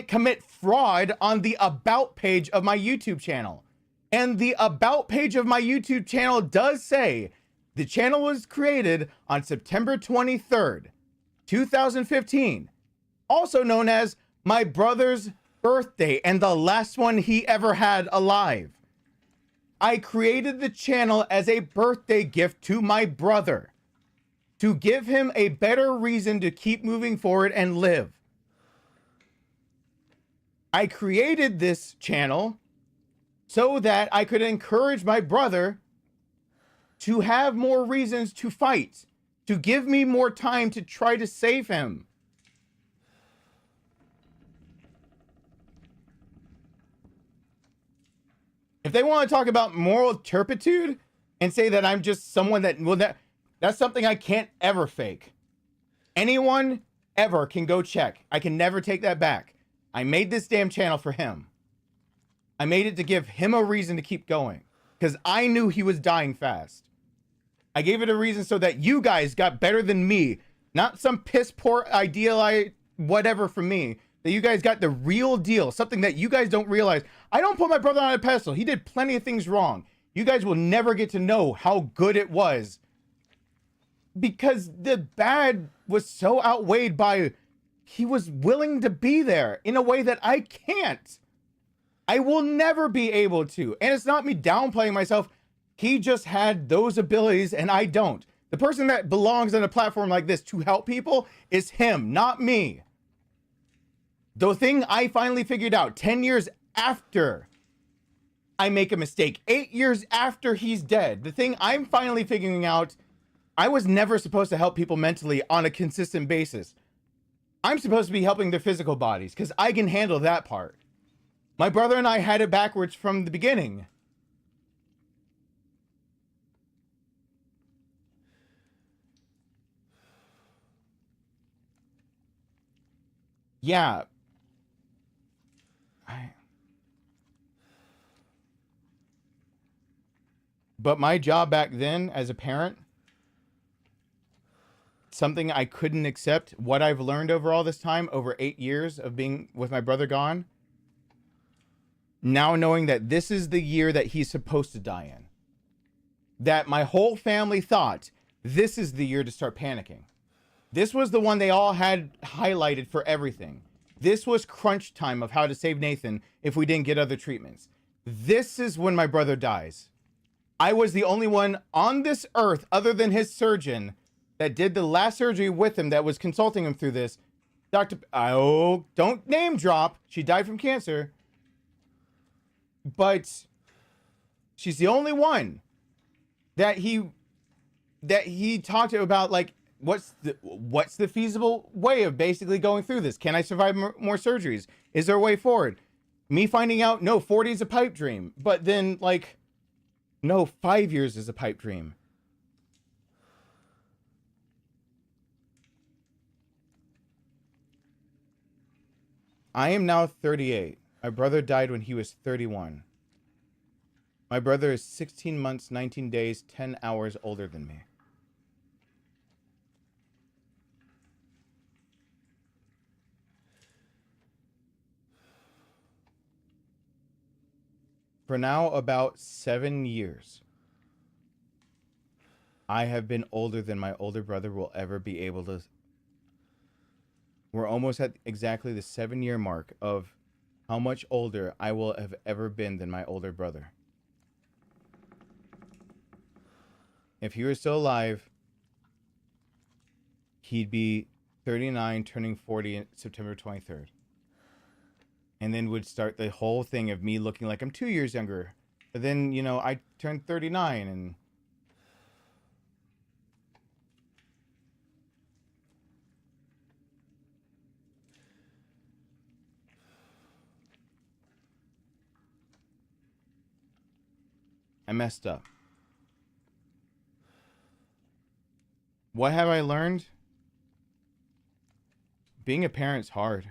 commit fraud on the about page of my YouTube channel. And the about page of my YouTube channel does say the channel was created on September 23rd, 2015, also known as my brother's birthday and the last one he ever had alive. I created the channel as a birthday gift to my brother to give him a better reason to keep moving forward and live. I created this channel so that I could encourage my brother to have more reasons to fight, to give me more time to try to save him. If they want to talk about moral turpitude and say that I'm just someone that will not, that's something I can't ever fake. Anyone ever can go check. I can never take that back. I made this damn channel for him. I made it to give him a reason to keep going because I knew he was dying fast. I gave it a reason so that you guys got better than me, not some piss poor ideal whatever from me, that you guys got the real deal, something that you guys don't realize. I don't put my brother on a pedestal. He did plenty of things wrong. You guys will never get to know how good it was because the bad was so outweighed by he was willing to be there in a way that I can't. I will never be able to. And it's not me downplaying myself. He just had those abilities and I don't. The person that belongs on a platform like this to help people is him, not me. The thing I finally figured out 10 years after I make a mistake, 8 years after he's dead, the thing I'm finally figuring out, I was never supposed to help people mentally on a consistent basis. I'm supposed to be helping their physical bodies because I can handle that part. My brother and I had it backwards from the beginning. Yeah. But my job back then as a parent, something I couldn't accept, what I've learned over all this time, over 8 years of being with my brother gone, now knowing that this is the year that he's supposed to die in, that my whole family thought this is the year to start panicking. This was the one they all had highlighted for everything. This was crunch time of how to save Nathan if we didn't get other treatments. This is when my brother dies. I was the only one on this earth other than his surgeon that did the last surgery with him that was consulting him through this. Oh, don't name drop. She died from cancer. But she's the only one that he talked to about, like, what's the feasible way of basically going through this? Can I survive more surgeries? Is there a way forward? Me finding out, no, 40 is a pipe dream. But then, like, no, 5 years is a pipe dream. I am now 38. My brother died when he was 31. My brother is 16 months, 19 days, 10 hours older than me. For now, about 7 years, I have been older than my older brother will ever be able to. We're almost at exactly the 7-year mark of how much older I will have ever been than my older brother. If he were still alive, he'd be 39, turning 40 on September 23rd. And then would start the whole thing of me looking like I'm 2 years younger. But then, you know, I turned 39 and I messed up. What have I learned? Being a parent's hard.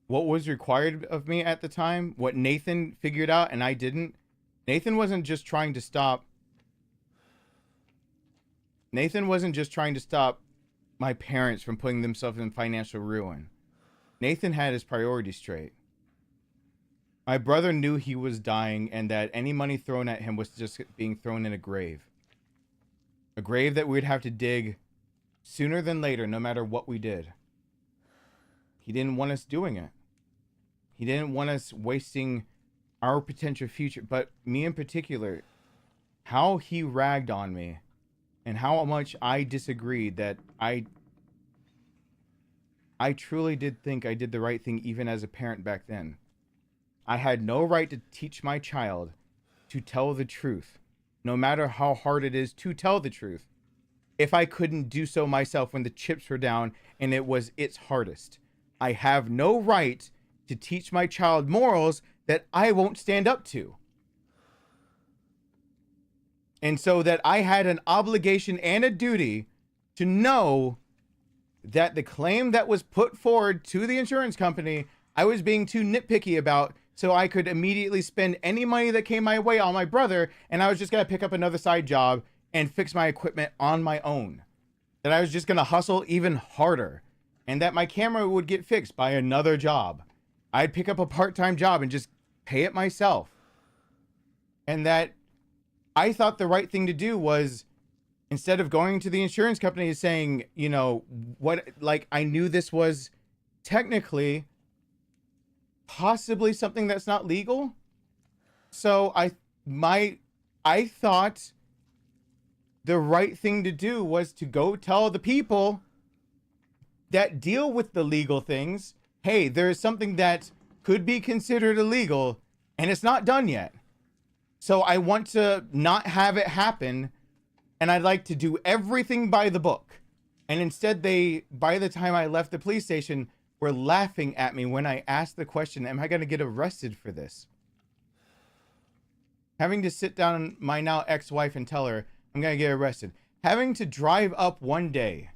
What was required of me at the time, what Nathan figured out and I didn't. Nathan wasn't just trying to stop my parents from putting themselves in financial ruin. Nathan had his priorities straight. My brother knew he was dying and that any money thrown at him was just being thrown in a grave. A grave that we'd have to dig sooner than later, no matter what we did. He didn't want us doing it. He didn't want us wasting our potential future. But me in particular, how he ragged on me and how much I disagreed that I truly did think I did the right thing even as a parent back then. I had no right to teach my child to tell the truth, no matter how hard it is to tell the truth, if I couldn't do so myself when the chips were down and it was its hardest. I have no right to teach my child morals that I won't stand up to. And so that I had an obligation and a duty to know that the claim that was put forward to the insurance company, I was being too nitpicky about, so I could immediately spend any money that came my way on my brother, and I was just going to pick up another side job and fix my equipment on my own. That I was just going to hustle even harder, and that my camera would get fixed by another job. I'd pick up a part-time job and just pay it myself. And that I thought the right thing to do was, instead of going to the insurance company and saying, you know, what, like, I knew this was technically possibly something that's not legal. So I thought the right thing to do was to go tell the people that deal with the legal things, hey, there's something that could be considered illegal and it's not done yet. So I want to not have it happen, and I'd like to do everything by the book. And instead they, by the time I left the police station, were laughing at me when I asked the question, am I going to get arrested for this? Having to sit down my now ex-wife and tell her I'm going to get arrested. Having to drive up one day,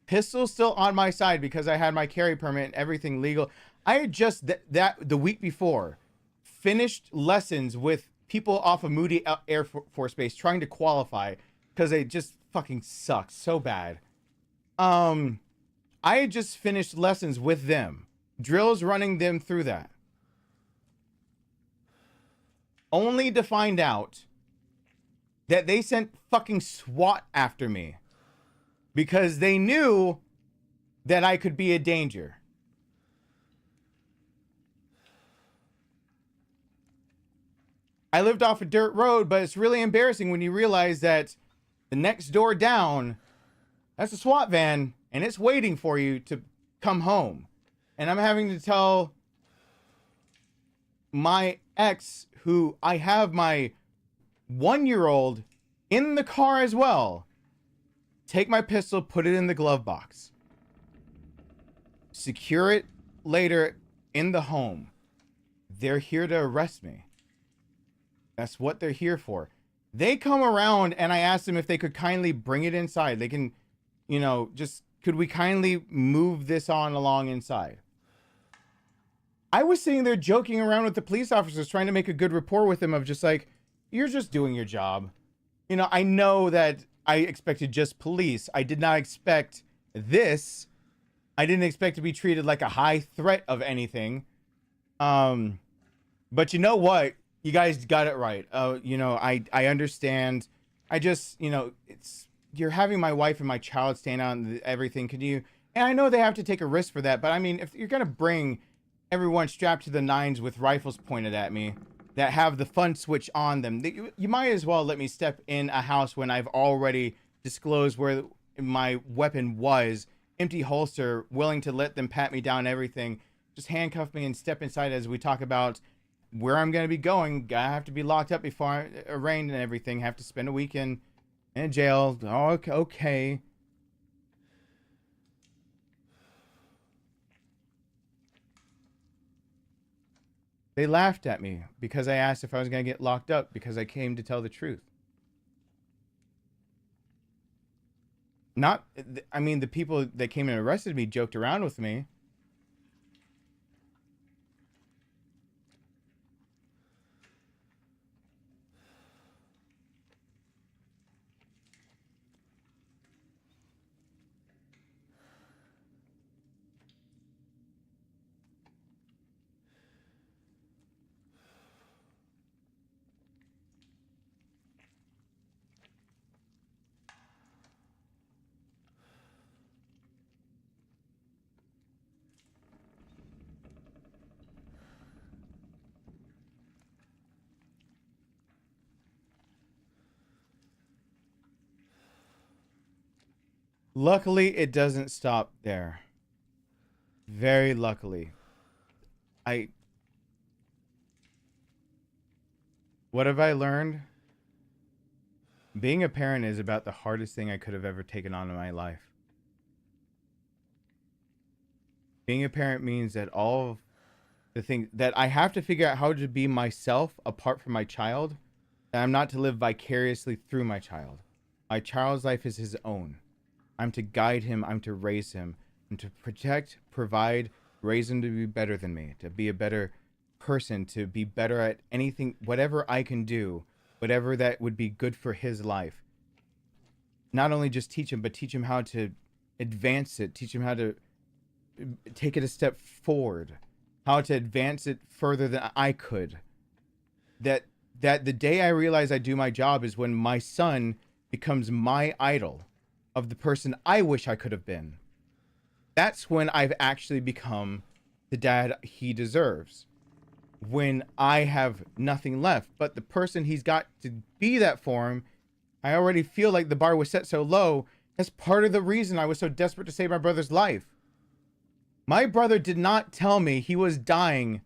pistol still on my side because I had my carry permit and everything legal. I had just the week before finished lessons with people off of Moody Air Force Base trying to qualify because they just fucking suck so bad. I had just finished lessons with them, drills running them through that, only to find out that they sent fucking SWAT after me because they knew that I could be a danger. I lived off a dirt road, but it's really embarrassing when you realize that the next door down, that's a SWAT van, and it's waiting for you to come home. And I'm having to tell my ex, who I have my 1-year-old in the car as well, take my pistol, put it in the glove box, secure it later in the home. They're here to arrest me. That's what they're here for. They come around and I asked them if they could kindly bring it inside. They can, you know, just, could we kindly move this on along inside? I was sitting there joking around with the police officers, trying to make a good rapport with them of just like, you're just doing your job. You know, I know that I expected just police. I did not expect this. I didn't expect to be treated like a high threat of anything. But you know what? You guys got it right. You know, I understand. I just, you know, you're having my wife and my child stand out and everything. Could you, and I know they have to take a risk for that, but I mean, if you're going to bring everyone strapped to the nines with rifles pointed at me that have the fun switch on them, you might as well let me step in a house when I've already disclosed where my weapon was, empty holster, willing to let them pat me down, everything. Just handcuff me and step inside as we talk about where I'm going to be going. I have to be locked up before I arraigned and everything. Have to spend a weekend in jail. Oh, okay. They laughed at me because I asked if I was going to get locked up because I came to tell the truth. Not, I mean, the people that came and arrested me joked around with me. Luckily, it doesn't stop there. Very luckily. What have I learned? Being a parent is about the hardest thing I could have ever taken on in my life. Being a parent means that all of the things that I have to figure out how to be myself apart from my child, and I'm not to live vicariously through my child. My child's life is his own. I'm to guide him. I'm to raise him. I'm to protect, provide, raise him to be better than me, to be a better person, to be better at anything, whatever I can do, whatever that would be good for his life. Not only just teach him, but teach him how to advance it, teach him how to take it a step forward, how to advance it further than I could. That the day I realize I do my job is when my son becomes my idol of the person I wish I could have been. That's when I've actually become the dad he deserves. When I have nothing left, but the person he's got to be that for him, I already feel like the bar was set so low. That's part of the reason I was so desperate to save my brother's life. My brother did not tell me he was dying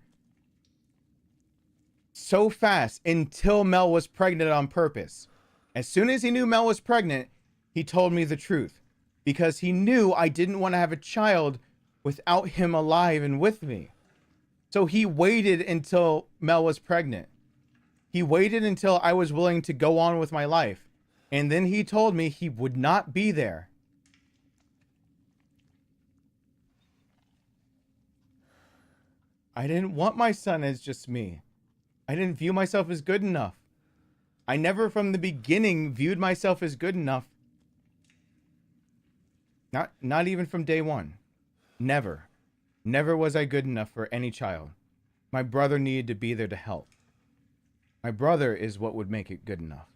so fast until Mel was pregnant on purpose. As soon as he knew Mel was pregnant, he told me the truth, because he knew I didn't want to have a child without him alive and with me. So he waited until Mel was pregnant. He waited until I was willing to go on with my life. And then he told me he would not be there. I didn't want my son as just me. I didn't view myself as good enough. I never from the beginning viewed myself as good enough. Not even from day one. Never. Never was I good enough for any child. My brother needed to be there to help. My brother is what would make it good enough.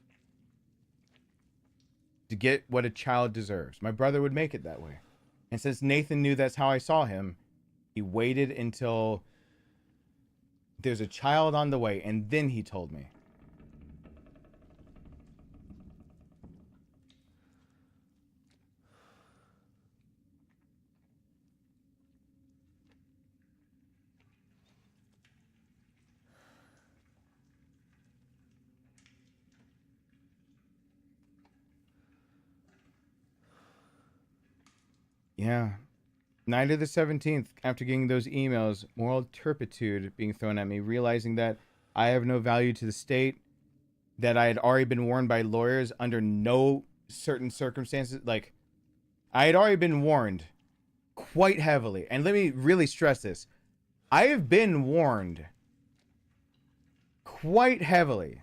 To get what a child deserves. My brother would make it that way. And since Nathan knew that's how I saw him, he waited until there's a child on the way, and then he told me. Yeah. Night of the 17th, after getting those emails, moral turpitude being thrown at me, realizing that I have no value to the state, that I had already been warned by lawyers under no certain circumstances. Like, I had already been warned quite heavily. And let me really stress this. I have been warned quite heavily.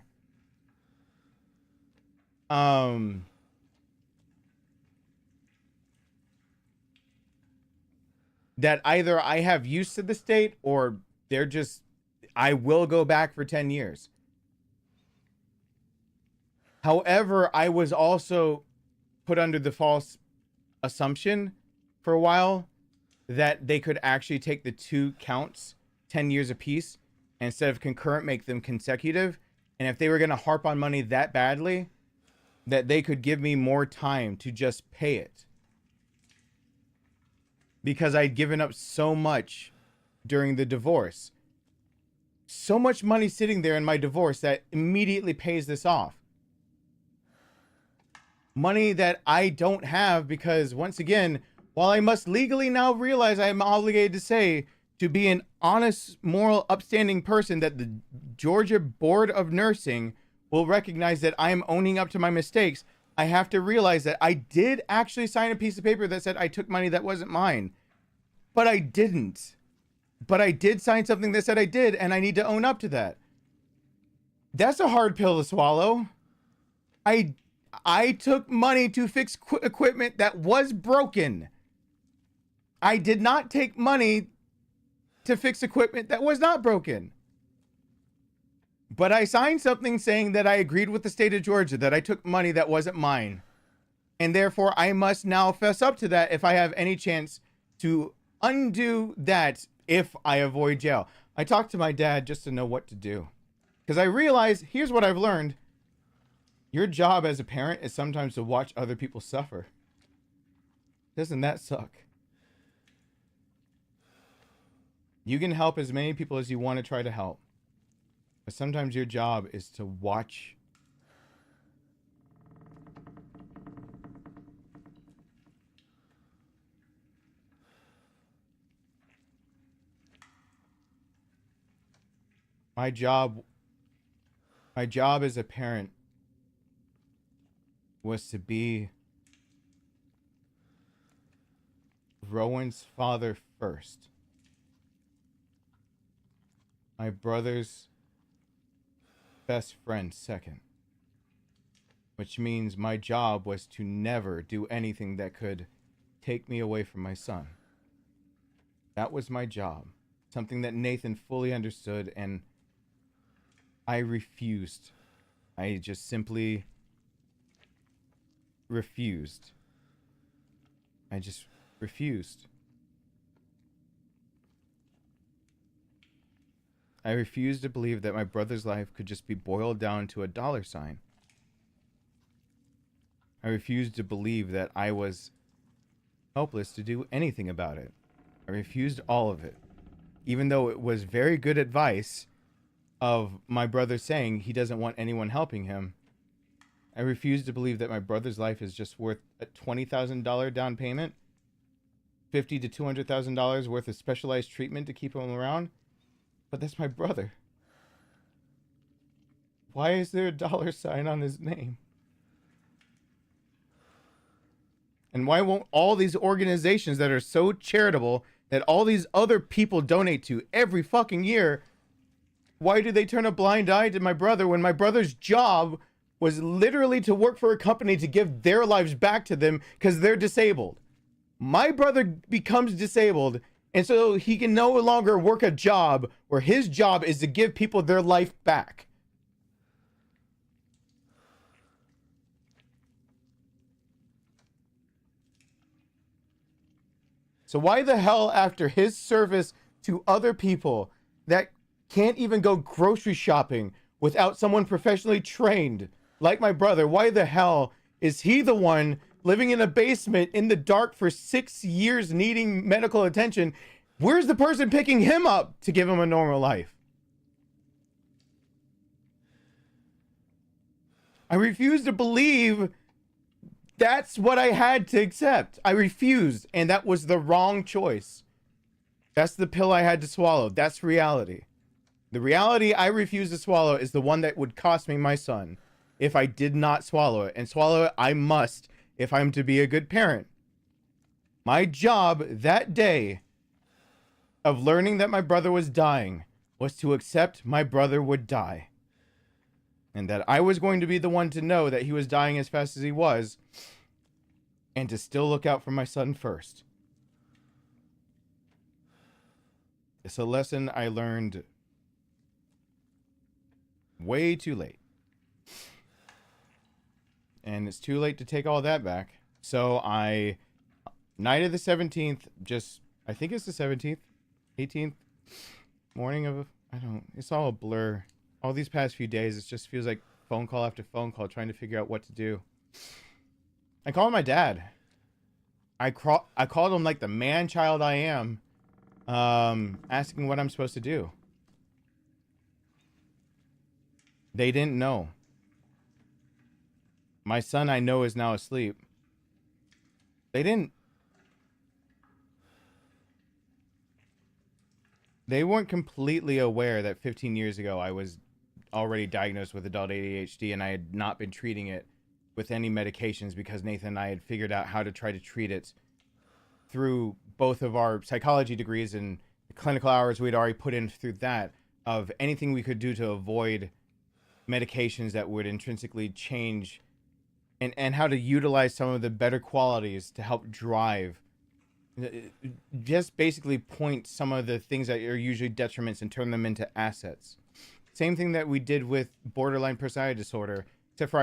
That either I have use to the state or they're just, I will go back for 10 years. However, I was also put under the false assumption for a while that they could actually take the 2 counts, 10 years apiece, and instead of concurrent, make them consecutive. And if they were going to harp on money that badly, that they could give me more time to just pay it. Because I'd given up so much during the divorce. So much money sitting there in my divorce that immediately pays this off. Money that I don't have because, once again, while I must legally now realize I am obligated to say, to be an honest, moral, upstanding person, that the Georgia Board of Nursing will recognize that I am owning up to my mistakes, I have to realize that I did actually sign a piece of paper that said I took money that wasn't mine. But I didn't. But I did sign something that said I did, and I need to own up to that. That's a hard pill to swallow. I took money to fix equipment that was broken. I did not take money to fix equipment that was not broken. But I signed something saying that I agreed with the state of Georgia that I took money that wasn't mine. And therefore, I must now fess up to that if I have any chance to undo that if I avoid jail. I talked to my dad just to know what to do. Because I realized, here's what I've learned. Your job as a parent is sometimes to watch other people suffer. Doesn't that suck? You can help as many people as you want to try to help. But sometimes your job is to watch. My job as a parent was to be Rowan's father first. My brother's best friend second. Which means my job was to never do anything that could take me away from my son. That was my job. Something that Nathan fully understood, and I refused. I just simply refused. I just refused. I refused to believe that my brother's life could just be boiled down to a dollar sign. I refused to believe that I was helpless to do anything about it. I refused all of it. Even though it was very good advice of my brother saying he doesn't want anyone helping him, I refused to believe that my brother's life is just worth a $20,000 down payment, $50,000 to $200,000 worth of specialized treatment to keep him around. But that's my brother. Why is there a dollar sign on his name? And why won't all these organizations that are so charitable that all these other people donate to every fucking year, why do they turn a blind eye to my brother when my brother's job was literally to work for a company to give their lives back to them because they're disabled? My brother becomes disabled, and so he can no longer work a job where his job is to give people their life back. So why the hell, after his service to other people that can't even go grocery shopping without someone professionally trained like my brother, why the hell is he the one living in a basement in the dark for 6 years needing medical attention? Where's the person picking him up to give him a normal life? I refuse to believe that's what I had to accept. I refused, and that was the wrong choice. That's the pill I had to swallow. That's reality. The reality I refuse to swallow is the one that would cost me my son if I did not swallow it. And swallow it I must if I'm to be a good parent. My job that day of learning that my brother was dying was to accept my brother would die. And that I was going to be the one to know that he was dying as fast as he was, and to still look out for my son first. It's a lesson I learned way too late. And it's too late to take all that back. So night of the 17th, I think it's the 17th, 18th, morning of, it's all a blur. All these past few days, it just feels like phone call after phone call trying to figure out what to do. I called my dad. I called him like the man-child I am, asking what I'm supposed to do. They didn't know. My son, I know, is now asleep. They weren't completely aware that 15 years ago I was already diagnosed with adult ADHD, and I had not been treating it with any medications because Nathan and I had figured out how to try to treat it through both of our psychology degrees and the clinical hours we'd already put in through that, of anything we could do to avoid medications that would intrinsically change, and how to utilize some of the better qualities to help drive, just basically point some of the things that are usually detriments and turn them into assets. Same thing that we did with borderline personality disorder, except for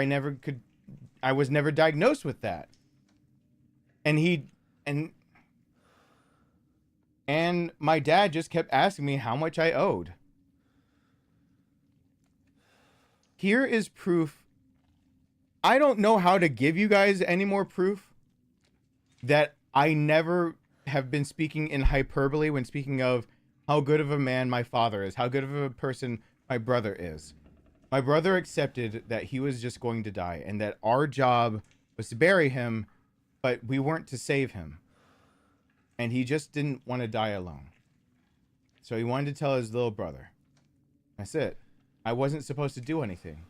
I was never diagnosed with that. And my dad just kept asking me how much I owed. Here is proof. I don't know how to give you guys any more proof that I never have been speaking in hyperbole when speaking of how good of a man my father is, how good of a person my brother is. My brother accepted that he was just going to die and that our job was to bury him, but we weren't to save him. And he just didn't want to die alone. So he wanted to tell his little brother. That's it. I wasn't supposed to do anything.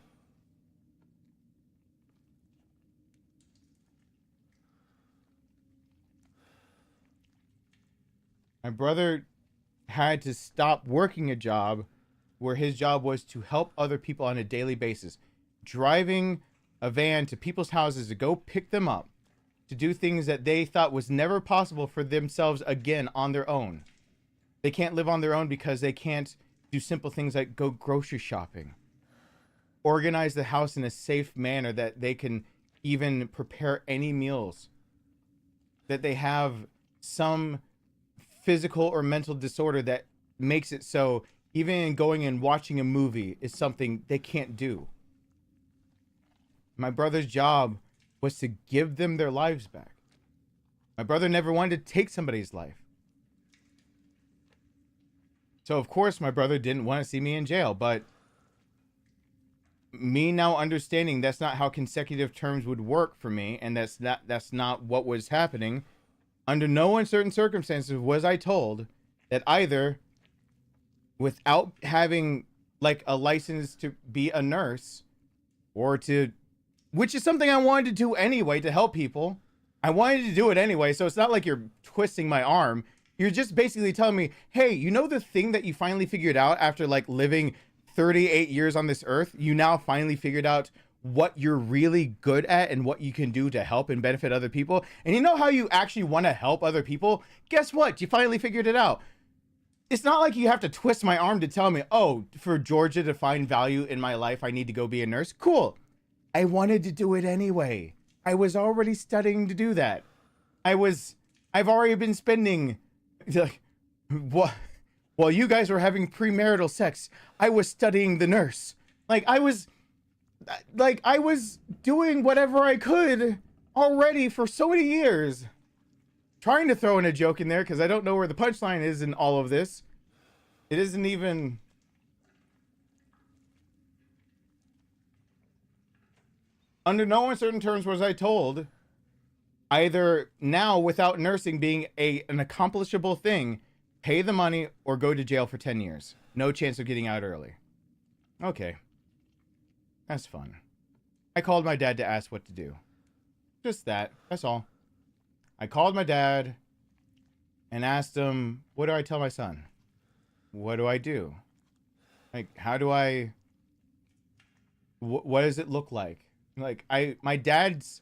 My brother had to stop working a job where his job was to help other people on a daily basis, driving a van to people's houses to go pick them up, to do things that they thought was never possible for themselves again on their own. They can't live on their own because they can't do simple things like go grocery shopping, organize the house in a safe manner that they can even prepare any meals, that they have some physical or mental disorder that makes it so even going and watching a movie is something they can't do. My brother's job was to give them their lives back. My brother never wanted to take somebody's life. So of course my brother didn't want to see me in jail, but me now understanding that's not how consecutive terms would work for me, and that's not what was happening. Under no uncertain circumstances was I told that either without having like a license to be a nurse or to, which is something I wanted to do anyway to help people. I wanted to do it anyway. So it's not like you're twisting my arm. You're just basically telling me, hey, you know, the thing that you finally figured out after like living 38 years on this earth, you now finally figured out what you're really good at and what you can do to help and benefit other people. And you know how you actually want to help other people? Guess what? You finally figured it out. It's not like you have to twist my arm to tell me, oh, for Georgia to find value in my life, I need to go be a nurse. Cool. I wanted to do it anyway. I was already studying to do that. I've already been spending, like, what? While you guys were having premarital sex, I was studying the nurse. I was doing whatever I could already for so many years. Trying to throw in a joke in there because I don't know where the punchline is in all of this. It isn't even... Under no uncertain terms was I told, either now without nursing being an accomplishable thing, pay the money or go to jail for 10 years. No chance of getting out early. Okay. That's fun. I called my dad to ask what to do. Just that. That's all. I called my dad and asked him, what do I tell my son? What do I do? Like, how do I... what does it look like? Like, my dad's...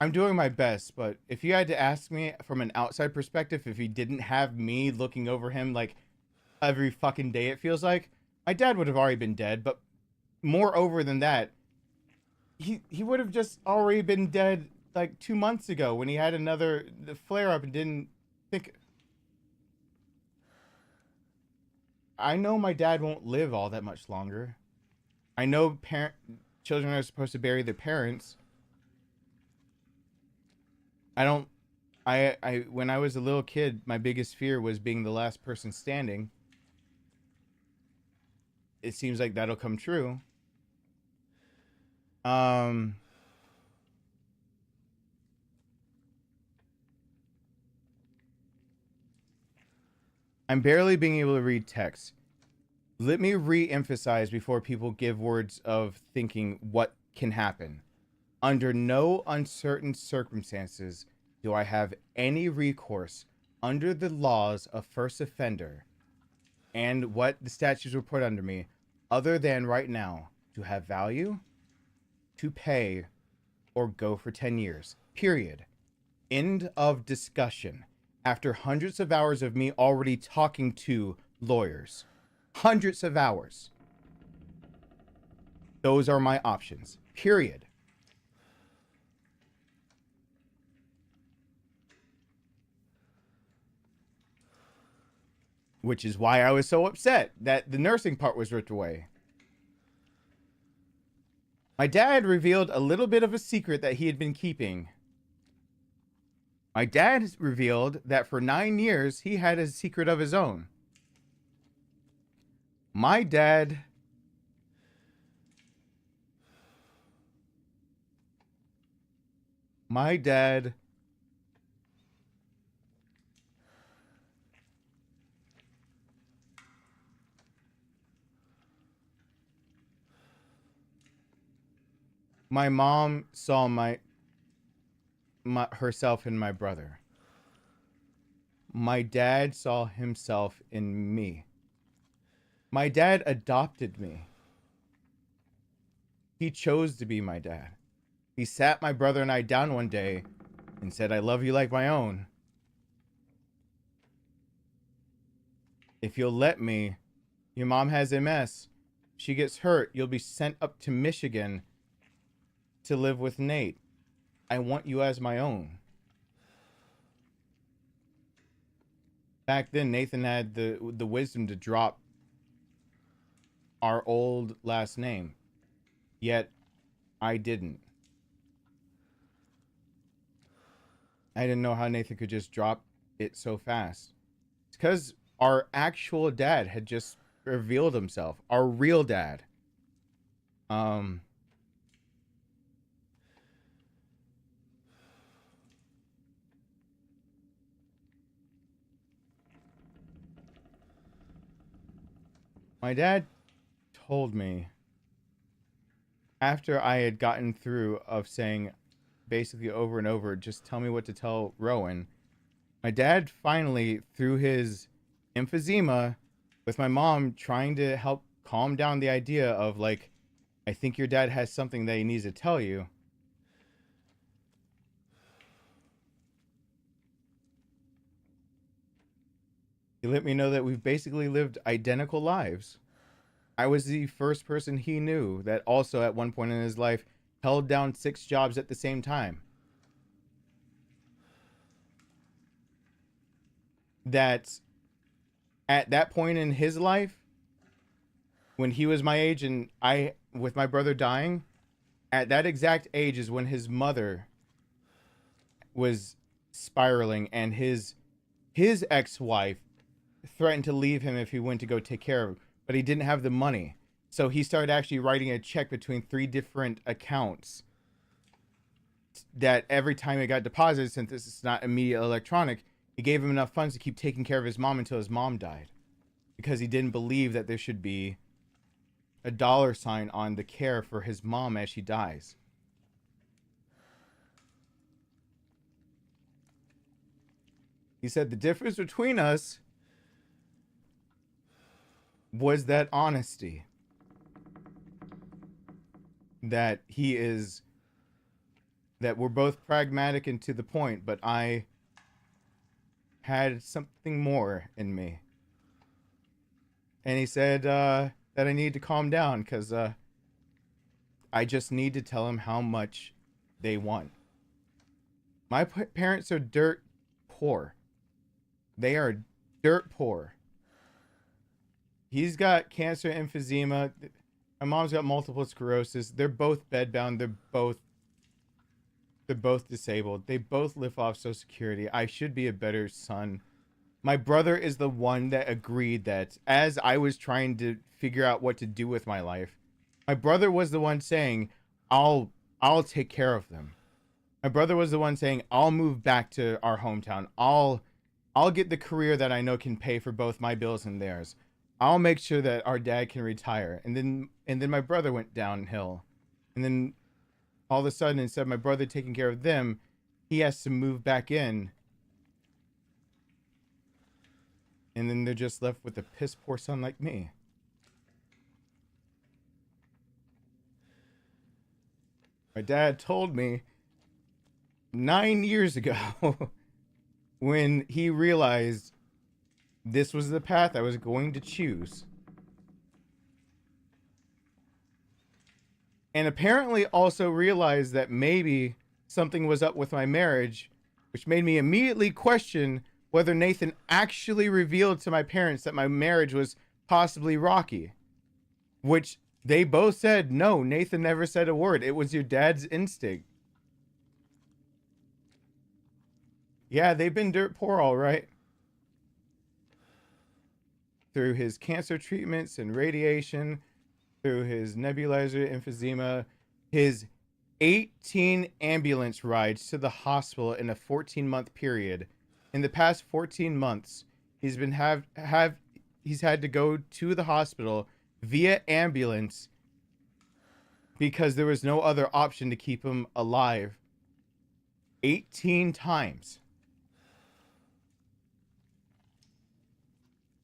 I'm doing my best, but if you had to ask me from an outside perspective, if he didn't have me looking over him like every fucking day it feels like, my dad would have already been dead. But moreover than that, he would have just already been dead like 2 months ago when he had another flare up and didn't think. I know my dad won't live all that much longer. I know children are supposed to bury their parents. When I was a little kid, my biggest fear was being the last person standing. It seems like that'll come true. I'm barely being able to read text. Let me re-emphasize before people give words of thinking what can happen. Under no uncertain circumstances do I have any recourse under the laws of first offender and what the statutes were put under me, other than right now to have value, to pay, or go for 10 years. Period. End of discussion. After hundreds of hours of me already talking to lawyers. Hundreds of hours. Those are my options. Period. Which is why I was so upset that the nursing part was ripped away. My dad revealed a little bit of a secret that he had been keeping. My dad revealed that for 9 years, he had a secret of his own. My dad my mom saw herself in my brother. My dad saw himself in me. My dad adopted me. He chose to be my dad. He sat my brother and I down one day and said, "I love you like my own. If you'll let me, your mom has MS. She gets hurt. You'll be sent up to Michigan to live with Nate. I want you as my own." Back then, Nathan had the wisdom to drop our old last name. Yet, I didn't. I didn't know how Nathan could just drop it so fast. It's because our actual dad had just revealed himself. Our real dad. My dad told me after I had gotten through of saying basically over and over, just tell me what to tell Rowan. My dad finally, through his emphysema with my mom trying to help calm down the idea of like, I think your dad has something that he needs to tell you. He let me know that we've basically lived identical lives. I was the first person he knew that also at one point in his life held down 6 jobs at the same time. That at that point in his life, when he was my age and I, with my brother dying, at that exact age is when his mother was spiraling and his ex-wife threatened to leave him if he went to go take care of him, but he didn't have the money. So he started actually writing a check between 3 different accounts that every time it got deposited, since this is not immediate electronic, he gave him enough funds to keep taking care of his mom until his mom died, because he didn't believe that there should be a dollar sign on the care for his mom as she dies. He said the difference between us was that honesty. That we're both pragmatic and to the point, but I had something more in me. And he said that I need to calm down because I just need to tell him how much they want. My parents are dirt poor. They are dirt poor. He's got cancer, emphysema. My mom's got multiple sclerosis. They're both bedbound. They're both disabled. They both live off Social Security. I should be a better son. My brother is the one that agreed that as I was trying to figure out what to do with my life, my brother was the one saying, I'll take care of them. My brother was the one saying, I'll move back to our hometown. I'll get the career that I know can pay for both my bills and theirs. I'll make sure that our dad can retire. And then my brother went downhill. And then all of a sudden, instead of my brother taking care of them, he has to move back in. And then they're just left with a piss poor son like me. My dad told me 9 years ago when he realized this was the path I was going to choose. And apparently also realized that maybe something was up with my marriage, which made me immediately question whether Nathan actually revealed to my parents that my marriage was possibly rocky. Which they both said, no, Nathan never said a word. It was your dad's instinct. Yeah, they've been dirt poor, all right. Through his cancer treatments and radiation, through his nebulizer emphysema, his 18 ambulance rides to the hospital in a 14-month period. In the past 14 months, he's been he's had to go to the hospital via ambulance because there was no other option to keep him alive. 18 times.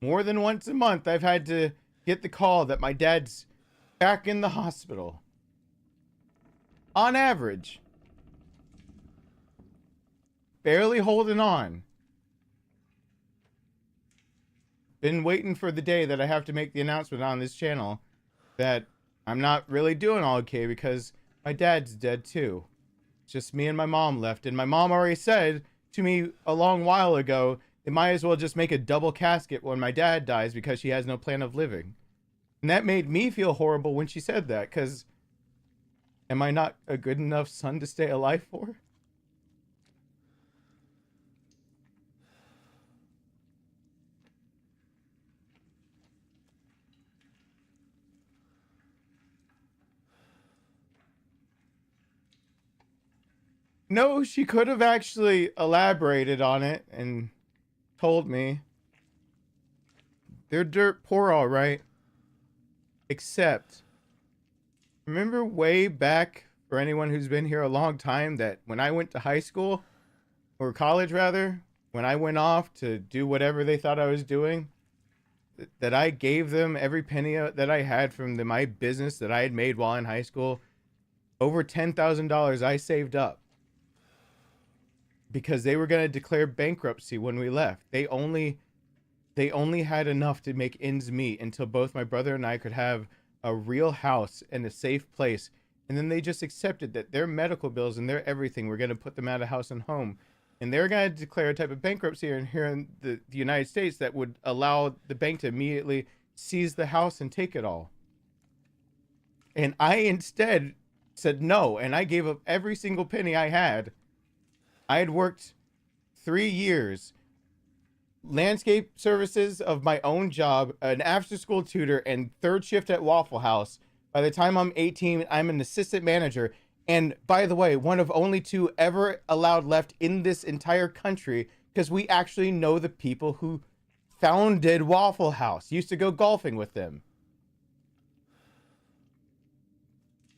More than once a month, I've had to get the call that my dad's back in the hospital. On average. Barely holding on. Been waiting for the day that I have to make the announcement on this channel that I'm not really doing all okay because my dad's dead too. It's just me and my mom left. And my mom already said to me a long while ago, they might as well just make a double casket when my dad dies because she has no plan of living. And that made me feel horrible when she said that, because am I not a good enough son to stay alive for? No, she could have actually elaborated on it and told me. They're dirt poor, all right. Except, remember way back, for anyone who's been here a long time, that when I went to high school, or college rather, when I went off to do whatever they thought I was doing, that I gave them every penny that I had from my business that I had made while in high school, over $10,000 I saved up. Because they were going to declare bankruptcy when we left. They only had enough to make ends meet until both my brother and I could have a real house and a safe place. And then they just accepted that their medical bills and their everything were going to put them out of house and home. And they're going to declare a type of bankruptcy here in the United States that would allow the bank to immediately seize the house and take it all. And I instead said no, and I gave up every single penny I had. I had worked 3 years, landscape services of my own job, an after-school tutor, and third shift at Waffle House. By the time I'm 18, I'm an assistant manager. And by the way, one of only 2 ever allowed left in this entire country, because we actually know the people who founded Waffle House, used to go golfing with them.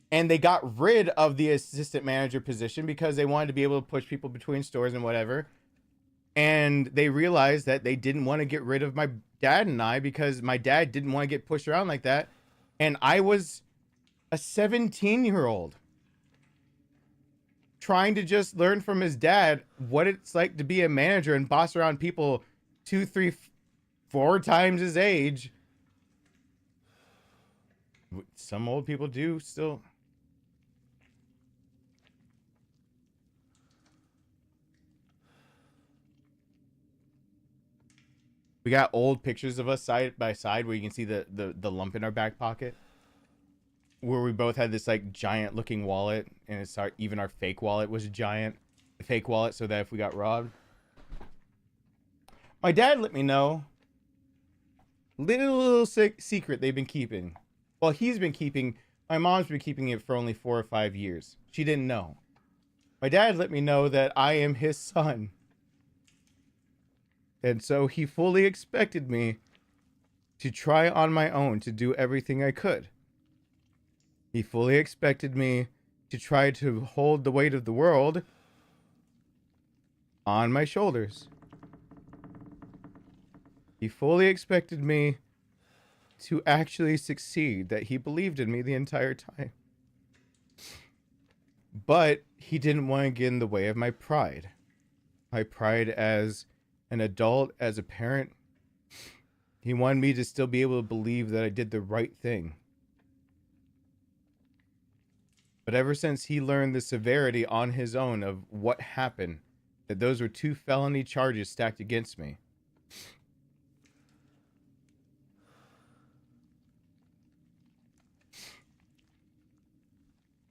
And they got rid of the assistant manager position because they wanted to be able to push people between stores and whatever. And they realized that they didn't want to get rid of my dad and I because my dad didn't want to get pushed around like that. And I was a 17-year-old trying to just learn from his dad what it's like to be a manager and boss around people 2, 3, 4 times his age. Some old people do still. We got old pictures of us side by side where you can see the lump in our back pocket. Where we both had this like giant looking wallet, and it's even our fake wallet was giant. The fake wallet so that if we got robbed. My dad let me know. Little secret they've been keeping. Well, he's been keeping, my mom's been keeping it for only 4 or 5 years. She didn't know. My dad let me know that I am his son. And so he fully expected me to try on my own to do everything I could. He fully expected me to try to hold the weight of the world on my shoulders. He fully expected me to actually succeed, that he believed in me the entire time. But he didn't want to get in the way of my pride. My pride as an adult, as a parent. He wanted me to still be able to believe that I did the right thing. But ever since he learned the severity on his own of what happened, that those were 2 felony charges stacked against me,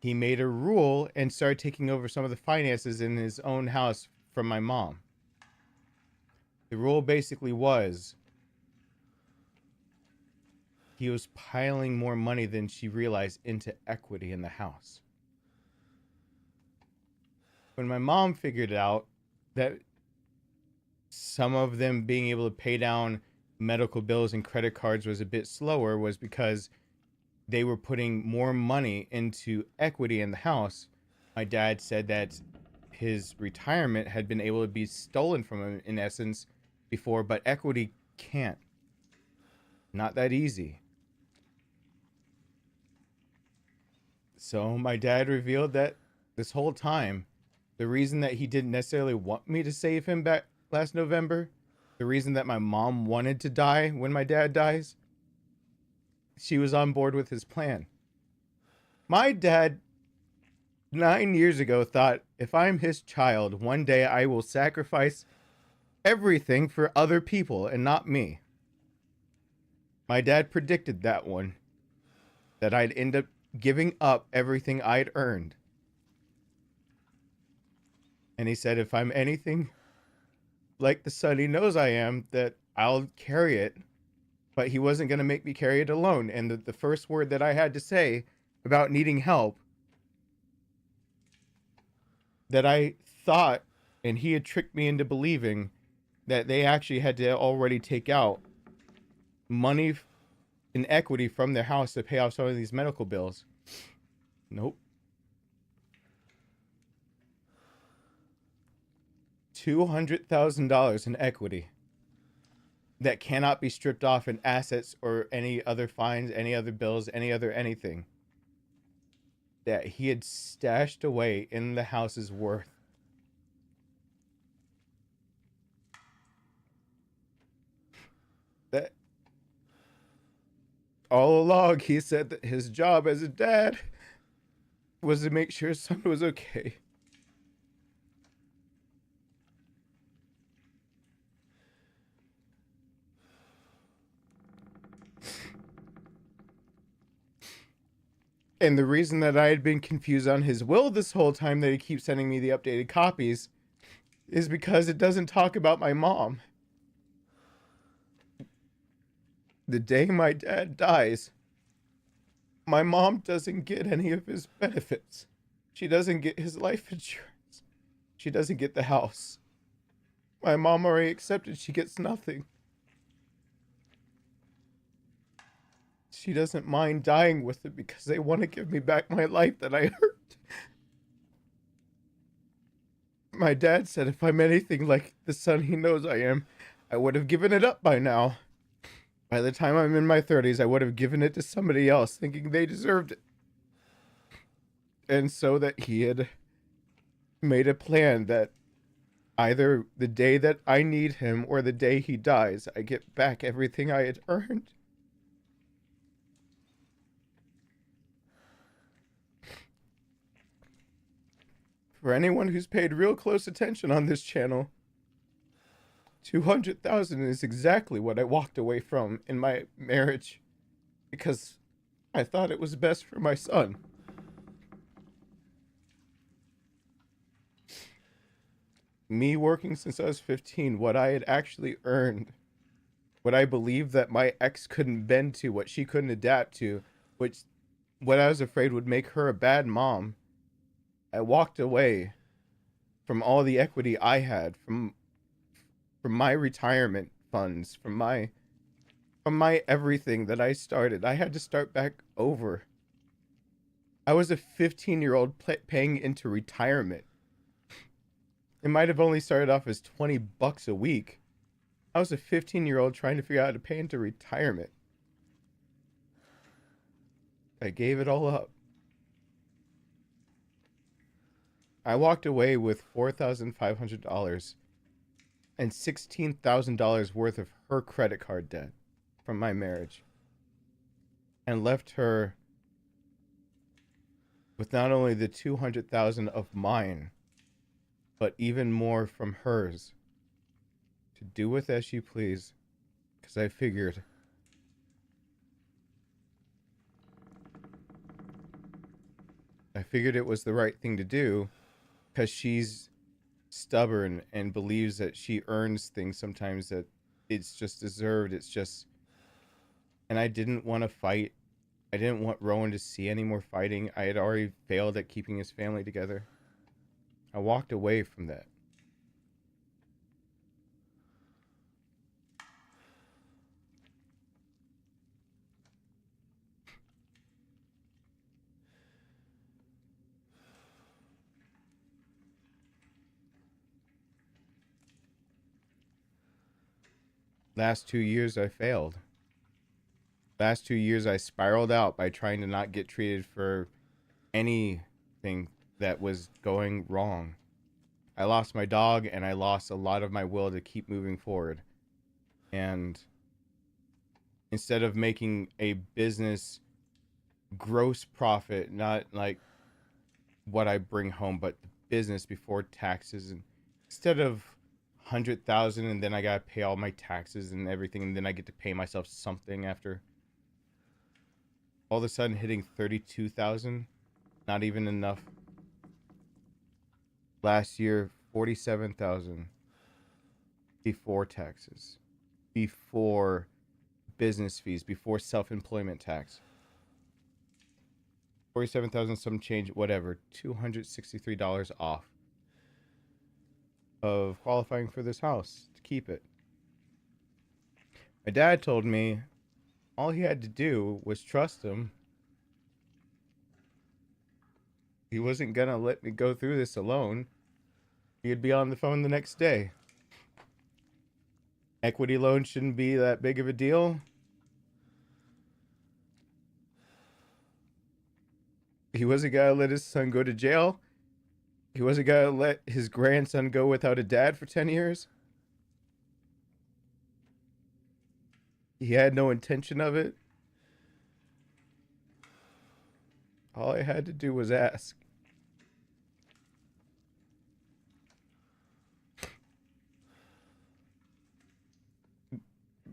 he made a rule and started taking over some of the finances in his own house from my mom. The rule basically was he was piling more money than she realized into equity in the house. When my mom figured out that some of them being able to pay down medical bills and credit cards was a bit slower, was because they were putting more money into equity in the house. My dad said that his retirement had been able to be stolen from him in essence before, but equity can't. Not that easy. So my dad revealed that this whole time, the reason that he didn't necessarily want me to save him back last November, the reason that my mom wanted to die when my dad dies, she was on board with his plan. My dad 9 years ago thought, if I'm his child, one day I will sacrifice everything for other people and not me. My dad predicted that one, that I'd end up giving up everything I'd earned. And he said, if I'm anything like the son he knows I am, that I'll carry it. But he wasn't going to make me carry it alone. And the first word that I had to say about needing help, that I thought, and he had tricked me into believing, that they actually had to already take out money in equity from their house to pay off some of these medical bills. Nope. $200,000 in equity that cannot be stripped off in assets or any other fines, any other bills, any other anything that he had stashed away in the house's worth. That all along he said that his job as a dad was to make sure his son was okay. And the reason that I had been confused on his will this whole time that he keeps sending me the updated copies is because it doesn't talk about my mom. The day my dad dies, my mom doesn't get any of his benefits. She doesn't get his life insurance. She doesn't get the house. My mom already accepted she gets nothing. She doesn't mind dying with it because they want to give me back my life that I hurt. My dad said if I'm anything like the son he knows I am, I would have given it up by now. By the time I'm in my 30s, I would have given it to somebody else, thinking they deserved it. And so that he had made a plan that either the day that I need him or the day he dies, I get back everything I had earned. For anyone who's paid real close attention on this channel, $200,000 is exactly what I walked away from in my marriage because I thought it was best for my son. Me working since I was 15, what I had actually earned, what I believed that my ex couldn't bend to, what she couldn't adapt to, which what I was afraid would make her a bad mom. I walked away from all the equity I had, from my retirement funds, from my everything that I started. I had to start back over. I was a 15-year-old paying into retirement. It might have only started off as $20 a week. I was a 15-year-old trying to figure out how to pay into retirement. I gave it all up. I walked away with $4,500 and $16,000 worth of her credit card debt from my marriage, and left her with not only the $200,000 of mine, but even more from hers to do with as she pleased, because I figured it was the right thing to do, because she's stubborn and believes that she earns things sometimes, that it's just deserved. It's just, and I didn't want to fight. I didn't want Rowan to see any more fighting. I had already failed at keeping his family together. I walked away from that. Last 2 years I failed. Last 2 years I spiraled out by trying to not get treated for anything that was going wrong. I lost my dog, and I lost a lot of my will to keep moving forward. And instead of making a business gross profit, not like what I bring home, but the business before taxes, and instead of 100,000 and then I gotta pay all my taxes and everything, and then I get to pay myself something after, all of a sudden hitting 32,000, not even enough. Last year, 47,000 before taxes, before business fees, before self-employment tax. 47,000 some change, whatever, $263 off of qualifying for this house to keep it. My dad told me all he had to do was trust him. He wasn't gonna let me go through this alone. He'd be on the phone the next day. Equity loan shouldn't be that big of a deal. He wasn't gonna let his son go to jail. He wasn't gonna let his grandson go without a dad for 10 years. He had no intention of it. All I had to do was ask.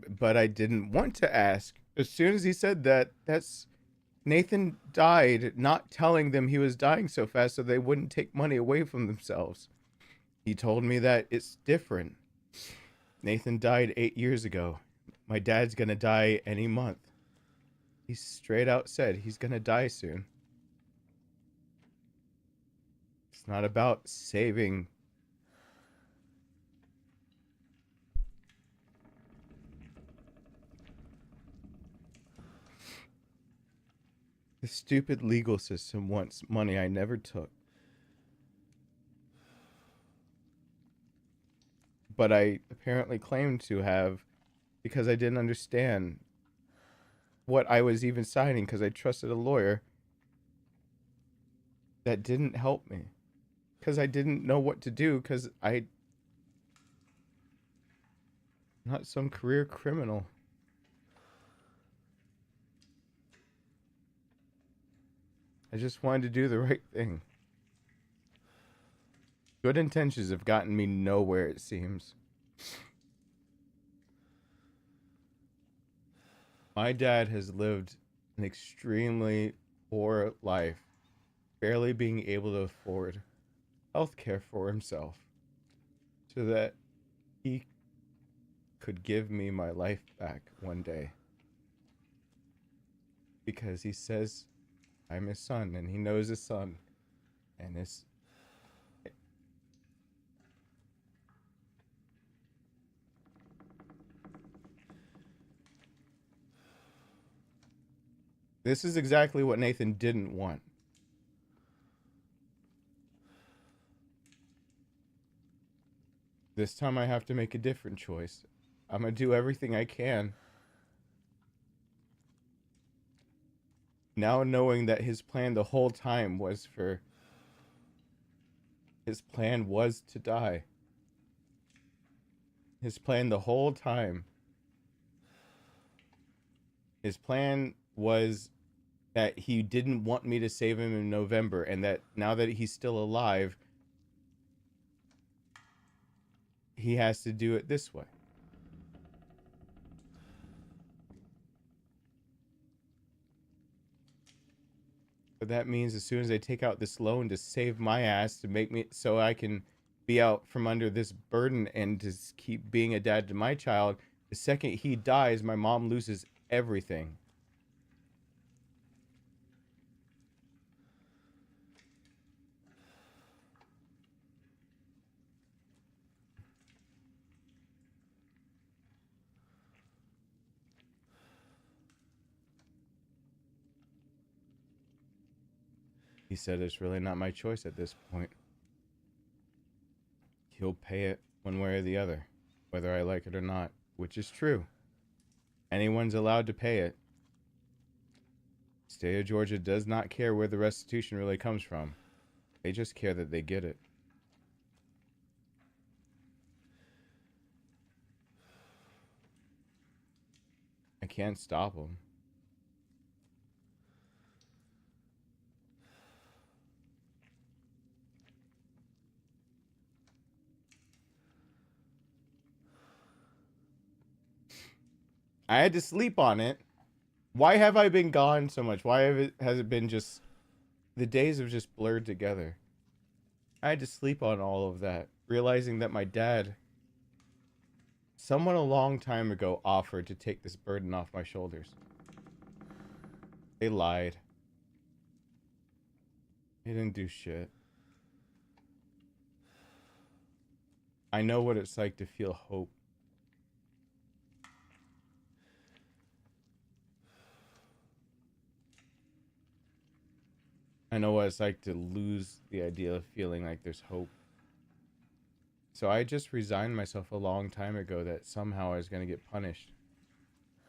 But I didn't want to ask. As soon as he said that, Nathan died not telling them he was dying so fast so they wouldn't take money away from themselves. He told me that it's different. Nathan died 8 years ago. My dad's gonna die any month. He straight out said he's gonna die soon. It's not about saving. The stupid legal system wants money I never took. But I apparently claimed to have, because I didn't understand what I was even signing, because I trusted a lawyer that didn't help me. Because I didn't know what to do, because I'm not some career criminal. I just wanted to do the right thing. Good intentions have gotten me nowhere, it seems. My dad has lived an extremely poor life, barely being able to afford health care for himself, so that he could give me my life back one day. Because he says I'm his son, and he knows his son, and his... This is exactly what Nathan didn't want. This time I have to make a different choice. I'm gonna do everything I can. Now knowing that his plan the whole time was for... His plan was to die. His plan the whole time. His plan was that he didn't want me to save him in November, and that now that he's still alive, he has to do it this way. But that means as soon as I take out this loan to save my ass, to make me so I can be out from under this burden and to keep being a dad to my child. The second he dies, my mom loses everything. He said it's really not my choice at this point. He'll pay it one way or the other, whether I like it or not, which is true. Anyone's allowed to pay it. State of Georgia does not care where the restitution really comes from. They just care that they get it. I can't stop them. I had to sleep on it. Why have I been gone so much? Why has it been just... The days have just blurred together. I had to sleep on all of that, realizing that my dad, someone a long time ago, offered to take this burden off my shoulders. They lied. They didn't do shit. I know what it's like to feel hope. I know what it's like to lose the idea of feeling like there's hope. So I just resigned myself a long time ago that somehow I was going to get punished.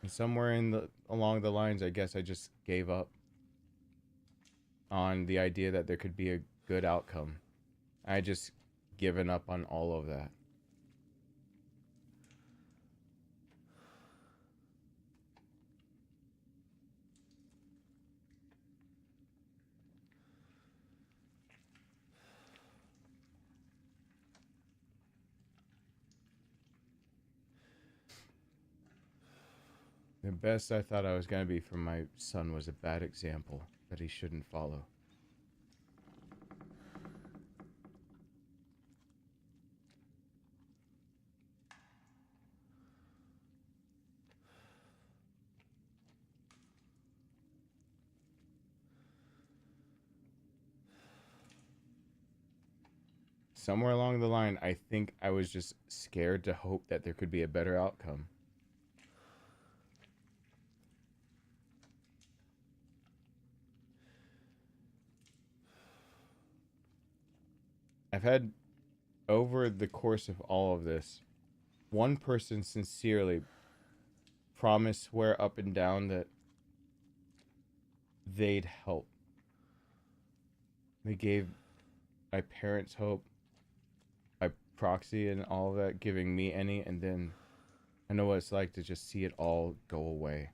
And somewhere along the lines, I guess I just gave up on the idea that there could be a good outcome. I just given up on all of that. The best I thought I was going to be for my son was a bad example that he shouldn't follow. Somewhere along the line, I think I was just scared to hope that there could be a better outcome. I've had, over the course of all of this, one person sincerely promise, swear up and down that they'd help. They gave my parents hope, by proxy and all of that, giving me any, and then I know what it's like to just see it all go away.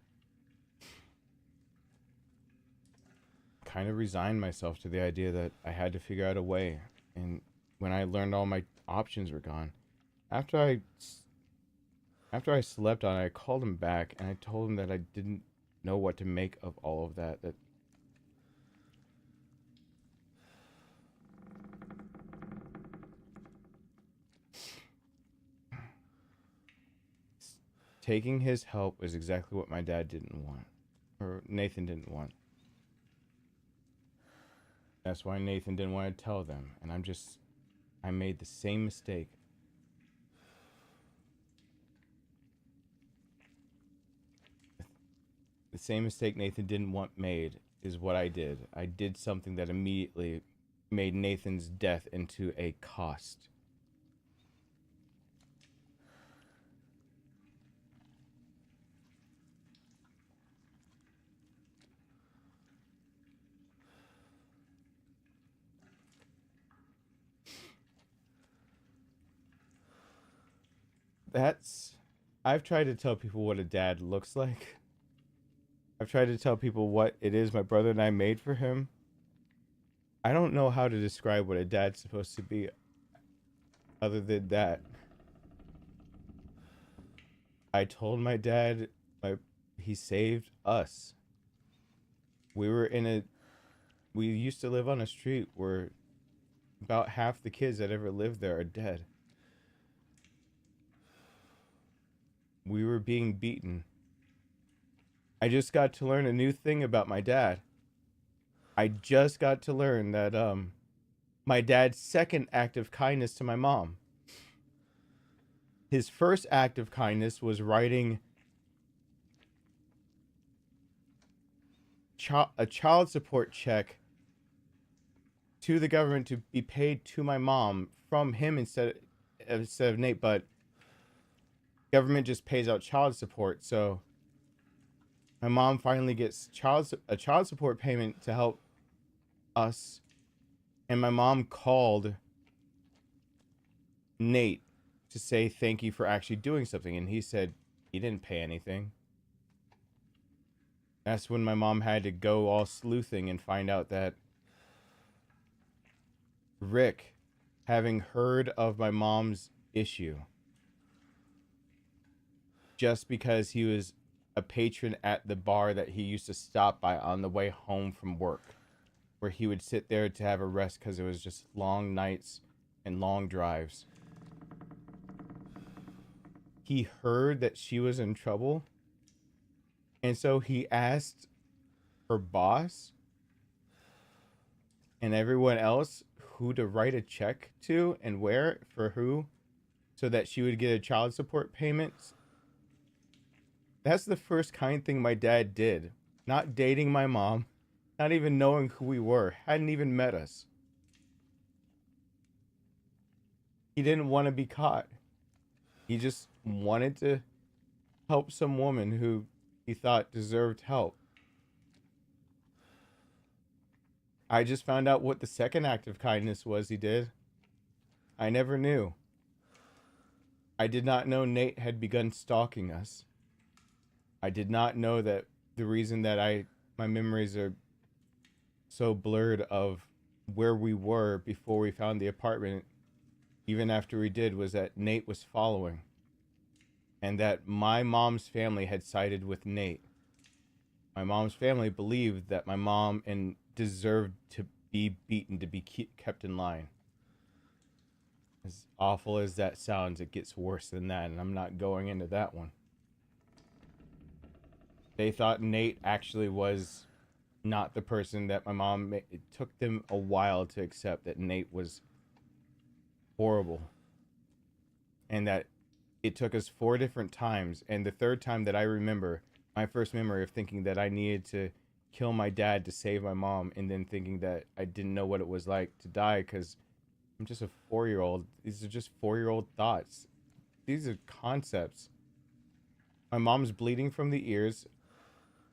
Kind of resigned myself to the idea that I had to figure out a way, and when I learned all my options were gone, after I slept on it, I called him back and I told him that I didn't know what to make of all of that. That taking his help is exactly what my dad didn't want, or Nathan didn't want. That's why Nathan didn't want to tell them, and I made the same mistake. The same mistake Nathan didn't want made is what I did. I did something that immediately made Nathan's death into a cost. I've tried to tell people what a dad looks like. I've tried to tell people what it is my brother and I made for him. I don't know how to describe what a dad's supposed to be other than that. I told my dad he saved us. We used to live on a street where about half the kids that ever lived there are dead. We were being beaten. I just got to learn a new thing about my dad. I just got to learn that my dad's second act of kindness to my mom. His first act of kindness was writing a child support check to the government to be paid to my mom from him instead of Nate, but government just pays out child support. So my mom finally gets a child support payment to help us, and my mom called Nate to say thank you for actually doing something, and he said he didn't pay anything. That's when my mom had to go all sleuthing and find out that Rick, having heard of my mom's issue, just because he was a patron at the bar that he used to stop by on the way home from work, where he would sit there to have a rest because it was just long nights and long drives. He heard that she was in trouble, and so he asked her boss and everyone else who to write a check to and where for who, so that she would get a child support payment. That's the first kind thing my dad did. Not dating my mom, not even knowing who we were, hadn't even met us. He didn't want to be caught. He just wanted to help some woman who he thought deserved help. I just found out what the second act of kindness was he did. I never knew. I did not know Nate had begun stalking us. I did not know that the reason that my memories are so blurred of where we were before we found the apartment, even after we did, was that Nate was following. And that my mom's family had sided with Nate. My mom's family believed that my mom deserved to be beaten, to be kept in line. As awful as that sounds, it gets worse than that, and I'm not going into that one. They thought Nate actually was not the person that my mom... It took them a while to accept that Nate was horrible. And that it took us 4 different times, and the third time that I remember, my first memory of thinking that I needed to kill my dad to save my mom, and then thinking that I didn't know what it was like to die because I'm just a 4-year-old. These are just 4-year-old thoughts. These are concepts. My mom's bleeding from the ears.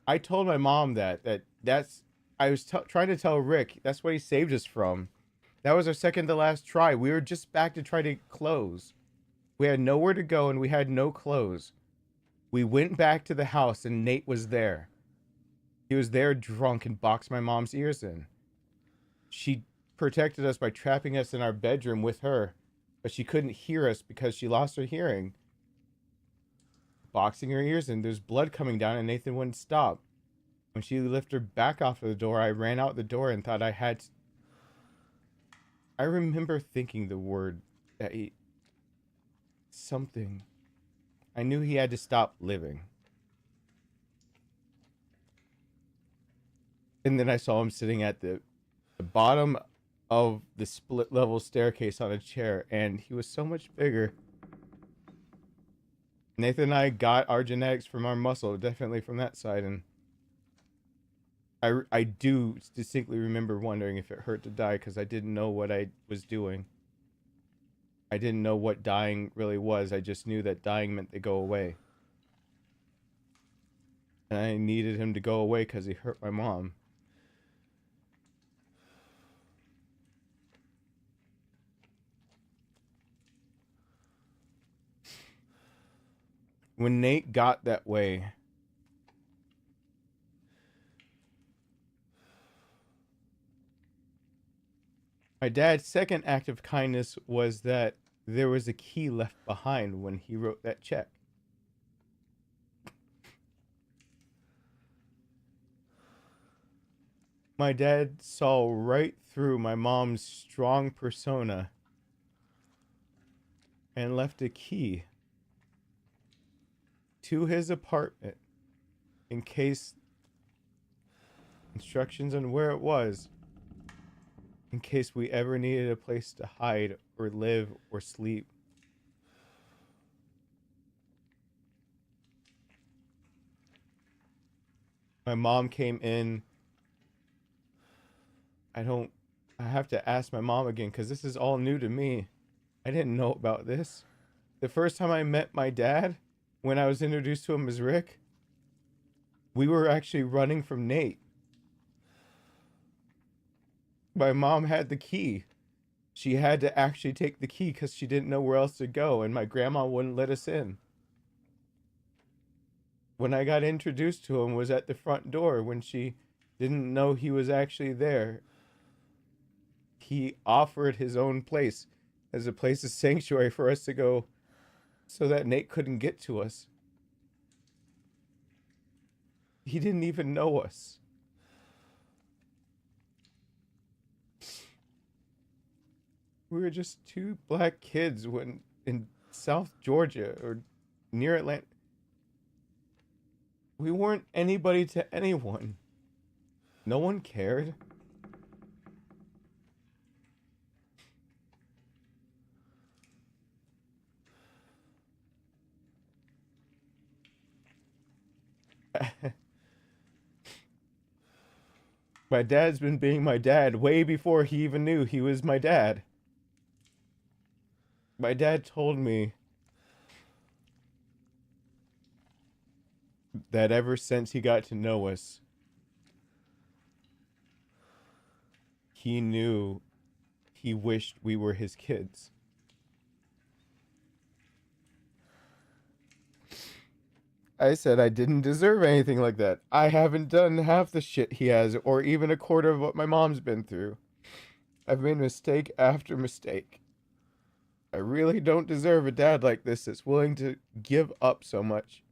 I told my mom that's I was trying to tell Rick that's what he saved us from. That was our second to last try. We were just back to try to close. We had nowhere to go and we had no clothes. We went back to the house and Nate was there. He was there drunk and boxed my mom's ears in. She protected us by trapping us in our bedroom with her, but she couldn't hear us because she lost her hearing. Boxing her ears in, there's blood coming down and Nathan wouldn't stop. When she lifted her back off of the door, I ran out the door and thought I had to... I remember thinking the word that something. I knew he had to stop living. And then I saw him sitting at the bottom of the split level staircase on a chair, and he was so much bigger. Nathan and I got our genetics from our muscle, definitely from that side, and I do distinctly remember wondering if it hurt to die because I didn't know what I was doing. I didn't know what dying really was. I just knew that dying meant to go away. And I needed him to go away because he hurt my mom. When Nate got that way, my dad's second act of kindness was that there was a key left behind when he wrote that check. My dad saw right through my mom's strong persona and left a key to his apartment in case instructions on where it was, in case we ever needed a place to hide or live or sleep. My mom came in. I have to ask my mom again because this is all new to me. I didn't know about this. The first time I met my dad, when I was introduced to him as Rick, we were actually running from Nate. My mom had the key. She had to actually take the key because she didn't know where else to go, and my grandma wouldn't let us in. When I got introduced to him was at the front door when she didn't know he was actually there. He offered his own place as a place of sanctuary for us to go so that Nate couldn't get to us. He didn't even know us. We were just two black kids when in South Georgia or near Atlanta. We weren't anybody to anyone. No one cared. My dad's been being my dad way before he even knew he was my dad. My dad told me that ever since he got to know us, he knew he wished we were his kids. I said I didn't deserve anything like that. I haven't done half the shit he has, or even a quarter of what my mom's been through. I've made mistake after mistake. I really don't deserve a dad like this that's willing to give up so much.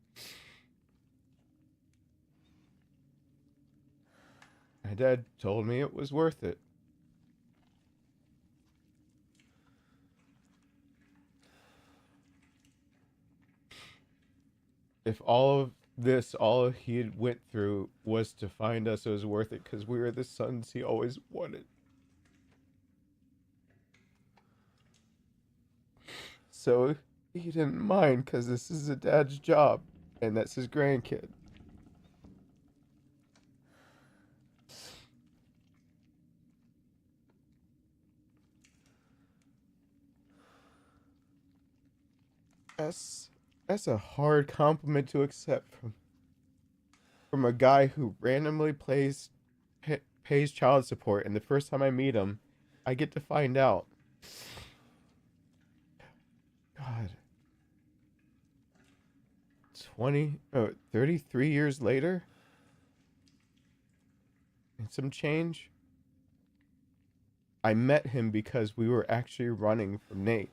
My dad told me it was worth it. If all of this, all he had went through was to find us, it was worth it because we were the sons he always wanted. So he didn't mind because this is a dad's job and that's his grandkid. That's a hard compliment to accept from a guy who randomly pays child support, and the first time I meet him, I get to find out. God. 33 years later? And some change? I met him because we were actually running from Nate.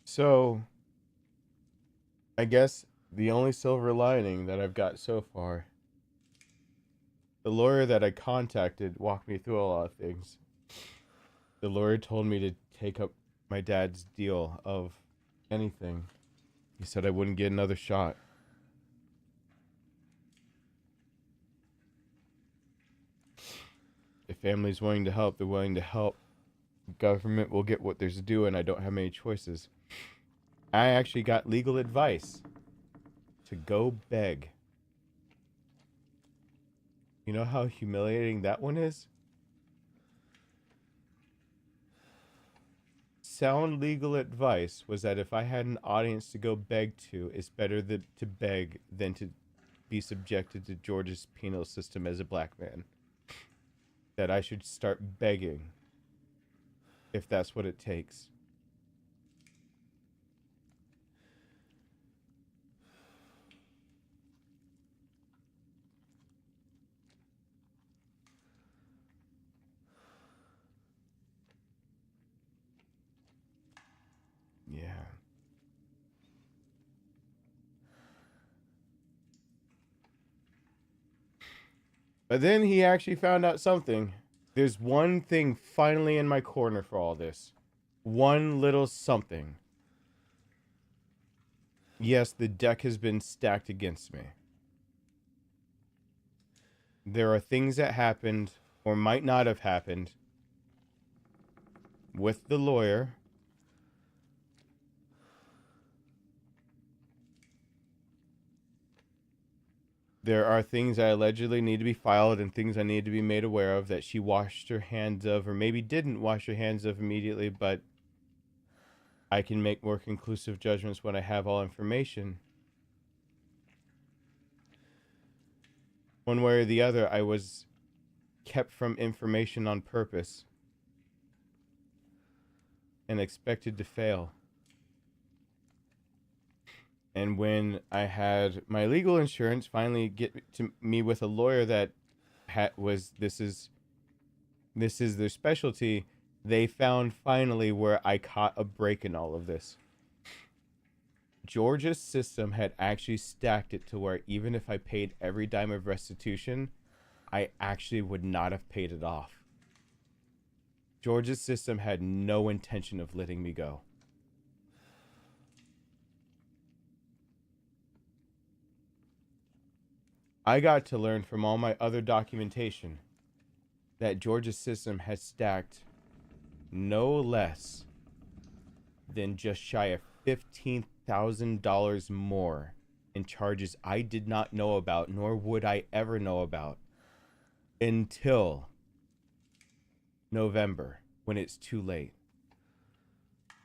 So, I guess the only silver lining that I've got so far, the lawyer that I contacted walked me through a lot of things. The lawyer told me to take up my dad's deal of anything. He said I wouldn't get another shot. If family's willing to help, they're willing to help. Government will get what there's due, and I don't have many choices. I actually got legal advice to go beg. You know how humiliating that one is? Sound legal advice was that if I had an audience to go beg to, it's better to beg than to be subjected to Georgia's penal system as a black man. That I should start begging if that's what it takes. But then he actually found out something. There's one thing finally in my corner for all this. One little something. Yes, the deck has been stacked against me. There are things that happened or might not have happened with the lawyer. There are things that allegedly need to be filed and things I need to be made aware of that she washed her hands of, or maybe didn't wash her hands of immediately, but I can make more conclusive judgments when I have all information. One way or the other, I was kept from information on purpose and expected to fail. And when I had my legal insurance finally get to me with a lawyer that this is their specialty, they found finally where I caught a break in all of this. Georgia's system had actually stacked it to where even if I paid every dime of restitution, I actually would not have paid it off. Georgia's system had no intention of letting me go. I got to learn from all my other documentation that Georgia's system has stacked no less than just shy of $15,000 more in charges I did not know about, nor would I ever know about until November, when it's too late.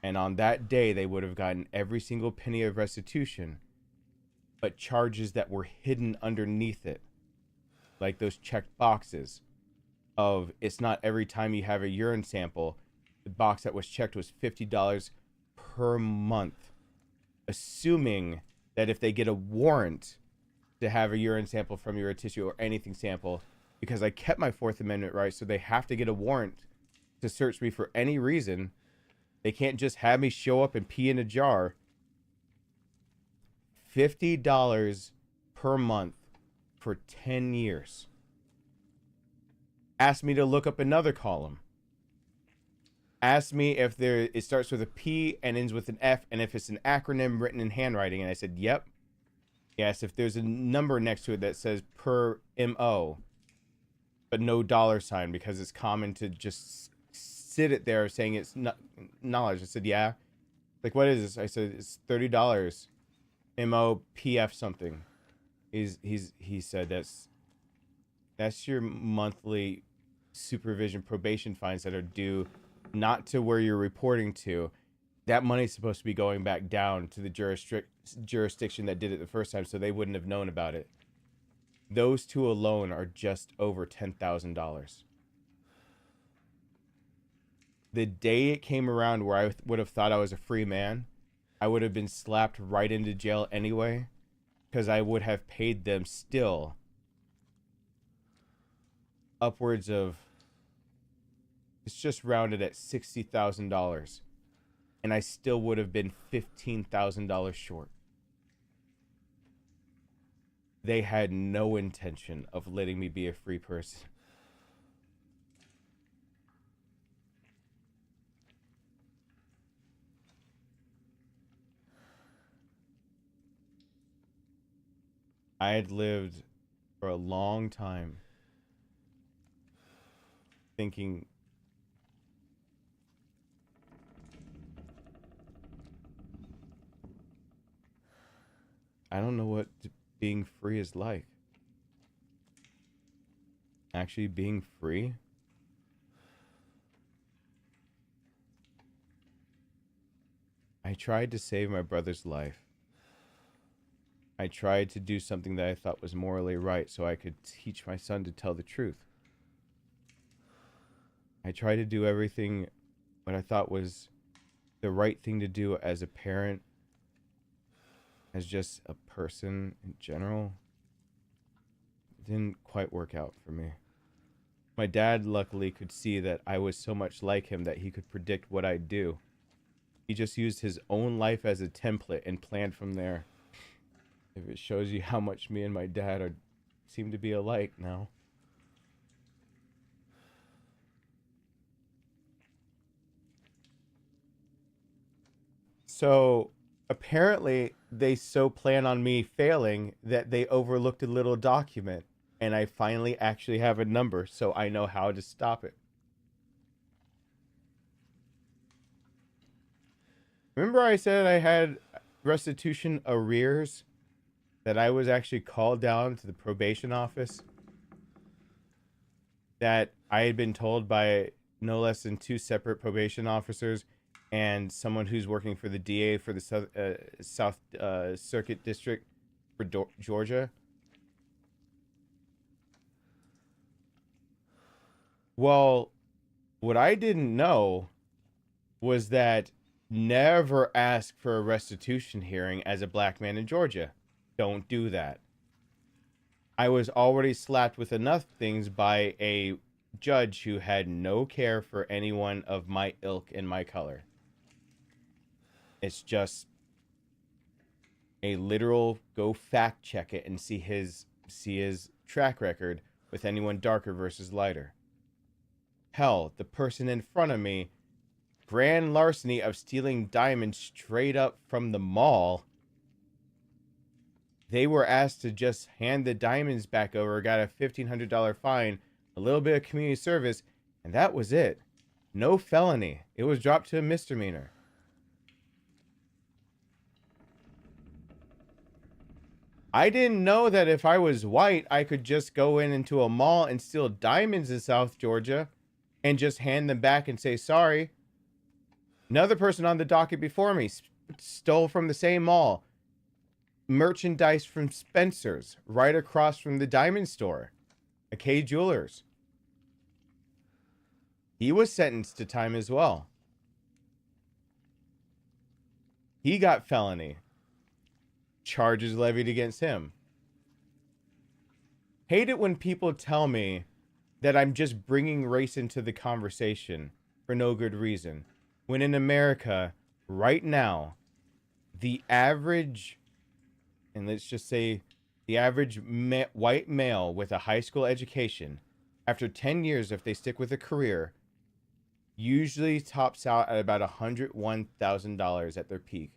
And on that day, they would have gotten every single penny of restitution, but charges that were hidden underneath it, like those checked boxes of it's not every time you have a urine sample. The box that was checked was $50 per month, assuming that if they get a warrant to have a urine sample from your tissue or anything sample, because I kept my Fourth Amendment rights, so they have to get a warrant to search me for any reason. They can't just have me show up and pee in a jar. $50 per month for 10 years. Asked me to look up another column. Asked me if it starts with a P and ends with an F, and if it's an acronym written in handwriting, and I said, yep. Yes, if there's a number next to it that says per MO, but no dollar sign, because it's common to just sit it there saying it's not knowledge. I said, yeah. Like, what is this? I said, it's $30. MOPF something. He said that's your monthly supervision probation fines that are due not to where you're reporting to. That money's supposed to be going back down to the jurisdiction that did it the first time, so they wouldn't have known about it. Those two alone are just over $10,000. The day it came around where I would have thought I was a free man, I would have been slapped right into jail anyway, because I would have paid them still upwards of, it's just rounded at $60,000, and I still would have been $15,000 short. They had no intention of letting me be a free person. I had lived for a long time thinking I don't know what being free is like. Actually being free? I tried to save my brother's life. I tried to do something that I thought was morally right so I could teach my son to tell the truth. I tried to do everything what I thought was the right thing to do as a parent, as just a person in general. It didn't quite work out for me. My dad luckily could see that I was so much like him that he could predict what I'd do. He just used his own life as a template and planned from there. If it shows you how much me and my dad seem to be alike now. So apparently they so plan on me failing that they overlooked a little document, and I finally actually have a number, so I know how to stop it. Remember I said I had restitution arrears? That I was actually called down to the probation office? That I had been told by no less than 2 separate probation officers and someone who's working for the DA for the South Circuit District for Georgia. Well, what I didn't know was that never ask for a restitution hearing as a black man in Georgia. Don't do that. I was already slapped with enough things by a judge who had no care for anyone of my ilk and my color. It's just a literal go fact check it and see his track record with anyone darker versus lighter. Hell, the person in front of me, grand larceny of stealing diamonds straight up from the mall. They were asked to just hand the diamonds back over, got a $1,500 fine, a little bit of community service, and that was it. No felony. It was dropped to a misdemeanor. I didn't know that if I was white, I could just go into a mall and steal diamonds in South Georgia and just hand them back and say sorry. Another person on the docket before me stole from the same mall merchandise from Spencer's right across from the diamond store, a K Jewelers. He was sentenced to time as well. He got felony charges levied against him. Hate it when people tell me that I'm just bringing race into the conversation for no good reason, when in America right now the average, and let's just say the average white male with a high school education, after 10 years, if they stick with a career, usually tops out at about $101,000 at their peak.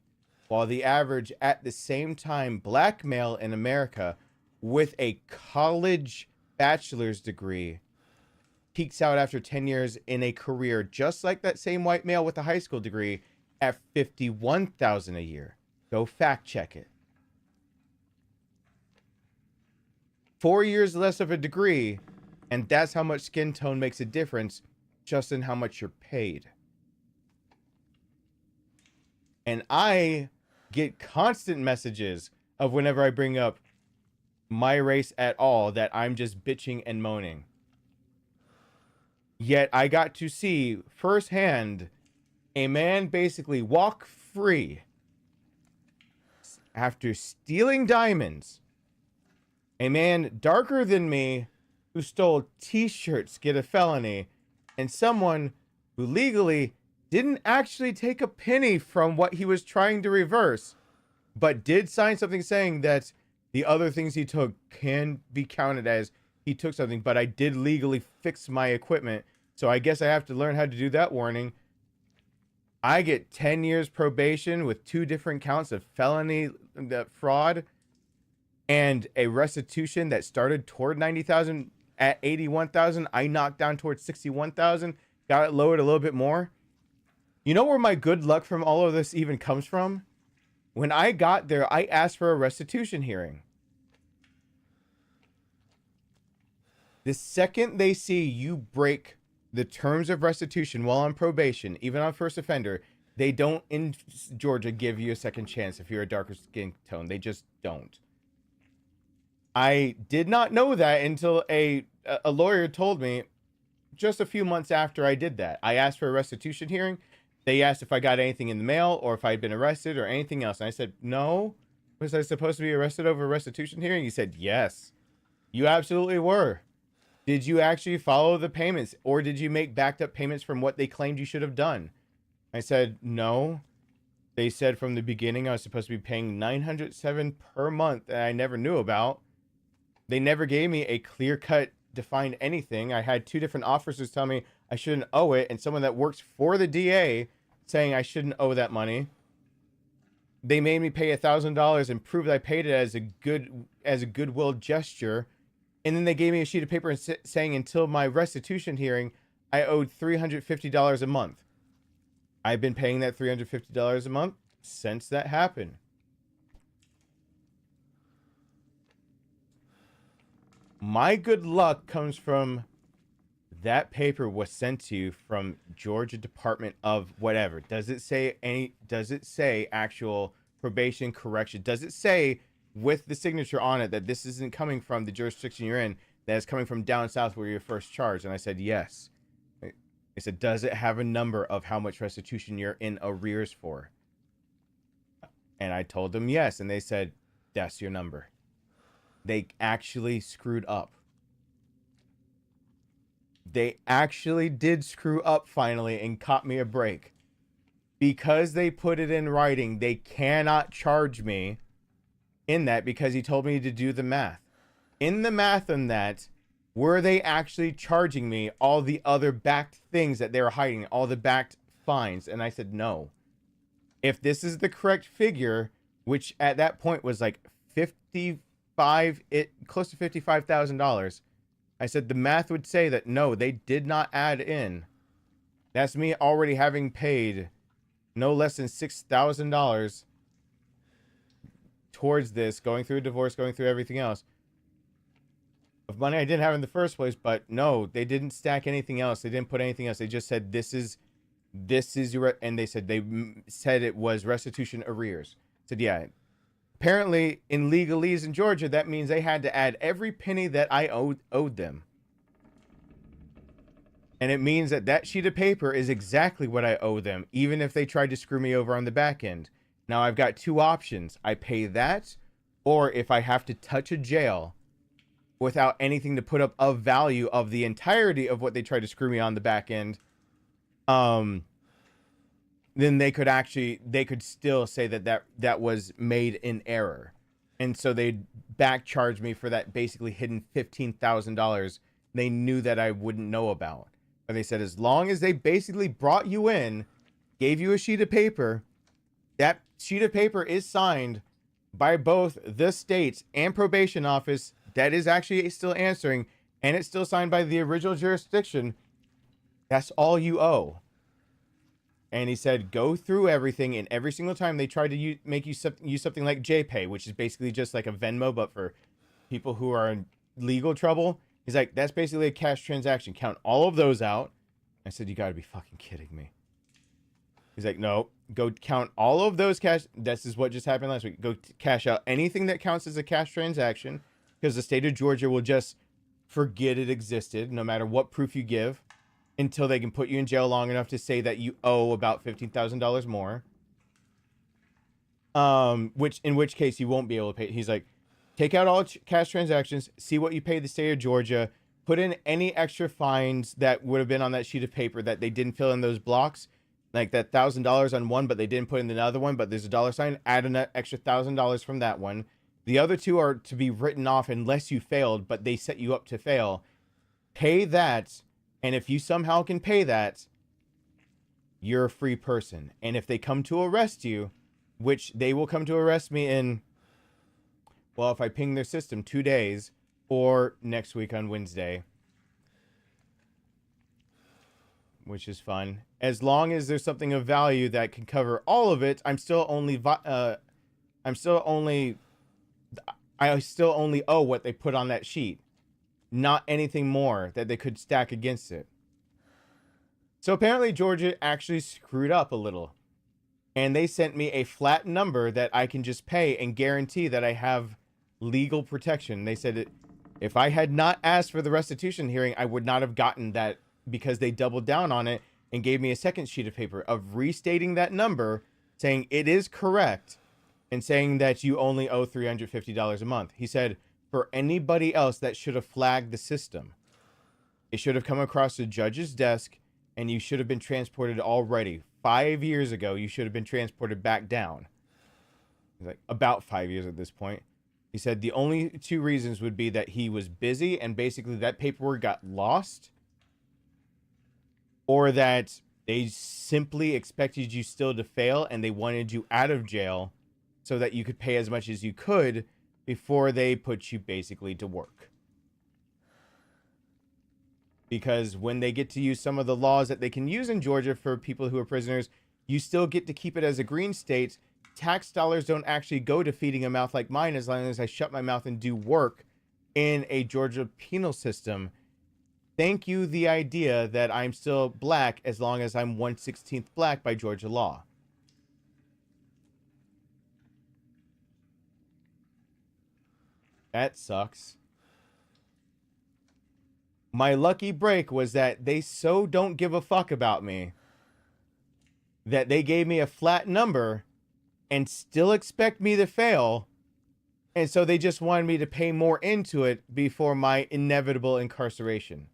While the average at the same time black male in America with a college bachelor's degree peaks out after 10 years in a career just like that same white male with a high school degree at $51,000 a year. Go fact check it. 4 years less of a degree, and that's how much skin tone makes a difference just in how much you're paid. And I get constant messages of whenever I bring up my race at all that I'm just bitching and moaning. Yet I got to see firsthand a man basically walk free after stealing diamonds. A man darker than me who stole t-shirts get a felony, and someone who legally didn't actually take a penny from what he was trying to reverse, but did sign something saying that the other things he took can be counted as he took something, but I did legally fix my equipment, so I guess I have to learn how to do that warning. I get 10 years probation with 2 different counts of felony fraud and a restitution that started toward $90,000 at $81,000. I knocked down towards $61,000, got it lowered a little bit more. You know where my good luck from all of this even comes from? When I got there, I asked for a restitution hearing. The second they see you break the terms of restitution while on probation, even on first offender, they don't in Georgia give you a second chance if you're a darker skin tone. They just don't. I did not know that until a lawyer told me just a few months after I did that. I asked for a restitution hearing. They asked if I got anything in the mail or if I'd been arrested or anything else. And I said, no. Was I supposed to be arrested over a restitution hearing? He said, yes, you absolutely were. Did you actually follow the payments, or did you make backed up payments from what they claimed you should have done? I said, no. They said from the beginning I was supposed to be paying $907 per month that I never knew about. They never gave me a clear-cut defined anything. I had 2 different officers tell me I shouldn't owe it, and someone that works for the DA saying I shouldn't owe that money. they made me pay $1,000 and proved I paid it as a goodwill gesture. And then they gave me a sheet of paper and saying until my restitution hearing, I owed $350 a month. I've been paying that $350 a month since that happened. My good luck comes from that paper was sent to you from Georgia Department of whatever. Does it say actual probation correction? Does it say with the signature on it that this isn't coming from the jurisdiction you're in, that it's coming from down south where you're first charged? And I said, yes. I said, does it have a number of how much restitution you're in arrears for? And I told them yes. And they said, that's your number. They actually screwed up. They actually did screw up finally and caught me a break. Because they put it in writing, they cannot charge me in that because he told me to do the math. In the math on that, were they actually charging me all the other backed things that they were hiding, all the backed fines? And I said, no. If this is the correct figure, which at that point was like close to $55,000, I said the math would say that no, they did not add in. That's me already having paid no less than $6,000 towards this, going through a divorce, going through everything else. Of money I didn't have in the first place, but no, they didn't stack anything else. They didn't put anything else. They just said, this is your, and they said it was restitution arrears. I said, yeah. Apparently, in legalese in Georgia, that means they had to add every penny that I owed them. And it means that sheet of paper is exactly what I owe them, even if they tried to screw me over on the back end. Now, I've got two options. I pay that, or if I have to touch a jail without anything to put up of value of the entirety of what they tried to screw me on the back end, then they could still say that was made in error. And so they'd back charge me for that basically hidden $15,000 they knew that I wouldn't know about. But they said, as long as they basically brought you in, gave you a sheet of paper, that sheet of paper is signed by both the state and probation office that is actually still answering, and it's still signed by the original jurisdiction, that's all you owe. And he said, go through everything, and every single time they tried to make you use something like JPay, which is basically just like a Venmo, but for people who are in legal trouble. He's like, that's basically a cash transaction. Count all of those out. I said, you got to be fucking kidding me. He's like, no, go count all of those cash. This is what just happened last week. Go cash out anything that counts as a cash transaction, because the state of Georgia will just forget it existed, no matter what proof you give, until they can put you in jail long enough to say that you owe about $15,000 more. In which case you won't be able to pay. He's like, take out all cash transactions, see what you paid the state of Georgia, put in any extra fines that would have been on that sheet of paper that they didn't fill in those blocks, like that $1,000 on one, but they didn't put in another one, but there's a dollar sign, add an extra $1,000 from that one. The other two are to be written off unless you failed, but they set you up to fail. Pay that. And if you somehow can pay that, you're a free person. And if they come to arrest you, which they will come to arrest me in, well, if I ping their system, 2 days, or next week on Wednesday, which is fun. As long as there's something of value that can cover all of it, I still only owe what they put on that sheet. Not anything more that they could stack against it. So apparently Georgia actually screwed up a little. And they sent me a flat number that I can just pay and guarantee that I have legal protection. They said if I had not asked for the restitution hearing, I would not have gotten that, because they doubled down on it and gave me a second sheet of paper of restating that number, saying it is correct, and saying that you only owe $350 a month. He said, for anybody else that should have flagged the system, it should have come across the judge's desk, and you should have been transported already. 5 years ago, you should have been transported back down. Like about 5 years at this point. He said the only two reasons would be that he was busy and basically that paperwork got lost, or that they simply expected you still to fail and they wanted you out of jail so that you could pay as much as you could before they put you basically to work. Because when they get to use some of the laws that they can use in Georgia for people who are prisoners, you still get to keep it as a green state. Tax dollars don't actually go to feeding a mouth like mine as long as I shut my mouth and do work in a Georgia penal system. Thank you, the idea that I'm still black as long as I'm 1/16 black by Georgia law. That sucks. My lucky break was that they so don't give a fuck about me that they gave me a flat number and still expect me to fail. And so they just wanted me to pay more into it before my inevitable incarceration.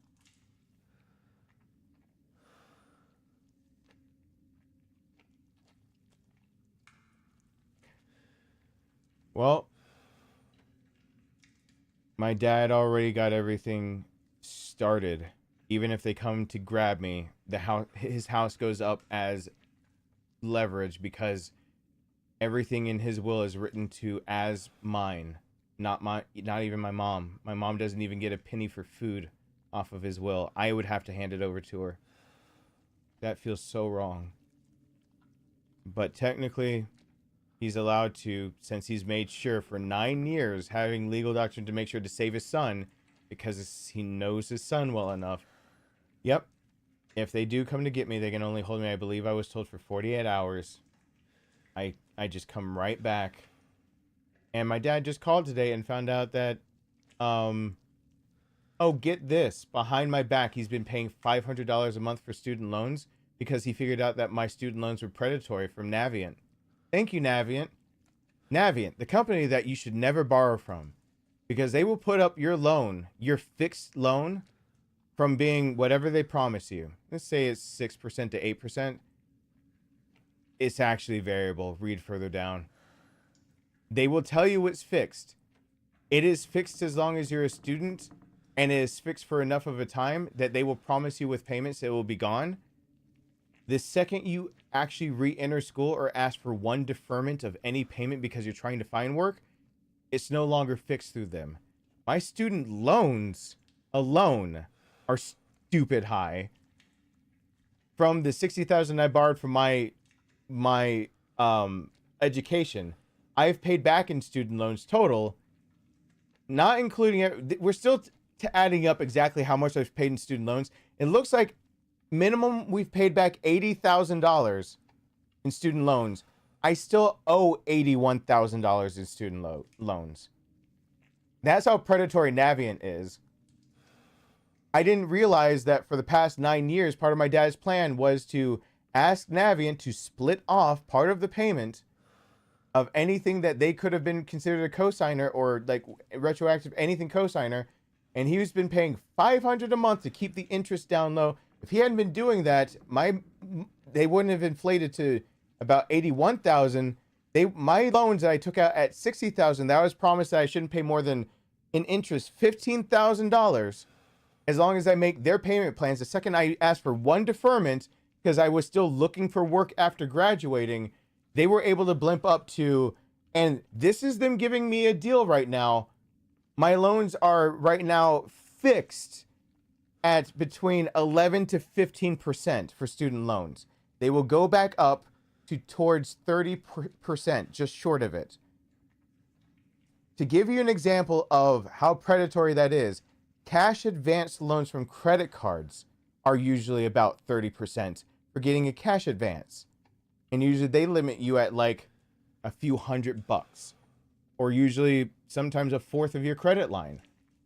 Well, my dad already got everything started. Even if they come to grab me, his house goes up as leverage because everything in his will is written to as mine, not even my mom. My mom doesn't even get a penny for food off of his will. I would have to hand it over to her. That feels so wrong. But technically, he's allowed to, since he's made sure for 9 years, having legal doctrine to make sure to save his son, because he knows his son well enough. Yep. If they do come to get me, they can only hold me, I believe I was told, for 48 hours. I just come right back. And my dad just called today and found out that, oh, get this. Behind my back, he's been paying $500 a month for student loans because he figured out that my student loans were predatory from Navient. Thank you, Navient. Navient, the company that you should never borrow from, because they will put up your loan, your fixed loan, from being whatever they promise you. Let's say it's 6% to 8%. It's actually variable. Read further down. They will tell you it's fixed. It is fixed as long as you're a student, and it is fixed for enough of a time that they will promise you with payments it will be gone. The second you actually re-enter school or ask for one deferment of any payment because you're trying to find work, it's no longer fixed through them. My student loans alone are stupid high. From the $60,000 I borrowed from my education, I've paid back in student loans total, not including, we're still adding up exactly how much I've paid in student loans. It looks like minimum we've paid back $80,000 in student loans. I still owe $81,000 in student loans. That's how predatory Navient is. I didn't realize that for the past 9 years, part of my dad's plan was to ask Navient to split off part of the payment of anything that they could have been considered a cosigner or like retroactive anything cosigner. And he's been paying $500 a month to keep the interest down low. If he hadn't been doing that, they wouldn't have inflated to about $81,000. My loans that I took out at $60,000, that was promised that I shouldn't pay more than in interest $15,000 as long as I make their payment plans. The second I asked for one deferment because I was still looking for work after graduating, they were able to blimp up to, and this is them giving me a deal right now. My loans are right now fixed at between 11 to 15% for student loans. They will go back up to towards 30%, just short of it. To give you an example of how predatory that is, cash advance loans from credit cards are usually about 30% for getting a cash advance. And usually they limit you at like a few $100, or usually sometimes a fourth of your credit line.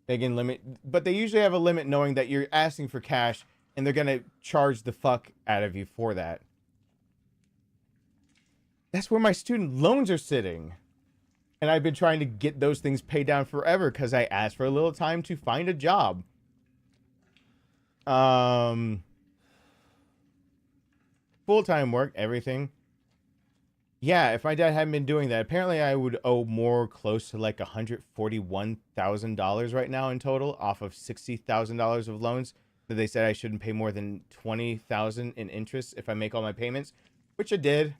They can limit, but they usually have a limit knowing that you're asking for cash and they're going to charge the fuck out of you for that. That's where my student loans are sitting. And I've been trying to get those things paid down forever because I asked for a little time to find a job. Full-time work, everything. Yeah, if my dad hadn't been doing that, apparently I would owe more, close to like $141,000 right now in total off of $60,000 of loans that they said I shouldn't pay more than $20,000 in interest if I make all my payments, which I did.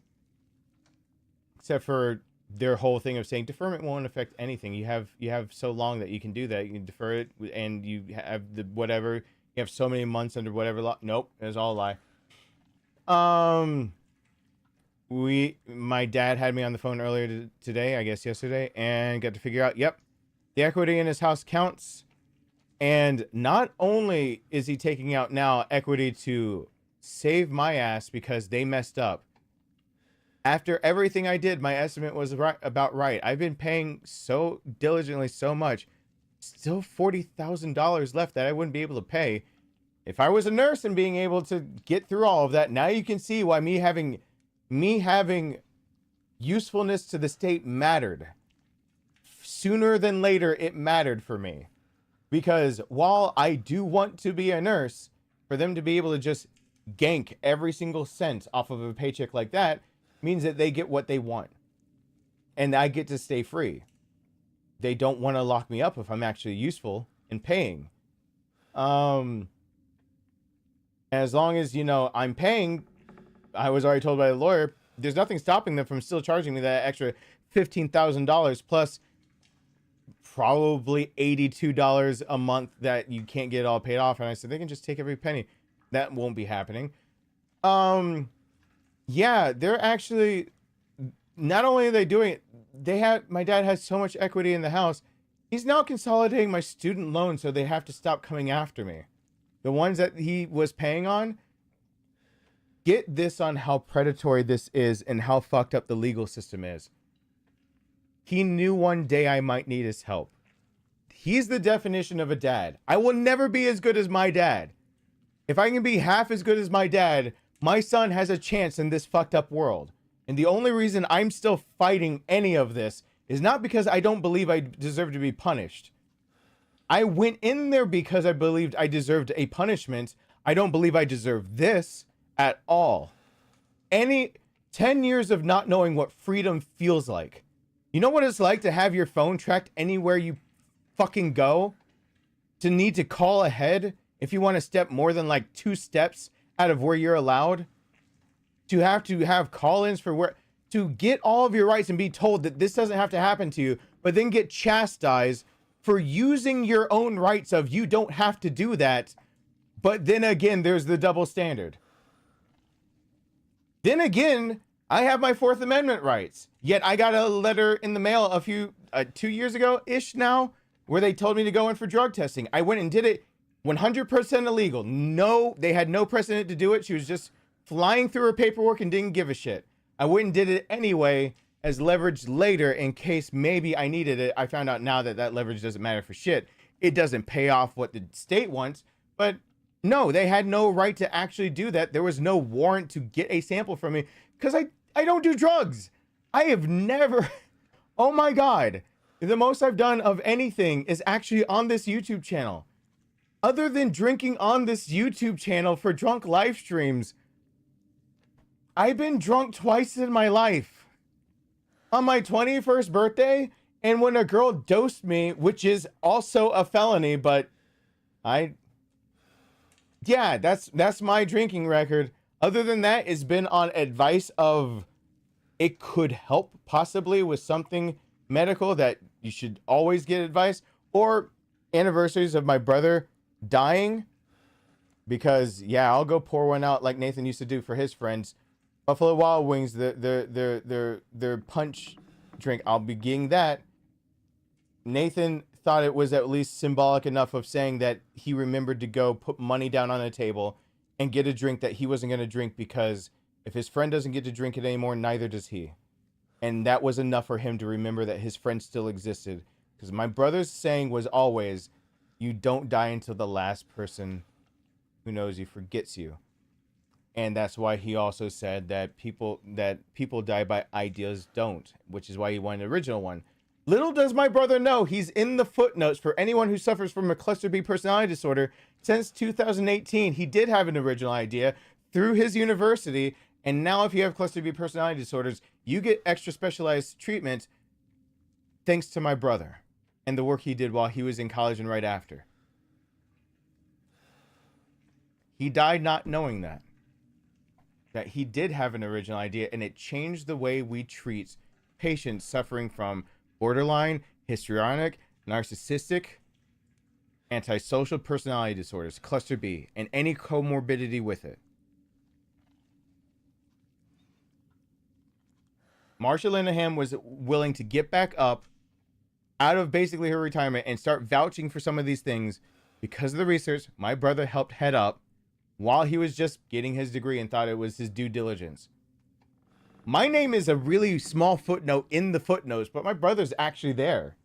Except for their whole thing of saying deferment won't affect anything. You have so long that you can do that. You can defer it, and you have the whatever. You have so many months under whatever law. Nope, it was all a lie. My dad had me on the phone earlier today, I guess yesterday, and got to figure out, yep, the equity in his house counts. And not only is he taking out now equity to save my ass because they messed up. After everything I did, my estimate was about right. I've been paying so diligently so much. Still $40,000 left that I wouldn't be able to pay. If I was a nurse and being able to get through all of that, now you can see why me having usefulness to the state mattered. Sooner than later, it mattered for me. Because while I do want to be a nurse, for them to be able to just gank every single cent off of a paycheck like that means that they get what they want. And I get to stay free. They don't want to lock me up if I'm actually useful and paying. As long as, I'm paying, I was already told by the lawyer, there's nothing stopping them from still charging me that extra $15,000 plus probably $82 a month that you can't get it all paid off. And I said, they can just take every penny. That won't be happening. Yeah, they're actually, not only are they doing it, my dad has so much equity in the house. He's now consolidating my student loans so they have to stop coming after me. The ones that he was paying on. Get this on how predatory this is and how fucked up the legal system is. He knew one day I might need his help. He's the definition of a dad. I will never be as good as my dad. If I can be half as good as my dad, my son has a chance in this fucked up world. And the only reason I'm still fighting any of this is not because I don't believe I deserve to be punished. I went in there because I believed I deserved a punishment. I don't believe I deserve this at all. 10 years of not knowing what freedom feels like. You know what it's like to have your phone tracked anywhere you fucking go? To need to call ahead if you want to step more than like 2 steps out of where you're allowed? To have call-ins for where... To get all of your rights and be told that this doesn't have to happen to you, but then get chastised for using your own rights of you don't have to do that. But then again, there's the double standard. Then again, I have my 4th Amendment rights. Yet I got a letter in the mail 2 years ago-ish now, where they told me to go in for drug testing. I went and did it 100% illegal. No, they had no precedent to do it. She was just flying through her paperwork and didn't give a shit. I went and did it anyway as leverage later in case maybe I needed it. I found out now that leverage doesn't matter for shit. It doesn't pay off what the state wants, but no, they had no right to actually do that. There was no warrant to get a sample from me because I don't do drugs. I have never, oh my God, the most I've done of anything is actually on this YouTube channel. Other than drinking on this YouTube channel for drunk live streams, I've been drunk twice in my life. On my 21st birthday, and when a girl dosed me, which is also a felony, but yeah, that's my drinking record. Other than that, it's been on advice of it could help possibly with something medical that you should always get advice, or anniversaries of my brother dying, because yeah, I'll go pour one out like Nathan used to do for his friends. Buffalo Wild Wings, their punch drink, I'll be getting that. Nathan thought it was at least symbolic enough of saying that he remembered to go put money down on a table and get a drink that he wasn't going to drink, because if his friend doesn't get to drink it anymore, neither does he. And that was enough for him to remember that his friend still existed. Because my brother's saying was always, you don't die until the last person who knows you forgets you. And that's why he also said that people die by ideas don't, which is why he wanted the original one. Little does my brother know, he's in the footnotes for anyone who suffers from a cluster B personality disorder. Since 2018, he did have an original idea through his university. And now if you have cluster B personality disorders, you get extra specialized treatment thanks to my brother and the work he did while he was in college and right after. He died not knowing that he did have an original idea, and it changed the way we treat patients suffering from borderline, histrionic, narcissistic, antisocial personality disorders, cluster B, and any comorbidity with it. Marsha Linehan was willing to get back up out of basically her retirement and start vouching for some of these things because of the research my brother helped head up while he was just getting his degree and thought it was his due diligence. My name is a really small footnote in the footnotes, but my brother's actually there.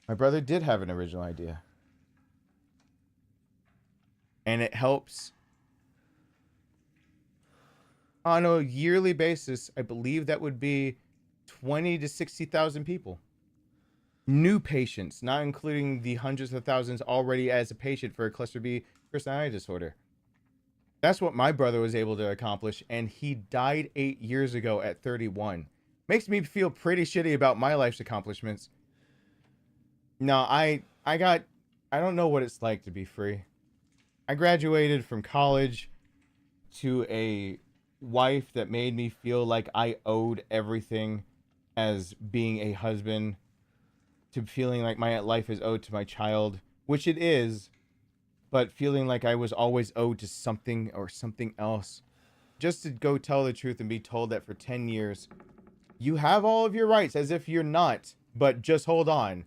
My brother did have an original idea. And it helps on a yearly basis. I believe that would be 20 to 60,000 people. New patients, not including the hundreds of thousands already as a patient for a cluster B personality disorder. That's what my brother was able to accomplish, and he died 8 years ago at 31. Makes me feel pretty shitty about my life's accomplishments. No, I don't know what it's like to be free. I graduated from college to a wife that made me feel like I owed everything as being a husband, to feeling like my life is owed to my child, which it is, but feeling like I was always owed to something or something else. Just to go tell the truth and be told that for 10 years, you have all of your rights as if you're not, but just hold on.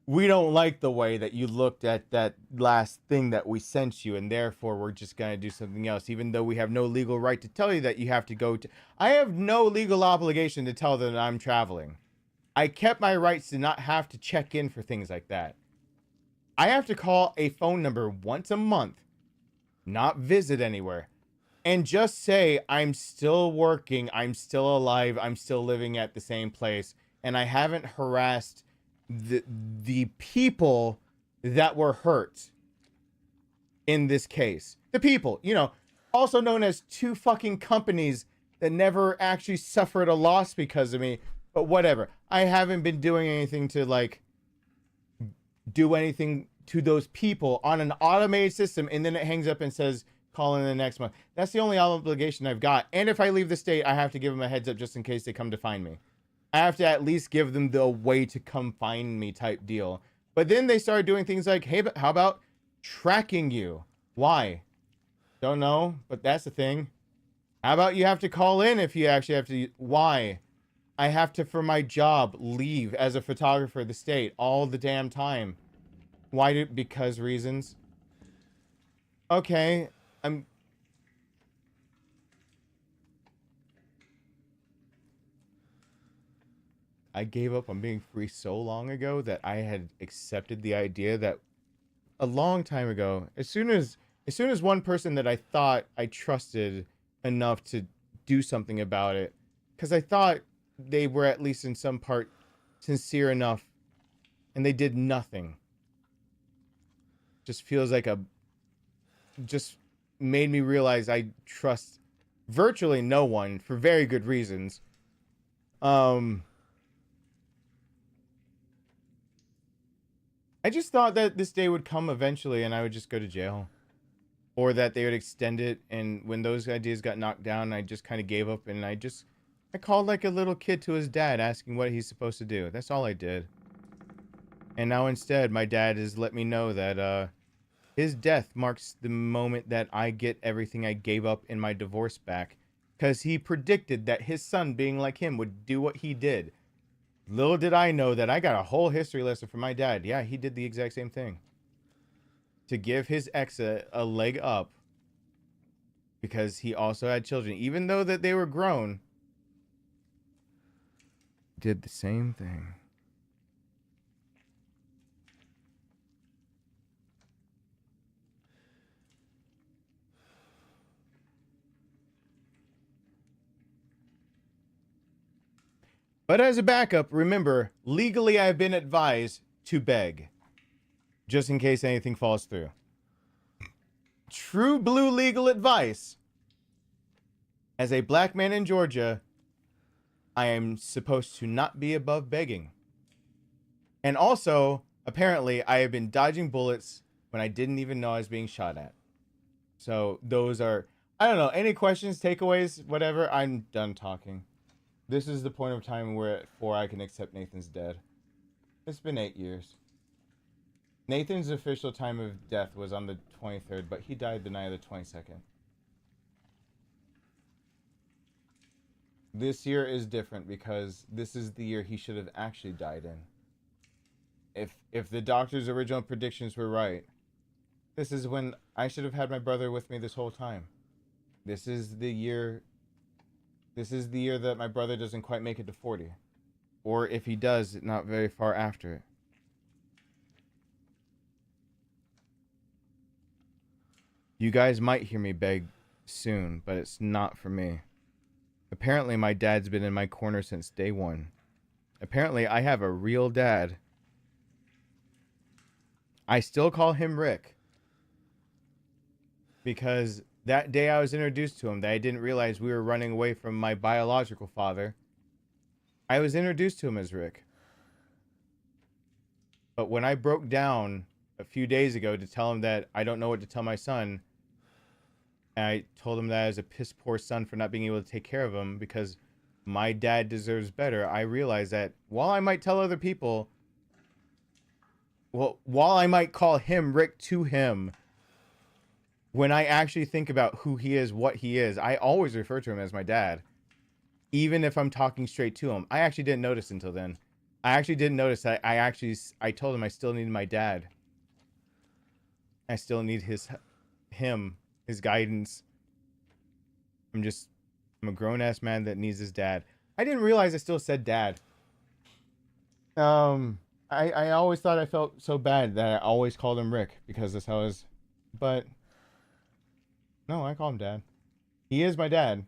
We don't like the way that you looked at that last thing that we sent you, and therefore we're just going to do something else, even though we have no legal right to tell you that you have to go to... I have no legal obligation to tell them that I'm traveling. I kept my rights to not have to check in for things like that. I have to call a phone number once a month, not visit anywhere, and just say I'm still working, I'm still alive, I'm still living at the same place, and I haven't harassed the people that were hurt in this case. The people, you know, also known as two fucking companies that never actually suffered a loss because of me, but whatever. I haven't been doing anything to like do anything to those people on an automated system, and then it hangs up and says call in the next month. That's the only obligation I've got. And if I leave the state, I have to give them a heads up just in case they come to find me. I have to at least give them the way to come find me type deal. But then they started doing things like, hey, but how about tracking you? Why? Don't know, but that's the thing. How about you have to call in if you actually have to? Why? I have to, for my job, leave as a photographer of the state all the damn time. Why do? Because reasons. Okay, I gave up on being free so long ago that I had accepted the idea that a long time ago, as soon as one person that I thought I trusted enough to do something about it, because I thought they were at least in some part sincere enough, and they did nothing. Just feels like just made me realize I trust virtually no one for very good reasons. I just thought that this day would come eventually and I would just go to jail. Or that they would extend it, and when those ideas got knocked down, I just kind of gave up, and I called like a little kid to his dad asking what he's supposed to do. That's all I did. And now instead, my dad has let me know that his death marks the moment that I get everything I gave up in my divorce back. Because he predicted that his son, being like him, would do what he did. Little did I know that I got a whole history lesson from my dad. Yeah, he did the exact same thing. To give his ex a leg up. Because he also had children. Even though that they were grown. Did the same thing. But as a backup, remember, legally I've been advised to beg. Just in case anything falls through. True blue legal advice. As a black man in Georgia, I am supposed to not be above begging. And also, apparently, I have been dodging bullets when I didn't even know I was being shot at. So those are, I don't know, any questions, takeaways, whatever, I'm done talking. This is the point of time where I can accept Nathan's dead. It's been 8 years. Nathan's official time of death was on the 23rd, but he died the night of the 22nd. This year is different because this is the year he should have actually died in. If the doctor's original predictions were right, this is when I should have had my brother with me this whole time. This is the year that my brother doesn't quite make it to 40. Or if he does, not very far after it. You guys might hear me beg soon, but it's not for me. Apparently my dad's been in my corner since day one. Apparently I have a real dad. I still call him Rick. Because that day I was introduced to him, that I didn't realize we were running away from my biological father, I was introduced to him as Rick. But when I broke down a few days ago to tell him that I don't know what to tell my son, and I told him that I was a piss poor son for not being able to take care of him because my dad deserves better, I realized that while I might tell other people, well, while I might call him Rick to him, when I actually think about who he is, what he is, I always refer to him as my dad. Even if I'm talking straight to him. I actually didn't notice until then. I actually didn't notice that I told him I still needed my dad. I still need his guidance. I'm a grown-ass man that needs his dad. I didn't realize I still said dad. I always thought I felt so bad that I always called him Rick because that's how his, but no, I call him dad. He is my dad.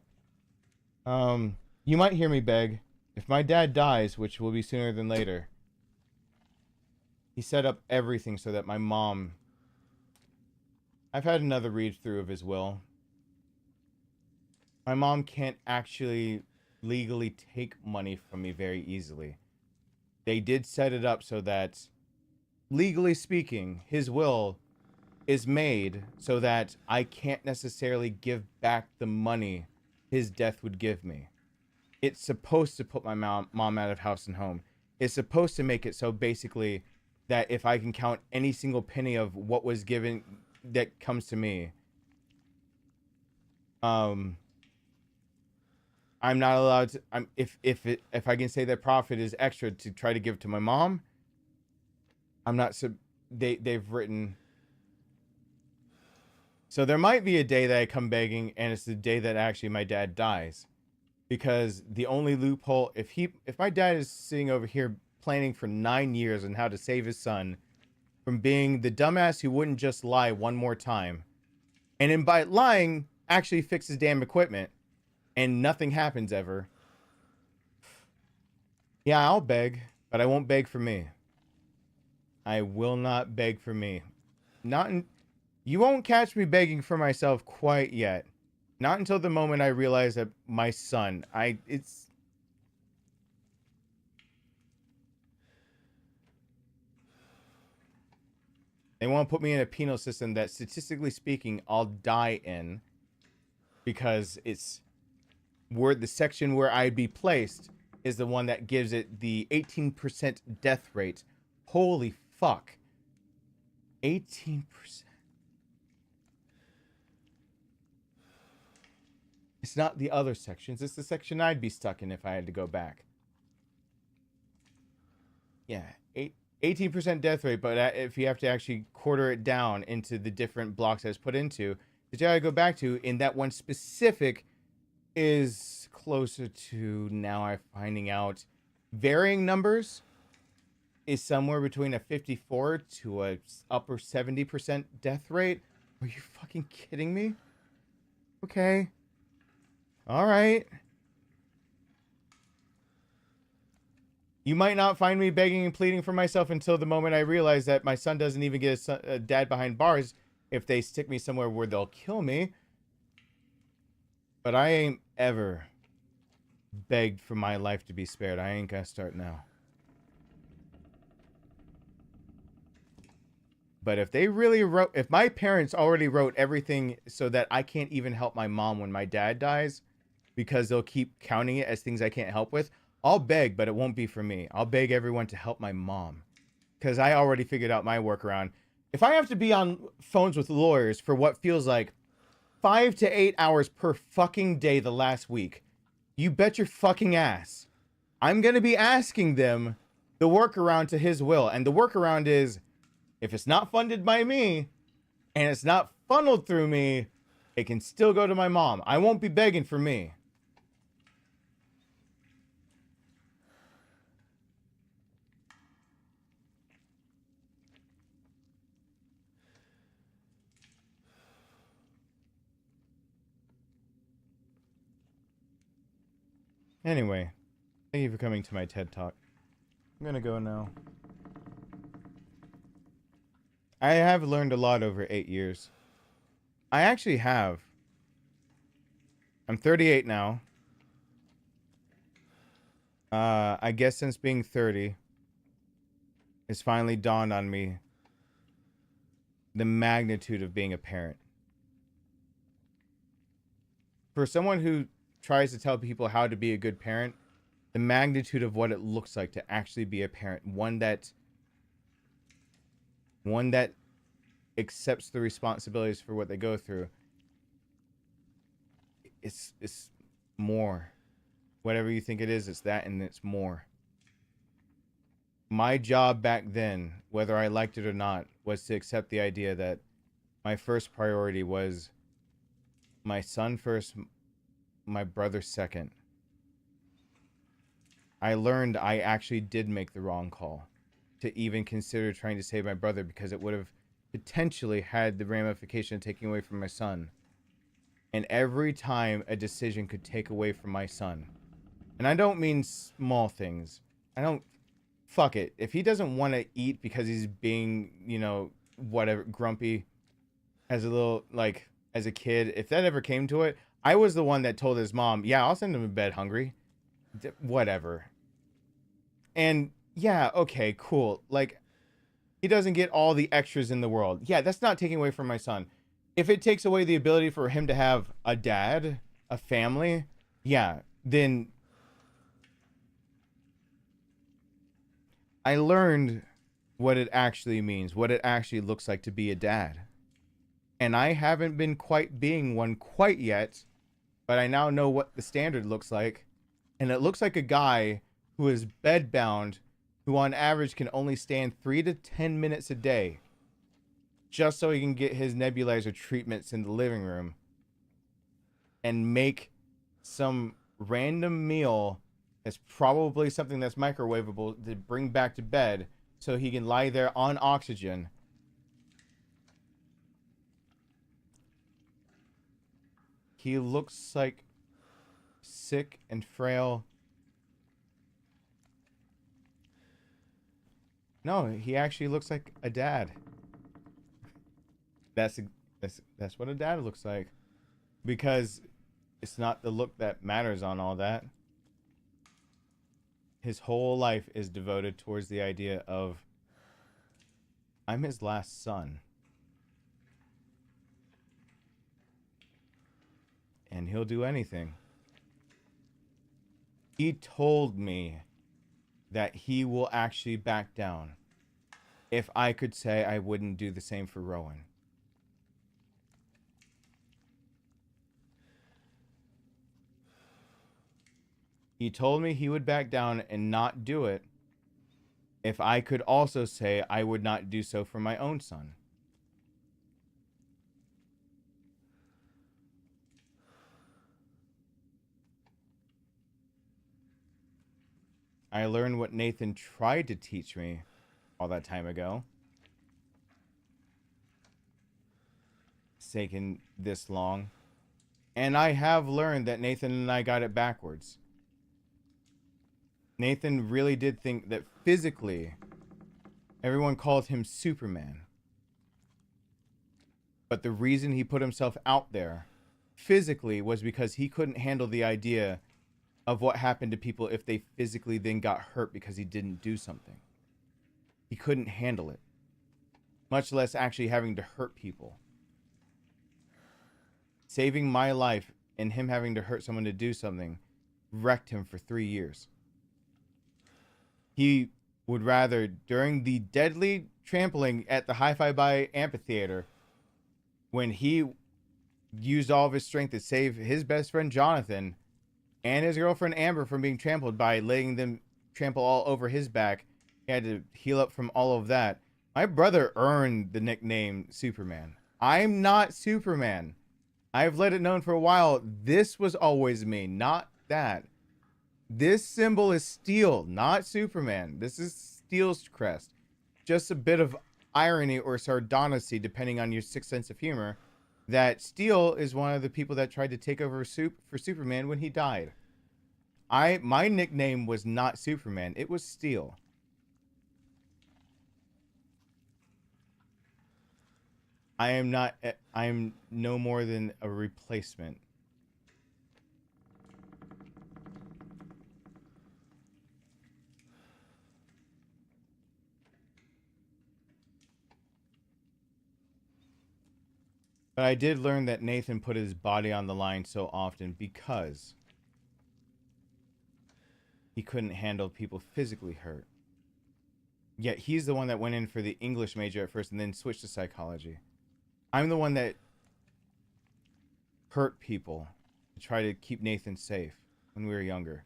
You might hear me beg, if my dad dies, which will be sooner than later, he set up everything so that my mom, I've had another read through of his will. My mom can't actually legally take money from me very easily. They did set it up so that, legally speaking, his will is made so that I can't necessarily give back the money his death would give me. It's supposed to put my mom out of house and home. It's supposed to make it so basically that if I can count any single penny of what was given that comes to me, I'm not allowed to. If I can say that profit is extra to try to give to my mom, I'm not. They've written. So there might be a day that I come begging, and it's the day that actually my dad dies, because the only loophole, if my dad is sitting over here planning for 9 years on how to save his son from being the dumbass who wouldn't just lie one more time, and then by lying actually fix his damn equipment, and nothing happens ever. Yeah, I'll beg, but I won't beg for me. I will not beg for me. You won't catch me begging for myself quite yet. Not until the moment I realize that my son, they want to put me in a penal system that, statistically speaking, I'll die in, because the section where I'd be placed is the one that gives it the 18% death rate. Holy fuck. 18%. It's not the other sections. It's the section I'd be stuck in if I had to go back. Yeah, 18% death rate, but if you have to actually quarter it down into the different blocks that it's put into, the jail I go back to in that one specific is closer to, now I'm finding out, varying numbers, is somewhere between a 54 to a upper 70% death rate. Are you fucking kidding me? Okay. All right. You might not find me begging and pleading for myself until the moment I realize that my son doesn't even get a dad behind bars if they stick me somewhere where they'll kill me. But I ain't ever begged for my life to be spared. I ain't gonna start now. But if they really if my parents already wrote everything so that I can't even help my mom when my dad dies, because they'll keep counting it as things I can't help with, I'll beg, but it won't be for me. I'll beg everyone to help my mom, because I already figured out my workaround. If I have to be on phones with lawyers for what feels like 5 to 8 hours per fucking day the last week, you bet your fucking ass I'm going to be asking them the workaround to his will. And the workaround is, if it's not funded by me and it's not funneled through me, it can still go to my mom. I won't be begging for me. Anyway, thank you for coming to my TED Talk. I'm gonna go now. I have learned a lot over 8 years. I actually have. I'm 38 now. I guess since being 30, it's finally dawned on me the magnitude of being a parent. For someone who tries to tell people how to be a good parent, the magnitude of what it looks like to actually be a parent, one that accepts the responsibilities for what they go through, it's more. Whatever you think it is, it's that, and it's more. My job back then, whether I liked it or not, was to accept the idea that my first priority was my son first, my brother second. I learned I actually did make the wrong call to even consider trying to save my brother, because it would have potentially had the ramification of taking away from my son. And every time a decision could take away from my son, and I don't mean small things. Fuck it. If he doesn't want to eat because he's being, whatever, grumpy as a kid, if that ever came to it, I was the one that told his mom, yeah, I'll send him to bed hungry. Whatever. And yeah, okay, cool. Like, he doesn't get all the extras in the world. Yeah, that's not taking away from my son. If it takes away the ability for him to have a dad, a family, yeah, then I learned what it actually means, what it actually looks like to be a dad. And I haven't been quite being one quite yet, but I now know what the standard looks like. And it looks like a guy who is bedbound, who on average can only stand 3 to 10 minutes a day, just so he can get his nebulizer treatments in the living room and make some random meal that's probably something that's microwavable to bring back to bed so he can lie there on oxygen. He looks like sick and frail. No, he actually looks like a dad. That's what a dad looks like. Because it's not the look that matters on all that. His whole life is devoted towards the idea of, I'm his last son. And he'll do anything. He told me that he will actually back down if I could say I wouldn't do the same for Rowan. He told me he would back down and not do it if I could also say I would not do so for my own son. I learned what Nathan tried to teach me all that time ago. It's taken this long. And I have learned that Nathan and I got it backwards. Nathan really did think that physically, everyone called him Superman. But the reason he put himself out there physically was because he couldn't handle the idea of what happened to people if they physically then got hurt because he didn't do something. He couldn't handle it, much less actually having to hurt people. Saving my life and him having to hurt someone to do something wrecked him for 3 years. He would rather, during the deadly trampling at the Hi-Fi By amphitheater, when he used all of his strength to save his best friend Jonathan and his girlfriend Amber from being trampled by letting them trample all over his back, he had to heal up from all of that. My brother earned the nickname Superman. I'm not Superman. I've let it known for a while, this was always me, not that. This symbol is Steel, not Superman. This is Steel's crest. Just a bit of irony or sardonicy, depending on your sixth sense of humor, that Steel is one of the people that tried to take over for Superman when he died. My nickname was not Superman, it was Steel. I'm no more than a replacement. But I did learn that Nathan put his body on the line so often because he couldn't handle people physically hurt. Yet he's the one that went in for the English major at first and then switched to psychology. I'm the one that hurt people to try to keep Nathan safe when we were younger.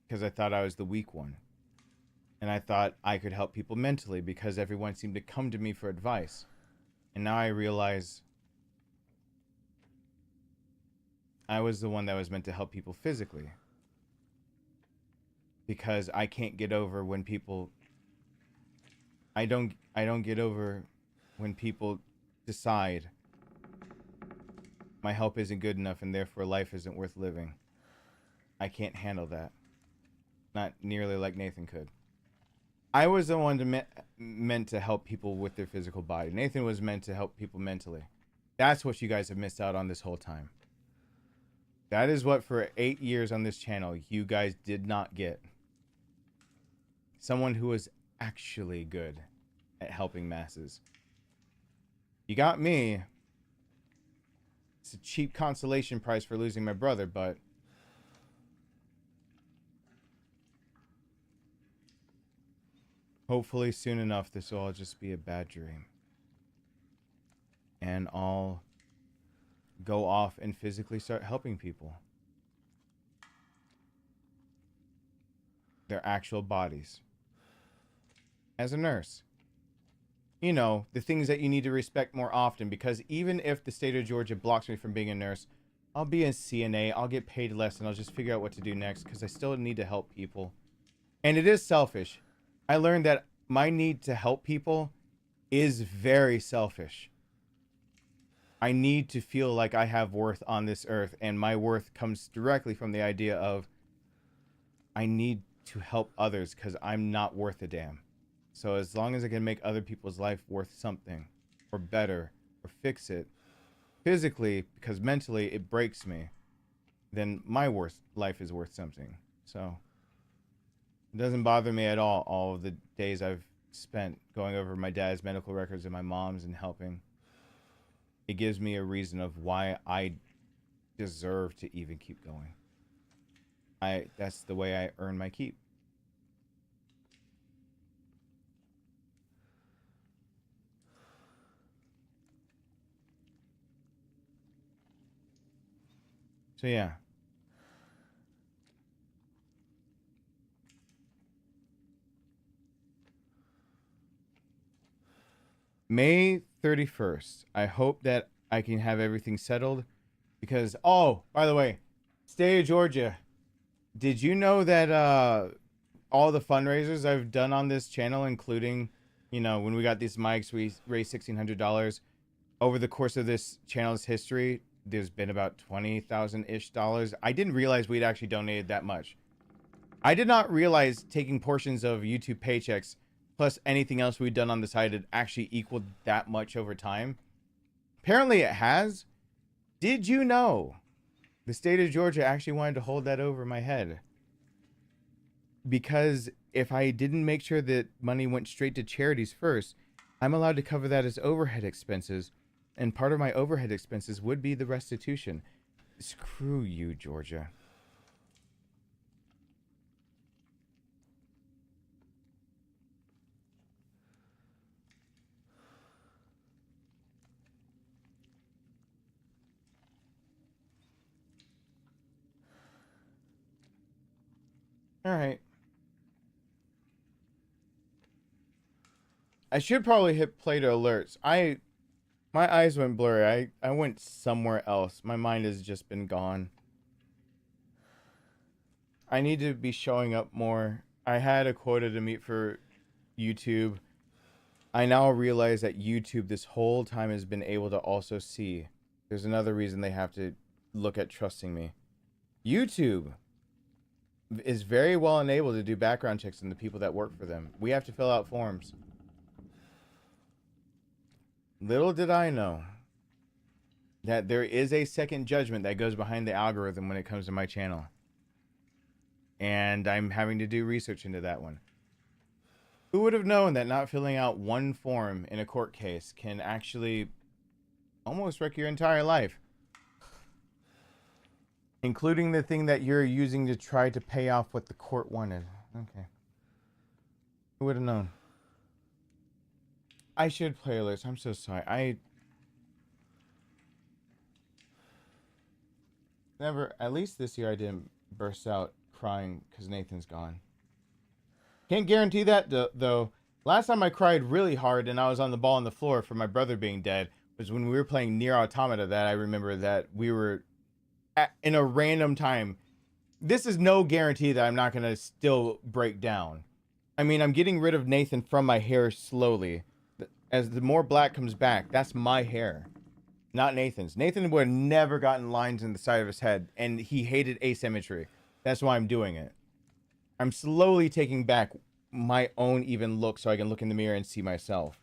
Because I thought I was the weak one. And I thought I could help people mentally because everyone seemed to come to me for advice. And now I realize I was the one that was meant to help people physically. Because I can't get over when people... I don't get over when people decide my help isn't good enough and therefore life isn't worth living. I can't handle that. Not nearly like Nathan could. I was the one meant to help people with their physical body. Nathan was meant to help people mentally. That's what you guys have missed out on this whole time. That is what for 8 years on this channel you guys did not get. Someone who was actually good at helping masses. You got me. It's a cheap consolation price for losing my brother, but hopefully soon enough this will all just be a bad dream. And I'll go off and physically start helping people. Their actual bodies. As a nurse. You know, the things that you need to respect more often, because even if the state of Georgia blocks me from being a nurse, I'll be a CNA, I'll get paid less, and I'll just figure out what to do next, because I still need to help people. And it is selfish. I learned that my need to help people is very selfish. I need to feel like I have worth on this earth, and my worth comes directly from the idea of I need to help others because I'm not worth a damn. So as long as I can make other people's life worth something, or better, or fix it, physically, because mentally it breaks me, then my life is worth something. So it doesn't bother me at all of the days I've spent going over my dad's medical records and my mom's and helping. It gives me a reason of why I deserve to even keep going. That's the way I earn my keep. So yeah. May 31st. I hope that I can have everything settled because, oh, by the way, state of Georgia, did you know that all the fundraisers I've done on this channel, including, you know, when we got these mics, we raised $1,600 over the course of this channel's history. There's been about $20,000-ish. I didn't realize we'd actually donated that much. I did not realize taking portions of YouTube paychecks plus anything else we'd done on the side had actually equaled that much over time. Apparently it has. Did you know the state of Georgia actually wanted to hold that over my head? Because if I didn't make sure that money went straight to charities first, I'm allowed to cover that as overhead expenses And part of my overhead expenses would be the restitution. Screw you, Georgia. All right. I should probably hit play to alerts. My eyes went blurry. I went somewhere else. My mind has just been gone. I need to be showing up more. I had a quota to meet for YouTube. I now realize that YouTube this whole time has been able to also see. There's another reason they have to look at trusting me. YouTube is very well enabled to do background checks on the people that work for them. We have to fill out forms. Little did I know that there is a second judgment that goes behind the algorithm when it comes to my channel. And I'm having to do research into that one. Who would have known that not filling out one form in a court case can actually almost wreck your entire life? Including the thing that you're using to try to pay off what the court wanted. Okay. Who would have known? I should play alerts. I'm so sorry. I never, at least this year, I didn't burst out crying because Nathan's gone. Can't guarantee that, though. Last time I cried really hard and I was on the ball on the floor for my brother being dead was when we were playing Nier Automata. That I remember that we were in a random time. This is no guarantee that I'm not going to still break down. I mean, I'm getting rid of Nathan from my hair slowly. As the more black comes back, that's my hair, not Nathan's. Nathan would have never gotten lines in the side of his head, and he hated asymmetry. That's why I'm doing it. I'm slowly taking back my own even look so I can look in the mirror and see myself.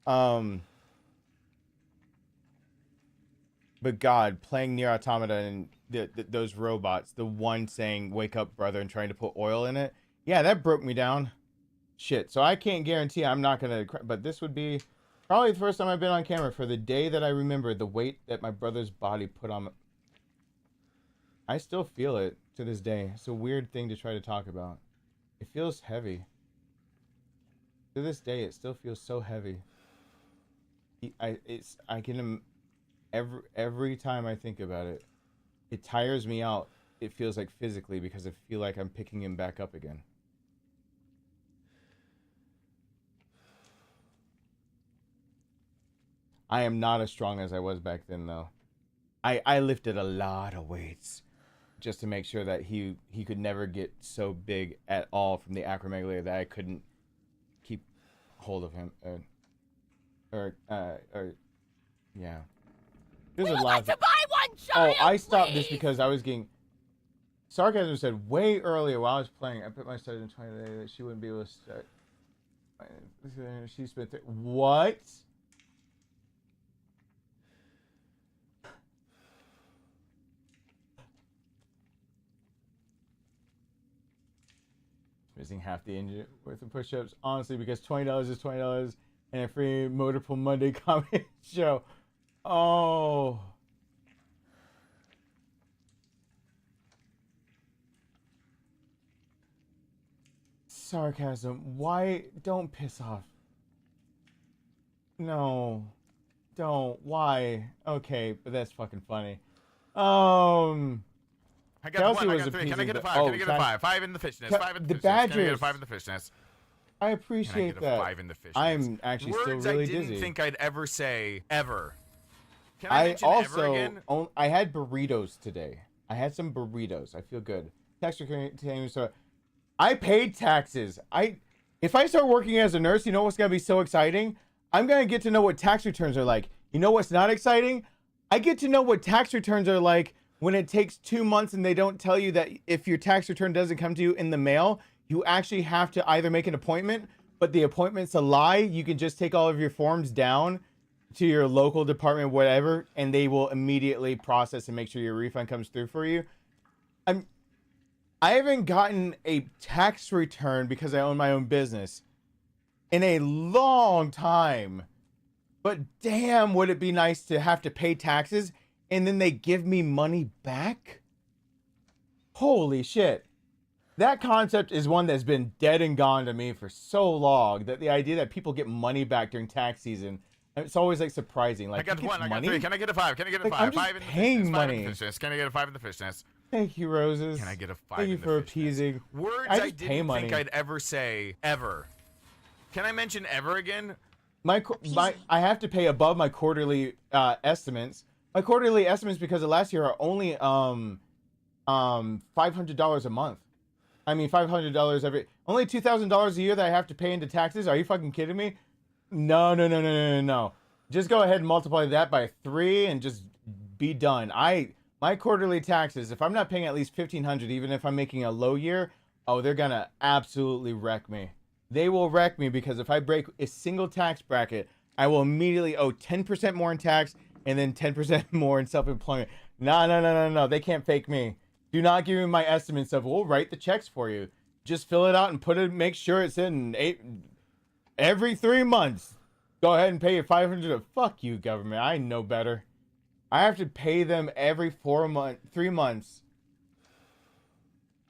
But God, playing Nier Automata and those robots, the one saying, "Wake up, brother," and trying to put oil in it. Yeah, that broke me down. Shit, so I can't guarantee I'm not gonna cry, but this would be probably the first time I've been on camera for the day that I remember the weight that my brother's body put on. I still feel it to this day. It's a weird thing to try to talk about. It feels heavy. To this day, it still feels so heavy. Every time I think about it, it tires me out. It feels like physically because I feel like I'm picking him back up again. I am not as strong as I was back then, though. I lifted a lot of weights just to make sure that he could never get so big at all from the acromegaly that I couldn't keep hold of him. Yeah. There's a lot like to buy one child, I stopped please? this because I was getting... Sarcasm said way earlier while I was playing, I put my study in 20 today that she wouldn't be able to start. She spent... What? Missing half the engine worth of push-ups, honestly, because $20 is $20 and a free Motorpool Monday comedy show. Oh. Sarcasm. Why? Don't piss off. No. Don't. Why? Okay, but that's fucking funny. I got Kelsey one. I was got three. Can I get a appeasing five? the- Can I get a oh, five? Five in the fish nest. Five in the the fish nest. Can I get a Badgers. five in the fish nest? I Can I appreciate get a that. five in the fish nest? I'm actually Words still really I didn't dizzy. think I'd ever say ever. Can I I mention ever also again? I had burritos today. I had some burritos. I feel good. So I paid taxes. If I start working as a nurse, you know what's gonna be so exciting? I'm gonna get to know what tax returns are like. You know what's not exciting? I get to know what tax returns are like when it takes 2 months and they don't tell you that if your tax return doesn't come to you in the mail, you actually have to either make an appointment, but the appointment's a lie. You can just take all of your forms down to your local department, whatever, and they will immediately process and make sure your refund comes through for you. I haven't gotten a tax return because I own my own business in a long time. But damn, would it be nice to have to pay taxes and then they give me money back? Holy shit. That concept is one that's been dead and gone to me for so long, that the idea that people get money back during tax season, it's always like surprising. Like, I got one, I got three. Can I get a 5? Can I get a Like, 5? I'm just 5 in the paying fishness, 5 in money. the fishness. Can I get a 5 in the fishness? Thank you, Roses. Can I get a 5 Thank you in the for fishness? appeasing. Words I I, just pay didn't money. think I'd ever say, ever. Can I mention ever again? I have to pay above my quarterly estimates. My quarterly estimates because of last year are only $500 a month. I mean $500 only $2,000 a year that I have to pay into taxes. Are you fucking kidding me? No. Just go ahead and multiply that by 3 and just be done. My quarterly taxes, if I'm not paying at least $1,500, even if I'm making a low year, oh, they're gonna absolutely wreck me. They will wreck me because if I break a single tax bracket, I will immediately owe 10% more in tax and then 10% more in self-employment. No. They can't fake me. Do not give me my estimates of, we'll write the checks for you. Just fill it out and make sure it's in every 3 months. Go ahead and pay you $500. Fuck you, government. I know better. I have to pay them every 3 months.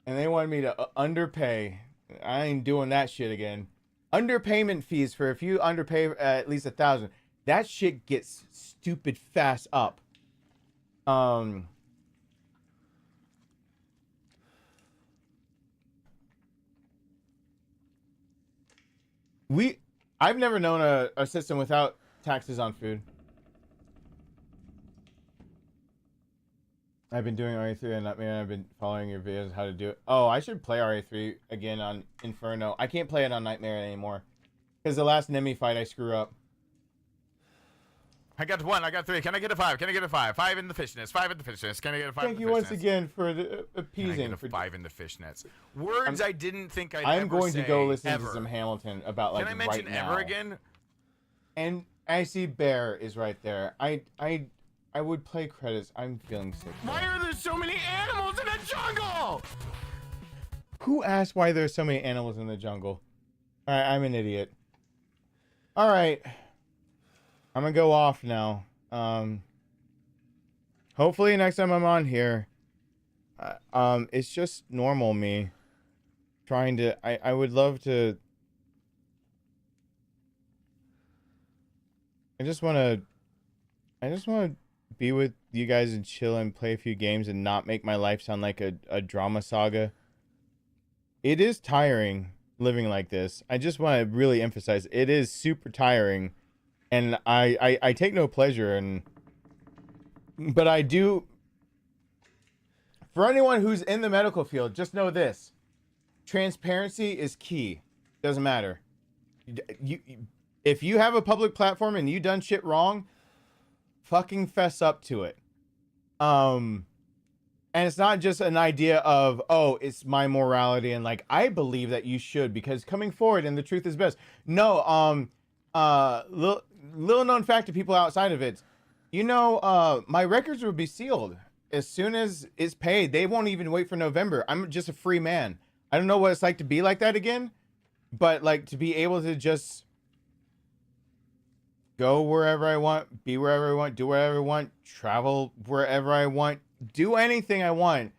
And they want me to underpay. I ain't doing that shit again. Underpayment fees for if you underpay at least 1,000. That shit gets stupid fast up. I've never known a system without taxes on food. I've been doing RA3 and I've been following your videos how to do it. Oh, I should play RA3 again on Inferno. I can't play it on Nightmare anymore. Because the last Nemi fight I screw up. I got 1, I got 3. Can I get a 5? Can I get a 5? 5 in the fishnets, 5 in the fishnets. Can I get a 5 Thank in the you fishnets? once again for the appeasing. Can I get a 5 in the fishnets? Words I didn't think I'd I'm ever going say to go listen ever. to some Hamilton about like Can I mention right now. ever again? And I see Bear is right there. I would play credits. I'm feeling sick. Why are there so many animals in a jungle? Who asked why there's so many animals in the jungle? Alright, I'm an idiot. Alright. I'm gonna go off now. Hopefully next time I'm on here, it's just normal me trying to, I would love to, I just want to be with you guys and chill and play a few games and not make my life sound like a drama saga. It is tiring living like this. I just want to really emphasize it is super tiring, and I take no pleasure in. But I do. For anyone who's in the medical field, just know this: transparency is key. Doesn't matter. If you have a public platform and you done shit wrong, fucking fess up to it. And it's not just an idea of, oh, it's my morality and like I believe that you should because coming forward and the truth is best. No, little known fact to people outside of it. You know, my records will be sealed as soon as it's paid. They won't even wait for November. I'm just a free man. I don't know what it's like to be like that again, but like to be able to just go wherever I want, be wherever I want, do whatever I want, travel wherever I want, do anything I want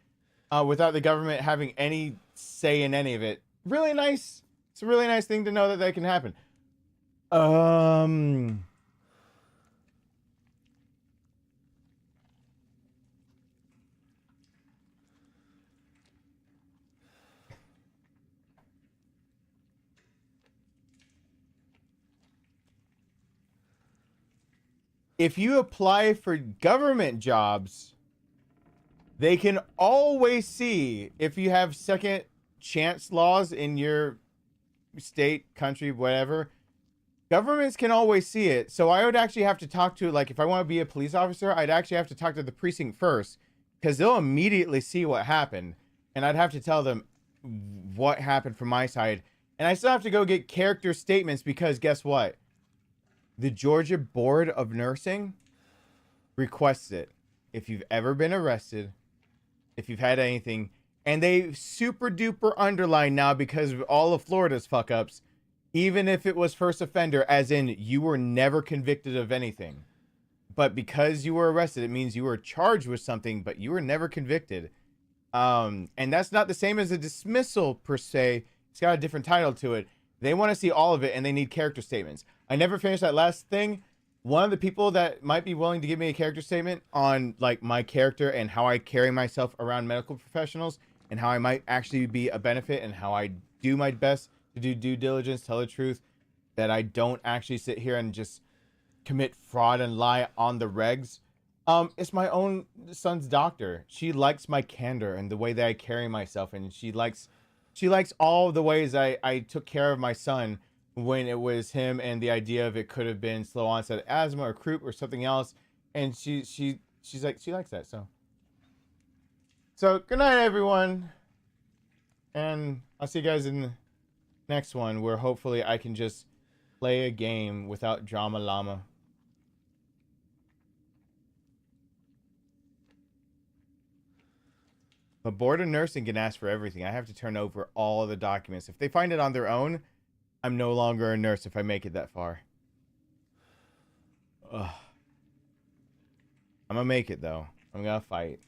without the government having any say in any of it. Really nice. It's a really nice thing to know that that can happen. If you apply for government jobs, they can always see if you have second chance laws in your state, country, whatever. Governments can always see it. So I would actually have to talk to, like, if I want to be a police officer, I'd actually have to talk to the precinct first because they'll immediately see what happened. And I'd have to tell them what happened from my side. And I still have to go get character statements because guess what? The Georgia Board of Nursing requests it. If you've ever been arrested, if you've had anything, and they super duper underline now because of all of Florida's fuck ups, Even if it was first offender, as in you were never convicted of anything. But because you were arrested, it means you were charged with something, but you were never convicted. And that's not the same as a dismissal per se. It's got a different title to it. They want to see all of it, and they need character statements. I never finished that last thing. One of the people that might be willing to give me a character statement on like my character and how I carry myself around medical professionals and how I might actually be a benefit and how I do my best to do due diligence, tell the truth, that I don't actually sit here and just commit fraud and lie on the regs. It's my own son's doctor. She likes my candor and the way that I carry myself, and she likes all the ways I took care of my son when it was him, and the idea of it could have been slow onset asthma or croup or something else. And she's like, she likes that. So good night, everyone. And I'll see you guys in the next one, where hopefully I can just play a game without drama llama. But board of nursing can ask for everything. I have to turn over all of the documents. If they find it on their own, I'm no longer a nurse if I make it that far. Ugh. I'm gonna make it, though. I'm gonna fight.